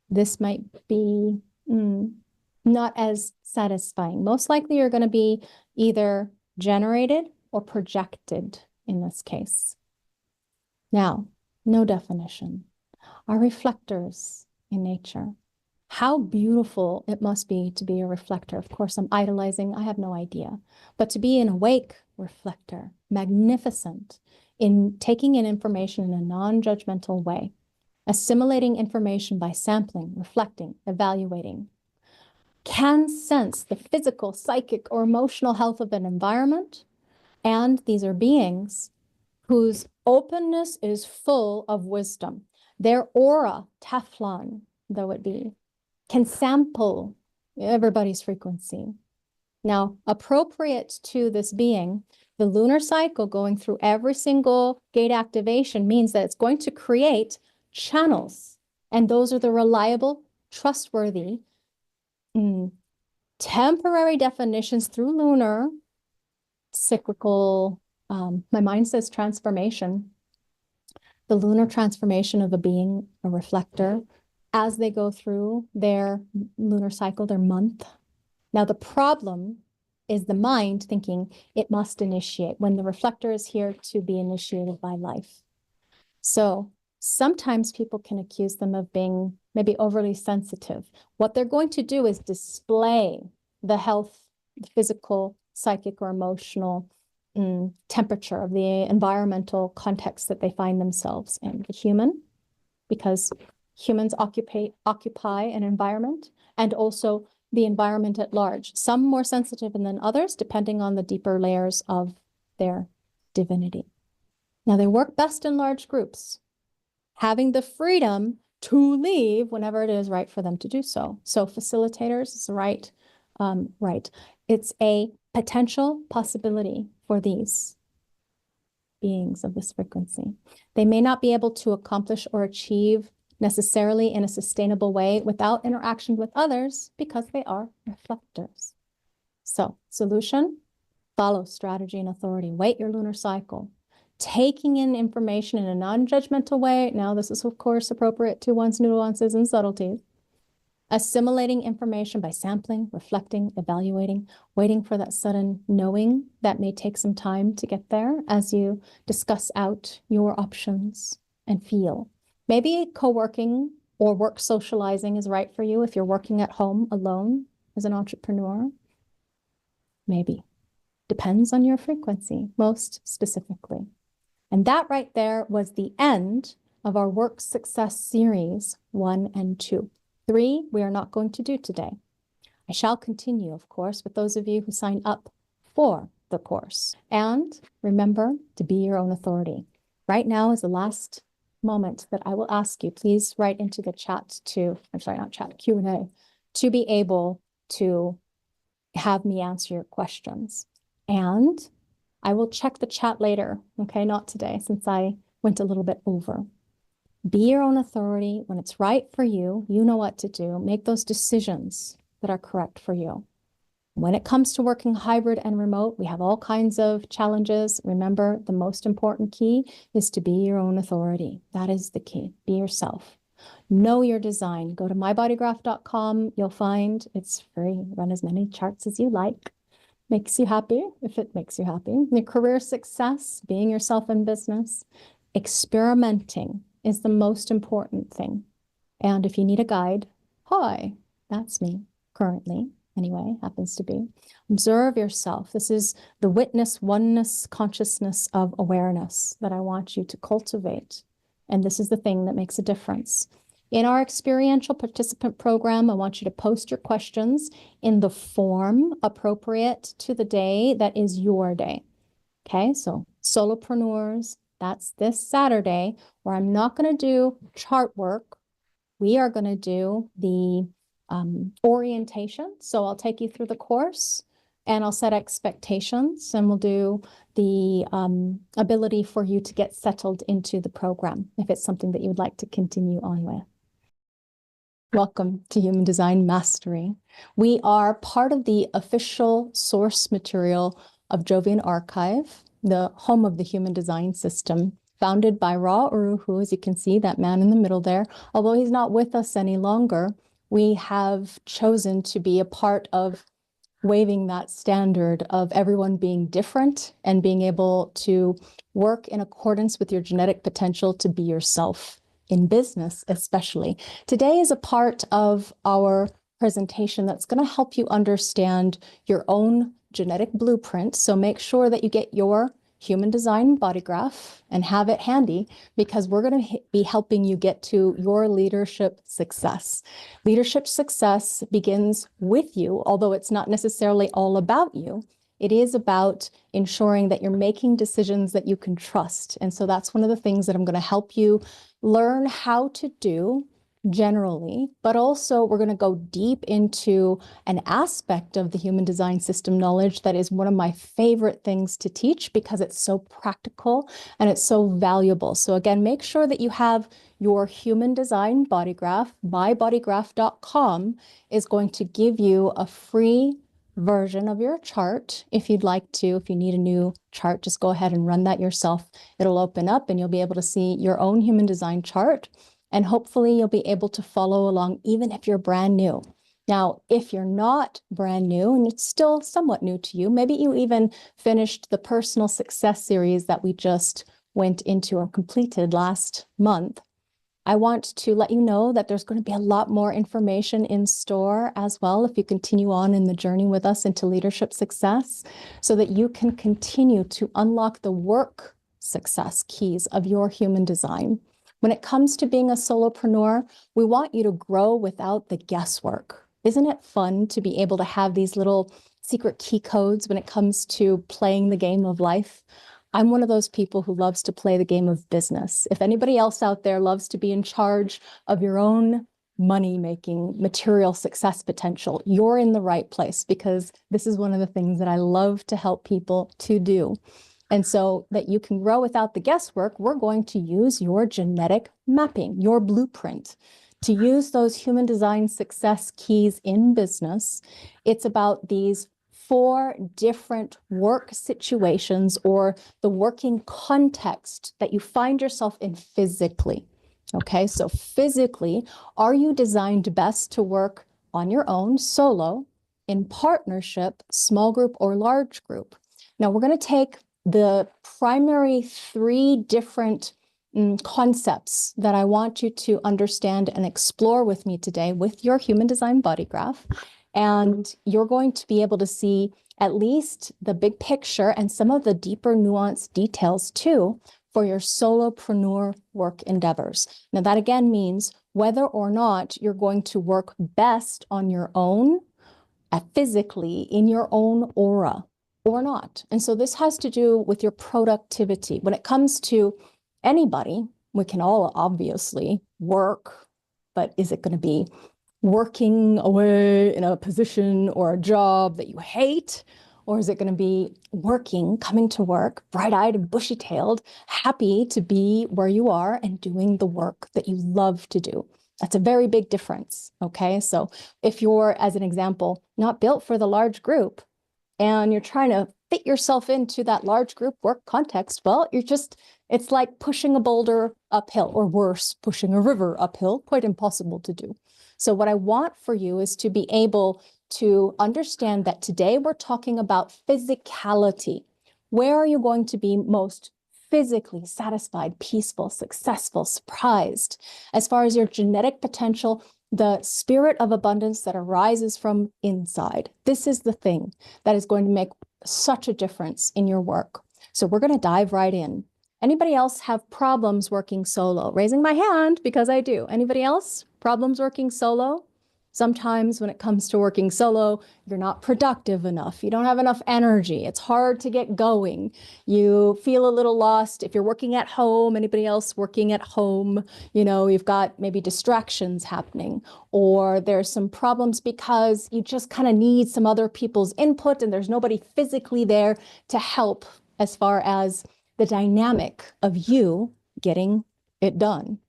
Speaker 1: This might be not as satisfying. Most likely you're going to be either generated or projected in this case. Now, no definition. Are reflectors in nature? How beautiful it must be to be a reflector. Of course, I'm idolizing, I have no idea. But to be an awake reflector, magnificent in taking in information in a non-judgmental way, assimilating information by sampling, reflecting, evaluating, can sense the physical, psychic, or emotional health of an environment. And these are beings whose openness is full of wisdom. Their aura, Teflon, though it be, can sample everybody's frequency. Now, appropriate to this being, the lunar cycle going through every single gate activation means that it's going to create channels. And those are the reliable, trustworthy, temporary definitions through lunar, cyclical, my mind says transformation, the lunar transformation of a being, a reflector, as they go through their lunar cycle, their month. Now, the problem is the mind thinking it must initiate when the reflector is here to be initiated by life. So sometimes people can accuse them of being maybe overly sensitive. What they're going to do is display the health, the physical, psychic, or emotional temperature of the environmental context that they find themselves in. The human, because humans occupy an environment, and also the environment at large. Some more sensitive than others, depending on the deeper layers of their divinity. Now, they work best in large groups, having the freedom to leave whenever it is right for them to do so. So facilitators is right. It's a potential possibility for these beings of this frequency. They may not be able to accomplish or achieve necessarily in a sustainable way without interaction with others because they are reflectors. So, solution, follow strategy and authority. Wait your lunar cycle. Taking in information in a non-judgmental way. Now, this is, of course, appropriate to one's nuances and subtleties. Assimilating information by sampling, reflecting, evaluating, waiting for that sudden knowing that may take some time to get there as you discuss out your options and feel. Maybe co-working or work socializing is right for you if you're working at home alone as an entrepreneur. Maybe. Depends on your frequency, most specifically. And that right there was the end of our Work Success Series 1 and 2. 3, we are not going to do today. I shall continue, of course, with those of you who sign up for the course. And remember to be your own authority. Right now is the last moment that I will ask you, please write into the chat Q&A, to be able to have me answer your questions. And I will check the chat later, okay, not today, since I went a little bit over. Be your own authority. When it's right for you, you know what to do. Make those decisions that are correct for you. When it comes to working hybrid and remote, we have all kinds of challenges. Remember, the most important key is to be your own authority. That is the key. Be yourself. Know your design. Go to mybodygraph.com. You'll find it's free. Run as many charts as you like. Makes you happy, if it makes you happy. Your career success, being yourself in business, experimenting is the most important thing. And if you need a guide, hi, that's me currently. Anyway, happens to be. Observe yourself. This is the witness, oneness, consciousness of awareness that I want you to cultivate. And this is the thing that makes a difference. In our experiential participant program, I want you to post your questions in the form appropriate to the day that is your day. Okay, so solopreneurs, that's this Saturday, where I'm not going to do chart work. We are going to do the orientation. So I'll take you through the course and I'll set expectations, and we'll do the ability for you to get settled into the program if it's something that you would like to continue on with. Welcome to Human Design Mastery. We are part of the official source material of Jovian Archive, the home of the human design system, founded by Ra Uru, who, as you can see, that man in the middle there, although he's not with us any longer, we have chosen to be a part of waving that standard of everyone being different and being able to work in accordance with your genetic potential to be yourself in business, especially. Today is a part of our presentation that's going to help you understand your own genetic blueprint. So make sure that you get your human design bodygraph and have it handy, because we're going to be helping you get to your leadership success. Leadership success begins with you, although it's not necessarily all about you. It is about ensuring that you're making decisions that you can trust. And so that's one of the things that I'm going to help you learn how to do generally, but also we're going to go deep into an aspect of the human design system knowledge that is one of my favorite things to teach, because it's so practical and it's so valuable. So again, make sure that you have your human design bodygraph. mybodygraph.com is going to give you a free version of your chart if you'd like to. If you need a new chart, just go ahead and run that yourself. It'll open up and you'll be able to see your own human design chart. And hopefully you'll be able to follow along even if you're brand new. Now, if you're not brand new and it's still somewhat new to you, maybe you even finished the personal success series that we just went into or completed last month, I want to let you know that there's going to be a lot more information in store as well if you continue on in the journey with us into leadership success, so that you can continue to unlock the work success keys of your human design. When it comes to being a solopreneur, we want you to grow without the guesswork. Isn't it fun to be able to have these little secret key codes when it comes to playing the game of life? I'm one of those people who loves to play the game of business. If anybody else out there loves to be in charge of your own money-making, material success potential, you're in the right place, because this is one of the things that I love to help people to do. And so that you can grow without the guesswork, we're going to use your genetic mapping, your blueprint, to use those human design success keys in business. It's about these 4 different work situations or the working context that you find yourself in physically. Okay, so physically, are you designed best to work on your own, solo, in partnership, small group, or large group? Now, we're going to take the primary 3 different concepts that I want you to understand and explore with me today with your human design bodygraph. And you're going to be able to see at least the big picture and some of the deeper nuanced details too for your solopreneur work endeavors. Now, that again means whether or not you're going to work best on your own, physically in your own aura, or not. And so this has to do with your productivity. When it comes to anybody, we can all obviously work, but is it going to be working away in a position or a job that you hate? Or is it going to be working, coming to work, bright-eyed and bushy-tailed, happy to be where you are and doing the work that you love to do? That's a very big difference, okay? So if you're, as an example, not built for the large group and you're trying to fit yourself into that large group work context, well, it's like pushing a boulder uphill, or worse, pushing a river uphill, quite impossible to do. So what I want for you is to be able to understand that today we're talking about physicality. Where are you going to be most physically satisfied, peaceful, successful, surprised? As far as your genetic potential, the spirit of abundance that arises from inside. This is the thing that is going to make such a difference in your work. So we're going to dive right in. Anybody else have problems working solo? Raising my hand because I do. Anybody else? Problems working solo? Sometimes when it comes to working solo, you're not productive enough. You don't have enough energy. It's hard to get going. You feel a little lost. If you're working at home, anybody else working at home, you've got maybe distractions happening, or there's some problems because you just kind of need some other people's input and there's nobody physically there to help as far as the dynamic of you getting it done,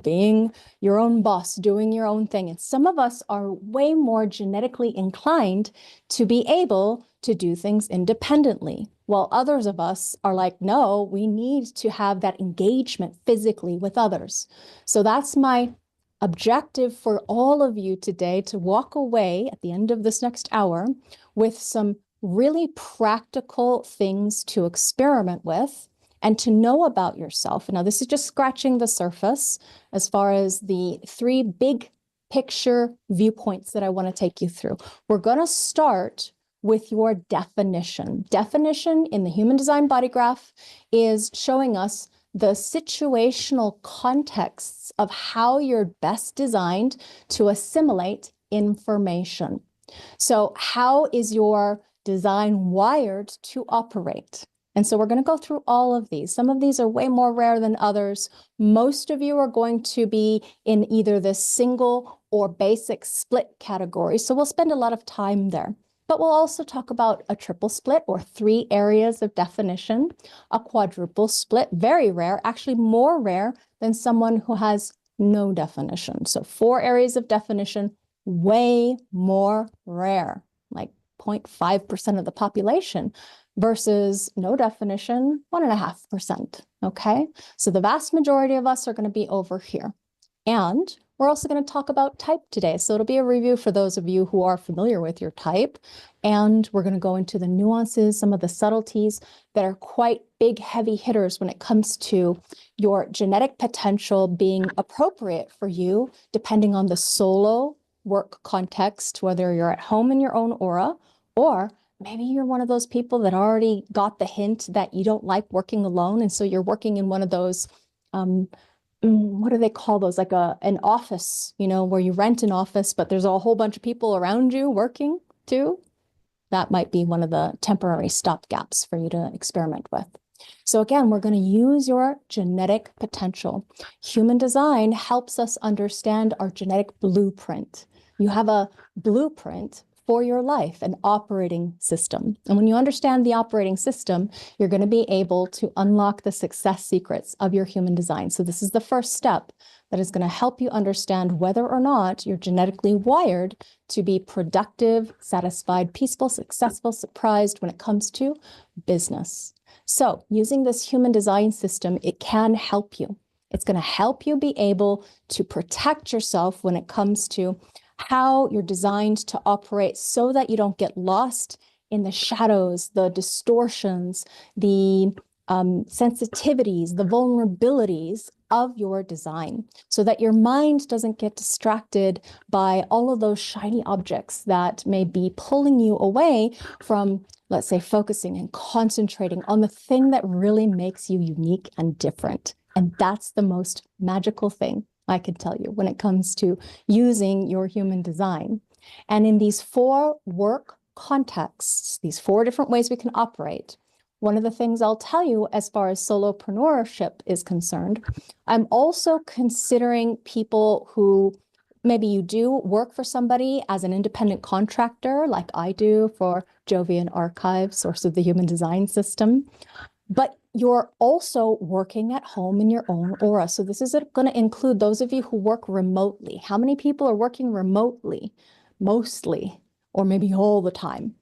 Speaker 1: being your own boss, doing your own thing. And some of us are way more genetically inclined to be able to do things independently, while others of us are like, no, we need to have that engagement physically with others. So that's my objective for all of you today, to walk away at the end of this next hour with some really practical things to experiment with and to know about yourself. Now, this is just scratching the surface as far as the 3 big picture viewpoints that I want to take you through. We're going to start with your definition. Definition in the Human Design Body Graph is showing us the situational contexts of how you're best designed to assimilate information. So how is your design wired to operate? And so we're going to go through all of these. Some of these are way more rare than others. Most of you are going to be in either this single or basic split category. So we'll spend a lot of time there. But we'll also talk about a triple split, or 3 areas of definition, a quadruple split, very rare, actually more rare than someone who has no definition. So 4 areas of definition, way more rare, like 0.5% of the population, versus no definition, 1.5%, okay? So the vast majority of us are going to be over here. And we're also going to talk about type today. So it'll be a review for those of you who are familiar with your type. And we're going to go into the nuances, some of the subtleties that are quite big, heavy hitters when it comes to your genetic potential being appropriate for you, depending on the solo work context, whether you're at home in your own aura, or maybe you're one of those people that already got the hint that you don't like working alone. And so you're working in one of those, what do they call those? Like an office, where you rent an office, but there's a whole bunch of people around you working too. That might be one of the temporary stopgaps for you to experiment with. So again, we're going to use your genetic potential. Human design helps us understand our genetic blueprint. You have a blueprint for your life, an operating system. And when you understand the operating system, you're going to be able to unlock the success secrets of your human design. So this is the first step that is going to help you understand whether or not you're genetically wired to be productive, satisfied, peaceful, successful, surprised when it comes to business. So using this human design system, it can help you. It's going to help you be able to protect yourself when it comes to how you're designed to operate so that you don't get lost in the shadows, the distortions, the sensitivities, the vulnerabilities of your design, so that your mind doesn't get distracted by all of those shiny objects that may be pulling you away from, let's say, focusing and concentrating on the thing that really makes you unique and different. And that's the most magical thing I can tell you when it comes to using your human design. And in these 4 work contexts, these 4 different ways we can operate, one of the things I'll tell you as far as solopreneurship is concerned, I'm also considering people who maybe you do work for somebody as an independent contractor, like I do for Jovian Archive, source of the human design system. But you're also working at home in your own aura. So this is going to include those of you who work remotely. How many people are working remotely? Mostly, or maybe all the time.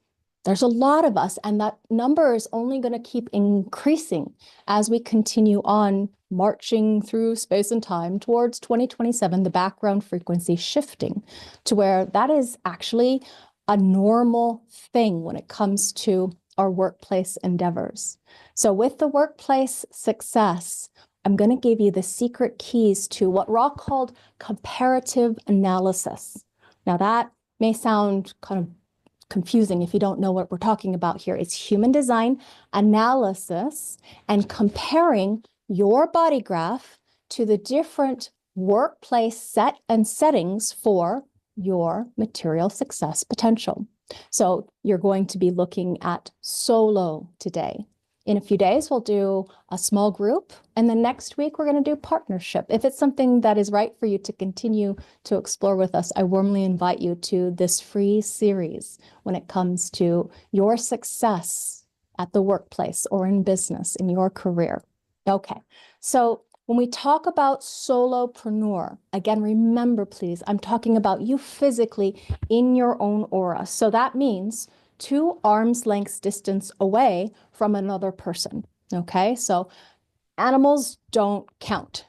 Speaker 1: There's a lot of us, and that number is only going to keep increasing as we continue on marching through space and time towards 2027, the background frequency shifting to where that is actually a normal thing when it comes to our workplace endeavors. So with the workplace success, I'm going to give you the secret keys to what Ra called comparative analysis. Now that may sound kind of confusing if you don't know what we're talking about here. It's human design analysis and comparing your body graph to the different workplace set and settings for your material success potential. So you're going to be looking at solo today. In a few days, we'll do a small group, and then next week, we're going to do partnership. If it's something that is right for you to continue to explore with us, I warmly invite you to this free series when it comes to your success at the workplace or in business, in your career. Okay, so when we talk about solopreneur, again, remember, please, I'm talking about you physically in your own aura. So that means 2 arms lengths distance away from another person. Okay, so animals don't count.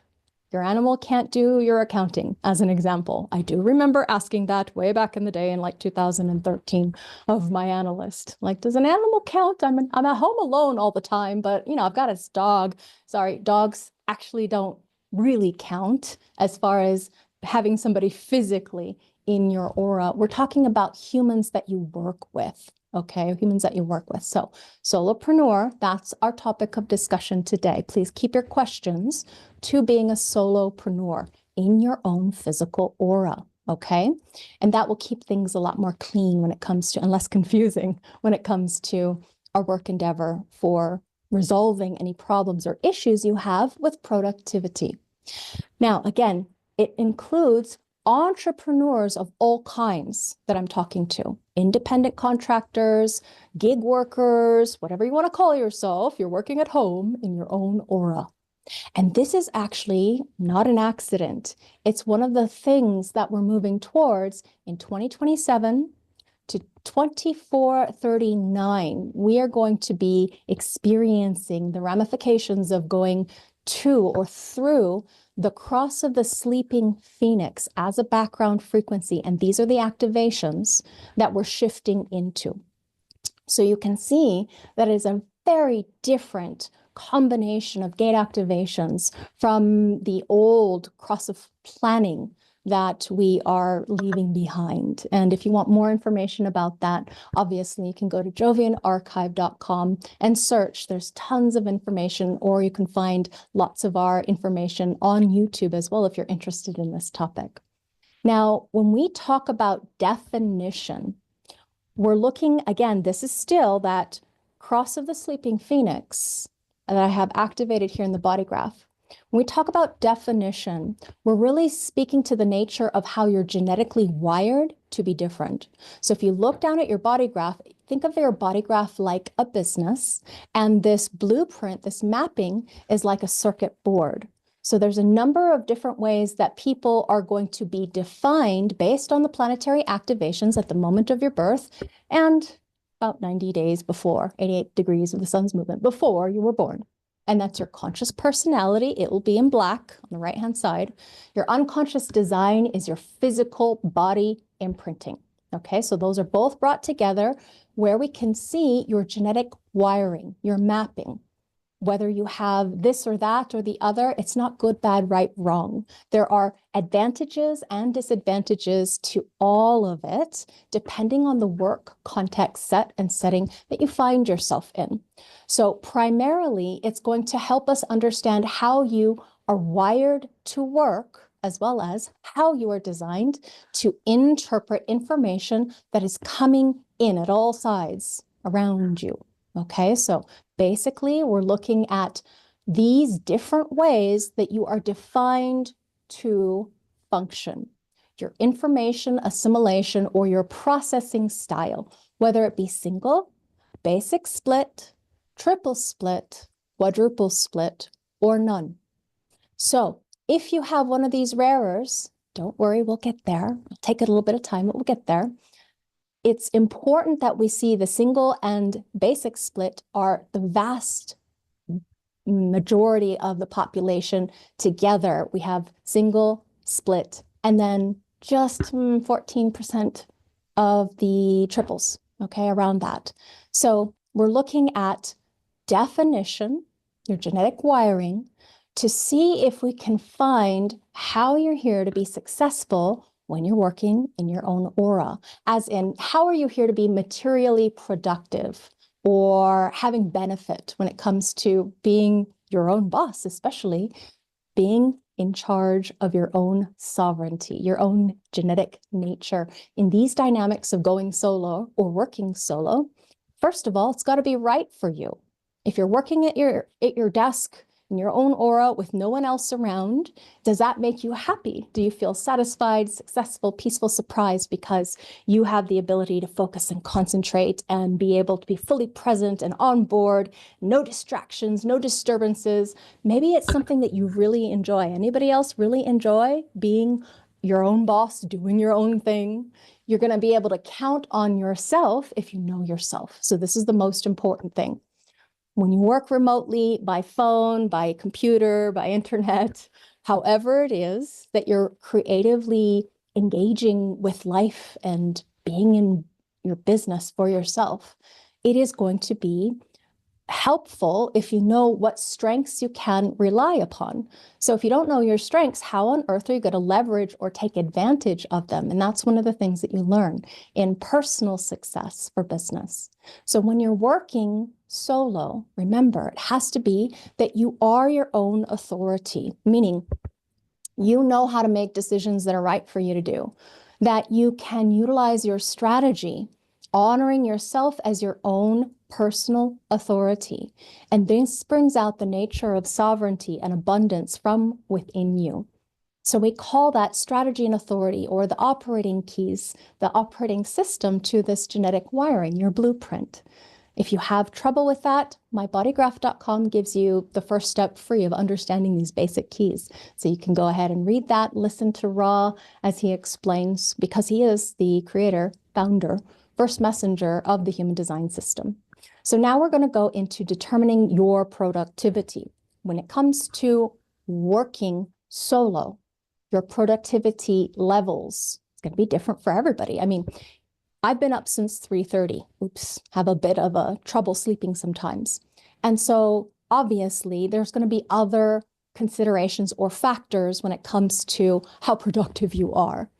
Speaker 1: Your animal can't do your accounting, as an example. I do remember asking that way back in the day in like 2013 of my analyst. Like, does an animal count? I'm at home alone all the time, but I've got this dog. Sorry, dogs actually don't really count as far as having somebody physically in your aura. We're talking about humans that you work with. Okay, humans that you work with. So solopreneur, that's our topic of discussion today. Please keep your questions to being a solopreneur in your own physical aura, okay? And that will keep things a lot more clean when it comes to, and less confusing when it comes to our work endeavor for resolving any problems or issues you have with productivity. Now, again, it includes entrepreneurs of all kinds that I'm talking to, independent contractors, gig workers, whatever you want to call yourself, you're working at home in your own aura. And this is actually not an accident. It's one of the things that we're moving towards in 2027 to 2439. We are going to be experiencing the ramifications of going to or through the cross of the sleeping phoenix as a background frequency. And these are the activations that we're shifting into. So you can see that it is a very different combination of gate activations from the old cross of planning that we are leaving behind. And if you want more information about that, obviously you can go to jovianarchive.com and search. There's tons of information, or you can find lots of our information on YouTube as well if you're interested in this topic. Now, when we talk about definition, we're looking, again, this is still that cross of the sleeping phoenix that I have activated here in the body graph. When we talk about definition, we're really speaking to the nature of how you're genetically wired to be different. So if you look down at your body graph, think of your body graph like a business, and this blueprint, this mapping, is like a circuit board. So there's a number of different ways that people are going to be defined based on the planetary activations at the moment of your birth and about 90 days before, 88 degrees of the sun's movement before you were born. And that's your conscious personality. It will be in black on the right-hand side. Your unconscious design is your physical body imprinting. Okay, so those are both brought together where we can see your genetic wiring, your mapping. Whether you have this or that or the other, it's not good, bad, right, wrong. There are advantages and disadvantages to all of it, depending on the work context set and setting that you find yourself in. So primarily, it's going to help us understand how you are wired to work, as well as how you are designed to interpret information that is coming in at all sides around you. Okay, so basically, we're looking at these different ways that you are defined to function. Your information assimilation or your processing style, whether it be single, basic split, triple split, quadruple split, or none. So if you have one of these rarers, don't worry, we'll get there. It'll take a little bit of time, but we'll get there. It's important that we see the single and basic split are the vast majority of the population together. We have single, split, and then just 14% of the triples, okay, around that. So we're looking at definition, your genetic wiring, to see if we can find how you're here to be successful when you're working in your own aura, as in how are you here to be materially productive or having benefit when it comes to being your own boss, especially being in charge of your own sovereignty, your own genetic nature. In these dynamics of going solo or working solo, first of all, it's got to be right for you. If you're working at your desk in your own aura with no one else around, does that make you happy? Do you feel satisfied, successful, peaceful, surprised because you have the ability to focus and concentrate and be able to be fully present and on board, no distractions, no disturbances? Maybe it's something that you really enjoy. Anybody else really enjoy being your own boss, doing your own thing? You're going to be able to count on yourself if you know yourself. So this is the most important thing. When you work remotely, by phone, by computer, by internet, however it is that you're creatively engaging with life and being in your business for yourself, it is going to be helpful if you know what strengths you can rely upon. So if you don't know your strengths, how on earth are you going to leverage or take advantage of them? And that's one of the things that you learn in personal success for business. So when you're working solo, remember, it has to be that you are your own authority, meaning you know how to make decisions that are right for you to do, that you can utilize your strategy, honoring yourself as your own personal authority. And this brings out the nature of sovereignty and abundance from within you. So we call that strategy and authority, or the operating keys, the operating system to this genetic wiring, your blueprint. If you have trouble with that, mybodygraph.com gives you the first step free of understanding these basic keys. So you can go ahead and read that, listen to Ra as he explains, because he is the creator, founder, first messenger of the human design system. So now we're going to go into determining your productivity. When it comes to working solo, your productivity levels, it's going to be different for everybody. I mean, I've been up since 3:30. Oops, have a bit of a trouble sleeping sometimes. And so obviously there's going to be other considerations or factors when it comes to how productive you are.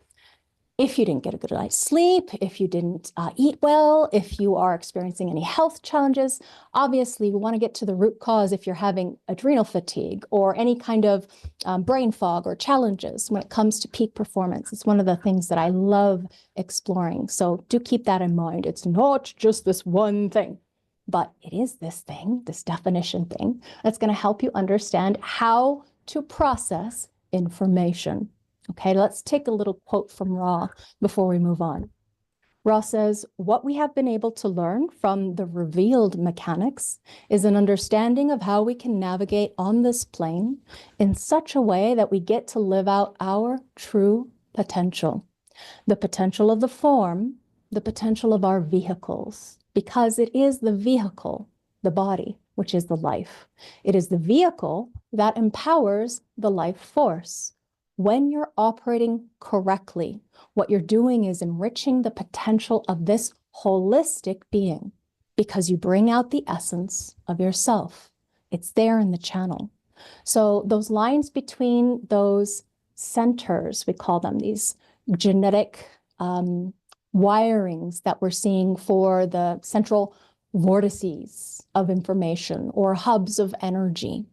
Speaker 1: If you didn't get a good night's sleep, if you didn't eat well, if you are experiencing any health challenges, obviously we want to get to the root cause if you're having adrenal fatigue or any kind of brain fog or challenges when it comes to peak performance. It's one of the things that I love exploring. So do keep that in mind. It's not just this one thing, but it is this thing, this definition thing, that's going to help you understand how to process information. Okay, let's take a little quote from Ra before we move on. Ra says, "What we have been able to learn from the revealed mechanics is an understanding of how we can navigate on this plane in such a way that we get to live out our true potential. The potential of the form, the potential of our vehicles, because it is the vehicle, the body, which is the life. It is the vehicle that empowers the life force. When you're operating correctly, what you're doing is enriching the potential of this holistic being because you bring out the essence of yourself. It's there in the channel. So those lines between those centers, we call them these genetic wirings that we're seeing for the central vortices of information or hubs of energy.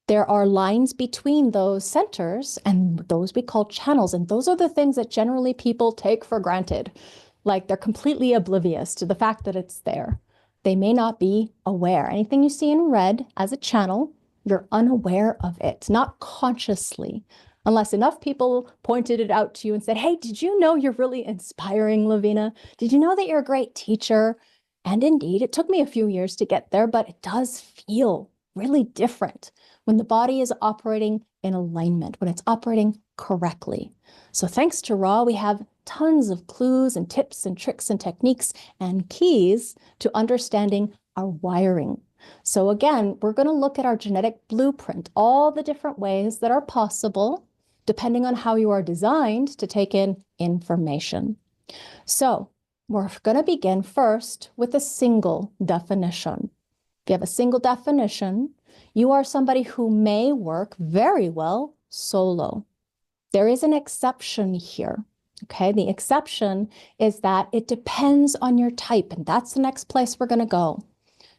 Speaker 1: There are lines between those centers and those we call channels. And those are the things that generally people take for granted. Like they're completely oblivious to the fact that it's there. They may not be aware. Anything you see in red as a channel, you're unaware of it, not consciously, unless enough people pointed it out to you and said, "Hey, did you know you're really inspiring, Lavina? Did you know that you're a great teacher?" And indeed, it took me a few years to get there, but it does feel really different when the body is operating in alignment, when it's operating correctly. So thanks to Ra, we have tons of clues and tips and tricks and techniques and keys to understanding our wiring. So again, we're going to look at our genetic blueprint, all the different ways that are possible, depending on how you are designed to take in information. So we're going to begin first with a single definition. If you have a single definition, you are somebody who may work very well solo. There is an exception here, okay? The exception is that it depends on your type, and that's the next place we're going to go.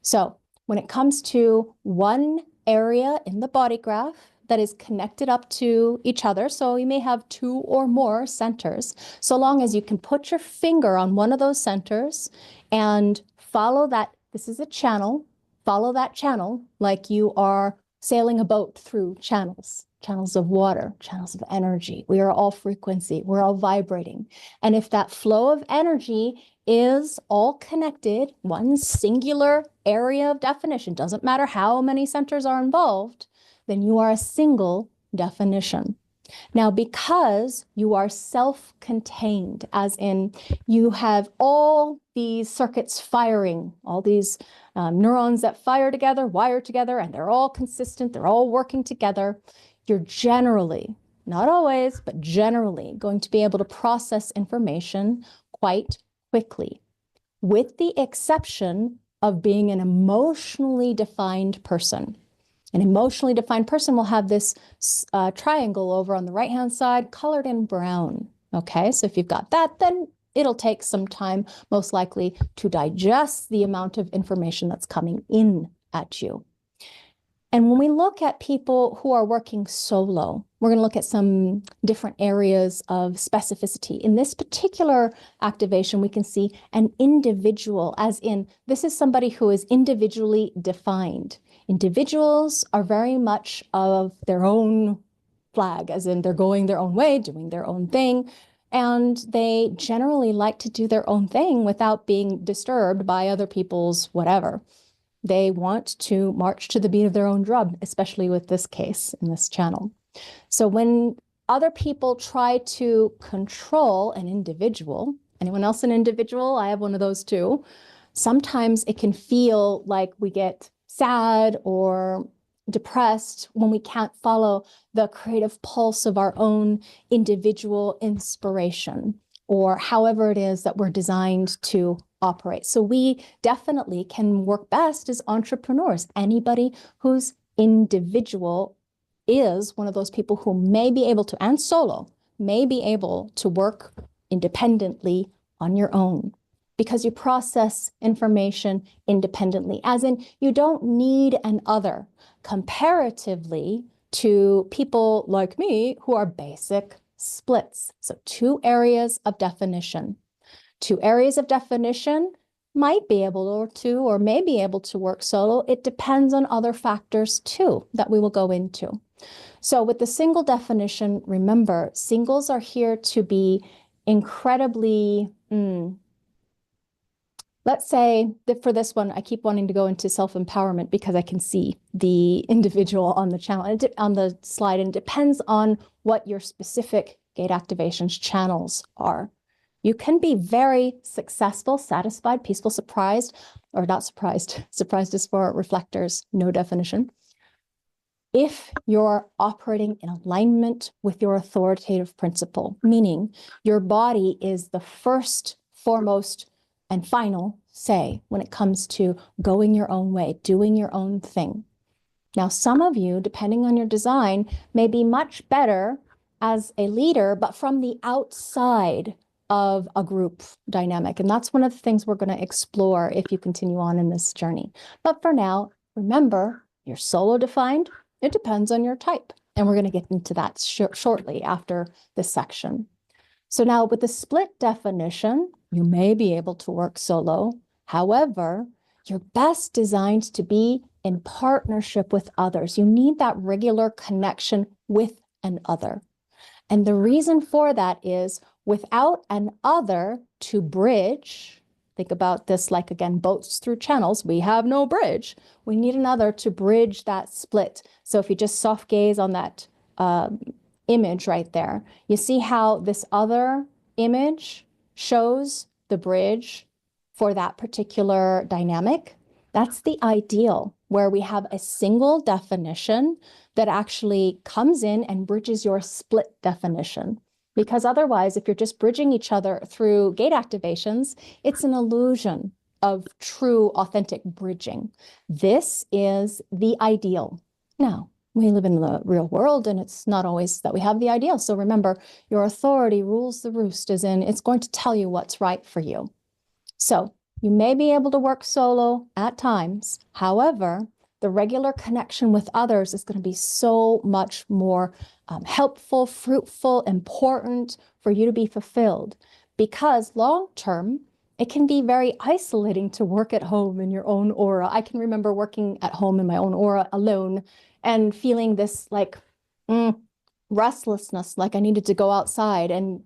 Speaker 1: So when it comes to one area in the body graph that is connected up to each other. So you may have 2 or more centers. So long as you can put your finger on one of those centers and follow that, this is a channel, follow that channel like you are sailing a boat through channels, channels of water, channels of energy. We are all frequency, we're all vibrating. And if that flow of energy is all connected, one singular area of definition, doesn't matter how many centers are involved, then you are a single definition. Now, because you are self-contained, as in you have all these circuits firing, all these neurons that fire together, wire together, and they're all consistent, they're all working together, you're generally, not always, but generally going to be able to process information quite quickly, with the exception of being an emotionally defined person. An emotionally defined person will have this triangle over on the right-hand side colored in brown. Okay, so if you've got that, then it'll take some time, most likely, to digest the amount of information that's coming in at you. And when we look at people who are working solo, we're going to look at some different areas of specificity. In this particular activation, we can see an individual, as in this is somebody who is individually defined. Individuals are very much of their own flag, as in they're going their own way, doing their own thing. And they generally like to do their own thing without being disturbed by other people's whatever. They want to march to the beat of their own drum, especially with this case in this channel. So when other people try to control an individual, anyone else an individual? I have one of those too. Sometimes it can feel like we get sad or depressed when we can't follow the creative pulse of our own individual inspiration, or however it is that we're designed to operate. So we definitely can work best as entrepreneurs. Anybody who's individual is one of those people who may be able to, and solo, may be able to work independently on your own, because you process information independently, as in you don't need an other comparatively to people like me who are basic splits. So 2 areas of definition. 2 areas of definition might be able to, or may be able to work solo. It depends on other factors too that we will go into. So with the single definition, remember, singles are here to be incredibly, let's say that for this one, I keep wanting to go into self-empowerment because I can see the individual on the channel, on the slide, and it depends on what your specific gate activations channels are. You can be very successful, satisfied, peaceful, surprised, or not surprised. Surprised is for reflectors, no definition. If you're operating in alignment with your authoritative principle, meaning your body is the first, foremost, and final say when it comes to going your own way, doing your own thing. Now, some of you, depending on your design, may be much better as a leader, but from the outside of a group dynamic. And that's one of the things we're going to explore if you continue on in this journey. But for now, remember, you're solo defined. It depends on your type. And we're going to get into that shortly after this section. So now with the split definition, you may be able to work solo. However, you're best designed to be in partnership with others. You need that regular connection with an other. And the reason for that is without an other to bridge, think about this like, again, boats through channels, we have no bridge. We need another to bridge that split. So if you just soft gaze on that image right there, you see how this other image shows the bridge for that particular dynamic. That's the ideal, where we have a single definition that actually comes in and bridges your split definition. Because otherwise, if you're just bridging each other through gate activations, it's an illusion of true, authentic bridging. This is the ideal. Now, we live in the real world, and it's not always that we have the ideal. So remember, your authority rules the roost, as in it's going to tell you what's right for you. So you may be able to work solo at times. However, the regular connection with others is going to be so much more helpful, fruitful, important for you to be fulfilled. Because long term, it can be very isolating to work at home in your own aura. I can remember working at home in my own aura alone and feeling this like restlessness, like I needed to go outside. And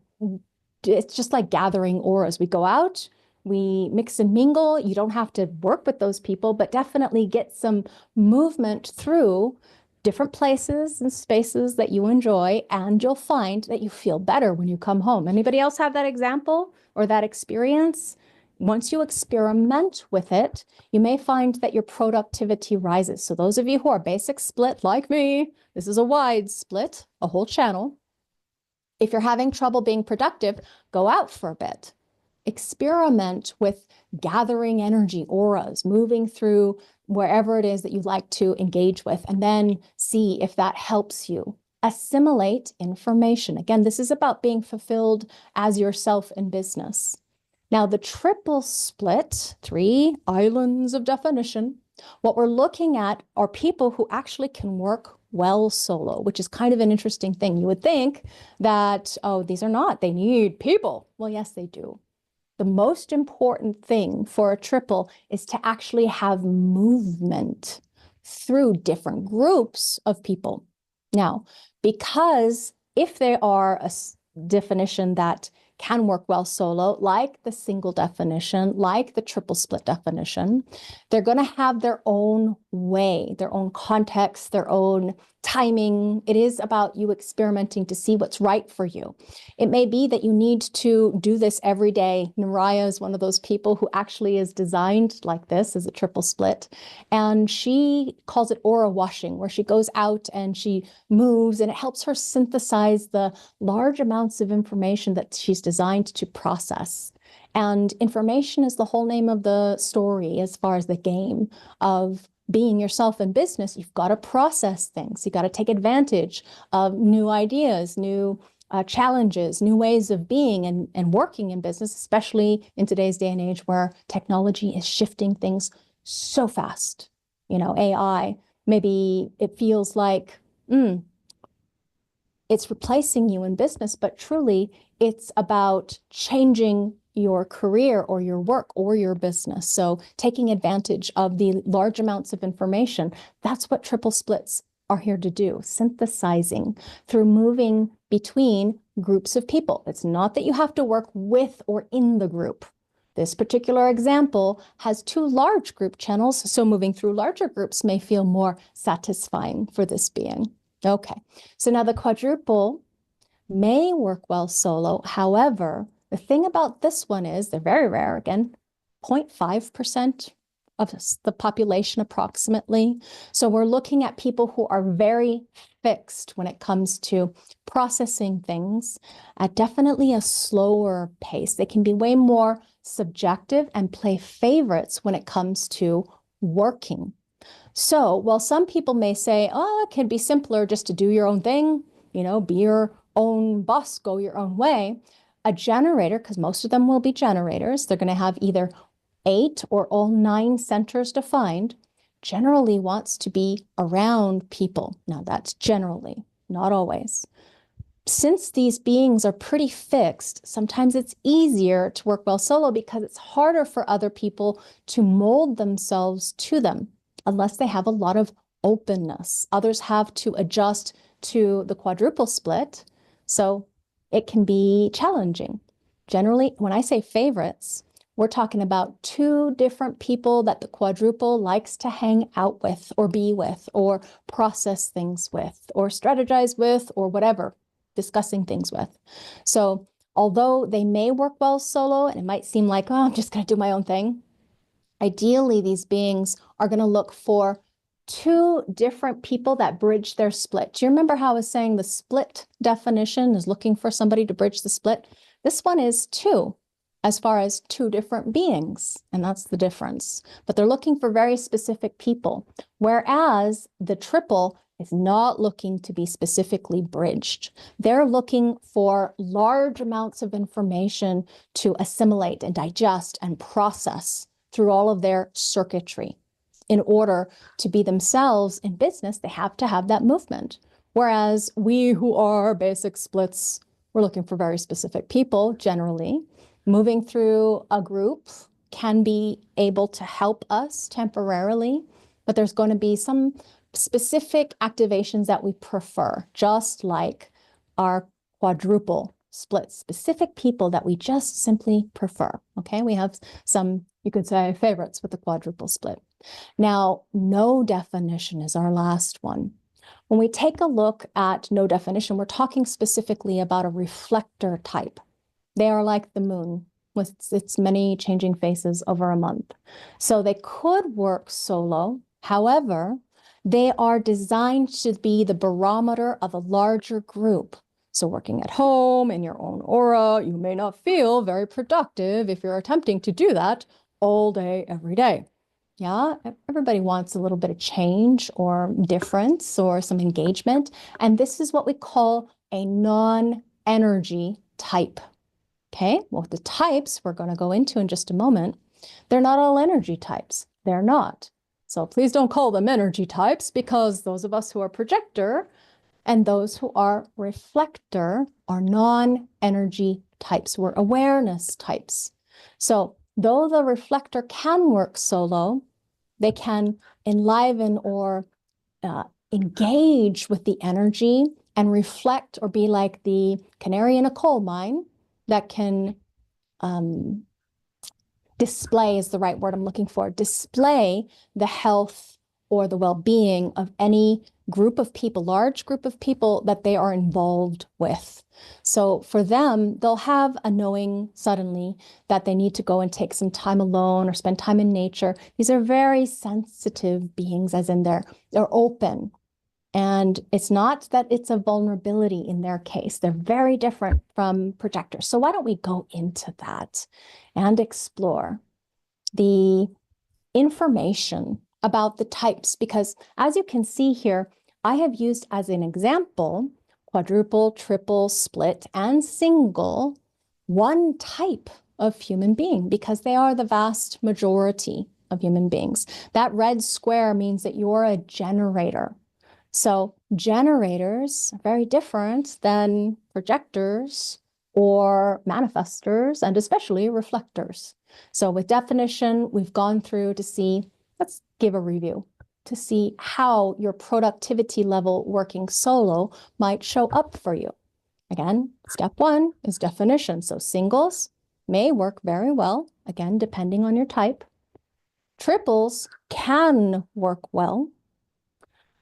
Speaker 1: it's just like gathering auras. We go out, we mix and mingle. You don't have to work with those people, but definitely get some movement through different places and spaces that you enjoy, and you'll find that you feel better when you come home. Anybody else have that example or that experience? Once you experiment with it, you may find that your productivity rises. So those of you who are basic split like me, this is a wide split, a whole channel. If you're having trouble being productive, go out for a bit. Experiment with gathering energy, auras, moving through wherever it is that you'd like to engage with, and then see if that helps you assimilate information. Again, this is about being fulfilled as yourself in business. Now, the triple split, 3 islands of definition, what we're looking at are people who actually can work well solo, which is kind of an interesting thing. You would think that, oh, these are not, they need people. Well, yes, they do. The most important thing for a triple is to actually have movement through different groups of people. Now, because if they are a definition that can work well solo, like the single definition, like the triple split definition, they're going to have their own way, their own context, their own timing. It is about you experimenting to see what's right for you. It may be that you need to do this every day. Naraya is one of those people who actually is designed like this as a triple split. And she calls it aura washing, where she goes out and she moves, and it helps her synthesize the large amounts of information that she's designed to process. And information is the whole name of the story as far as the game of being yourself in business. You've got to process things. You've got to take advantage of new ideas, new challenges, new ways of being and working in business, especially in today's day and age where technology is shifting things so fast. You know, AI, maybe it feels like it's replacing you in business, but truly it's about changing your career or your work or your business. So taking advantage of the large amounts of information, that's what triple splits are here to do, synthesizing through moving between groups of people. It's not that you have to work with or in the group. This particular example has 2 large group channels, so moving through larger groups may feel more satisfying for this being. Okay, so now the quadruple may work well solo. However, the thing about this one is they're very rare again, 0.5% of the population approximately. So we're looking at people who are very fixed when it comes to processing things at definitely a slower pace. They can be way more subjective and play favorites when it comes to working. So while some people may say, oh, it can be simpler just to do your own thing, you know, be your own boss, go your own way, a generator, because most of them will be generators, they're going to have either 8 or all 9 centers defined, generally wants to be around people. Now that's generally, not always. Since these beings are pretty fixed, sometimes it's easier to work well solo because it's harder for other people to mold themselves to them unless they have a lot of openness. Others have to adjust to the quadruple split, so it can be challenging. Generally, when I say favorites, we're talking about 2 different people that the quadruple likes to hang out with or be with or process things with or strategize with or whatever, discussing things with. So although they may work well solo and it might seem like, oh, I'm just going to do my own thing, ideally these beings are going to look for 2 different people that bridge their split. Do you remember how I was saying the split definition is looking for somebody to bridge the split? This one is 2, as far as 2 different beings, and that's the difference. But they're looking for very specific people, whereas the triple is not looking to be specifically bridged. They're looking for large amounts of information to assimilate and digest and process through all of their circuitry. in order to be themselves in business, they have to have that movement. Whereas we who are basic splits, we're looking for very specific people generally. Moving through a group can be able to help us temporarily, but there's going to be some specific activations that we prefer, just like our quadruple split, specific people that we just simply prefer. Okay, we have some, you could say, favorites with the quadruple split. Now, no definition is our last one. When we take a look at no definition, we're talking specifically about a reflector type. They are like the moon with its many changing faces over a month. So they could work solo. However, they are designed to be the barometer of a larger group. So working at home in your own aura, you may not feel very productive if you're attempting to do that all day, every day. Yeah, everybody wants a little bit of change or difference or some engagement. And this is what we call a non-energy type. Okay, well, the types we're going to go into in just a moment, they're not all energy types. They're not. So please don't call them energy types, because those of us who are projector and those who are reflector are non-energy types. We're awareness types. So though the reflector can work solo, they can enliven or engage with the energy and reflect, or be like the canary in a coal mine that can display is the right word I'm looking for, display the health or the well-being of any group of people, large group of people that they are involved with. So for them, they'll have a knowing suddenly that they need to go and take some time alone or spend time in nature. These are very sensitive beings, as in they're open. And it's not that it's a vulnerability in their case. They're very different from projectors. So why don't we go into that and explore the information about the types? Because as you can see here, I have used as an example quadruple, triple, split, and single, one type of human being, because they are the vast majority of human beings. That red square means that you're a generator. So generators are very different than projectors or manifestors, and especially reflectors. So with definition, we've gone through to see, let's give a review, to see how your productivity level working solo might show up for you. Again, step one is definition. So singles may work very well, again, depending on your type. Triples can work well.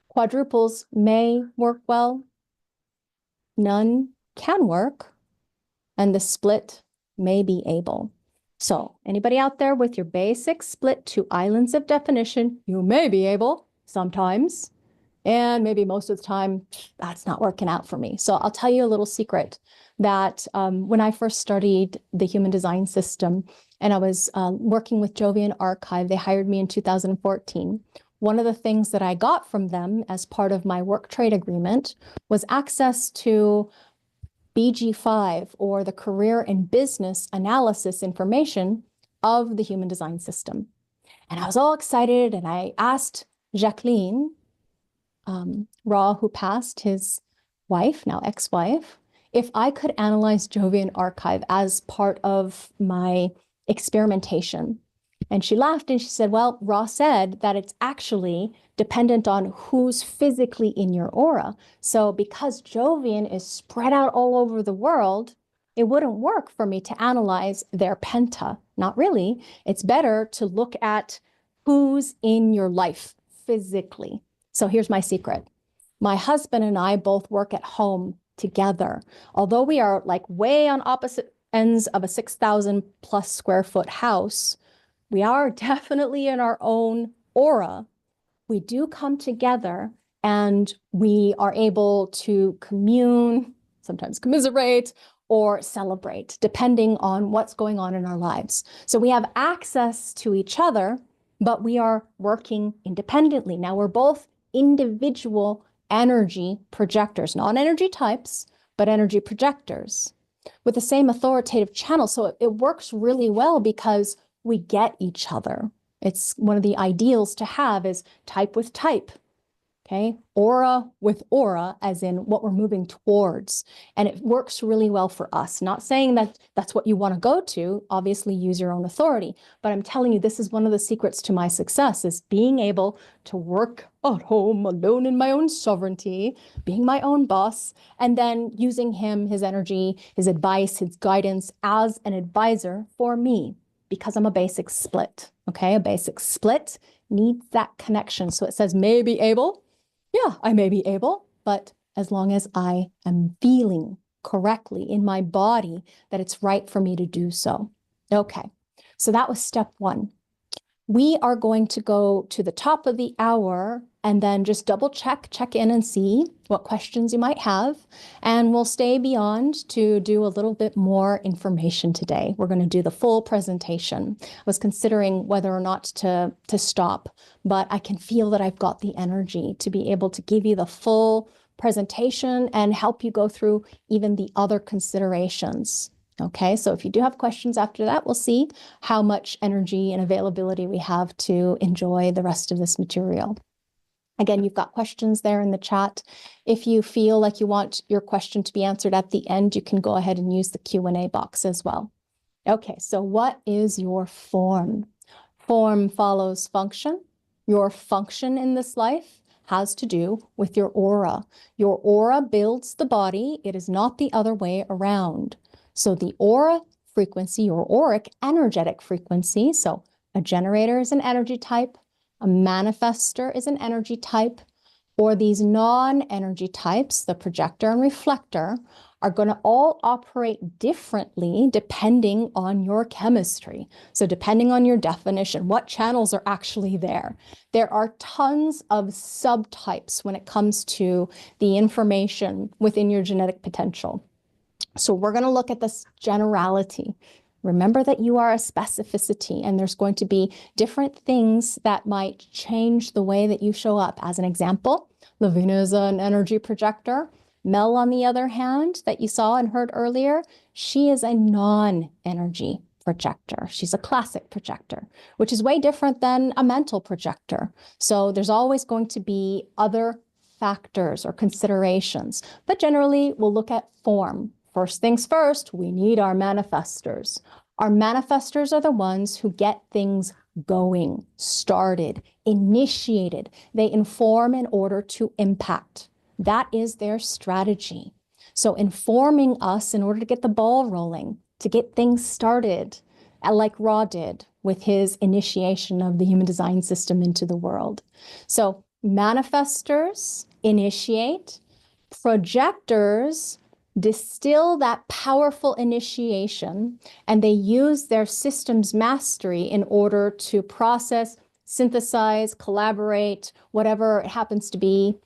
Speaker 1: Quadruples may work well, none can work, and the split may be able. So anybody out there with your basic split to islands of definition, you may be able sometimes, and maybe most of the time, that's not working out for me. So I'll tell you a little secret that when I first studied the human design system and I was working with Jovian Archive, they hired me in 2014. One of the things that I got from them as part of my work trade agreement was access to BG5, or the career and business analysis information of the human design system. And I was all excited, and I asked Jacqueline, Raw, who passed, his wife, now ex-wife, if I could analyze Jovian Archive as part of my experimentation. And she laughed and she said, well, Ra said that it's actually dependent on who's physically in your aura. So because Jovian is spread out all over the world, it wouldn't work for me to analyze their penta. Not really. It's better to look at who's in your life physically. So here's my secret. My husband and I both work at home together. Although we are like way on opposite ends of a 6,000 plus square foot house, we are definitely in our own aura. We do come together and we are able to commune, sometimes commiserate, or celebrate, depending on what's going on in our lives. So we have access to each other, but we are working independently. Now we're both individual energy projectors, not energy types, but energy projectors with the same authoritative channel. So it works really well because we get each other. It's one of the ideals to have is type with type. Okay, aura with aura, as in what we're moving towards. And it works really well for us. Not saying that that's what you want to go to, obviously use your own authority, but I'm telling you, this is one of the secrets to my success is being able to work at home alone in my own sovereignty, being my own boss, and then using him, his energy, his advice, his guidance as an advisor for me, because I'm a basic split. Okay, a basic split needs that connection. So it says may be able. Yeah, I may be able, but as long as I am feeling correctly in my body that it's right for me to do so. Okay, so that was step one. We are going to go to the top of the hour and then just double check in and see what questions you might have. And we'll stay beyond to do a little bit more information today. We're going to do the full presentation. I was considering whether or not to stop, but I can feel that I've got the energy to be able to give you the full presentation and help you go through even the other considerations. Okay, so if you do have questions after that, we'll see how much energy and availability we have to enjoy the rest of this material. Again, you've got questions there in the chat. If you feel like you want your question to be answered at the end, you can go ahead and use the Q&A box as well. Okay, so what is your form? Form follows function. Your function in this life has to do with your aura. Your aura builds the body. It is not the other way around. So the aura frequency or auric energetic frequency, so a generator is an energy type, a manifester is an energy type, or these non-energy types, the projector and reflector, are going to all operate differently depending on your chemistry. So depending on your definition, what channels are actually there. There are tons of subtypes when it comes to the information within your genetic potential. So we're going to look at this generality. Remember that you are a specificity, and there's going to be different things that might change the way that you show up. As an example, Lavina is an energy projector. Mel, on the other hand, that you saw and heard earlier, she is a non-energy projector. She's a classic projector, which is way different than a mental projector. So there's always going to be other factors or considerations, but generally we'll look at form. First things first, we need our manifestors. Our manifestors are the ones who get things going, started, initiated. They inform in order to impact. That is their strategy. So informing us in order to get the ball rolling, to get things started, like Ra did with his initiation of the human design system into the world. So manifestors initiate, projectors distill that powerful initiation, and they use their system's mastery in order to process, synthesize, collaborate, whatever it happens to be,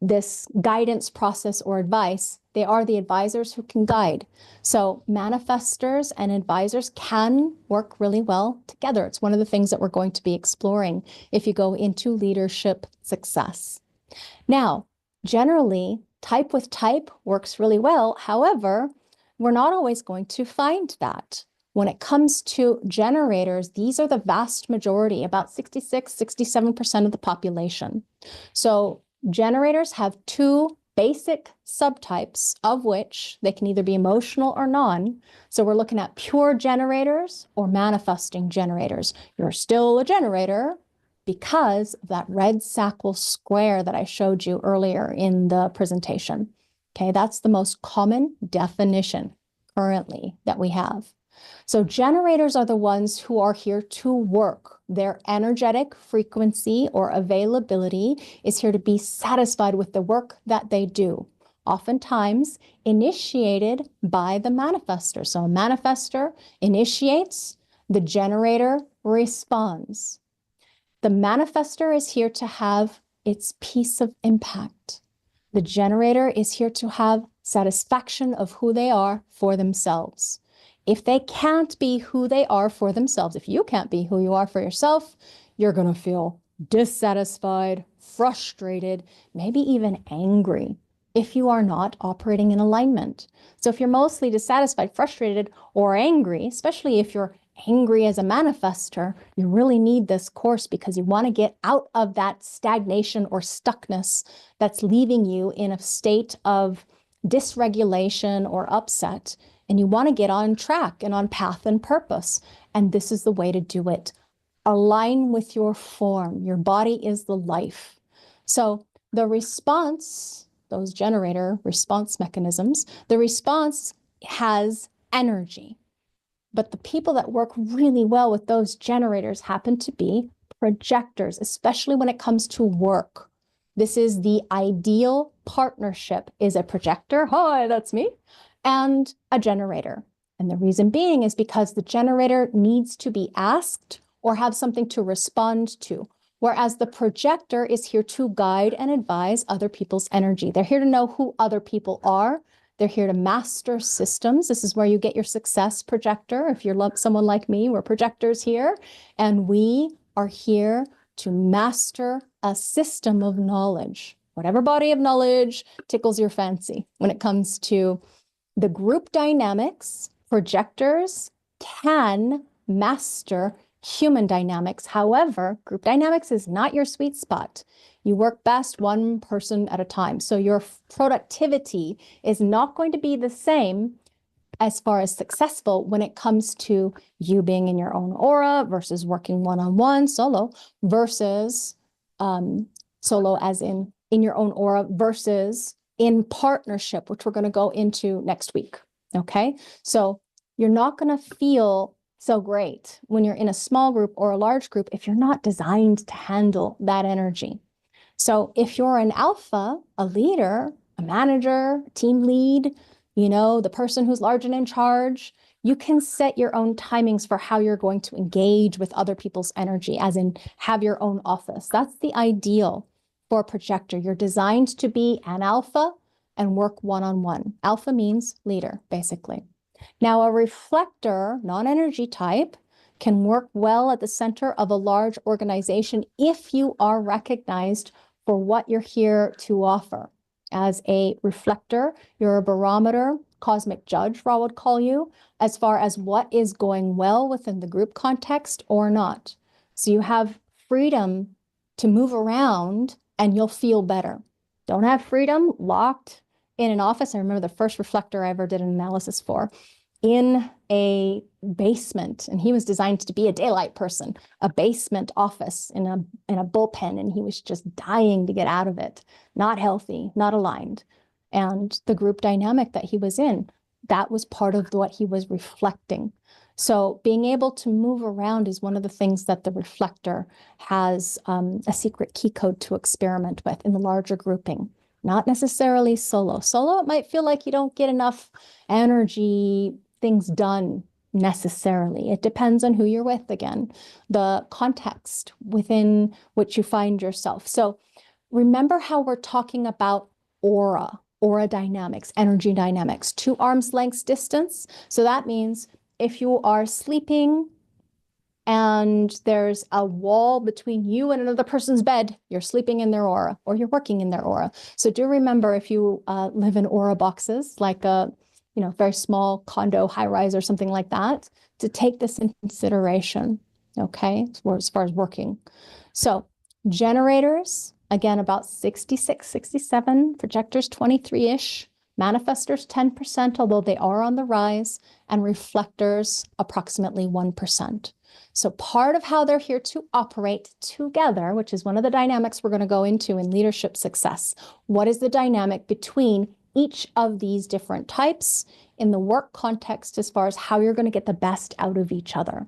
Speaker 1: this guidance process or advice. They are the advisors who can guide. So manifestors and advisors can work really well together. It's one of the things that we're going to be exploring if you go into leadership success. Now, generally, type with type works really well. However, we're not always going to find that. When it comes to generators, these are the vast majority, about 66, 67% of the population. So generators have two basic subtypes, of which they can either be emotional or non. So we're looking at pure generators or manifesting generators. You're still a generator because of that red sacral square that I showed you earlier in the presentation. Okay, that's the most common definition currently that we have. So generators are the ones who are here to work. Their energetic frequency or availability is here to be satisfied with the work that they do, oftentimes initiated by the manifestor. So a manifestor initiates, the generator responds. The manifestor is here to have its piece of impact. The generator is here to have satisfaction of who they are for themselves. If they can't be who they are for themselves, if you can't be who you are for yourself, you're going to feel dissatisfied, frustrated, maybe even angry if you are not operating in alignment. So if you're mostly dissatisfied, frustrated, or angry, especially if you're angry as a manifester, you really need this course because you want to get out of that stagnation or stuckness that's leaving you in a state of dysregulation or upset. And you want to get on track and on path and purpose. And this is the way to do it. Align with your form. Your body is the life. So the response, those generator response mechanisms, the response has energy. But the people that work really well with those generators happen to be projectors, especially when it comes to work. This is the ideal partnership, is a projector, hi, that's me, and a generator. And the reason being is because the generator needs to be asked or have something to respond to, whereas the projector is here to guide and advise other people's energy. They're here to know who other people are. They're here to master systems. This is where you get your success projector. If you're someone like me, we're projectors here, and we are here to master a system of knowledge, whatever body of knowledge tickles your fancy. When it comes to the group dynamics, projectors can master human dynamics. However, group dynamics is not your sweet spot. You work best one person at a time. So your productivity is not going to be the same as far as successful when it comes to you being in your own aura versus working one-on-one solo versus solo as in your own aura versus in partnership, which we're going to go into next week. Okay. So you're not going to feel so great when you're in a small group or a large group if you're not designed to handle that energy. So if you're an alpha, a leader, a manager, team lead, the person who's large and in charge, you can set your own timings for how you're going to engage with other people's energy, as in have your own office. That's the ideal for a projector. You're designed to be an alpha and work one-on-one. Alpha means leader, basically. Now, a reflector, non-energy type, can work well at the center of a large organization if you are recognized for what you're here to offer. As a reflector, you're a barometer, cosmic judge, I would call you, as far as what is going well within the group context or not. So you have freedom to move around and you'll feel better. Don't have freedom locked in an office. I remember the first reflector I ever did an analysis for in a basement, and he was designed to be a daylight person, a basement office in a bullpen, and he was just dying to get out of it, not healthy, not aligned. And the group dynamic that he was in, that was part of what he was reflecting. So being able to move around is one of the things that the reflector has a secret key code to experiment with in the larger grouping. Not necessarily solo. Solo, it might feel like you don't get enough energy, things done necessarily. It depends on who you're with again, the context within which you find yourself. So remember how we're talking about aura dynamics, energy dynamics, 2 arms lengths distance. So that means if you are sleeping and there's a wall between you and another person's bed, you're sleeping in their aura or you're working in their aura. So do remember, if you live in aura boxes, like a very small condo, high rise or something like that, to take this into consideration, okay, as far as working. So generators, again, about 66, 67, projectors 23-ish, manifestors 10%, although they are on the rise, and reflectors approximately 1%. So part of how they're here to operate together, which is one of the dynamics we're going to go into in leadership success. What is the dynamic between each of these different types in the work context as far as how you're going to get the best out of each other?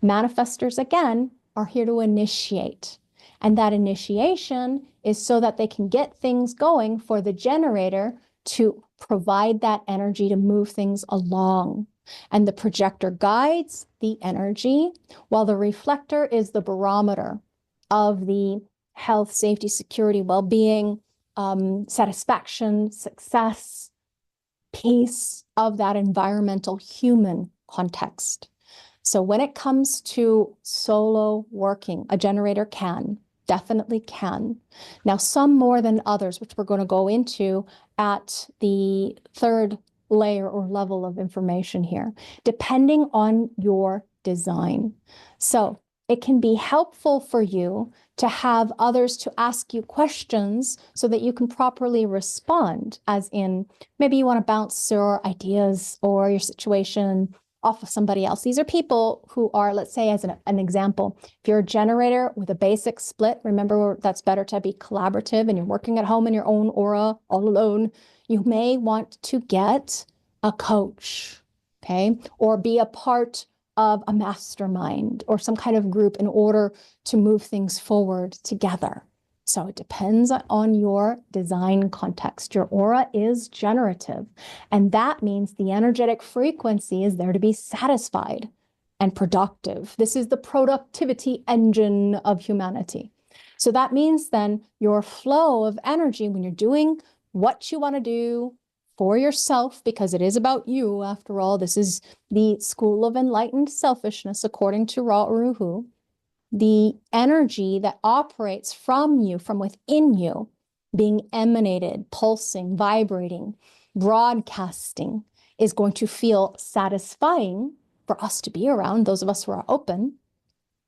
Speaker 1: Manifestors, again, are here to initiate. And that initiation is so that they can get things going for the generator to provide that energy to move things along. And the projector guides the energy, while the reflector is the barometer of the health, safety, security, well-being, satisfaction, success, peace of that environmental human context. So when it comes to solo working, a generator definitely can. Now, some more than others, which we're going to go into at the third layer or level of information here, depending on your design. So it can be helpful for you to have others to ask you questions so that you can properly respond, as in maybe you want to bounce your ideas or your situation off of somebody else. These are people who are, let's say, as an example, if you're a generator with a basic split, remember that's better to be collaborative and you're working at home in your own aura all alone, you may want to get a coach, okay? Or be a part of a mastermind or some kind of group in order to move things forward together. So it depends on your design context. Your aura is generative, and that means the energetic frequency is there to be satisfied and productive. This is the productivity engine of humanity. So that means then your flow of energy when you're doing what you want to do for yourself, because it is about you, after all, this is the school of enlightened selfishness, according to Ra Uru Hu. The energy that operates from you, from within you, being emanated, pulsing, vibrating, broadcasting, is going to feel satisfying for us to be around, those of us who are open.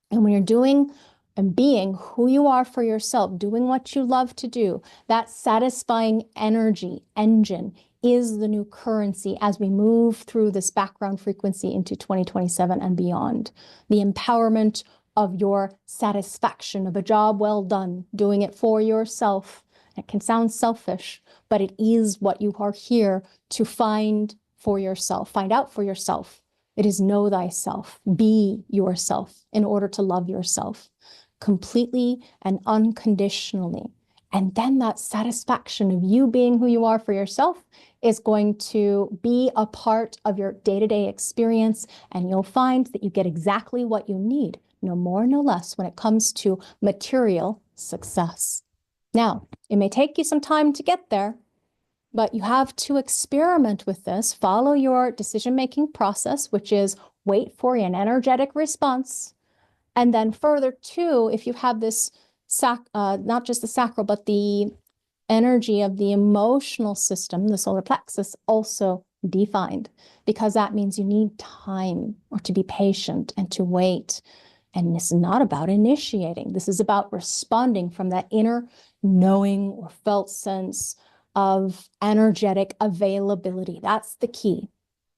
Speaker 1: And when you're doing and being who you are for yourself, doing what you love to do, that satisfying energy engine is the new currency as we move through this background frequency into 2027 and beyond. The empowerment of your satisfaction of a job well done, doing it for yourself. It can sound selfish, but it is what you are here to find for yourself, find out for yourself. It is know thyself, be yourself in order to love yourself completely and unconditionally. And then that satisfaction of you being who you are for yourself is going to be a part of your day-to-day experience, and you'll find that you get exactly what you need, no more, no less, when it comes to material success. Now, it may take you some time to get there, but you have to experiment with this, follow your decision-making process, which is wait for an energetic response. And then further too, if you have this, not just the sacral, but the energy of the emotional system, the solar plexus, also defined, because that means you need time or to be patient and to wait. And this is not about initiating. This is about responding from that inner knowing or felt sense of energetic availability. That's the key.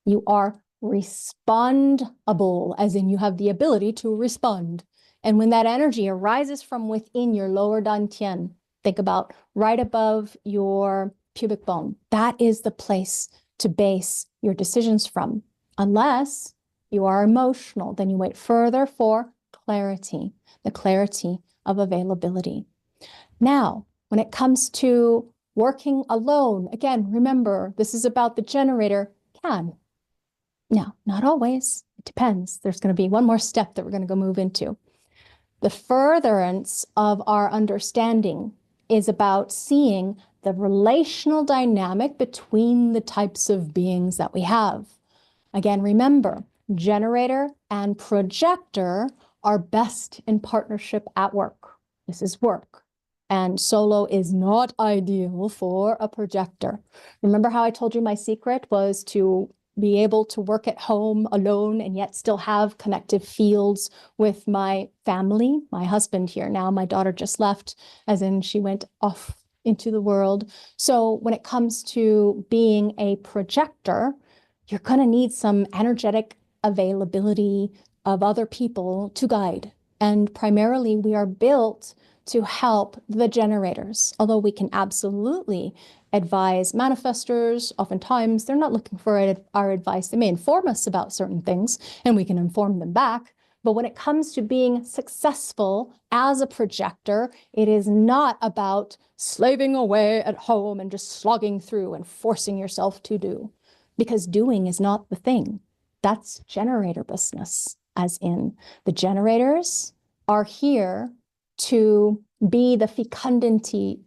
Speaker 1: You are respondable, as in you have the ability to respond. And when that energy arises from within your lower dantian, think about right above your pubic bone, that is the place to base your decisions from. Unless you are emotional, then you wait further for clarity, the clarity of availability. Now, when it comes to working alone, again, remember, this is about the generator can. Now, not always. It depends. There's going to be one more step that we're going to go move into. The furtherance of our understanding is about seeing the relational dynamic between the types of beings that we have. Again, remember, generator and projector are best in partnership at work. This is work. And solo is not ideal for a projector. Remember how I told you my secret was to be able to work at home alone and yet still have connective fields with my family, my husband here now, my daughter just left, as in she went off into the world. So when it comes to being a projector, you're going to need some energetic availability of other people to guide. And primarily we are built to help the generators, although we can absolutely advise manifestors. Oftentimes, they're not looking for our advice. They may inform us about certain things, and we can inform them back. But when it comes to being successful as a projector, it is not about slaving away at home and just slogging through and forcing yourself to do, because doing is not the thing. That's generator business, as in the generators are here to be the fecundity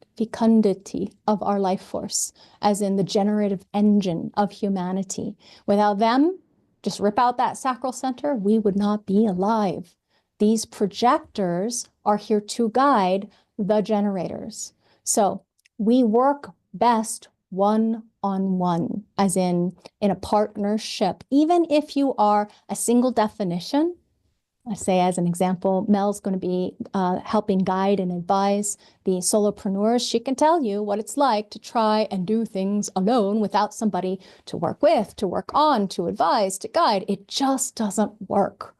Speaker 1: of our life force, as in the generative engine of humanity. Without them, just rip out that sacral center, we would not be alive. These projectors are here to guide the generators. So we work best one-on-one, as in a partnership. Even if you are a single definition, let's say as an example, Mel's going to be helping guide and advise the solopreneurs. She can tell you what it's like to try and do things alone without somebody to work with, to work on, to advise, to guide. It just doesn't work.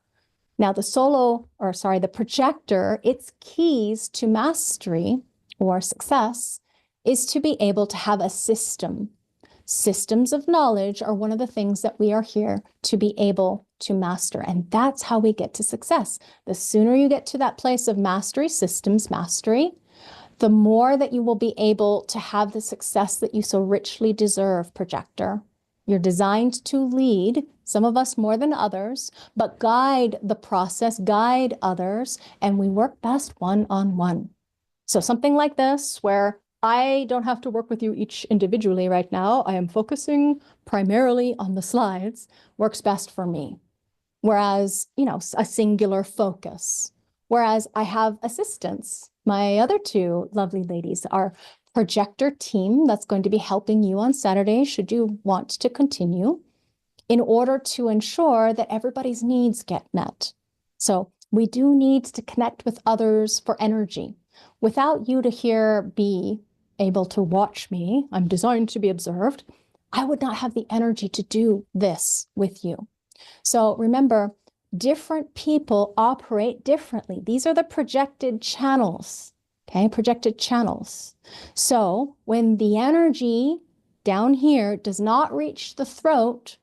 Speaker 1: Now, the projector, its keys to mastery or success is to be able to have a system. Systems of knowledge are one of the things that we are here to be able to master. And that's how we get to success. The sooner you get to that place of mastery, systems mastery, the more that you will be able to have the success that you so richly deserve, projector. You're designed to lead, some of us more than others, but guide the process, guide others, and we work best one-on-one. So something like this, where I don't have to work with you each individually right now, I am focusing primarily on the slides, works best for me. Whereas, a singular focus. Whereas I have assistants. My other two lovely ladies are projector team that's going to be helping you on Saturday, should you want to continue, in order to ensure that everybody's needs get met. So we do need to connect with others for energy. Without you to be able to watch me, I'm designed to be observed, I would not have the energy to do this with you. So remember, different people operate differently. These are the projected channels, okay? Projected channels. So when the energy down here does not reach the throat,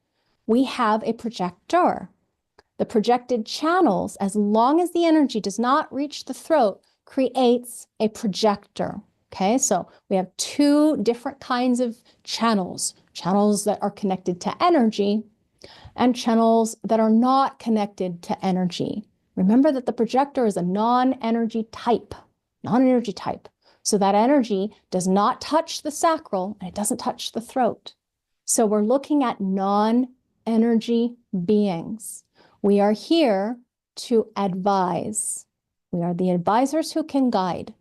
Speaker 1: we have a projector. The projected channels, as long as the energy does not reach the throat, creates a projector. Okay, so we have two different kinds of channels. Channels that are connected to energy and channels that are not connected to energy. Remember that the projector is a non-energy type. So that energy does not touch the sacral and it doesn't touch the throat. So we're looking at non-energy beings. We are here to advise. We are the advisors who can guide.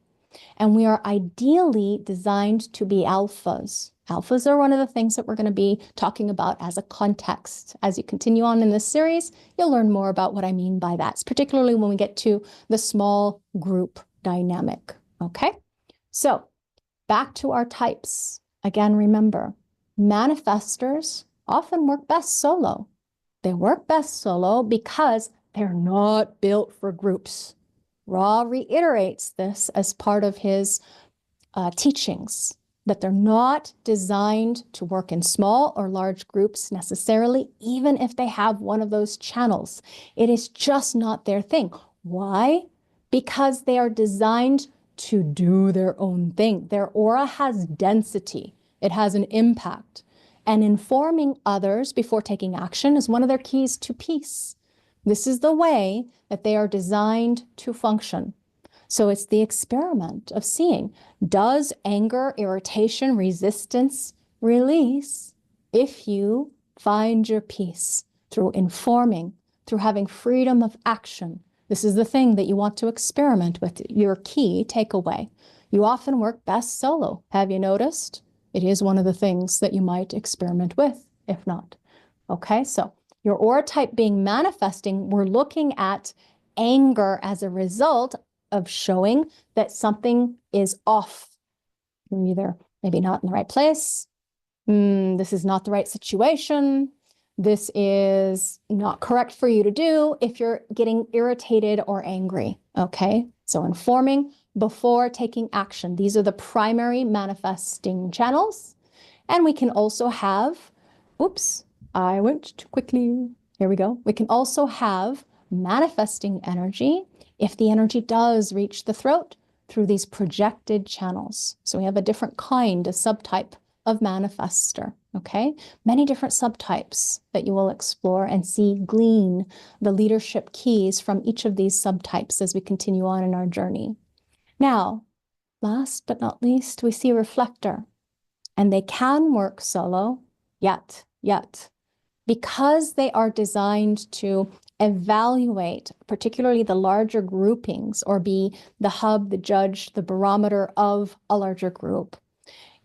Speaker 1: And we are ideally designed to be alphas. Alphas are one of the things that we're going to be talking about as a context. As you continue on in this series, you'll learn more about what I mean by that, particularly when we get to the small group dynamic. Okay? So back to our types. Again, remember, manifestors often work best solo. They work best solo because they're not built for groups. Ra reiterates this as part of his teachings, that they're not designed to work in small or large groups necessarily, even if they have one of those channels. It is just not their thing. Why? Because they are designed to do their own thing. Their aura has density. It has an impact. And informing others before taking action is one of their keys to peace. This is the way that they are designed to function. So it's the experiment of seeing, does anger, irritation, resistance release if you find your peace through informing, through having freedom of action? This is the thing that you want to experiment with, your key takeaway. You often work best solo. Have you noticed? It is one of the things that you might experiment with, if not. Okay, so your aura type being manifesting, we're looking at anger as a result of showing that something is off. You're either maybe not in the right place. This is not the right situation. This is not correct for you to do if you're getting irritated or angry. Okay, so informing before taking action. These are the primary manifesting channels. And we can also have, oops, I went too quickly. Here we go. We can also have manifesting energy if the energy does reach the throat through these projected channels. So we have a different kind, a subtype of manifester, okay? Many different subtypes that you will explore and glean the leadership keys from each of these subtypes as we continue on in our journey. Now, last but not least, we see reflector, and they can work solo, yet. Because they are designed to evaluate, particularly the larger groupings, or be the hub, the judge, the barometer of a larger group.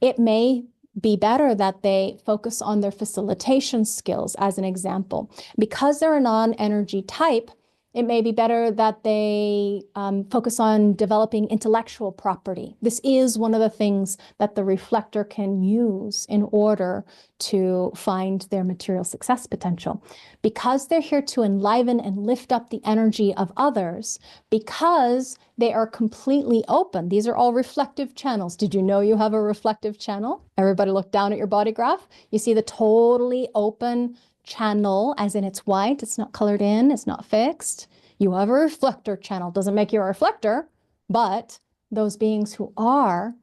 Speaker 1: It may be better that they focus on their facilitation skills, as an example. Because they're a non-energy type, it may be better that they focus on developing intellectual property. This is one of the things that the reflector can use in order to find their material success potential. Because they're here to enliven and lift up the energy of others, because they are completely open. These are all reflective channels. Did you know you have a reflective channel? Everybody look down at your body graph. You see the totally open channel, as in it's white, it's not colored in, it's not fixed. You have a reflector channel. Doesn't make you a reflector, but those beings who are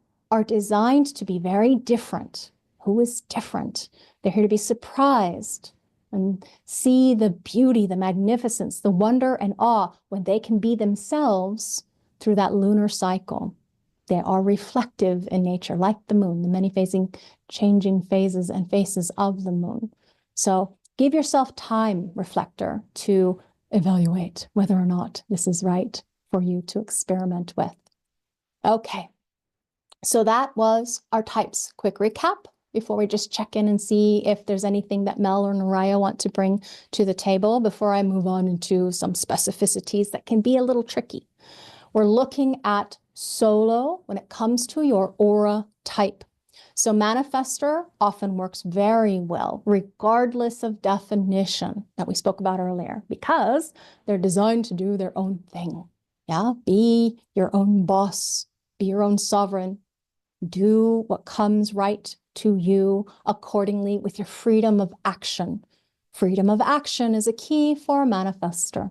Speaker 1: designed to be very different. Who is different? They're here to be surprised and see the beauty, the magnificence, the wonder and awe when they can be themselves through that lunar cycle. They are reflective in nature, like the moon, the many changing phases and faces of the moon. So give yourself time, reflector, to evaluate whether or not this is right for you to experiment with. Okay, so that was our types. Quick recap before we just check in and see if there's anything that Mel or Naraya want to bring to the table before I move on into some specificities that can be a little tricky. We're looking at solo when it comes to your aura type. So manifestor often works very well, regardless of definition that we spoke about earlier, because they're designed to do their own thing. Yeah, be your own boss, be your own sovereign, do what comes right to you accordingly with your freedom of action. Freedom of action is a key for a manifestor.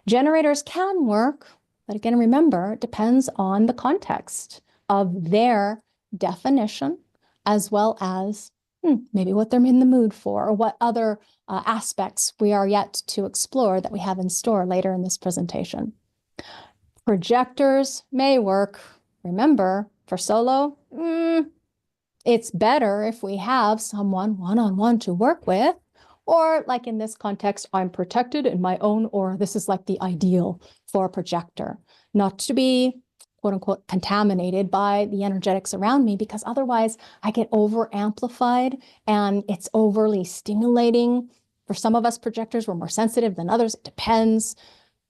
Speaker 1: Generators can work, but again, remember, it depends on the context of their definition, as well as maybe what they're in the mood for, or what other aspects we are yet to explore that we have in store later in this presentation. Projectors may work. Remember, for solo, it's better if we have someone one-on-one to work with, or like in this context, I'm protected in my own aura. This is like the ideal for a projector, not to be quote unquote contaminated by the energetics around me, because otherwise I get over amplified and it's overly stimulating. For some of us projectors, we're more sensitive than others. It depends.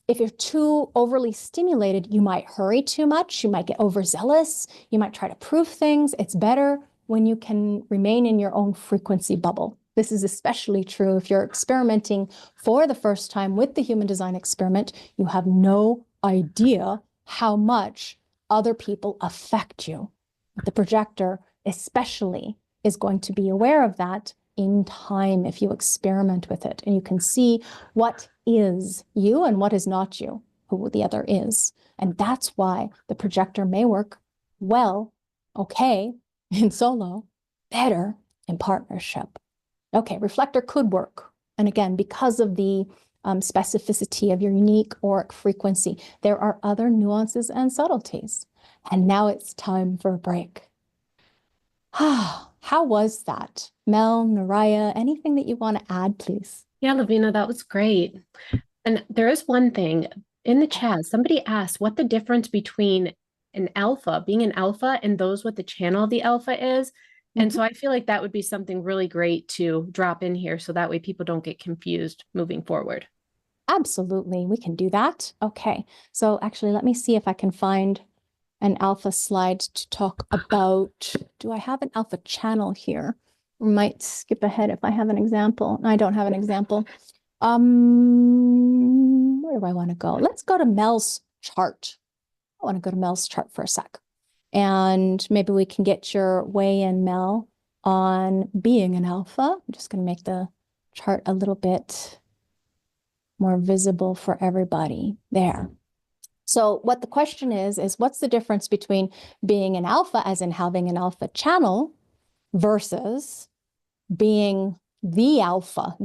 Speaker 1: If you're too overly stimulated, you might hurry too much. You might get overzealous. You might try to prove things. It's better when you can remain in your own frequency bubble. This is especially true if you're experimenting for the first time with the human design experiment. You have no idea how much other people affect you. The projector especially is going to be aware of that in time if you experiment with it, and you can see what is you and what is not you, who the other is. And that's why the projector may work well, okay, in solo, better in partnership. Okay, reflector could work. And again, because of the specificity of your unique auric frequency, there are other nuances and subtleties. And now it's time for a break. How was that? Mel, Naraya, anything that you want to add, please?
Speaker 2: Yeah, Lavina, that was great. And there is one thing in the chat, somebody asked what the difference between an alpha, being an alpha, and those with the channel of the alpha is. And so I feel like that would be something really great to drop in here so that way people don't get confused moving forward.
Speaker 1: Absolutely, we can do that. Okay, so actually let me see if I can find an alpha slide to talk about. Do I have an alpha channel here? We might skip ahead if I have an example. I don't have an example. Where do I want to go? Let's go to Mel's chart. I want to go to Mel's chart for a sec. And maybe we can get your weigh in, Mel, on being an alpha. I'm just going to make the chart a little bit more visible for everybody there. So what the question is what's the difference between being an alpha, as in having an alpha channel, versus being the alpha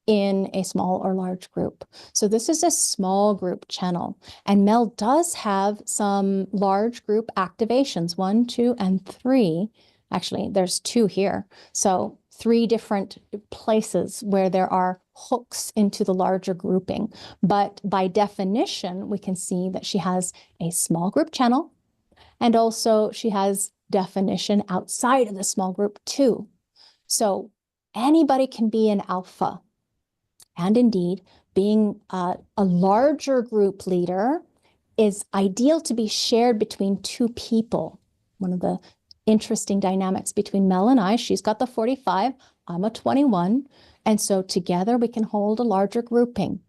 Speaker 1: in a small or large group? So this is a small group channel, and Mel does have some large group activations, 1, 2, and 3. Actually, there's 2 here. So 3 different places where there are hooks into the larger grouping. But by definition, we can see that she has a small group channel, and also she has definition outside of the small group too. So anybody can be an alpha. And indeed, being a larger group leader is ideal to be shared between two people. One of the interesting dynamics between Mel and I, she's got the 45, I'm a 21. And so together we can hold a larger grouping.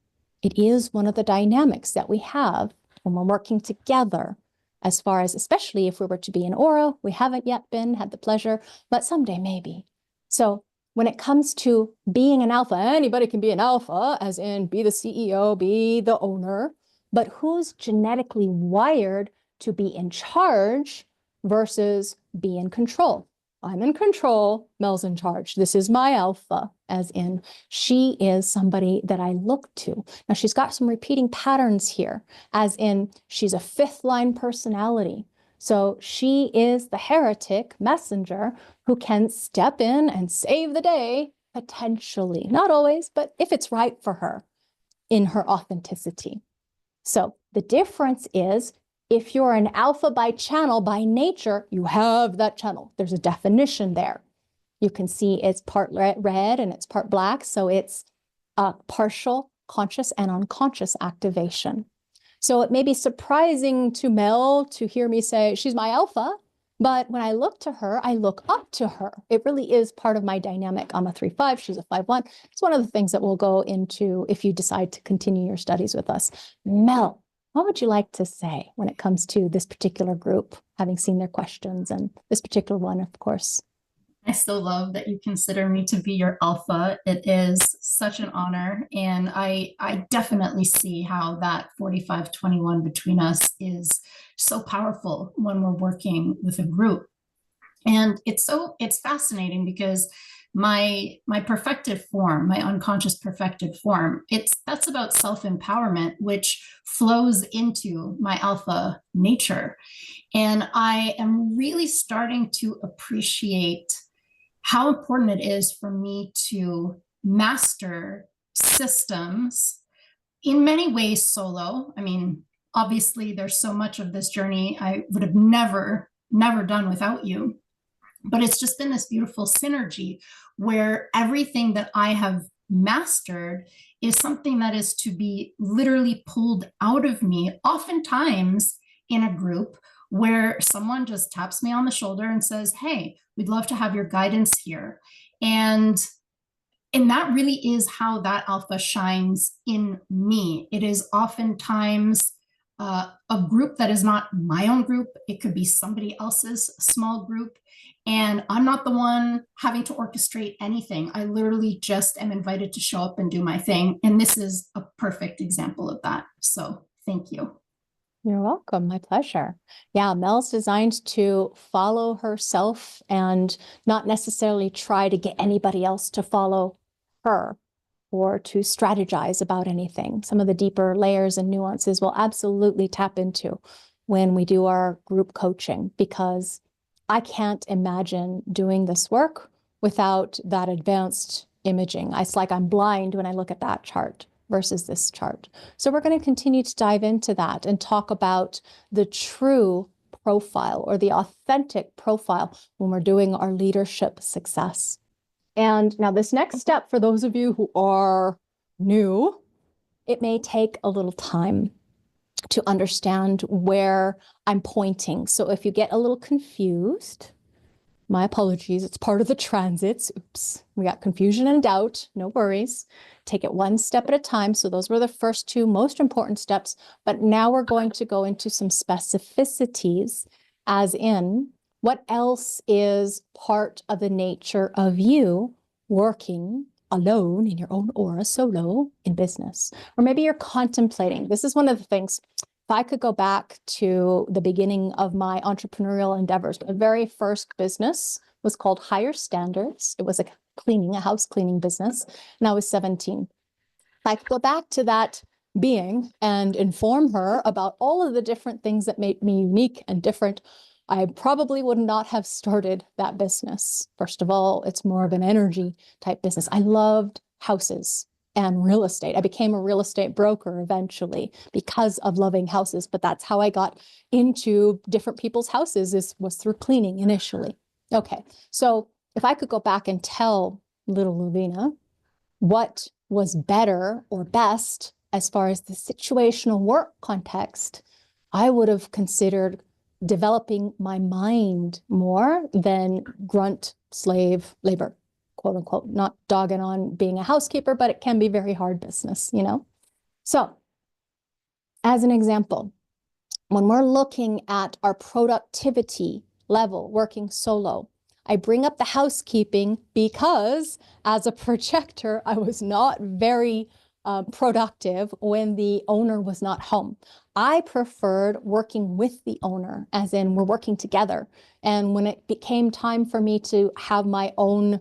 Speaker 1: It is one of the dynamics that we have when we're working together, as far as, especially if we were to be in Aura, we haven't yet had the pleasure, but someday maybe. So when it comes to being an alpha, anybody can be an alpha, as in be the CEO, be the owner, but who's genetically wired to be in charge versus be in control? I'm in control, Mel's in charge. This is my alpha, as in she is somebody that I look to. Now she's got some repeating patterns here, as in she's a fifth line personality. So she is the heretic messenger who can step in and save the day, potentially. Not always, but if it's right for her in her authenticity. So the difference is, if you're an alpha by channel, by nature, you have that channel. There's a definition there. You can see it's part red and it's part black. So it's a partial conscious and unconscious activation. So it may be surprising to Mel to hear me say, she's my alpha, but when I look to her, I look up to her. It really is part of my dynamic. I'm a 3-5, she's a 5-1. It's one of the things that we'll go into if you decide to continue your studies with us. Mel, what would you like to say when it comes to this particular group, having seen their questions and this particular one, of course?
Speaker 3: I still love that you consider me to be your alpha. It is such an honor. And I definitely see how that 45-21 between us is so powerful when we're working with a group. And it's fascinating because my perfected form, my unconscious perfected form, that's about self-empowerment, which flows into my alpha nature. And I am really starting to appreciate how important it is for me to master systems in many ways solo. I mean, obviously there's so much of this journey I would have never done without you, but it's just been this beautiful synergy where everything that I have mastered is something that is to be literally pulled out of me, oftentimes in a group where someone just taps me on the shoulder and says, hey, we'd love to have your guidance here. And that really is how that alpha shines in me. It is oftentimes a group that is not my own group. It could be somebody else's small group. And I'm not the one having to orchestrate anything. I literally just am invited to show up and do my thing. And this is a perfect example of that. So thank you.
Speaker 1: You're welcome. My pleasure. Yeah, Mel's designed to follow herself and not necessarily try to get anybody else to follow her or to strategize about anything. Some of the deeper layers and nuances we'll absolutely tap into when we do our group coaching, because I can't imagine doing this work without that advanced imaging. It's like I'm blind when I look at that chart versus this chart. So we're going to continue to dive into that and talk about the true profile or the authentic profile when we're doing our leadership success. And now this next step, for those of you who are new, it may take a little time to understand where I'm pointing. So if you get a little confused, my apologies, it's part of the transits. Oops, we got confusion and doubt, no worries. Take it one step at a time. So those were the first two most important steps, but now we're going to go into some specificities, as in what else is part of the nature of you working alone in your own aura, solo in business, or maybe you're contemplating. This is one of the things. If I could go back to the beginning of my entrepreneurial endeavors, the very first business was called Higher Standards. It was a house cleaning business, and I was 17. If I could go back to that being and inform her about all of the different things that made me unique and different, I probably would not have started that business. First of all, it's more of an energy type business. I loved houses. and real estate. I became a real estate broker eventually because of loving houses, but that's how I got into different people's houses was through cleaning initially. Okay, so if I could go back and tell little Luvina what was better or best as far as the situational work context, I would have considered developing my mind more than grunt slave labor, quote unquote, not dogging on being a housekeeper, but it can be very hard business, you know? So as an example, when we're looking at our productivity level working solo, I bring up the housekeeping because as a projector, I was not very productive when the owner was not home. I preferred working with the owner, as in we're working together. And when it became time for me to have my own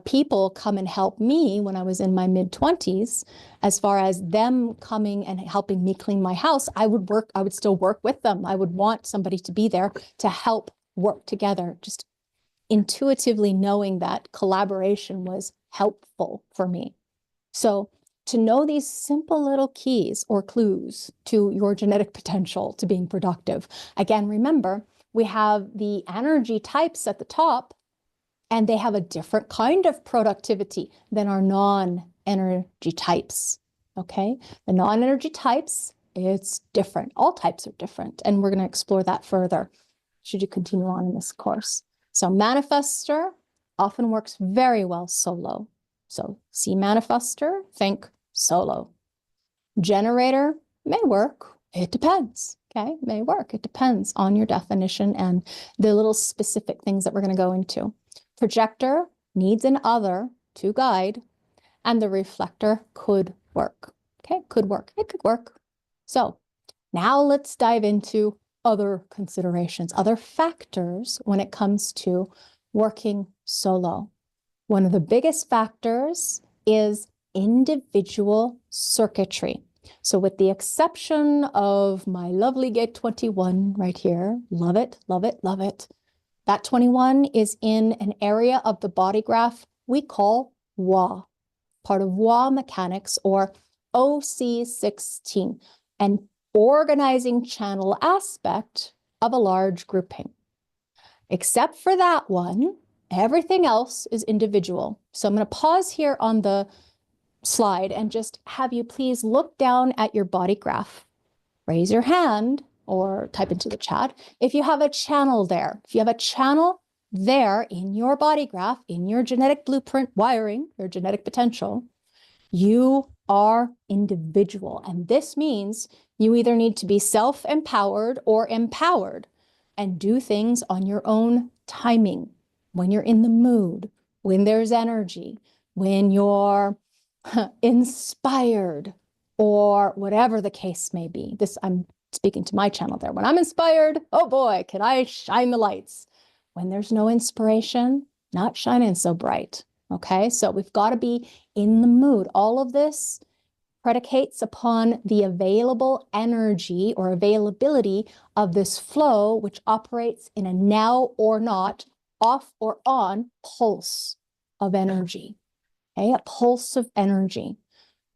Speaker 1: people come and help me when I was in my mid-20s, as far as them coming and helping me clean my house, I would still work with them. I would want somebody to be there to help work together, just intuitively knowing that collaboration was helpful for me. So to know these simple little keys or clues to your genetic potential to being productive. Again, remember, we have the energy types at the top, and they have a different kind of productivity than our non-energy types, okay? The non-energy types, it's different. All types are different, and we're going to explore that further should you continue on in this course. So manifester often works very well solo. So see manifester, think solo. Generator may work. It depends. Okay, may work. It depends on your definition and the little specific things that we're going to go into. Projector needs an other to guide, and the reflector could work. Okay, could work. It could work. So now let's dive into other considerations, other factors when it comes to working solo. One of the biggest factors is individual circuitry. So with the exception of my lovely gate 21 right here, love it, love it, love it. That 21 is in an area of the body graph we call WA, part of WA mechanics, or OC16, an organizing channel aspect of a large grouping. Except for that one, everything else is individual. So I'm going to pause here on the slide and just have you please look down at your body graph. Raise your hand or type into the chat if you have a channel there. If you have a channel there in your body graph, in your genetic blueprint wiring, your genetic potential, you are individual. And this means you either need to be self-empowered or empowered and do things on your own timing, when you're in the mood, when there's energy, when you're inspired, or whatever the case may be. This, I'm speaking to my channel there. When I'm inspired, oh boy, can I shine the lights. When there's no inspiration, not shining so bright. Okay, so we've got to be in the mood. All of this predicates upon the available energy or availability of this flow, which operates in a now or not, off or on pulse of energy. Okay, a pulse of energy.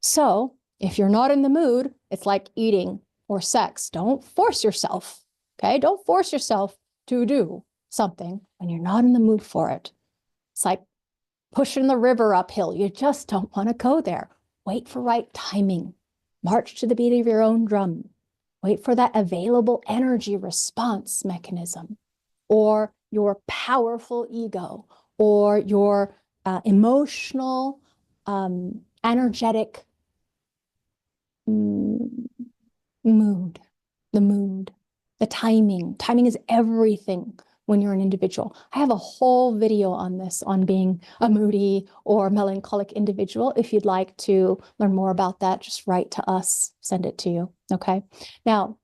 Speaker 1: So if you're not in the mood, it's like eating or sex. Don't force yourself. Okay, don't force yourself to do something when you're not in the mood for it. It's like pushing the river uphill. You just don't want to go there. Wait for right timing. March to the beat of your own drum. Wait for that available energy response mechanism, or your powerful ego, or your emotional, energetic mood, the timing. Timing is everything when you're an individual. I have a whole video on this, on being a moody or melancholic individual. If you'd like to learn more about that, just write to us, send it to you, okay? Now,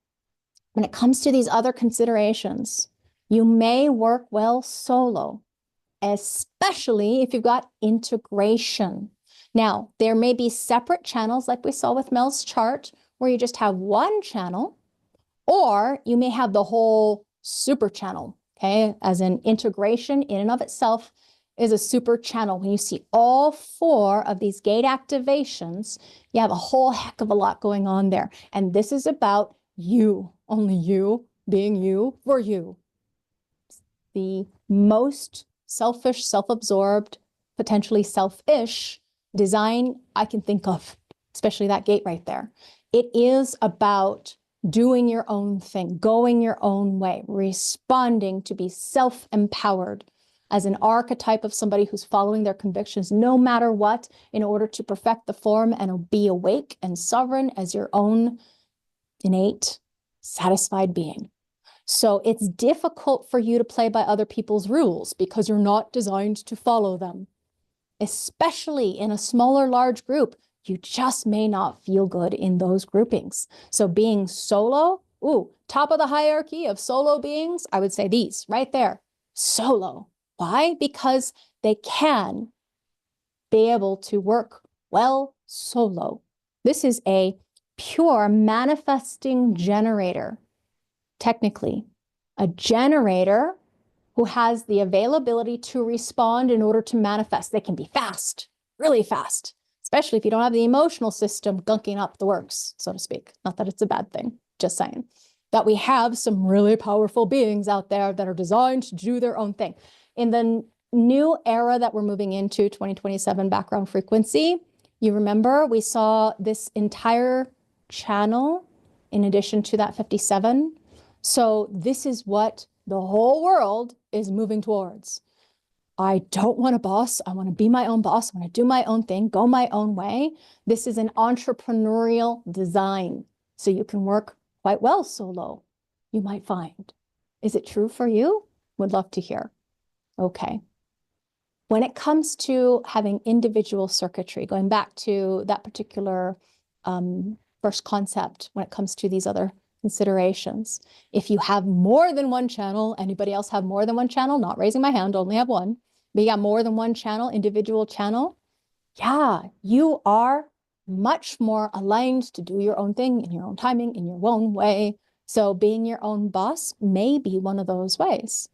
Speaker 1: when it comes to these other considerations, you may work well solo, especially if you've got integration. Now, there may be separate channels like we saw with Mel's chart, where you just have one channel, or you may have the whole super channel. Okay, as an integration in and of itself is a super channel. When you see all 4 of these gate activations, you have a whole heck of a lot going on there. And this is about you, only you, being you for you. The most selfish, self-absorbed, potentially selfish design I can think of, especially that gate right there. It is about doing your own thing, going your own way, responding to be self-empowered as an archetype of somebody who's following their convictions no matter what, in order to perfect the form and be awake and sovereign as your own innate, satisfied being. So it's difficult for you to play by other people's rules because you're not designed to follow them. Especially in a smaller, large group, you just may not feel good in those groupings. So being solo, top of the hierarchy of solo beings, I would say these right there, solo. Why? Because they can be able to work well solo. This is a pure manifesting generator. Technically, a generator who has the availability to respond in order to manifest. They can be fast, really fast, especially if you don't have the emotional system gunking up the works, so to speak. Not that it's a bad thing, just saying that we have some really powerful beings out there that are designed to do their own thing. In the new era that we're moving into, 2027 background frequency, you remember we saw this entire channel in addition to that 57. So this is what the whole world is moving towards. I don't want a boss. I want to be my own boss. I want to do my own thing, go my own way. This is an entrepreneurial design. So you can work quite well solo, you might find. Is it true for you? Would love to hear. Okay. When it comes to having individual circuitry, going back to that particular first concept, when it comes to these other considerations. If you have more than one channel, anybody else have more than one channel? Not raising my hand, only have one. But you got more than one channel, individual channel. Yeah, you are much more aligned to do your own thing in your own timing, in your own way. So being your own boss may be one of those ways.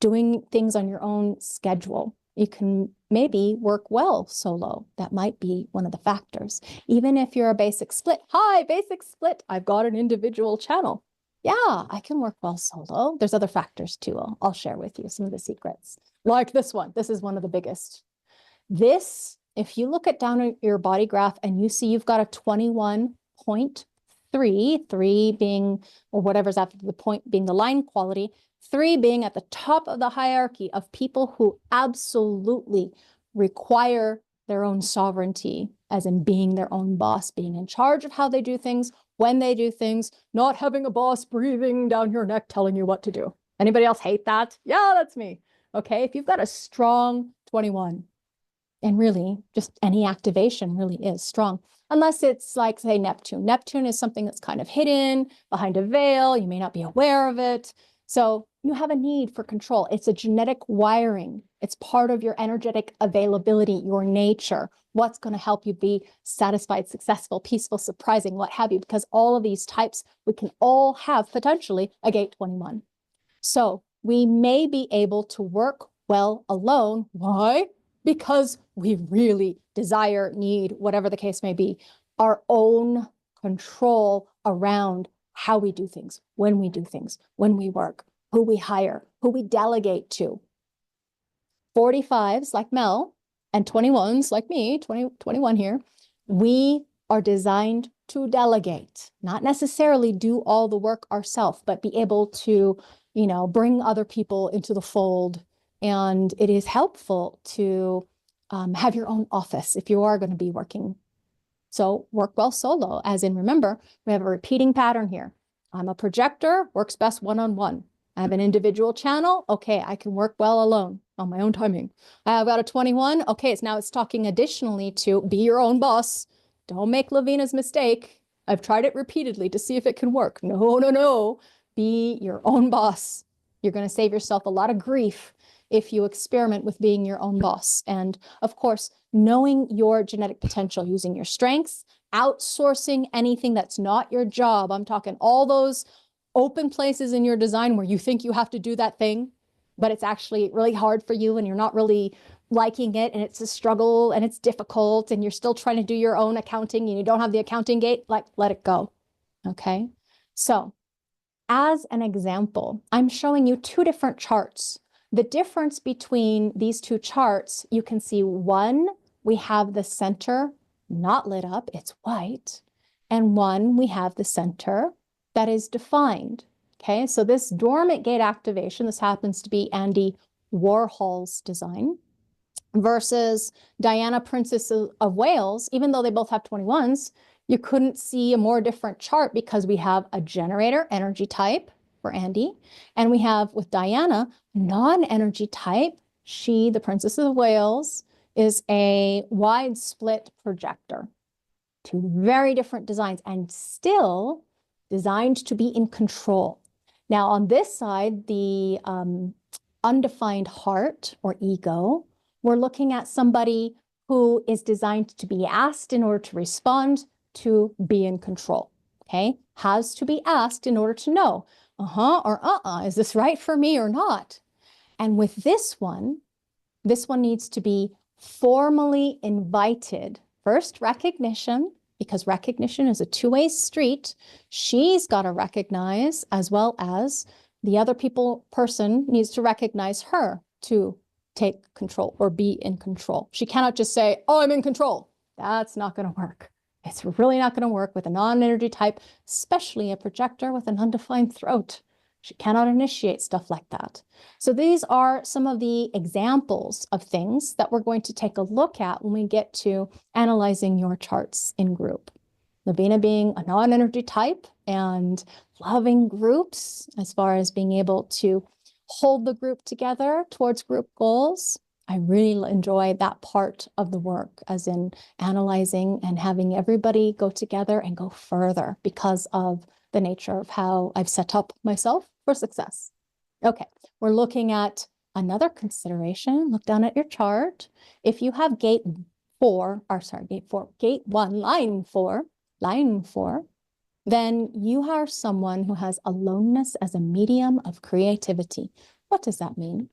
Speaker 1: Doing things on your own schedule. You can maybe work well solo. That might be one of the factors. Even if you're a basic split, hi, basic split, I've got an individual channel. Yeah, I can work well solo. There's other factors too. I'll share with you some of the secrets. Like this one. This is one of the biggest. This, if you look at down at your body graph and you see you've got a 21.3, 3 being, or whatever's after the point being the line quality, 3 being at the top of the hierarchy of people who absolutely require their own sovereignty, as in being their own boss, being in charge of how they do things, when they do things, not having a boss breathing down your neck telling you what to do. Anybody else hate that? Yeah, that's me. Okay, if you've got a strong 21, and really just any activation really is strong, unless it's like, say, Neptune. Neptune is something that's kind of hidden behind a veil. You may not be aware of it. So you have a need for control. It's a genetic wiring. It's part of your energetic availability, your nature, what's going to help you be satisfied, successful, peaceful, surprising, what have you, because all of these types, we can all have potentially a gate 21. So we may be able to work well alone. Why? Because we really desire, need, whatever the case may be, our own control around how we do things, when we do things, when we work, who we hire, who we delegate to. 45s like Mel and 21s like me, 21 here, we are designed to delegate, not necessarily do all the work ourselves, but be able to, bring other people into the fold. And it is helpful to have your own office if you are going to be working. So work well solo, as in, remember, we have a repeating pattern here. I'm a projector, works best one-on-one. I have an individual channel. Okay, I can work well alone on my own timing. I've got a 21. Okay, it's talking additionally to be your own boss. Don't make Lavina's mistake. I've tried it repeatedly to see if it can work. No, no, no. Be your own boss. You're going to save yourself a lot of grief if you experiment with being your own boss. And of course, knowing your genetic potential, using your strengths, outsourcing anything that's not your job. I'm talking all those open places in your design where you think you have to do that thing. but it's actually really hard for you and you're not really liking it and it's a struggle and it's difficult and you're still trying to do your own accounting and you don't have the accounting gate, like let it go. Okay. So as an example, I'm showing you two different charts. The difference between these two charts, you can see one, we have the center not lit up, it's white, and one, we have the center that is defined. Okay, so this dormant gate activation, this happens to be Andy Warhol's design, versus Diana, Princess of Wales, even though they both have 21s, you couldn't see a more different chart because we have a generator energy type for Andy, and we have with Diana, non-energy type. She, the Princess of Wales, is a wide split projector. Two very different designs and still designed to be in control. Now on this side, the undefined heart or ego, we're looking at somebody who is designed to be asked in order to respond, to be in control, okay? Has to be asked in order to know, or is this right for me or not? And with this one needs to be formally invited. First, recognition, because recognition is a two-way street. She's got to recognize as well as the other person needs to recognize her to take control or be in control. She cannot just say, oh, I'm in control. That's not going to work. It's really not going to work with a non-energy type, especially a projector with an undefined throat. She cannot initiate stuff like that. So these are some of the examples of things that we're going to take a look at when we get to analyzing your charts in group. Lavina being a non-energy type and loving groups as far as being able to hold the group together towards group goals. I really enjoy that part of the work, as in analyzing and having everybody go together and go further because of the nature of how I've set up myself for success. Okay, we're looking at another consideration. Look down at your chart. If you have gate 1, line 4, then you are someone who has aloneness as a medium of creativity. What does that mean?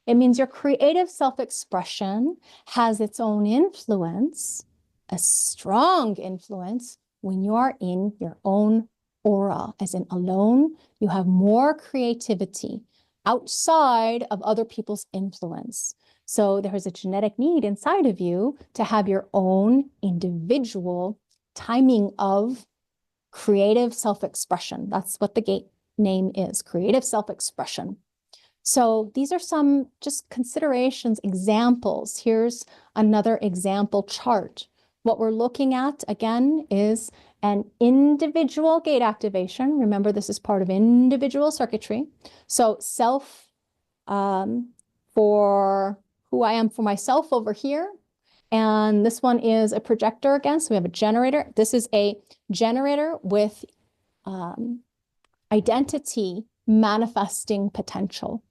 Speaker 1: It means your creative self-expression has its own influence, a strong influence, when you are in your own aura. As in alone, you have more creativity outside of other people's influence. So there is a genetic need inside of you to have your own individual timing of creative self-expression. That's what the gate name is, creative self-expression. So these are some just considerations, examples. Here's another example chart. What we're looking at, again, is an individual gate activation. Remember, this is part of individual circuitry. So self for who I am for myself over here. And this one is a projector again. So we have a generator. This is a generator with identity manifesting potential,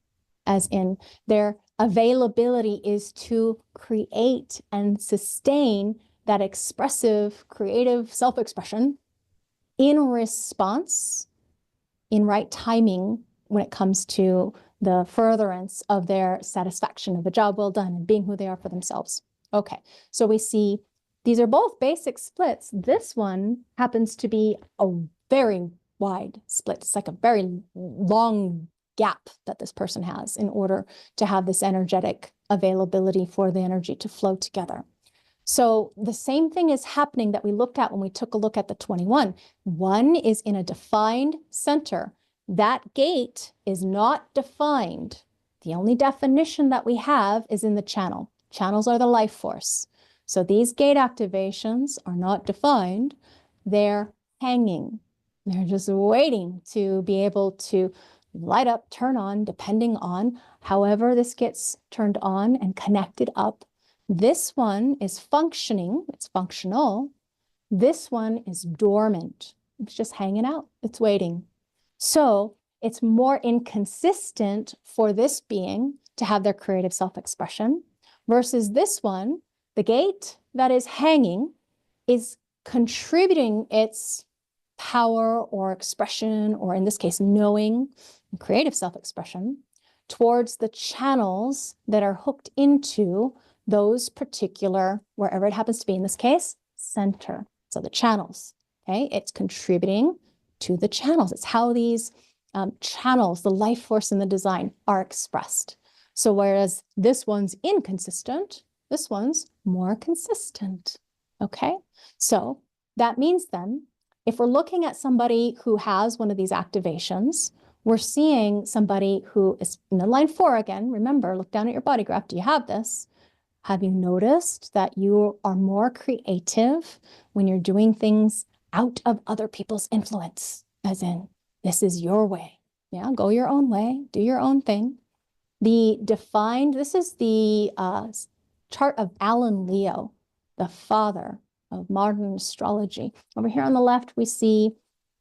Speaker 1: as in their availability is to create and sustain that expressive, creative self-expression in response, in right timing when it comes to the furtherance of their satisfaction of the job well done and being who they are for themselves. Okay, so we see these are both basic splits. This one happens to be a very wide split. It's like a very long gap that this person has in order to have this energetic availability for the energy to flow together. So the same thing is happening that we looked at when we took a look at the 21. One is in a defined center. That gate is not defined. The only definition that we have is in the channel. Channels are the life force. So these gate activations are not defined. They're hanging. They're just waiting to be able to light up, turn on, depending on however this gets turned on and connected up. This one is functioning, it's functional. This one is dormant. It's just hanging out, it's waiting. So it's more inconsistent for this being to have their creative self-expression versus this one, the gate that is hanging is contributing its power or expression, or in this case, knowing, creative self-expression towards the channels that are hooked into those particular, wherever it happens to be in this case, center. So the channels, okay? It's contributing to the channels. It's how these channels, the life force in the design, are expressed. So whereas this one's inconsistent, this one's more consistent, okay? So that means then, if we're looking at somebody who has one of these activations, we're seeing somebody who is in the line 4 again. Remember, look down at your body graph. Do you have this? Have you noticed that you are more creative when you're doing things out of other people's influence? As in, this is your way. Yeah, go your own way, do your own thing. The defined, this is the chart of Alan Leo, the father of modern astrology. Over here on the left, we see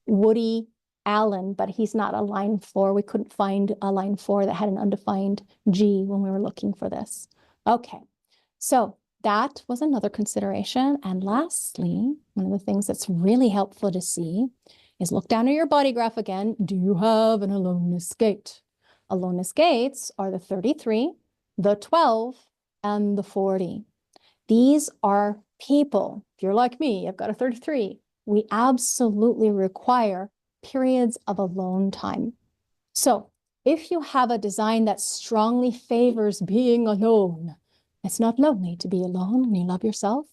Speaker 1: Woody Allen, but he's not a line 4. We couldn't find a line 4 that had an undefined G when we were looking for this. Okay, so that was another consideration. And lastly, one of the things that's really helpful to see is look down at your body graph again. Do you have an aloneness gate? Aloneness gates are the 33, the 12, and the 40. These are people. If you're like me, I've got a 33. We absolutely require periods of alone time. So if you have a design that strongly favors being alone, it's not lonely to be alone when you love yourself.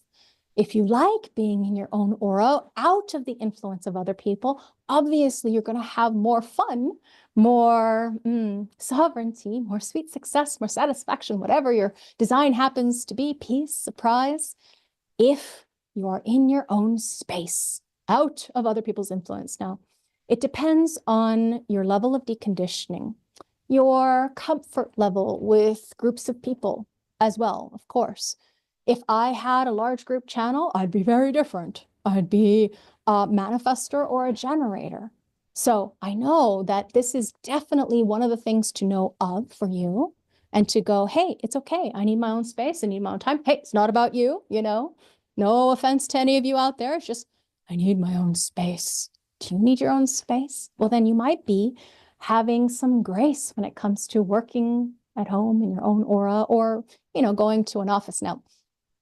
Speaker 1: If you like being in your own aura, out of the influence of other people, obviously you're going to have more fun, more sovereignty, more sweet success, more satisfaction, whatever your design happens to be, peace, surprise, if you are in your own space, out of other people's influence. Now, it depends on your level of deconditioning, your comfort level with groups of people as well, of course. If I had a large group channel, I'd be very different. I'd be a manifestor or a generator. So I know that this is definitely one of the things to know of for you and to go, hey, it's okay. I need my own space. I need my own time. Hey, it's not about you, you know, no offense to any of you out there. It's just, I need my own space. Do you need your own space? Well, then you might be having some grace when it comes to working at home in your own aura or, you know, going to an office. Now,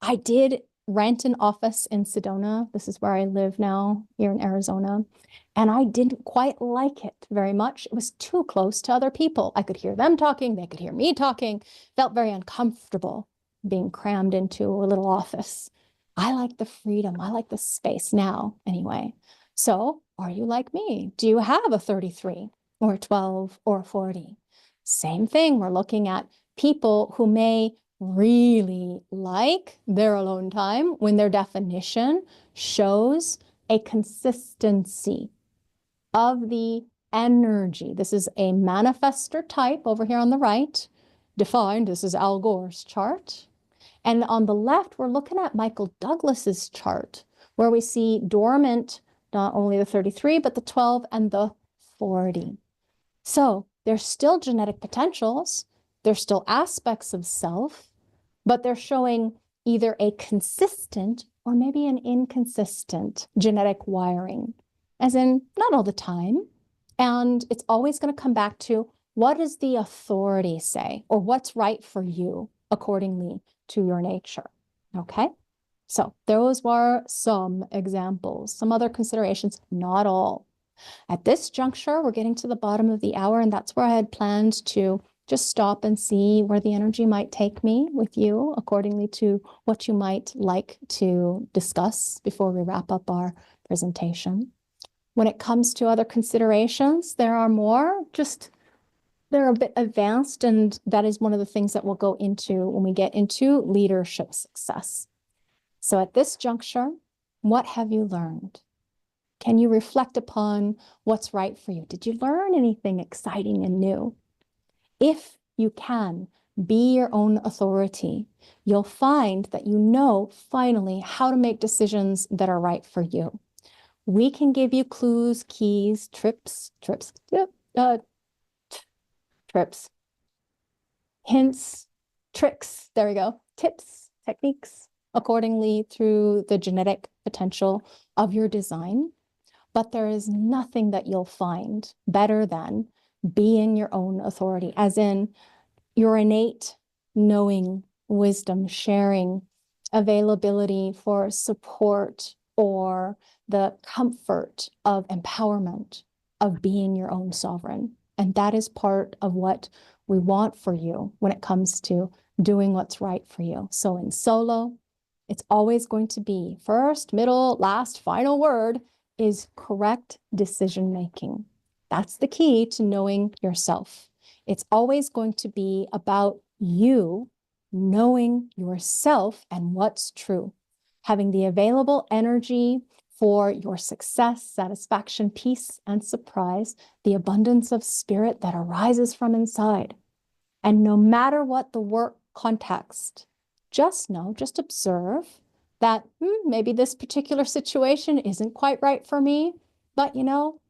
Speaker 1: I did rent an office in Sedona. This is where I live now, here in Arizona. And I didn't quite like it very much. It was too close to other people. I could hear them talking, they could hear me talking. Felt very uncomfortable being crammed into a little office. I like the freedom. I like the space now, anyway. So are you like me? Do you have a 33 or a 12 or a 40? Same thing. We're looking at people who may really like their alone time when their definition shows a consistency of the energy. This is a manifestor type over here on the right, defined. This is Al Gore's chart. And on the left, we're looking at Michael Douglas's chart, where we see dormant, not only the 33, but the 12 and the 40. So there's still genetic potentials. There's still aspects of self, but they're showing either a consistent or maybe an inconsistent genetic wiring, as in not all the time. And it's always going to come back to what does the authority say or what's right for you accordingly to your nature. Okay, so those were some examples, some other considerations, not all. At this juncture, we're getting to the bottom of the hour, and that's where I had planned to just stop and see where the energy might take me with you accordingly to what you might like to discuss before we wrap up our presentation. When it comes to other considerations, there are more, just they're a bit advanced, and that is one of the things that we'll go into when we get into leadership success. So at this juncture, what have you learned? Can you reflect upon what's right for you? Did you learn anything exciting and new? If you can be your own authority, you'll find that you know finally how to make decisions that are right for you. We can give you clues, keys, hints, tricks, there we go, tips, techniques, accordingly through the genetic potential of your design. But there is nothing that you'll find better than being your own authority, as in your innate knowing, wisdom, sharing, availability for support, or the comfort of empowerment of being your own sovereign. And that is part of what we want for you when it comes to doing what's right for you. So in solo, it's always going to be first, middle, last, final word is correct decision making. That's the key to knowing yourself. It's always going to be about you knowing yourself and what's true, having the available energy for your success, satisfaction, peace, and surprise, the abundance of spirit that arises from inside. And no matter what the work context, just know, just observe that maybe this particular situation isn't quite right for me. But,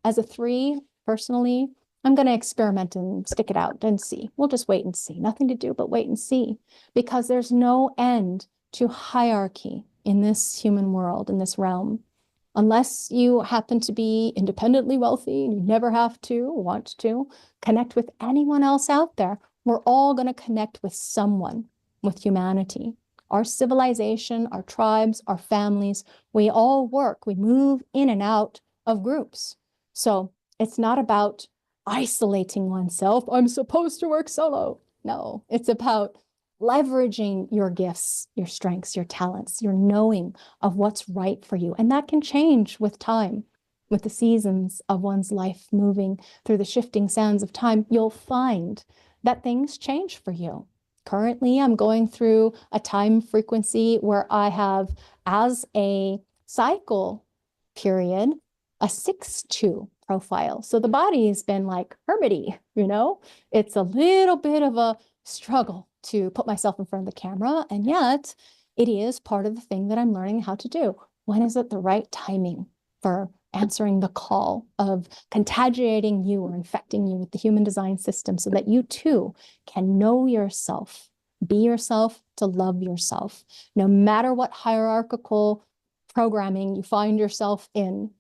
Speaker 1: as a 3, personally, I'm going to experiment and stick it out and see. We'll just wait and see. Nothing to do but wait and see, because there's no end to hierarchy in this human world, in this realm. Unless you happen to be independently wealthy and you never have to, want to connect with anyone else out there, we're all going to connect with someone, with humanity. Our civilization, our tribes, our families, we all work, we move in and out of groups. So it's not about isolating oneself. I'm supposed to work solo. No, it's about leveraging your gifts, your strengths, your talents, your knowing of what's right for you. And that can change with time, with the seasons of one's life moving through the shifting sands of time. You'll find that things change for you. Currently, I'm going through a time frequency where I have, as a cycle period, a 6-2 profile. So the body has been like hermity, It's a little bit of a struggle to put myself in front of the camera, and yet it is part of the thing that I'm learning how to do. When is it the right timing for answering the call of contagiating you or infecting you with the human design system so that you too can know yourself, be yourself, to love yourself, no matter what hierarchical programming you find yourself in.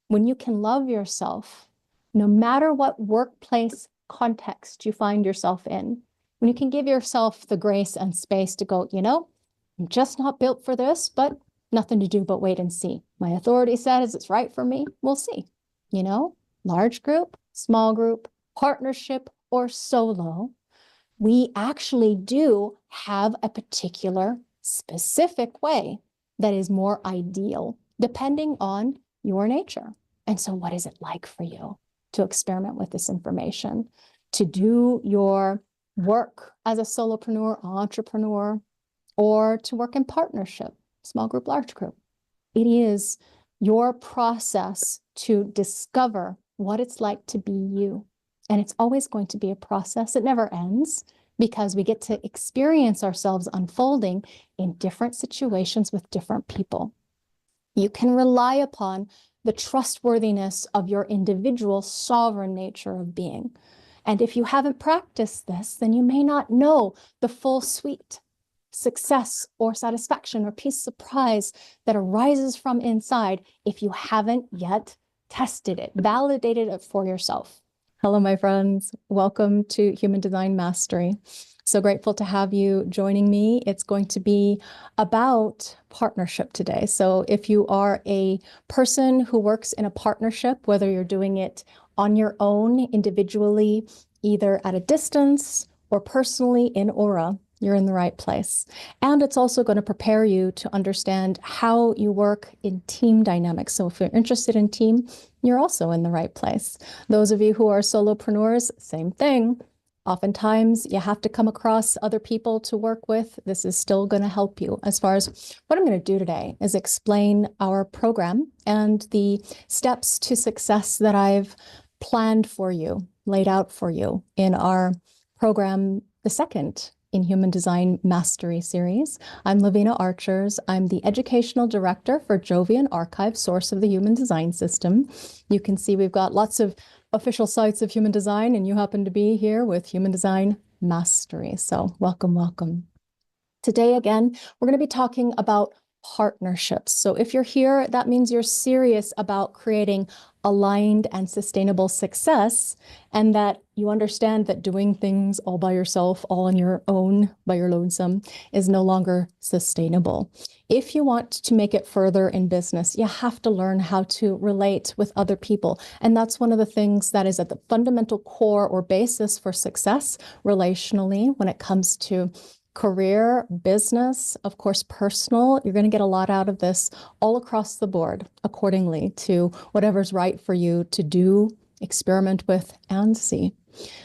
Speaker 1: When you can love yourself, no matter what workplace context you find yourself in, when you can give yourself the grace and space to go, I'm just not built for this, but nothing to do but wait and see. My authority says it's right for me. We'll see. Large group, small group, partnership, or solo, we actually do have a particular specific way that is more ideal, depending on your nature. And so what is it like for you to experiment with this information, to do your work as a solopreneur, entrepreneur, or to work in partnership, small group, large group? It is your process to discover what it's like to be you. And it's always going to be a process. It never ends, because we get to experience ourselves unfolding in different situations with different people. You can rely upon the trustworthiness of your individual sovereign nature of being. And if you haven't practiced this, then you may not know the full suite, success or satisfaction or peace, surprise that arises from inside if you haven't yet tested it, validated it for yourself. Hello, my friends. Welcome to Human Design Mastery. So grateful to have you joining me. It's going to be about partnership today. So if you are a person who works in a partnership, whether you're doing it on your own, individually, either at a distance or personally in Aura, you're in the right place. And it's also going to prepare you to understand how you work in team dynamics. So if you're interested in team, you're also in the right place. Those of you who are solopreneurs, same thing. Oftentimes, you have to come across other people to work with. This is still going to help you. As far as what I'm going to do today is explain our program and the steps to success that I've planned for you, laid out for you in our program, the second in Human Design Mastery series. I'm Lavina Archers. I'm the Educational Director for Jovian Archive, source of the Human Design System. You can see we've got lots of official sites of human design, and you happen to be here with Human Design Mastery. So welcome, welcome. Today, again, we're going to be talking about partnerships. So if you're here, that means you're serious about creating aligned and sustainable success, and that you understand that doing things all by yourself, all on your own, by your lonesome, is no longer sustainable. If you want to make it further in business, you have to learn how to relate with other people. And that's one of the things that is at the fundamental core or basis for success relationally when it comes to career, business, of course, personal. You're going to get a lot out of this all across the board accordingly to whatever's right for you to do, experiment with, and see.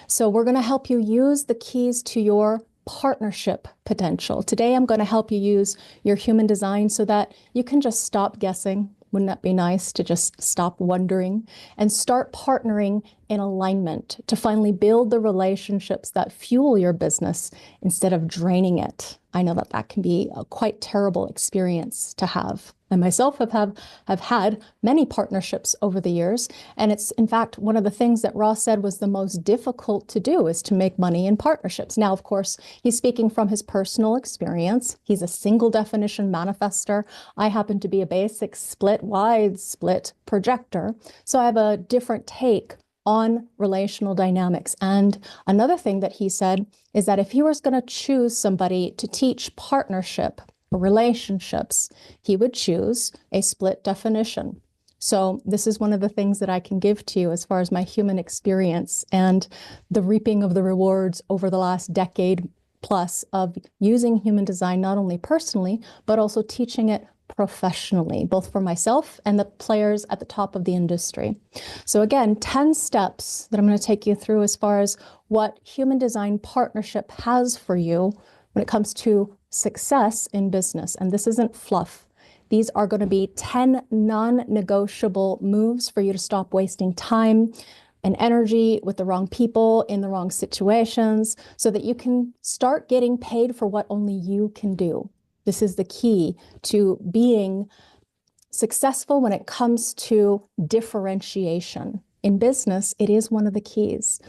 Speaker 1: So we're going to help you use the keys to your partnership potential. Today, I'm going to help you use your human design so that you can just stop guessing. Wouldn't that be nice to just stop wondering and start partnering in alignment to finally build the relationships that fuel your business instead of draining it? I know that that can be a quite terrible experience to have. I myself have had many partnerships over the years. And it's, in fact, one of the things that Ross said was the most difficult to do is to make money in partnerships. Now, of course, he's speaking from his personal experience. He's a single definition manifester. I happen to be a basic split, wide split projector. So I have a different take on relational dynamics. And another thing that he said is that if he was going to choose somebody to teach partnership or relationships, he would choose a split definition. So this is one of the things that I can give to you as far as my human experience and the reaping of the rewards over the last decade plus of using human design, not only personally, but also teaching it professionally, both for myself and the players at the top of the industry. So again, 10 steps that I'm going to take you through as far as what human design partnership has for you when it comes to success in business. And this isn't fluff. These are going to be 10 non-negotiable moves for you to stop wasting time and energy with the wrong people in the wrong situations so that you can start getting paid for what only you can do. This is the key to being successful when it comes to differentiation. In business, it is one of the keys.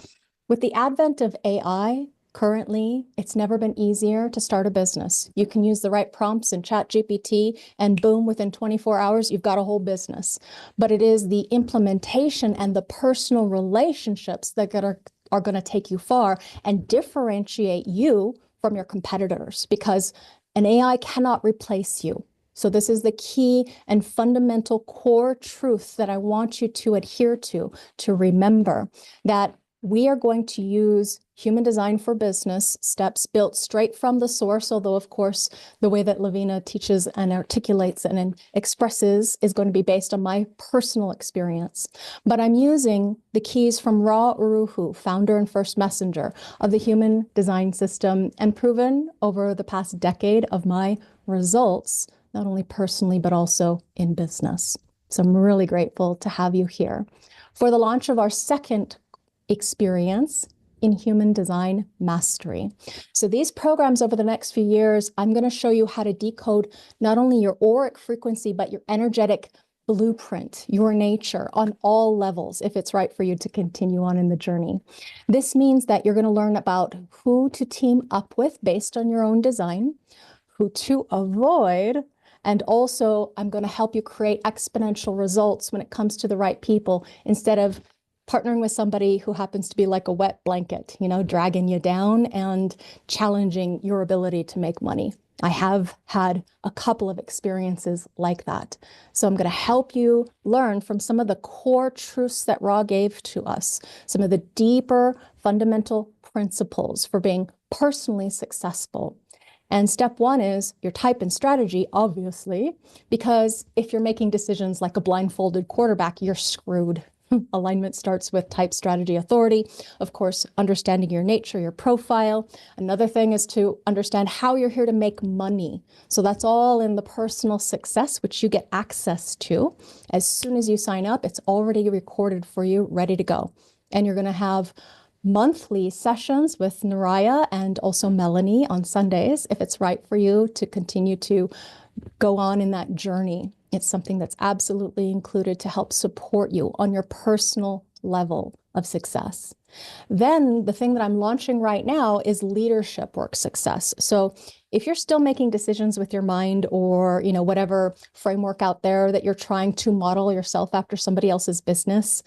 Speaker 1: With the advent of AI, currently, it's never been easier to start a business. You can use the right prompts in ChatGPT and boom, within 24 hours, you've got a whole business. But it is the implementation and the personal relationships that are going to take you far and differentiate you from your competitors, because an AI cannot replace you. So this is the key and fundamental core truth that I want you to adhere to remember that we are going to use human design for business steps built straight from the source, although of course, the way that Lavina teaches and articulates and expresses is going to be based on my personal experience. But I'm using the keys from Ra Uru Hu, founder and first messenger of the human design system, and proven over the past decade of my results, not only personally, but also in business. So I'm really grateful to have you here for the launch of our second experience in human design mastery. So these programs over the next few years, I'm going to show you how to decode not only your auric frequency, but your energetic blueprint, your nature on all levels, if it's right for you to continue on in the journey. This means that you're going to learn about who to team up with based on your own design, who to avoid, and also I'm going to help you create exponential results when it comes to the right people instead of partnering with somebody who happens to be like a wet blanket, dragging you down and challenging your ability to make money. I have had a couple of experiences like that. So I'm going to help you learn from some of the core truths that Ra gave to us, some of the deeper fundamental principles for being personally successful. And step one is your type and strategy, obviously, because if you're making decisions like a blindfolded quarterback, you're screwed. Alignment starts with type, strategy, authority. Of course, understanding your nature, your profile. Another thing is to understand how you're here to make money. So that's all in the personal success, which you get access to. As soon as you sign up, it's already recorded for you, ready to go. And you're going to have monthly sessions with Naraya and also Melanie on Sundays, if it's right for you to continue to go on in that journey. It's something that's absolutely included to help support you on your personal level of success. Then the thing that I'm launching right now is leadership work success. So if you're still making decisions with your mind, or, whatever framework out there that you're trying to model yourself after somebody else's business,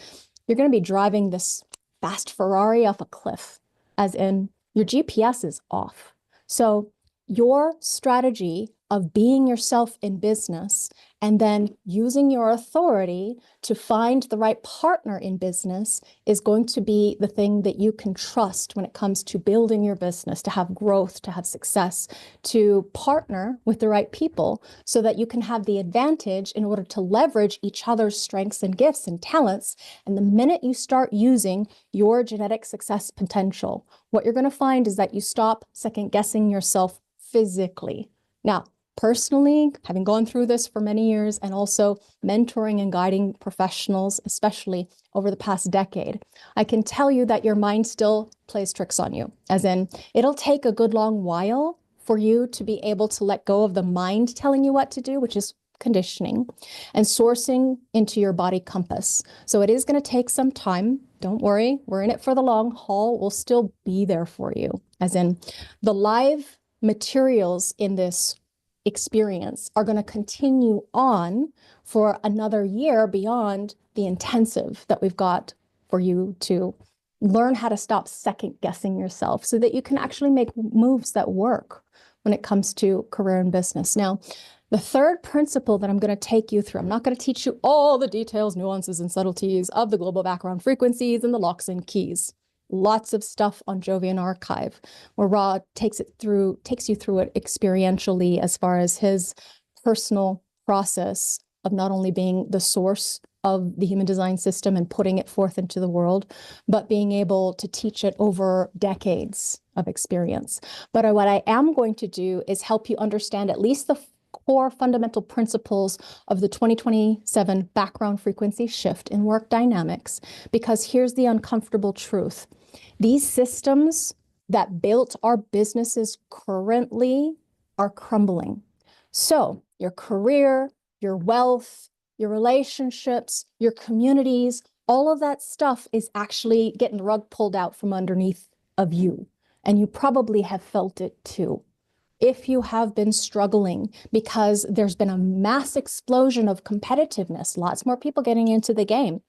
Speaker 1: you're going to be driving this fast Ferrari off a cliff, as in your GPS is off. So your strategy of being yourself in business and then using your authority to find the right partner in business is going to be the thing that you can trust when it comes to building your business, to have growth, to have success, to partner with the right people so that you can have the advantage in order to leverage each other's strengths and gifts and talents. And the minute you start using your genetic success potential, what you're going to find is that you stop second guessing yourself physically. Now, personally, having gone through this for many years and also mentoring and guiding professionals, especially over the past decade, I can tell you that your mind still plays tricks on you, as in it'll take a good long while for you to be able to let go of the mind telling you what to do, which is conditioning, and sourcing into your body compass. So it is going to take some time. Don't worry, we're in it for the long haul. We'll still be there for you, as in the live materials in this experience are going to continue on for another year beyond the intensive that we've got for you to learn how to stop second guessing yourself so that you can actually make moves that work when it comes to career and business. Now, the third principle that I'm going to take you through, I'm not going to teach you all the details, nuances, and subtleties of the global background frequencies and the locks and keys. Lots of stuff on Jovian Archive, where Ra takes you through it experientially as far as his personal process of not only being the source of the human design system and putting it forth into the world, but being able to teach it over decades of experience. But what I am going to do is help you understand at least the core fundamental principles of the 2027 background frequency shift in work dynamics, because here's the uncomfortable truth. These systems that built our businesses currently are crumbling. So your career, your wealth, your relationships, your communities, all of that stuff is actually getting the rug pulled out from underneath of you. And you probably have felt it too. If you have been struggling because there's been a mass explosion of competitiveness, lots more people getting into the game,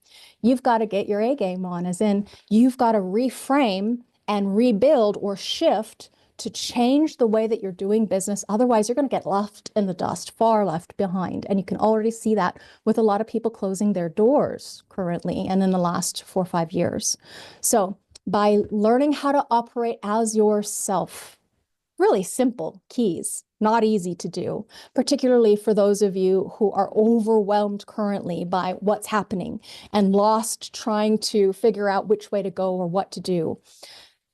Speaker 1: you've got to get your A game on, as in you've got to reframe and rebuild or shift to change the way that you're doing business. Otherwise, you're going to get left in the dust, far left behind. And you can already see that with a lot of people closing their doors currently and in the last 4 or 5 years. So by learning how to operate as yourself, really simple keys, not easy to do, particularly for those of you who are overwhelmed currently by what's happening and lost trying to figure out which way to go or what to do.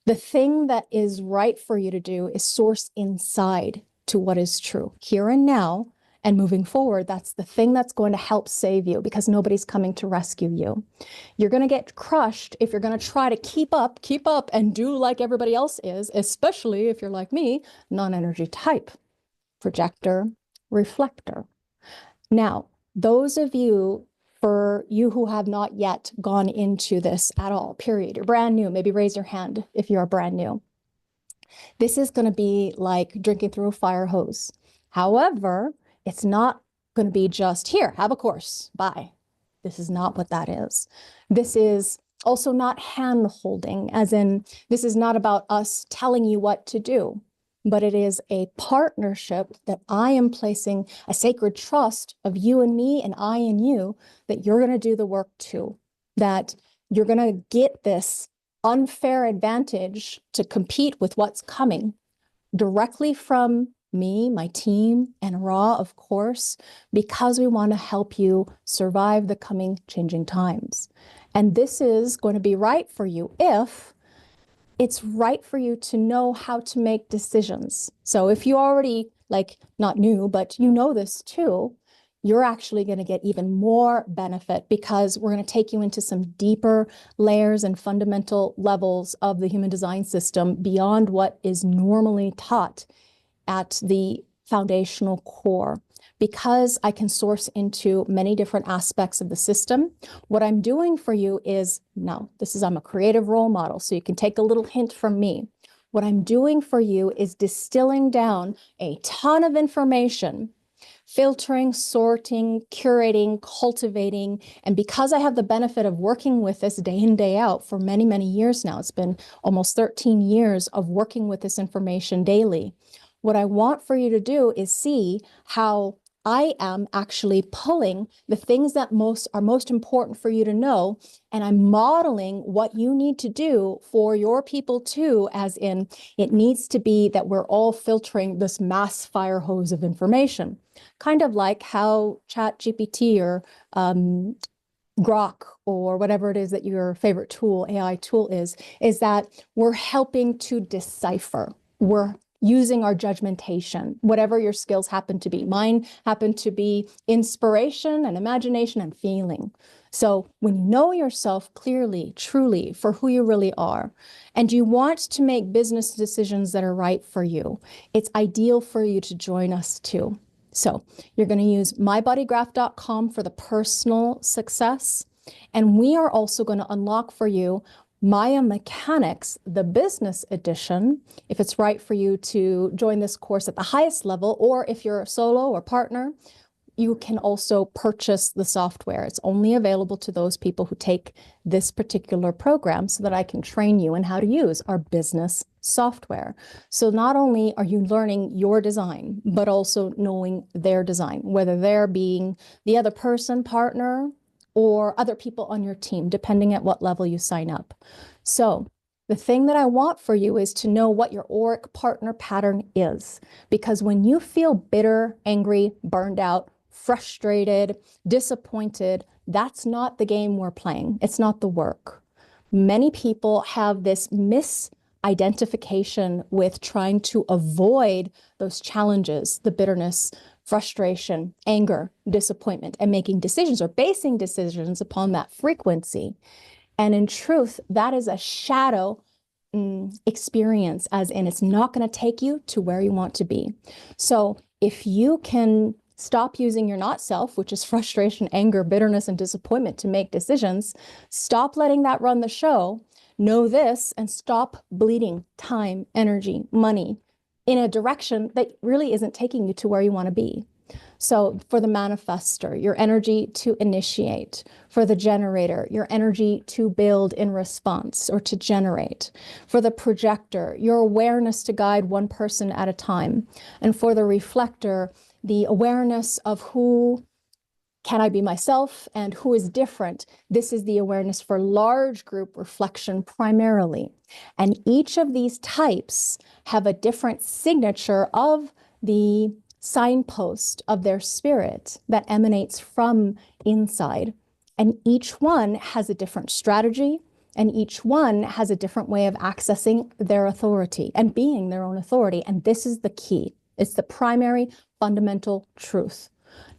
Speaker 1: The thing that is right for you to do is source inside to what is true here and now. And moving forward, that's the thing that's going to help save you, because nobody's coming to rescue you. You're going to get crushed if you're going to try to keep up and do like everybody else is, especially if you're like me, non-energy type, projector, reflector. Now, those of you, for you who have not yet gone into this at all, period, you're brand new, maybe raise your hand if you're brand new. This is going to be like drinking through a fire hose. However, it's not going to be just here, have a course, bye. This is not what that is. This is also not hand holding, as in this is not about us telling you what to do, but it is a partnership that I am placing a sacred trust of you and me and I and you, that you're going to do the work too, that you're going to get this unfair advantage to compete with what's coming directly from me, my team, and Ra, of course, because we want to help you survive the coming changing times. And this is going to be right for you if it's right for you to know how to make decisions. So if you already, like, not new, but you know this too, you're actually going to get even more benefit, because we're going to take you into some deeper layers and fundamental levels of the human design system beyond what is normally taught at the foundational core. Because I can source into many different aspects of the system, what I'm doing for you is, now, I'm a creative role model, so you can take a little hint from me. What I'm doing for you is distilling down a ton of information, filtering, sorting, curating, cultivating. And because I have the benefit of working with this day in, day out for many, many years now, it's been almost 13 years of working with this information daily. What I want for you to do is see how I am actually pulling the things that are most important for you to know, and I'm modeling what you need to do for your people too, as in it needs to be that we're all filtering this mass fire hose of information. Kind of like how ChatGPT or Grok or whatever it is that your favorite tool, AI tool is that we're helping to decipher. We're using our judgmentation, whatever your skills happen to be. Mine happen to be inspiration and imagination and feeling. So when you know yourself clearly, truly for who you really are, and you want to make business decisions that are right for you, it's ideal for you to join us too. So you're going to use mybodygraph.com for the personal success. And we are also going to unlock for you Maya Mechanics, the business edition, if it's right for you to join this course at the highest level, or if you're a solo or partner, you can also purchase the software. It's only available to those people who take this particular program so that I can train you in how to use our business software. So not only are you learning your design, but also knowing their design, whether they're being the other person, partner, or other people on your team, depending at what level you sign up. So the thing that I want for you is to know what your auric partner pattern is, because when you feel bitter, angry, burned out, frustrated, disappointed, that's not the game we're playing. It's not the work. Many people have this misidentification with trying to avoid those challenges, the bitterness, frustration, anger, disappointment, and making decisions or basing decisions upon that frequency. And in truth, that is a shadow experience, as in it's not going to take you to where you want to be. So if you can stop using your not self, which is frustration, anger, bitterness, and disappointment to make decisions, stop letting that run the show, know this, and stop bleeding time, energy, money in a direction that really isn't taking you to where you want to be. So for the manifester, your energy to initiate. For the generator, your energy to build in response or to generate. For the projector, your awareness to guide one person at a time. And for the reflector, the awareness of who can I be myself and who is different. This is the awareness for large group reflection primarily. And each of these types have a different signature of the signpost of their spirit that emanates from inside. And each one has a different strategy, and each one has a different way of accessing their authority and being their own authority. And this is the key. It's the primary fundamental truth.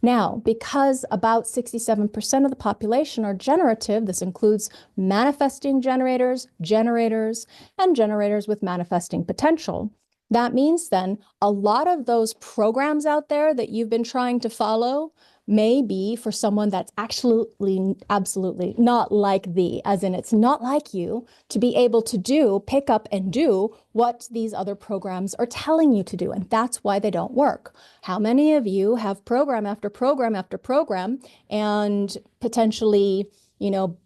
Speaker 1: Now, because about 67% of the population are generative, this includes manifesting generators, and generators with manifesting potential. That means then a lot of those programs out there that you've been trying to follow may be for someone that's absolutely not like thee, as in it's not like you to be able to pick up and do what these other programs are telling you to do. And that's why they don't work. How many of you have program after program after program and potentially,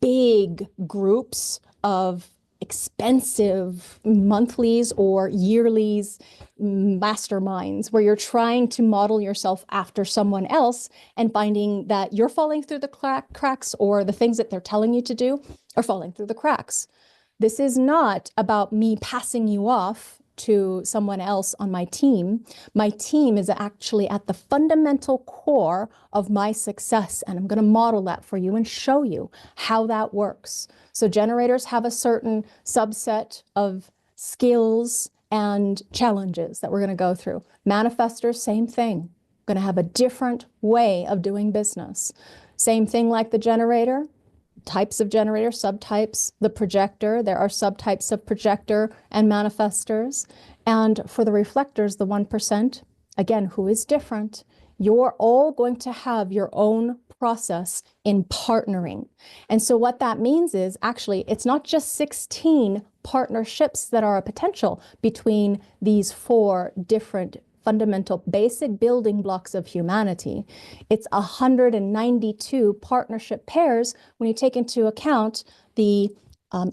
Speaker 1: big groups of expensive monthlies or yearlies masterminds where you're trying to model yourself after someone else and finding that you're falling through the cracks, or the things that they're telling you to do are falling through the cracks. This is not about me passing you off to someone else on my team. My team is actually at the fundamental core of my success, and I'm going to model that for you and show you how that works. So generators have a certain subset of skills and challenges that we're going to go through. Manifestors, same thing. Going to have a different way of doing business. Same thing like the generator. Types of generator, subtypes, the projector, there are subtypes of projector and manifestors. And for the reflectors, the 1%, again, who is different, you're all going to have your own process in partnering. And so what that means is actually, it's not just 16 partnerships that are a potential between these 4 different fundamental basic building blocks of humanity. It's 192 partnership pairs when you take into account the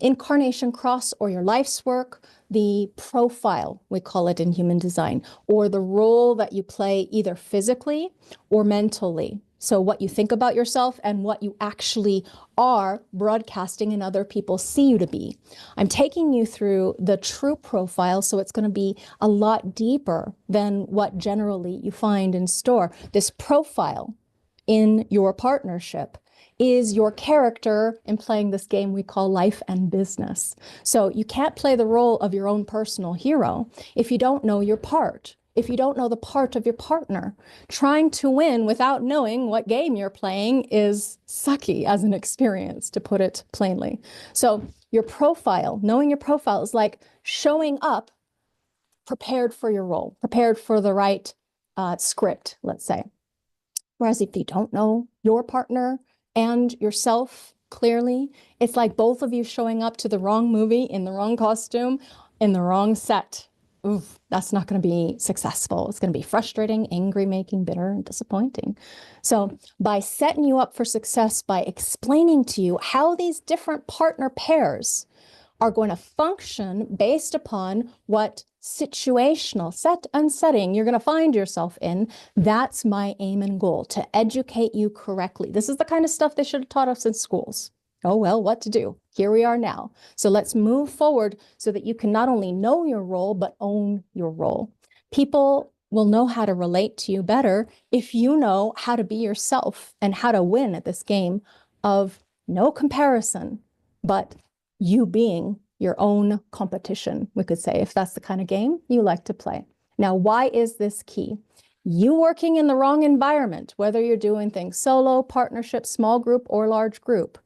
Speaker 1: incarnation cross or your life's work, the profile, we call it in human design, or the role that you play either physically or mentally. So what you think about yourself and what you actually are broadcasting and other people see you to be. I'm taking you through the true profile, so it's going to be a lot deeper than what generally you find in store. This profile in your partnership is your character in playing this game we call life and business. So you can't play the role of your own personal hero if you don't know your part, if you don't know the part of your partner. Trying to win without knowing what game you're playing is sucky as an experience, to put it plainly. So your profile, knowing your profile is like showing up prepared for your role, prepared for the right script, let's say. Whereas if you don't know your partner and yourself clearly, it's like both of you showing up to the wrong movie in the wrong costume, in the wrong set. Oof, that's not going to be successful. It's going to be frustrating, angry making, bitter, and disappointing. So by setting you up for success, by explaining to you how these different partner pairs are going to function based upon what situational set and setting you're going to find yourself in, that's my aim and goal, to educate you correctly. This is the kind of stuff they should have taught us in schools. Oh, well, what to do? Here we are now. So let's move forward so that you can not only know your role, but own your role. People will know how to relate to you better if you know how to be yourself and how to win at this game of no comparison, but you being your own competition, we could say, if that's the kind of game you like to play. Now, why is this key? You working in the wrong environment, whether you're doing things solo, partnership, small group, or large group,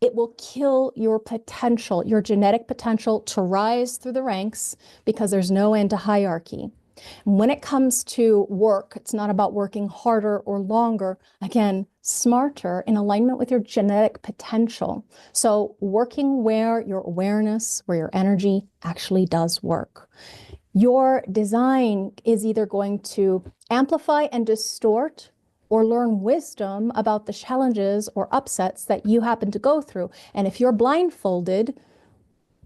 Speaker 1: it will kill your potential, your genetic potential to rise through the ranks, because there's no end to hierarchy. When it comes to work, it's not about working harder or longer. Again, smarter in alignment with your genetic potential. So working where your awareness, where your energy actually does work. Your design is either going to amplify and distort or learn wisdom about the challenges or upsets that you happen to go through. And if you're blindfolded,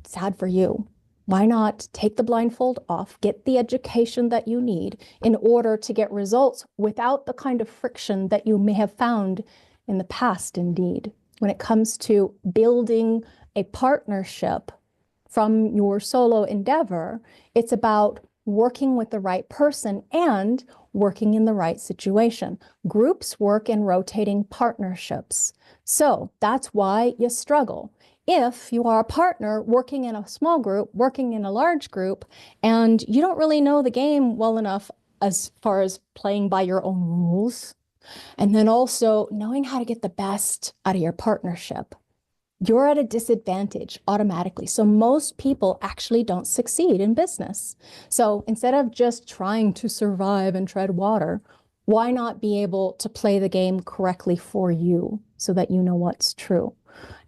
Speaker 1: sad for you. Why not take the blindfold off, get the education that you need in order to get results without the kind of friction that you may have found in the past, indeed. When it comes to building a partnership from your solo endeavor, it's about working with the right person and working in the right situation. Groups work in rotating partnerships. So that's why you struggle. If you are a partner working in a small group, working in a large group, and you don't really know the game well enough as far as playing by your own rules, and then also knowing how to get the best out of your partnership, you're at a disadvantage automatically. So most people actually don't succeed in business. So instead of just trying to survive and tread water, why not be able to play the game correctly for you so that you know what's true?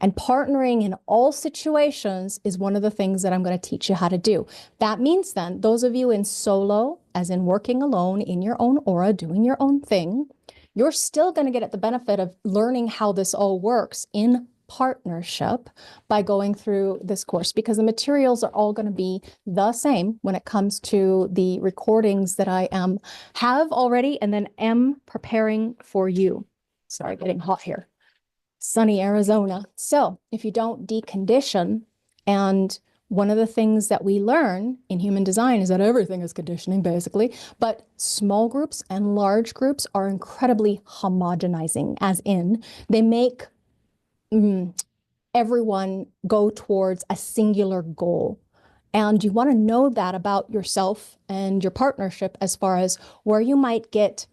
Speaker 1: And partnering in all situations is one of the things that I'm going to teach you how to do. That means then, those of you in solo, as in working alone in your own aura, doing your own thing, you're still going to get at the benefit of learning how this all works in partnership by going through this course, because the materials are all going to be the same when it comes to the recordings that I have already and then am preparing for you. Sorry, getting hot here. Sunny Arizona. So if you don't decondition, and one of the things that we learn in human design is that everything is conditioning, basically, but small groups and large groups are incredibly homogenizing, as in they make everyone go towards a singular goal. And you want to know that about yourself and your partnership as far as where you might get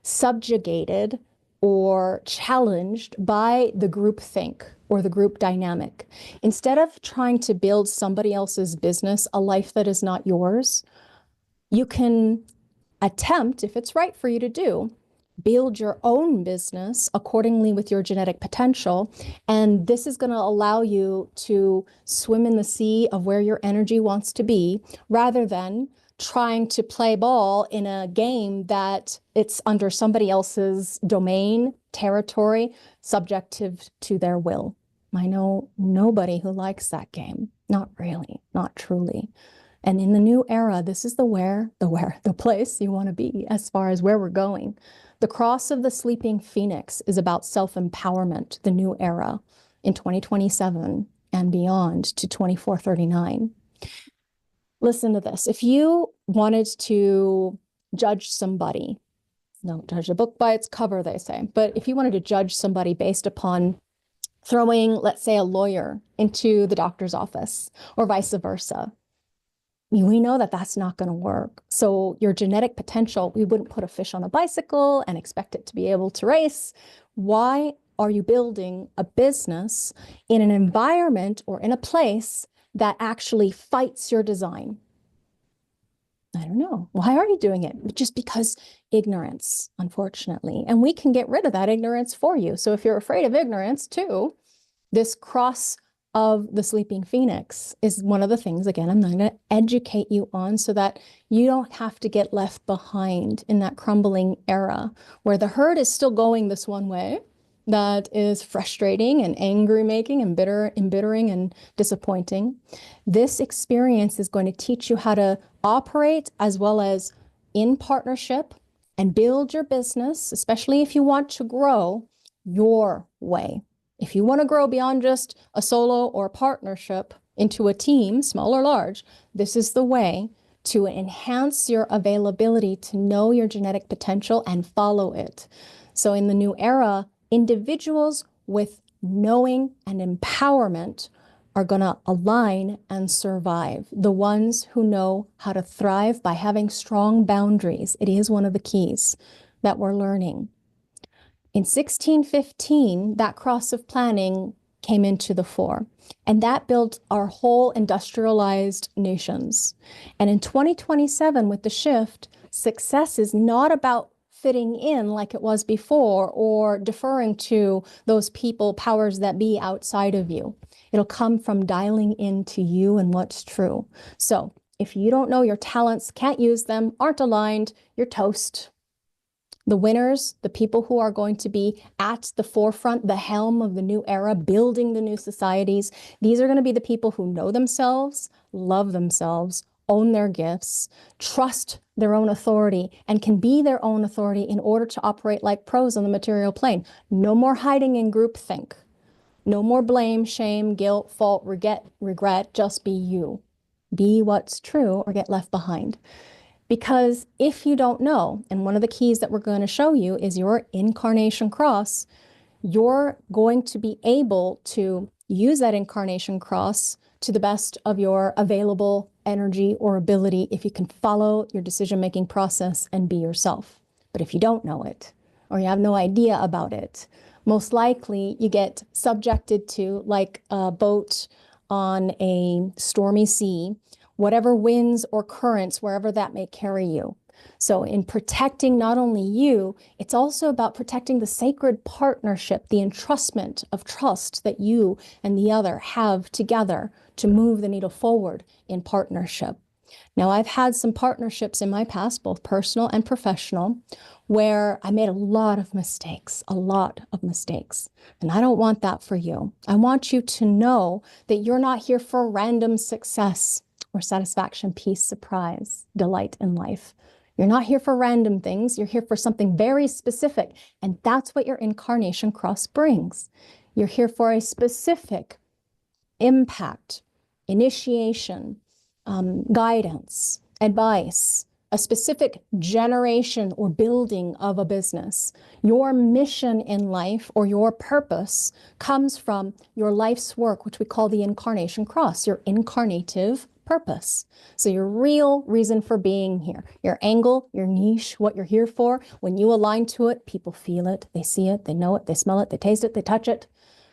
Speaker 1: subjugated or challenged by the group think or the group dynamic. Instead of trying to build somebody else's business, a life that is not yours, you can attempt, if it's right for you to do, build your own business accordingly with your genetic potential. And this is going to allow you to swim in the sea of where your energy wants to be, rather than trying to play ball in a game that it's under somebody else's domain, territory, subjective to their will. I know nobody who likes that game. Not really, not truly. And in the new era, this is the place you want to be as far as where we're going. The cross of the sleeping phoenix is about self-empowerment, the new era in 2027 and beyond to 2439. Listen to this. If you wanted to judge somebody, don't judge a book by its cover, they say, but if you wanted to judge somebody based upon throwing, let's say, a lawyer into the doctor's office or vice versa, we know that that's not going to work. So your genetic potential, we wouldn't put a fish on a bicycle and expect it to be able to race. Why are you building a business in an environment or in a place that actually fights your design? I don't know. Why are you doing it? Just because ignorance, unfortunately. And we can get rid of that ignorance for you. So if you're afraid of ignorance too, this cross of the sleeping phoenix is one of the things, again, I'm going to educate you on so that you don't have to get left behind in that crumbling era where the herd is still going this one way. That is frustrating and angry making and embittering and disappointing. This experience is going to teach you how to operate as well as in partnership and build your business, especially if you want to grow your way. If you want to grow beyond just a solo or a partnership into a team, small or large, this is the way to enhance your availability to know your genetic potential and follow it. So in the new era, individuals with knowing and empowerment are going to align and survive. The ones who know how to thrive by having strong boundaries. It is one of the keys that we're learning. In 1615, that cross of planning came into the fore, and that built our whole industrialized nations. And in 2027, with the shift, success is not about fitting in like it was before or deferring to those people, powers that be outside of you. It'll come from dialing into you and what's true. So if you don't know your talents, can't use them, aren't aligned, you're toast. The winners, the people who are going to be at the forefront, the helm of the new era, building the new societies, these are going to be the people who know themselves, love themselves, own their gifts, trust their own authority, and can be their own authority in order to operate like pros on the material plane. No more hiding in groupthink. No more blame, shame, guilt, fault, regret. Just be you. Be what's true or get left behind. Because if you don't know, and one of the keys that we're going to show you is your incarnation cross, you're going to be able to use that incarnation cross to the best of your available energy or ability if you can follow your decision-making process and be yourself. But if you don't know it, or you have no idea about it, most likely you get subjected to, like a boat on a stormy sea, whatever winds or currents, wherever that may carry you. So in protecting not only you, it's also about protecting the sacred partnership, the entrustment of trust that you and the other have together to move the needle forward in partnership. Now, I've had some partnerships in my past, both personal and professional, where I made a lot of mistakes. And I don't want that for you. I want you to know that you're not here for random success or satisfaction, peace, surprise, delight in life. You're not here for random things. You're here for something very specific. And that's what your incarnation cross brings. You're here for a specific impact, initiation, guidance, advice, a specific generation or building of a business. Your mission in life or your purpose comes from your life's work, which we call the incarnation cross, your incarnative purpose. So your real reason for being here, your angle, your niche, what you're here for, when you align to it, people feel it, they see it, they know it, they smell it, they taste it, they touch it,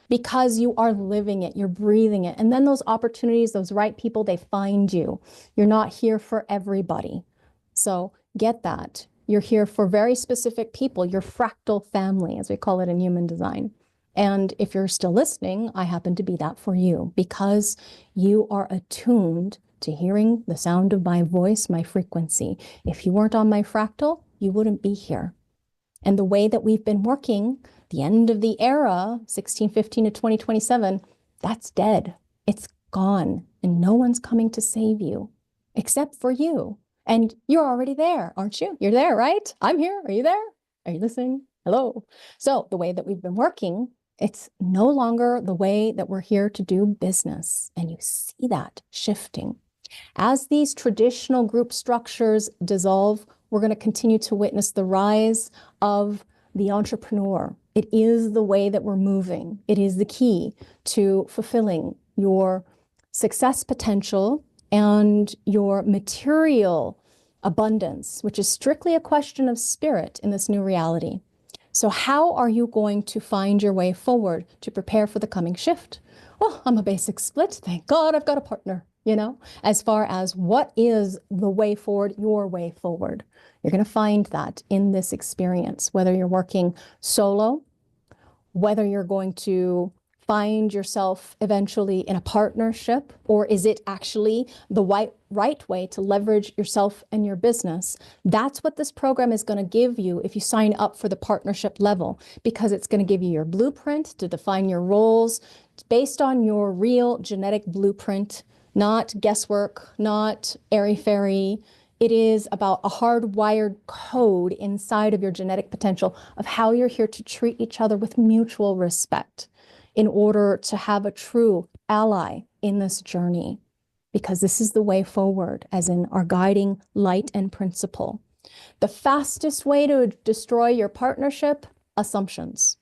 Speaker 1: because you are living it, you're breathing it. And then those opportunities, those right people, they find you. You're not here for everybody. So get that. You're here for very specific people, your fractal family, as we call it in human design. And if you're still listening, I happen to be that for you because you are attuned to hearing the sound of my voice, my frequency. If you weren't on my fractal, you wouldn't be here. And the way that we've been working, the end of the era, 1615 to 2027, that's dead. It's gone. And no one's coming to save you except for you. And you're already there, aren't you? You're there, right? I'm here. Are you there? Are you listening? Hello. So the way that we've been working, it's no longer the way that we're here to do business. And you see that shifting. As these traditional group structures dissolve, we're going to continue to witness the rise of the entrepreneur. It is the way that we're moving. It is the key to fulfilling your success potential and your material abundance, which is strictly a question of spirit in this new reality. So how are you going to find your way forward to prepare for the coming shift? Well, I'm a basic split. Thank God I've got a partner, as far as what is the way forward, your way forward. You're going to find that in this experience, whether you're working solo, whether you're going to find yourself eventually in a partnership, or is it actually the right way to leverage yourself and your business? That's what this program is going to give you if you sign up for the partnership level, because it's going to give you your blueprint to define your roles based on your real genetic blueprint, not guesswork, not airy-fairy. It is about a hardwired code inside of your genetic potential of how you're here to treat each other with mutual respect in order to have a true ally in this journey, because this is the way forward, as in our guiding light and principle. The fastest way to destroy your partnership, assumptions.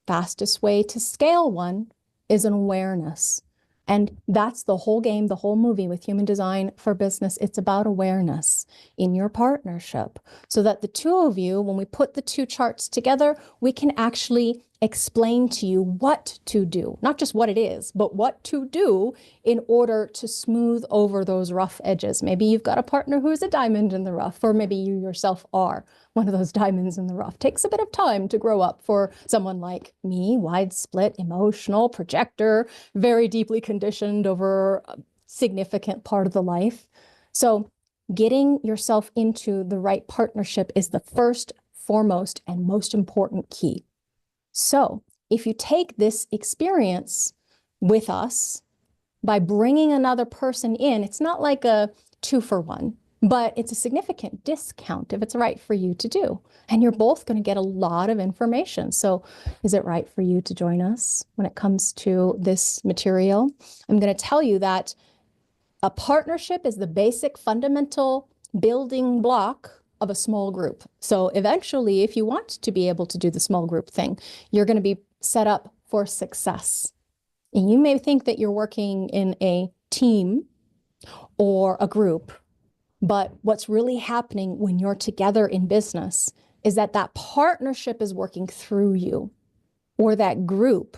Speaker 1: Fastest way to scale one is an awareness. And that's the whole game, the whole movie with human design for business. It's about awareness in your partnership so that the two of you, when we put the two charts together, we can actually explain to you what to do, not just what it is, but what to do in order to smooth over those rough edges. Maybe you've got a partner who's a diamond in the rough, or maybe you yourself are one of those diamonds in the rough. Takes a bit of time to grow up for someone like me, wide split, emotional, projector, very deeply conditioned over a significant part of the life. So getting yourself into the right partnership is the first, foremost, and most important key. So if you take this experience with us by bringing another person in, it's not like a 2-for-1, but it's a significant discount if it's right for you to do. And you're both going to get a lot of information. So is it right for you to join us when it comes to this material? I'm going to tell you that a partnership is the basic fundamental building block of a small group. So eventually, if you want to be able to do the small group thing, you're going to be set up for success. And you may think that you're working in a team or a group, but what's really happening when you're together in business is that that partnership is working through you, or that group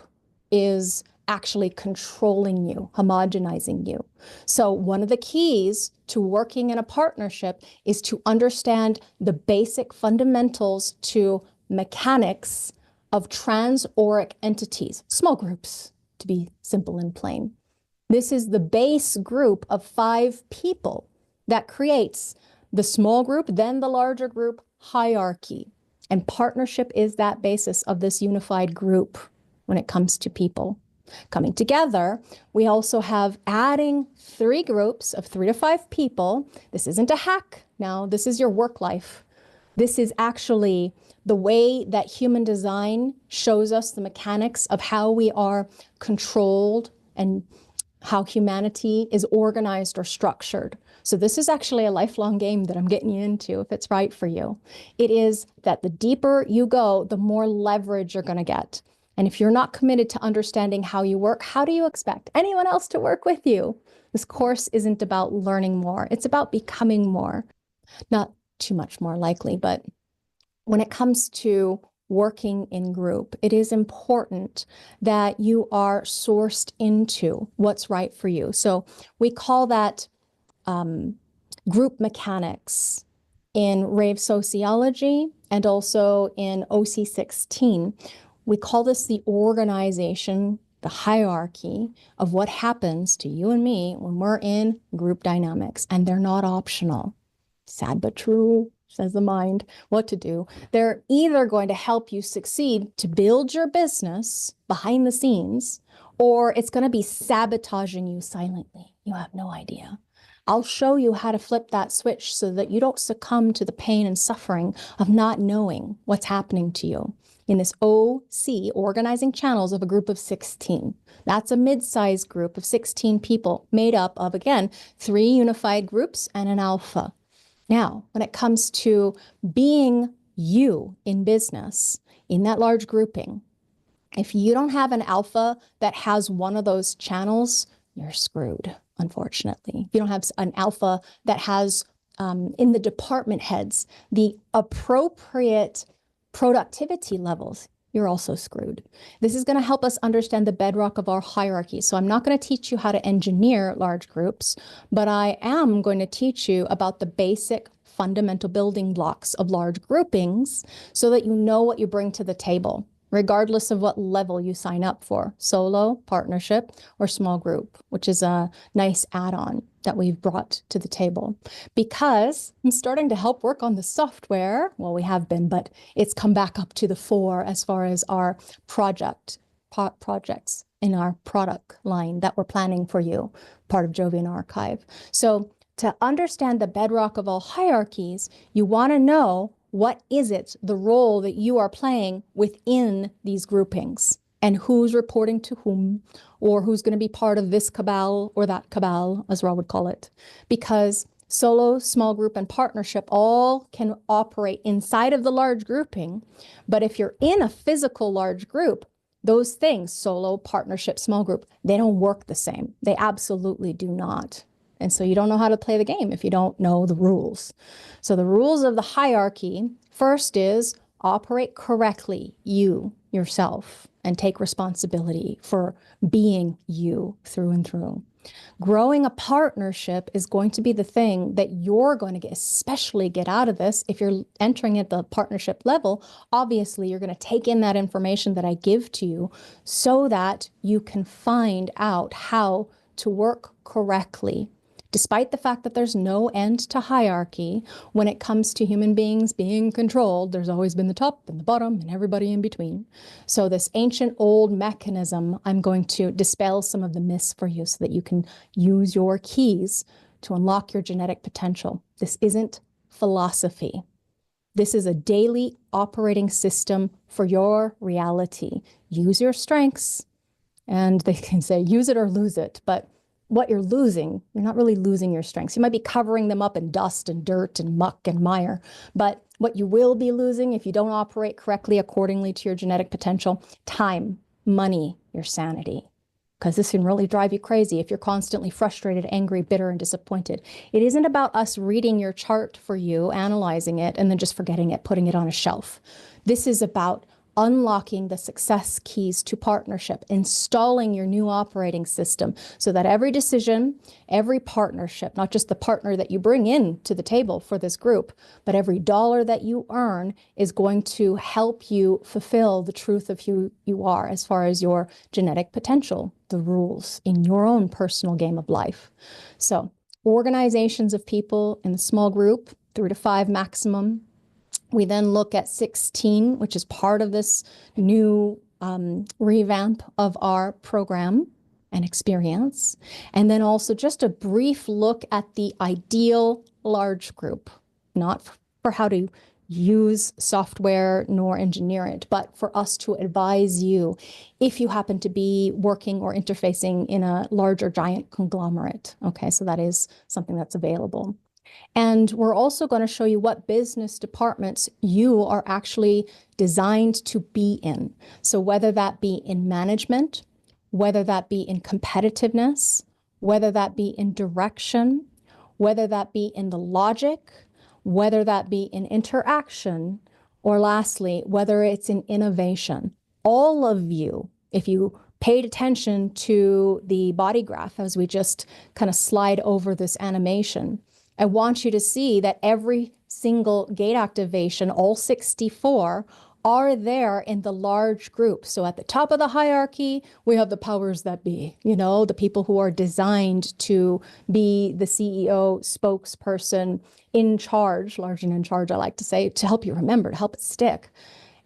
Speaker 1: is actually controlling you, homogenizing you. So one of the keys to working in a partnership is to understand the basic fundamentals to mechanics of transauric entities, small groups, to be simple and plain. This is the base group of 5 people that creates the small group, then the larger group hierarchy. And partnership is that basis of this unified group when it comes to people coming together. We also have adding 3 groups of 3 to 5 people. This isn't a hack. Now, this is your work life. This is actually the way that human design shows us the mechanics of how we are controlled and how humanity is organized or structured. So this is actually a lifelong game that I'm getting you into if it's right for you. It is that the deeper you go, the more leverage you're going to get. And if you're not committed to understanding how you work, how do you expect anyone else to work with you? This course isn't about learning more. It's about becoming more. Not too much more likely, but when it comes to working in group, it is important that you are sourced into what's right for you. So we call that group mechanics. in rave sociology and also in OC16. We call this the organization, the hierarchy of what happens to you and me when we're in group dynamics, and they're not optional. Sad but true, says the mind, what to do. They're either going to help you succeed to build your business behind the scenes, or it's going to be sabotaging you silently. You have no idea. I'll show you how to flip that switch so that you don't succumb to the pain and suffering of not knowing what's happening to you. In this OC, organizing channels of a group of 16. That's a mid-sized group of 16 people made up of, again, 3 unified groups and an alpha. Now, when it comes to being you in business, in that large grouping, if you don't have an alpha that has one of those channels, you're screwed, unfortunately. If you don't have an alpha that has, in the department heads, the appropriate productivity levels, you're also screwed. This is going to help us understand the bedrock of our hierarchy. So I'm not going to teach you how to engineer large groups, but I am going to teach you about the basic fundamental building blocks of large groupings so that you know what you bring to the table, regardless of what level you sign up for, solo, partnership, or small group, which is a nice add-on that we've brought to the table. Because I'm starting to help work on the software, well, we have been, but it's come back up to the fore as far as our projects in our product line that we're planning for you, part of Jovian Archive. So to understand the bedrock of all hierarchies, you want to know what is it, the role that you are playing within these groupings and who's reporting to whom or who's going to be part of this cabal or that cabal, as Ra would call it. Because solo, small group, and partnership all can operate inside of the large grouping. But if you're in a physical large group, those things, solo, partnership, small group, they don't work the same. They absolutely do not. And so you don't know how to play the game if you don't know the rules. So the rules of the hierarchy, first is operate correctly, you, yourself, and take responsibility for being you through and through. Growing a partnership is going to be the thing that you're going to especially get out of this. If you're entering at the partnership level, obviously you're going to take in that information that I give to you so that you can find out how to work correctly. Despite the fact that there's no end to hierarchy, when it comes to human beings being controlled, there's always been the top and the bottom and everybody in between. So this ancient old mechanism, I'm going to dispel some of the myths for you so that you can use your keys to unlock your genetic potential. This isn't philosophy. This is a daily operating system for your reality. Use your strengths, and they can say use it or lose it, but what you're losing, you're not really losing your strengths. You might be covering them up in dust and dirt and muck and mire, but what you will be losing if you don't operate correctly accordingly to your genetic potential, time, money, your sanity. Because this can really drive you crazy if you're constantly frustrated, angry, bitter, and disappointed. It isn't about us reading your chart for you, analyzing it, and then just forgetting it, putting it on a shelf. This is about unlocking the success keys to partnership, installing your new operating system so that every decision, every partnership, not just the partner that you bring in to the table for this group, but every dollar that you earn is going to help you fulfill the truth of who you are as far as your genetic potential, the rules in your own personal game of life. So organizations of people in a small group, 3 to 5 maximum. We then look at 16, which is part of this new revamp of our program and experience. And then also just a brief look at the ideal large group, not for how to use software nor engineer it, but for us to advise you if you happen to be working or interfacing in a larger giant conglomerate. Okay, so that is something that's available. And we're also going to show you what business departments you are actually designed to be in. So whether that be in management, whether that be in competitiveness, whether that be in direction, whether that be in the logic, whether that be in interaction, or lastly, whether it's in innovation. All of you, if you paid attention to the body graph as we just kind of slide over this animation, I want you to see that every single gate activation, all 64, are there in the large group. So at the top of the hierarchy, we have the powers that be, the people who are designed to be the CEO, spokesperson, in charge, large and in charge, I like to say, to help you remember, to help it stick.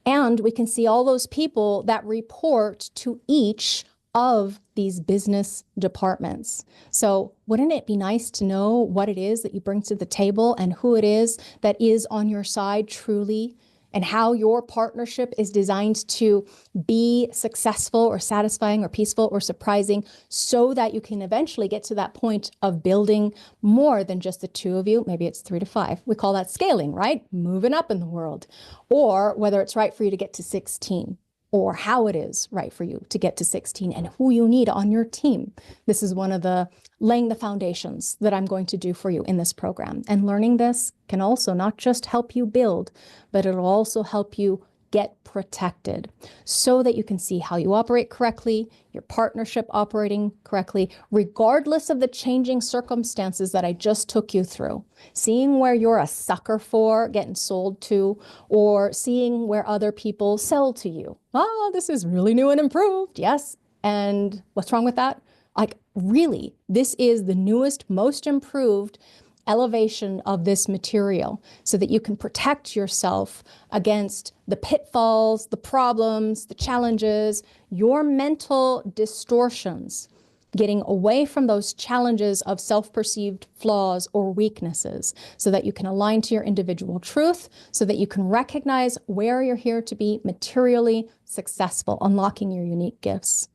Speaker 1: And we can see all those people that report to each of these business departments. So wouldn't it be nice to know what it is that you bring to the table and who it is that is on your side truly, and how your partnership is designed to be successful or satisfying or peaceful or surprising, so that you can eventually get to that point of building more than just the two of you. Maybe it's 3 to 5. We call that scaling, right? Moving up in the world. Or whether it's right for you to get to 16, or how it is right for you to get to 16 and who you need on your team. This is one of the laying the foundations that I'm going to do for you in this program. And learning this can also not just help you build, but it'll also help you get protected so that you can see how you operate correctly, your partnership operating correctly, regardless of the changing circumstances that I just took you through. Seeing where you're a sucker for getting sold to, or seeing where other people sell to you. Oh, this is really new and improved. Yes. And what's wrong with that? Like, really, this is the newest, most improved elevation of this material, so that you can protect yourself against the pitfalls, the problems, the challenges, your mental distortions, getting away from those challenges of self-perceived flaws or weaknesses, so that you can align to your individual truth, so that you can recognize where you're here to be materially successful, unlocking your unique gifts.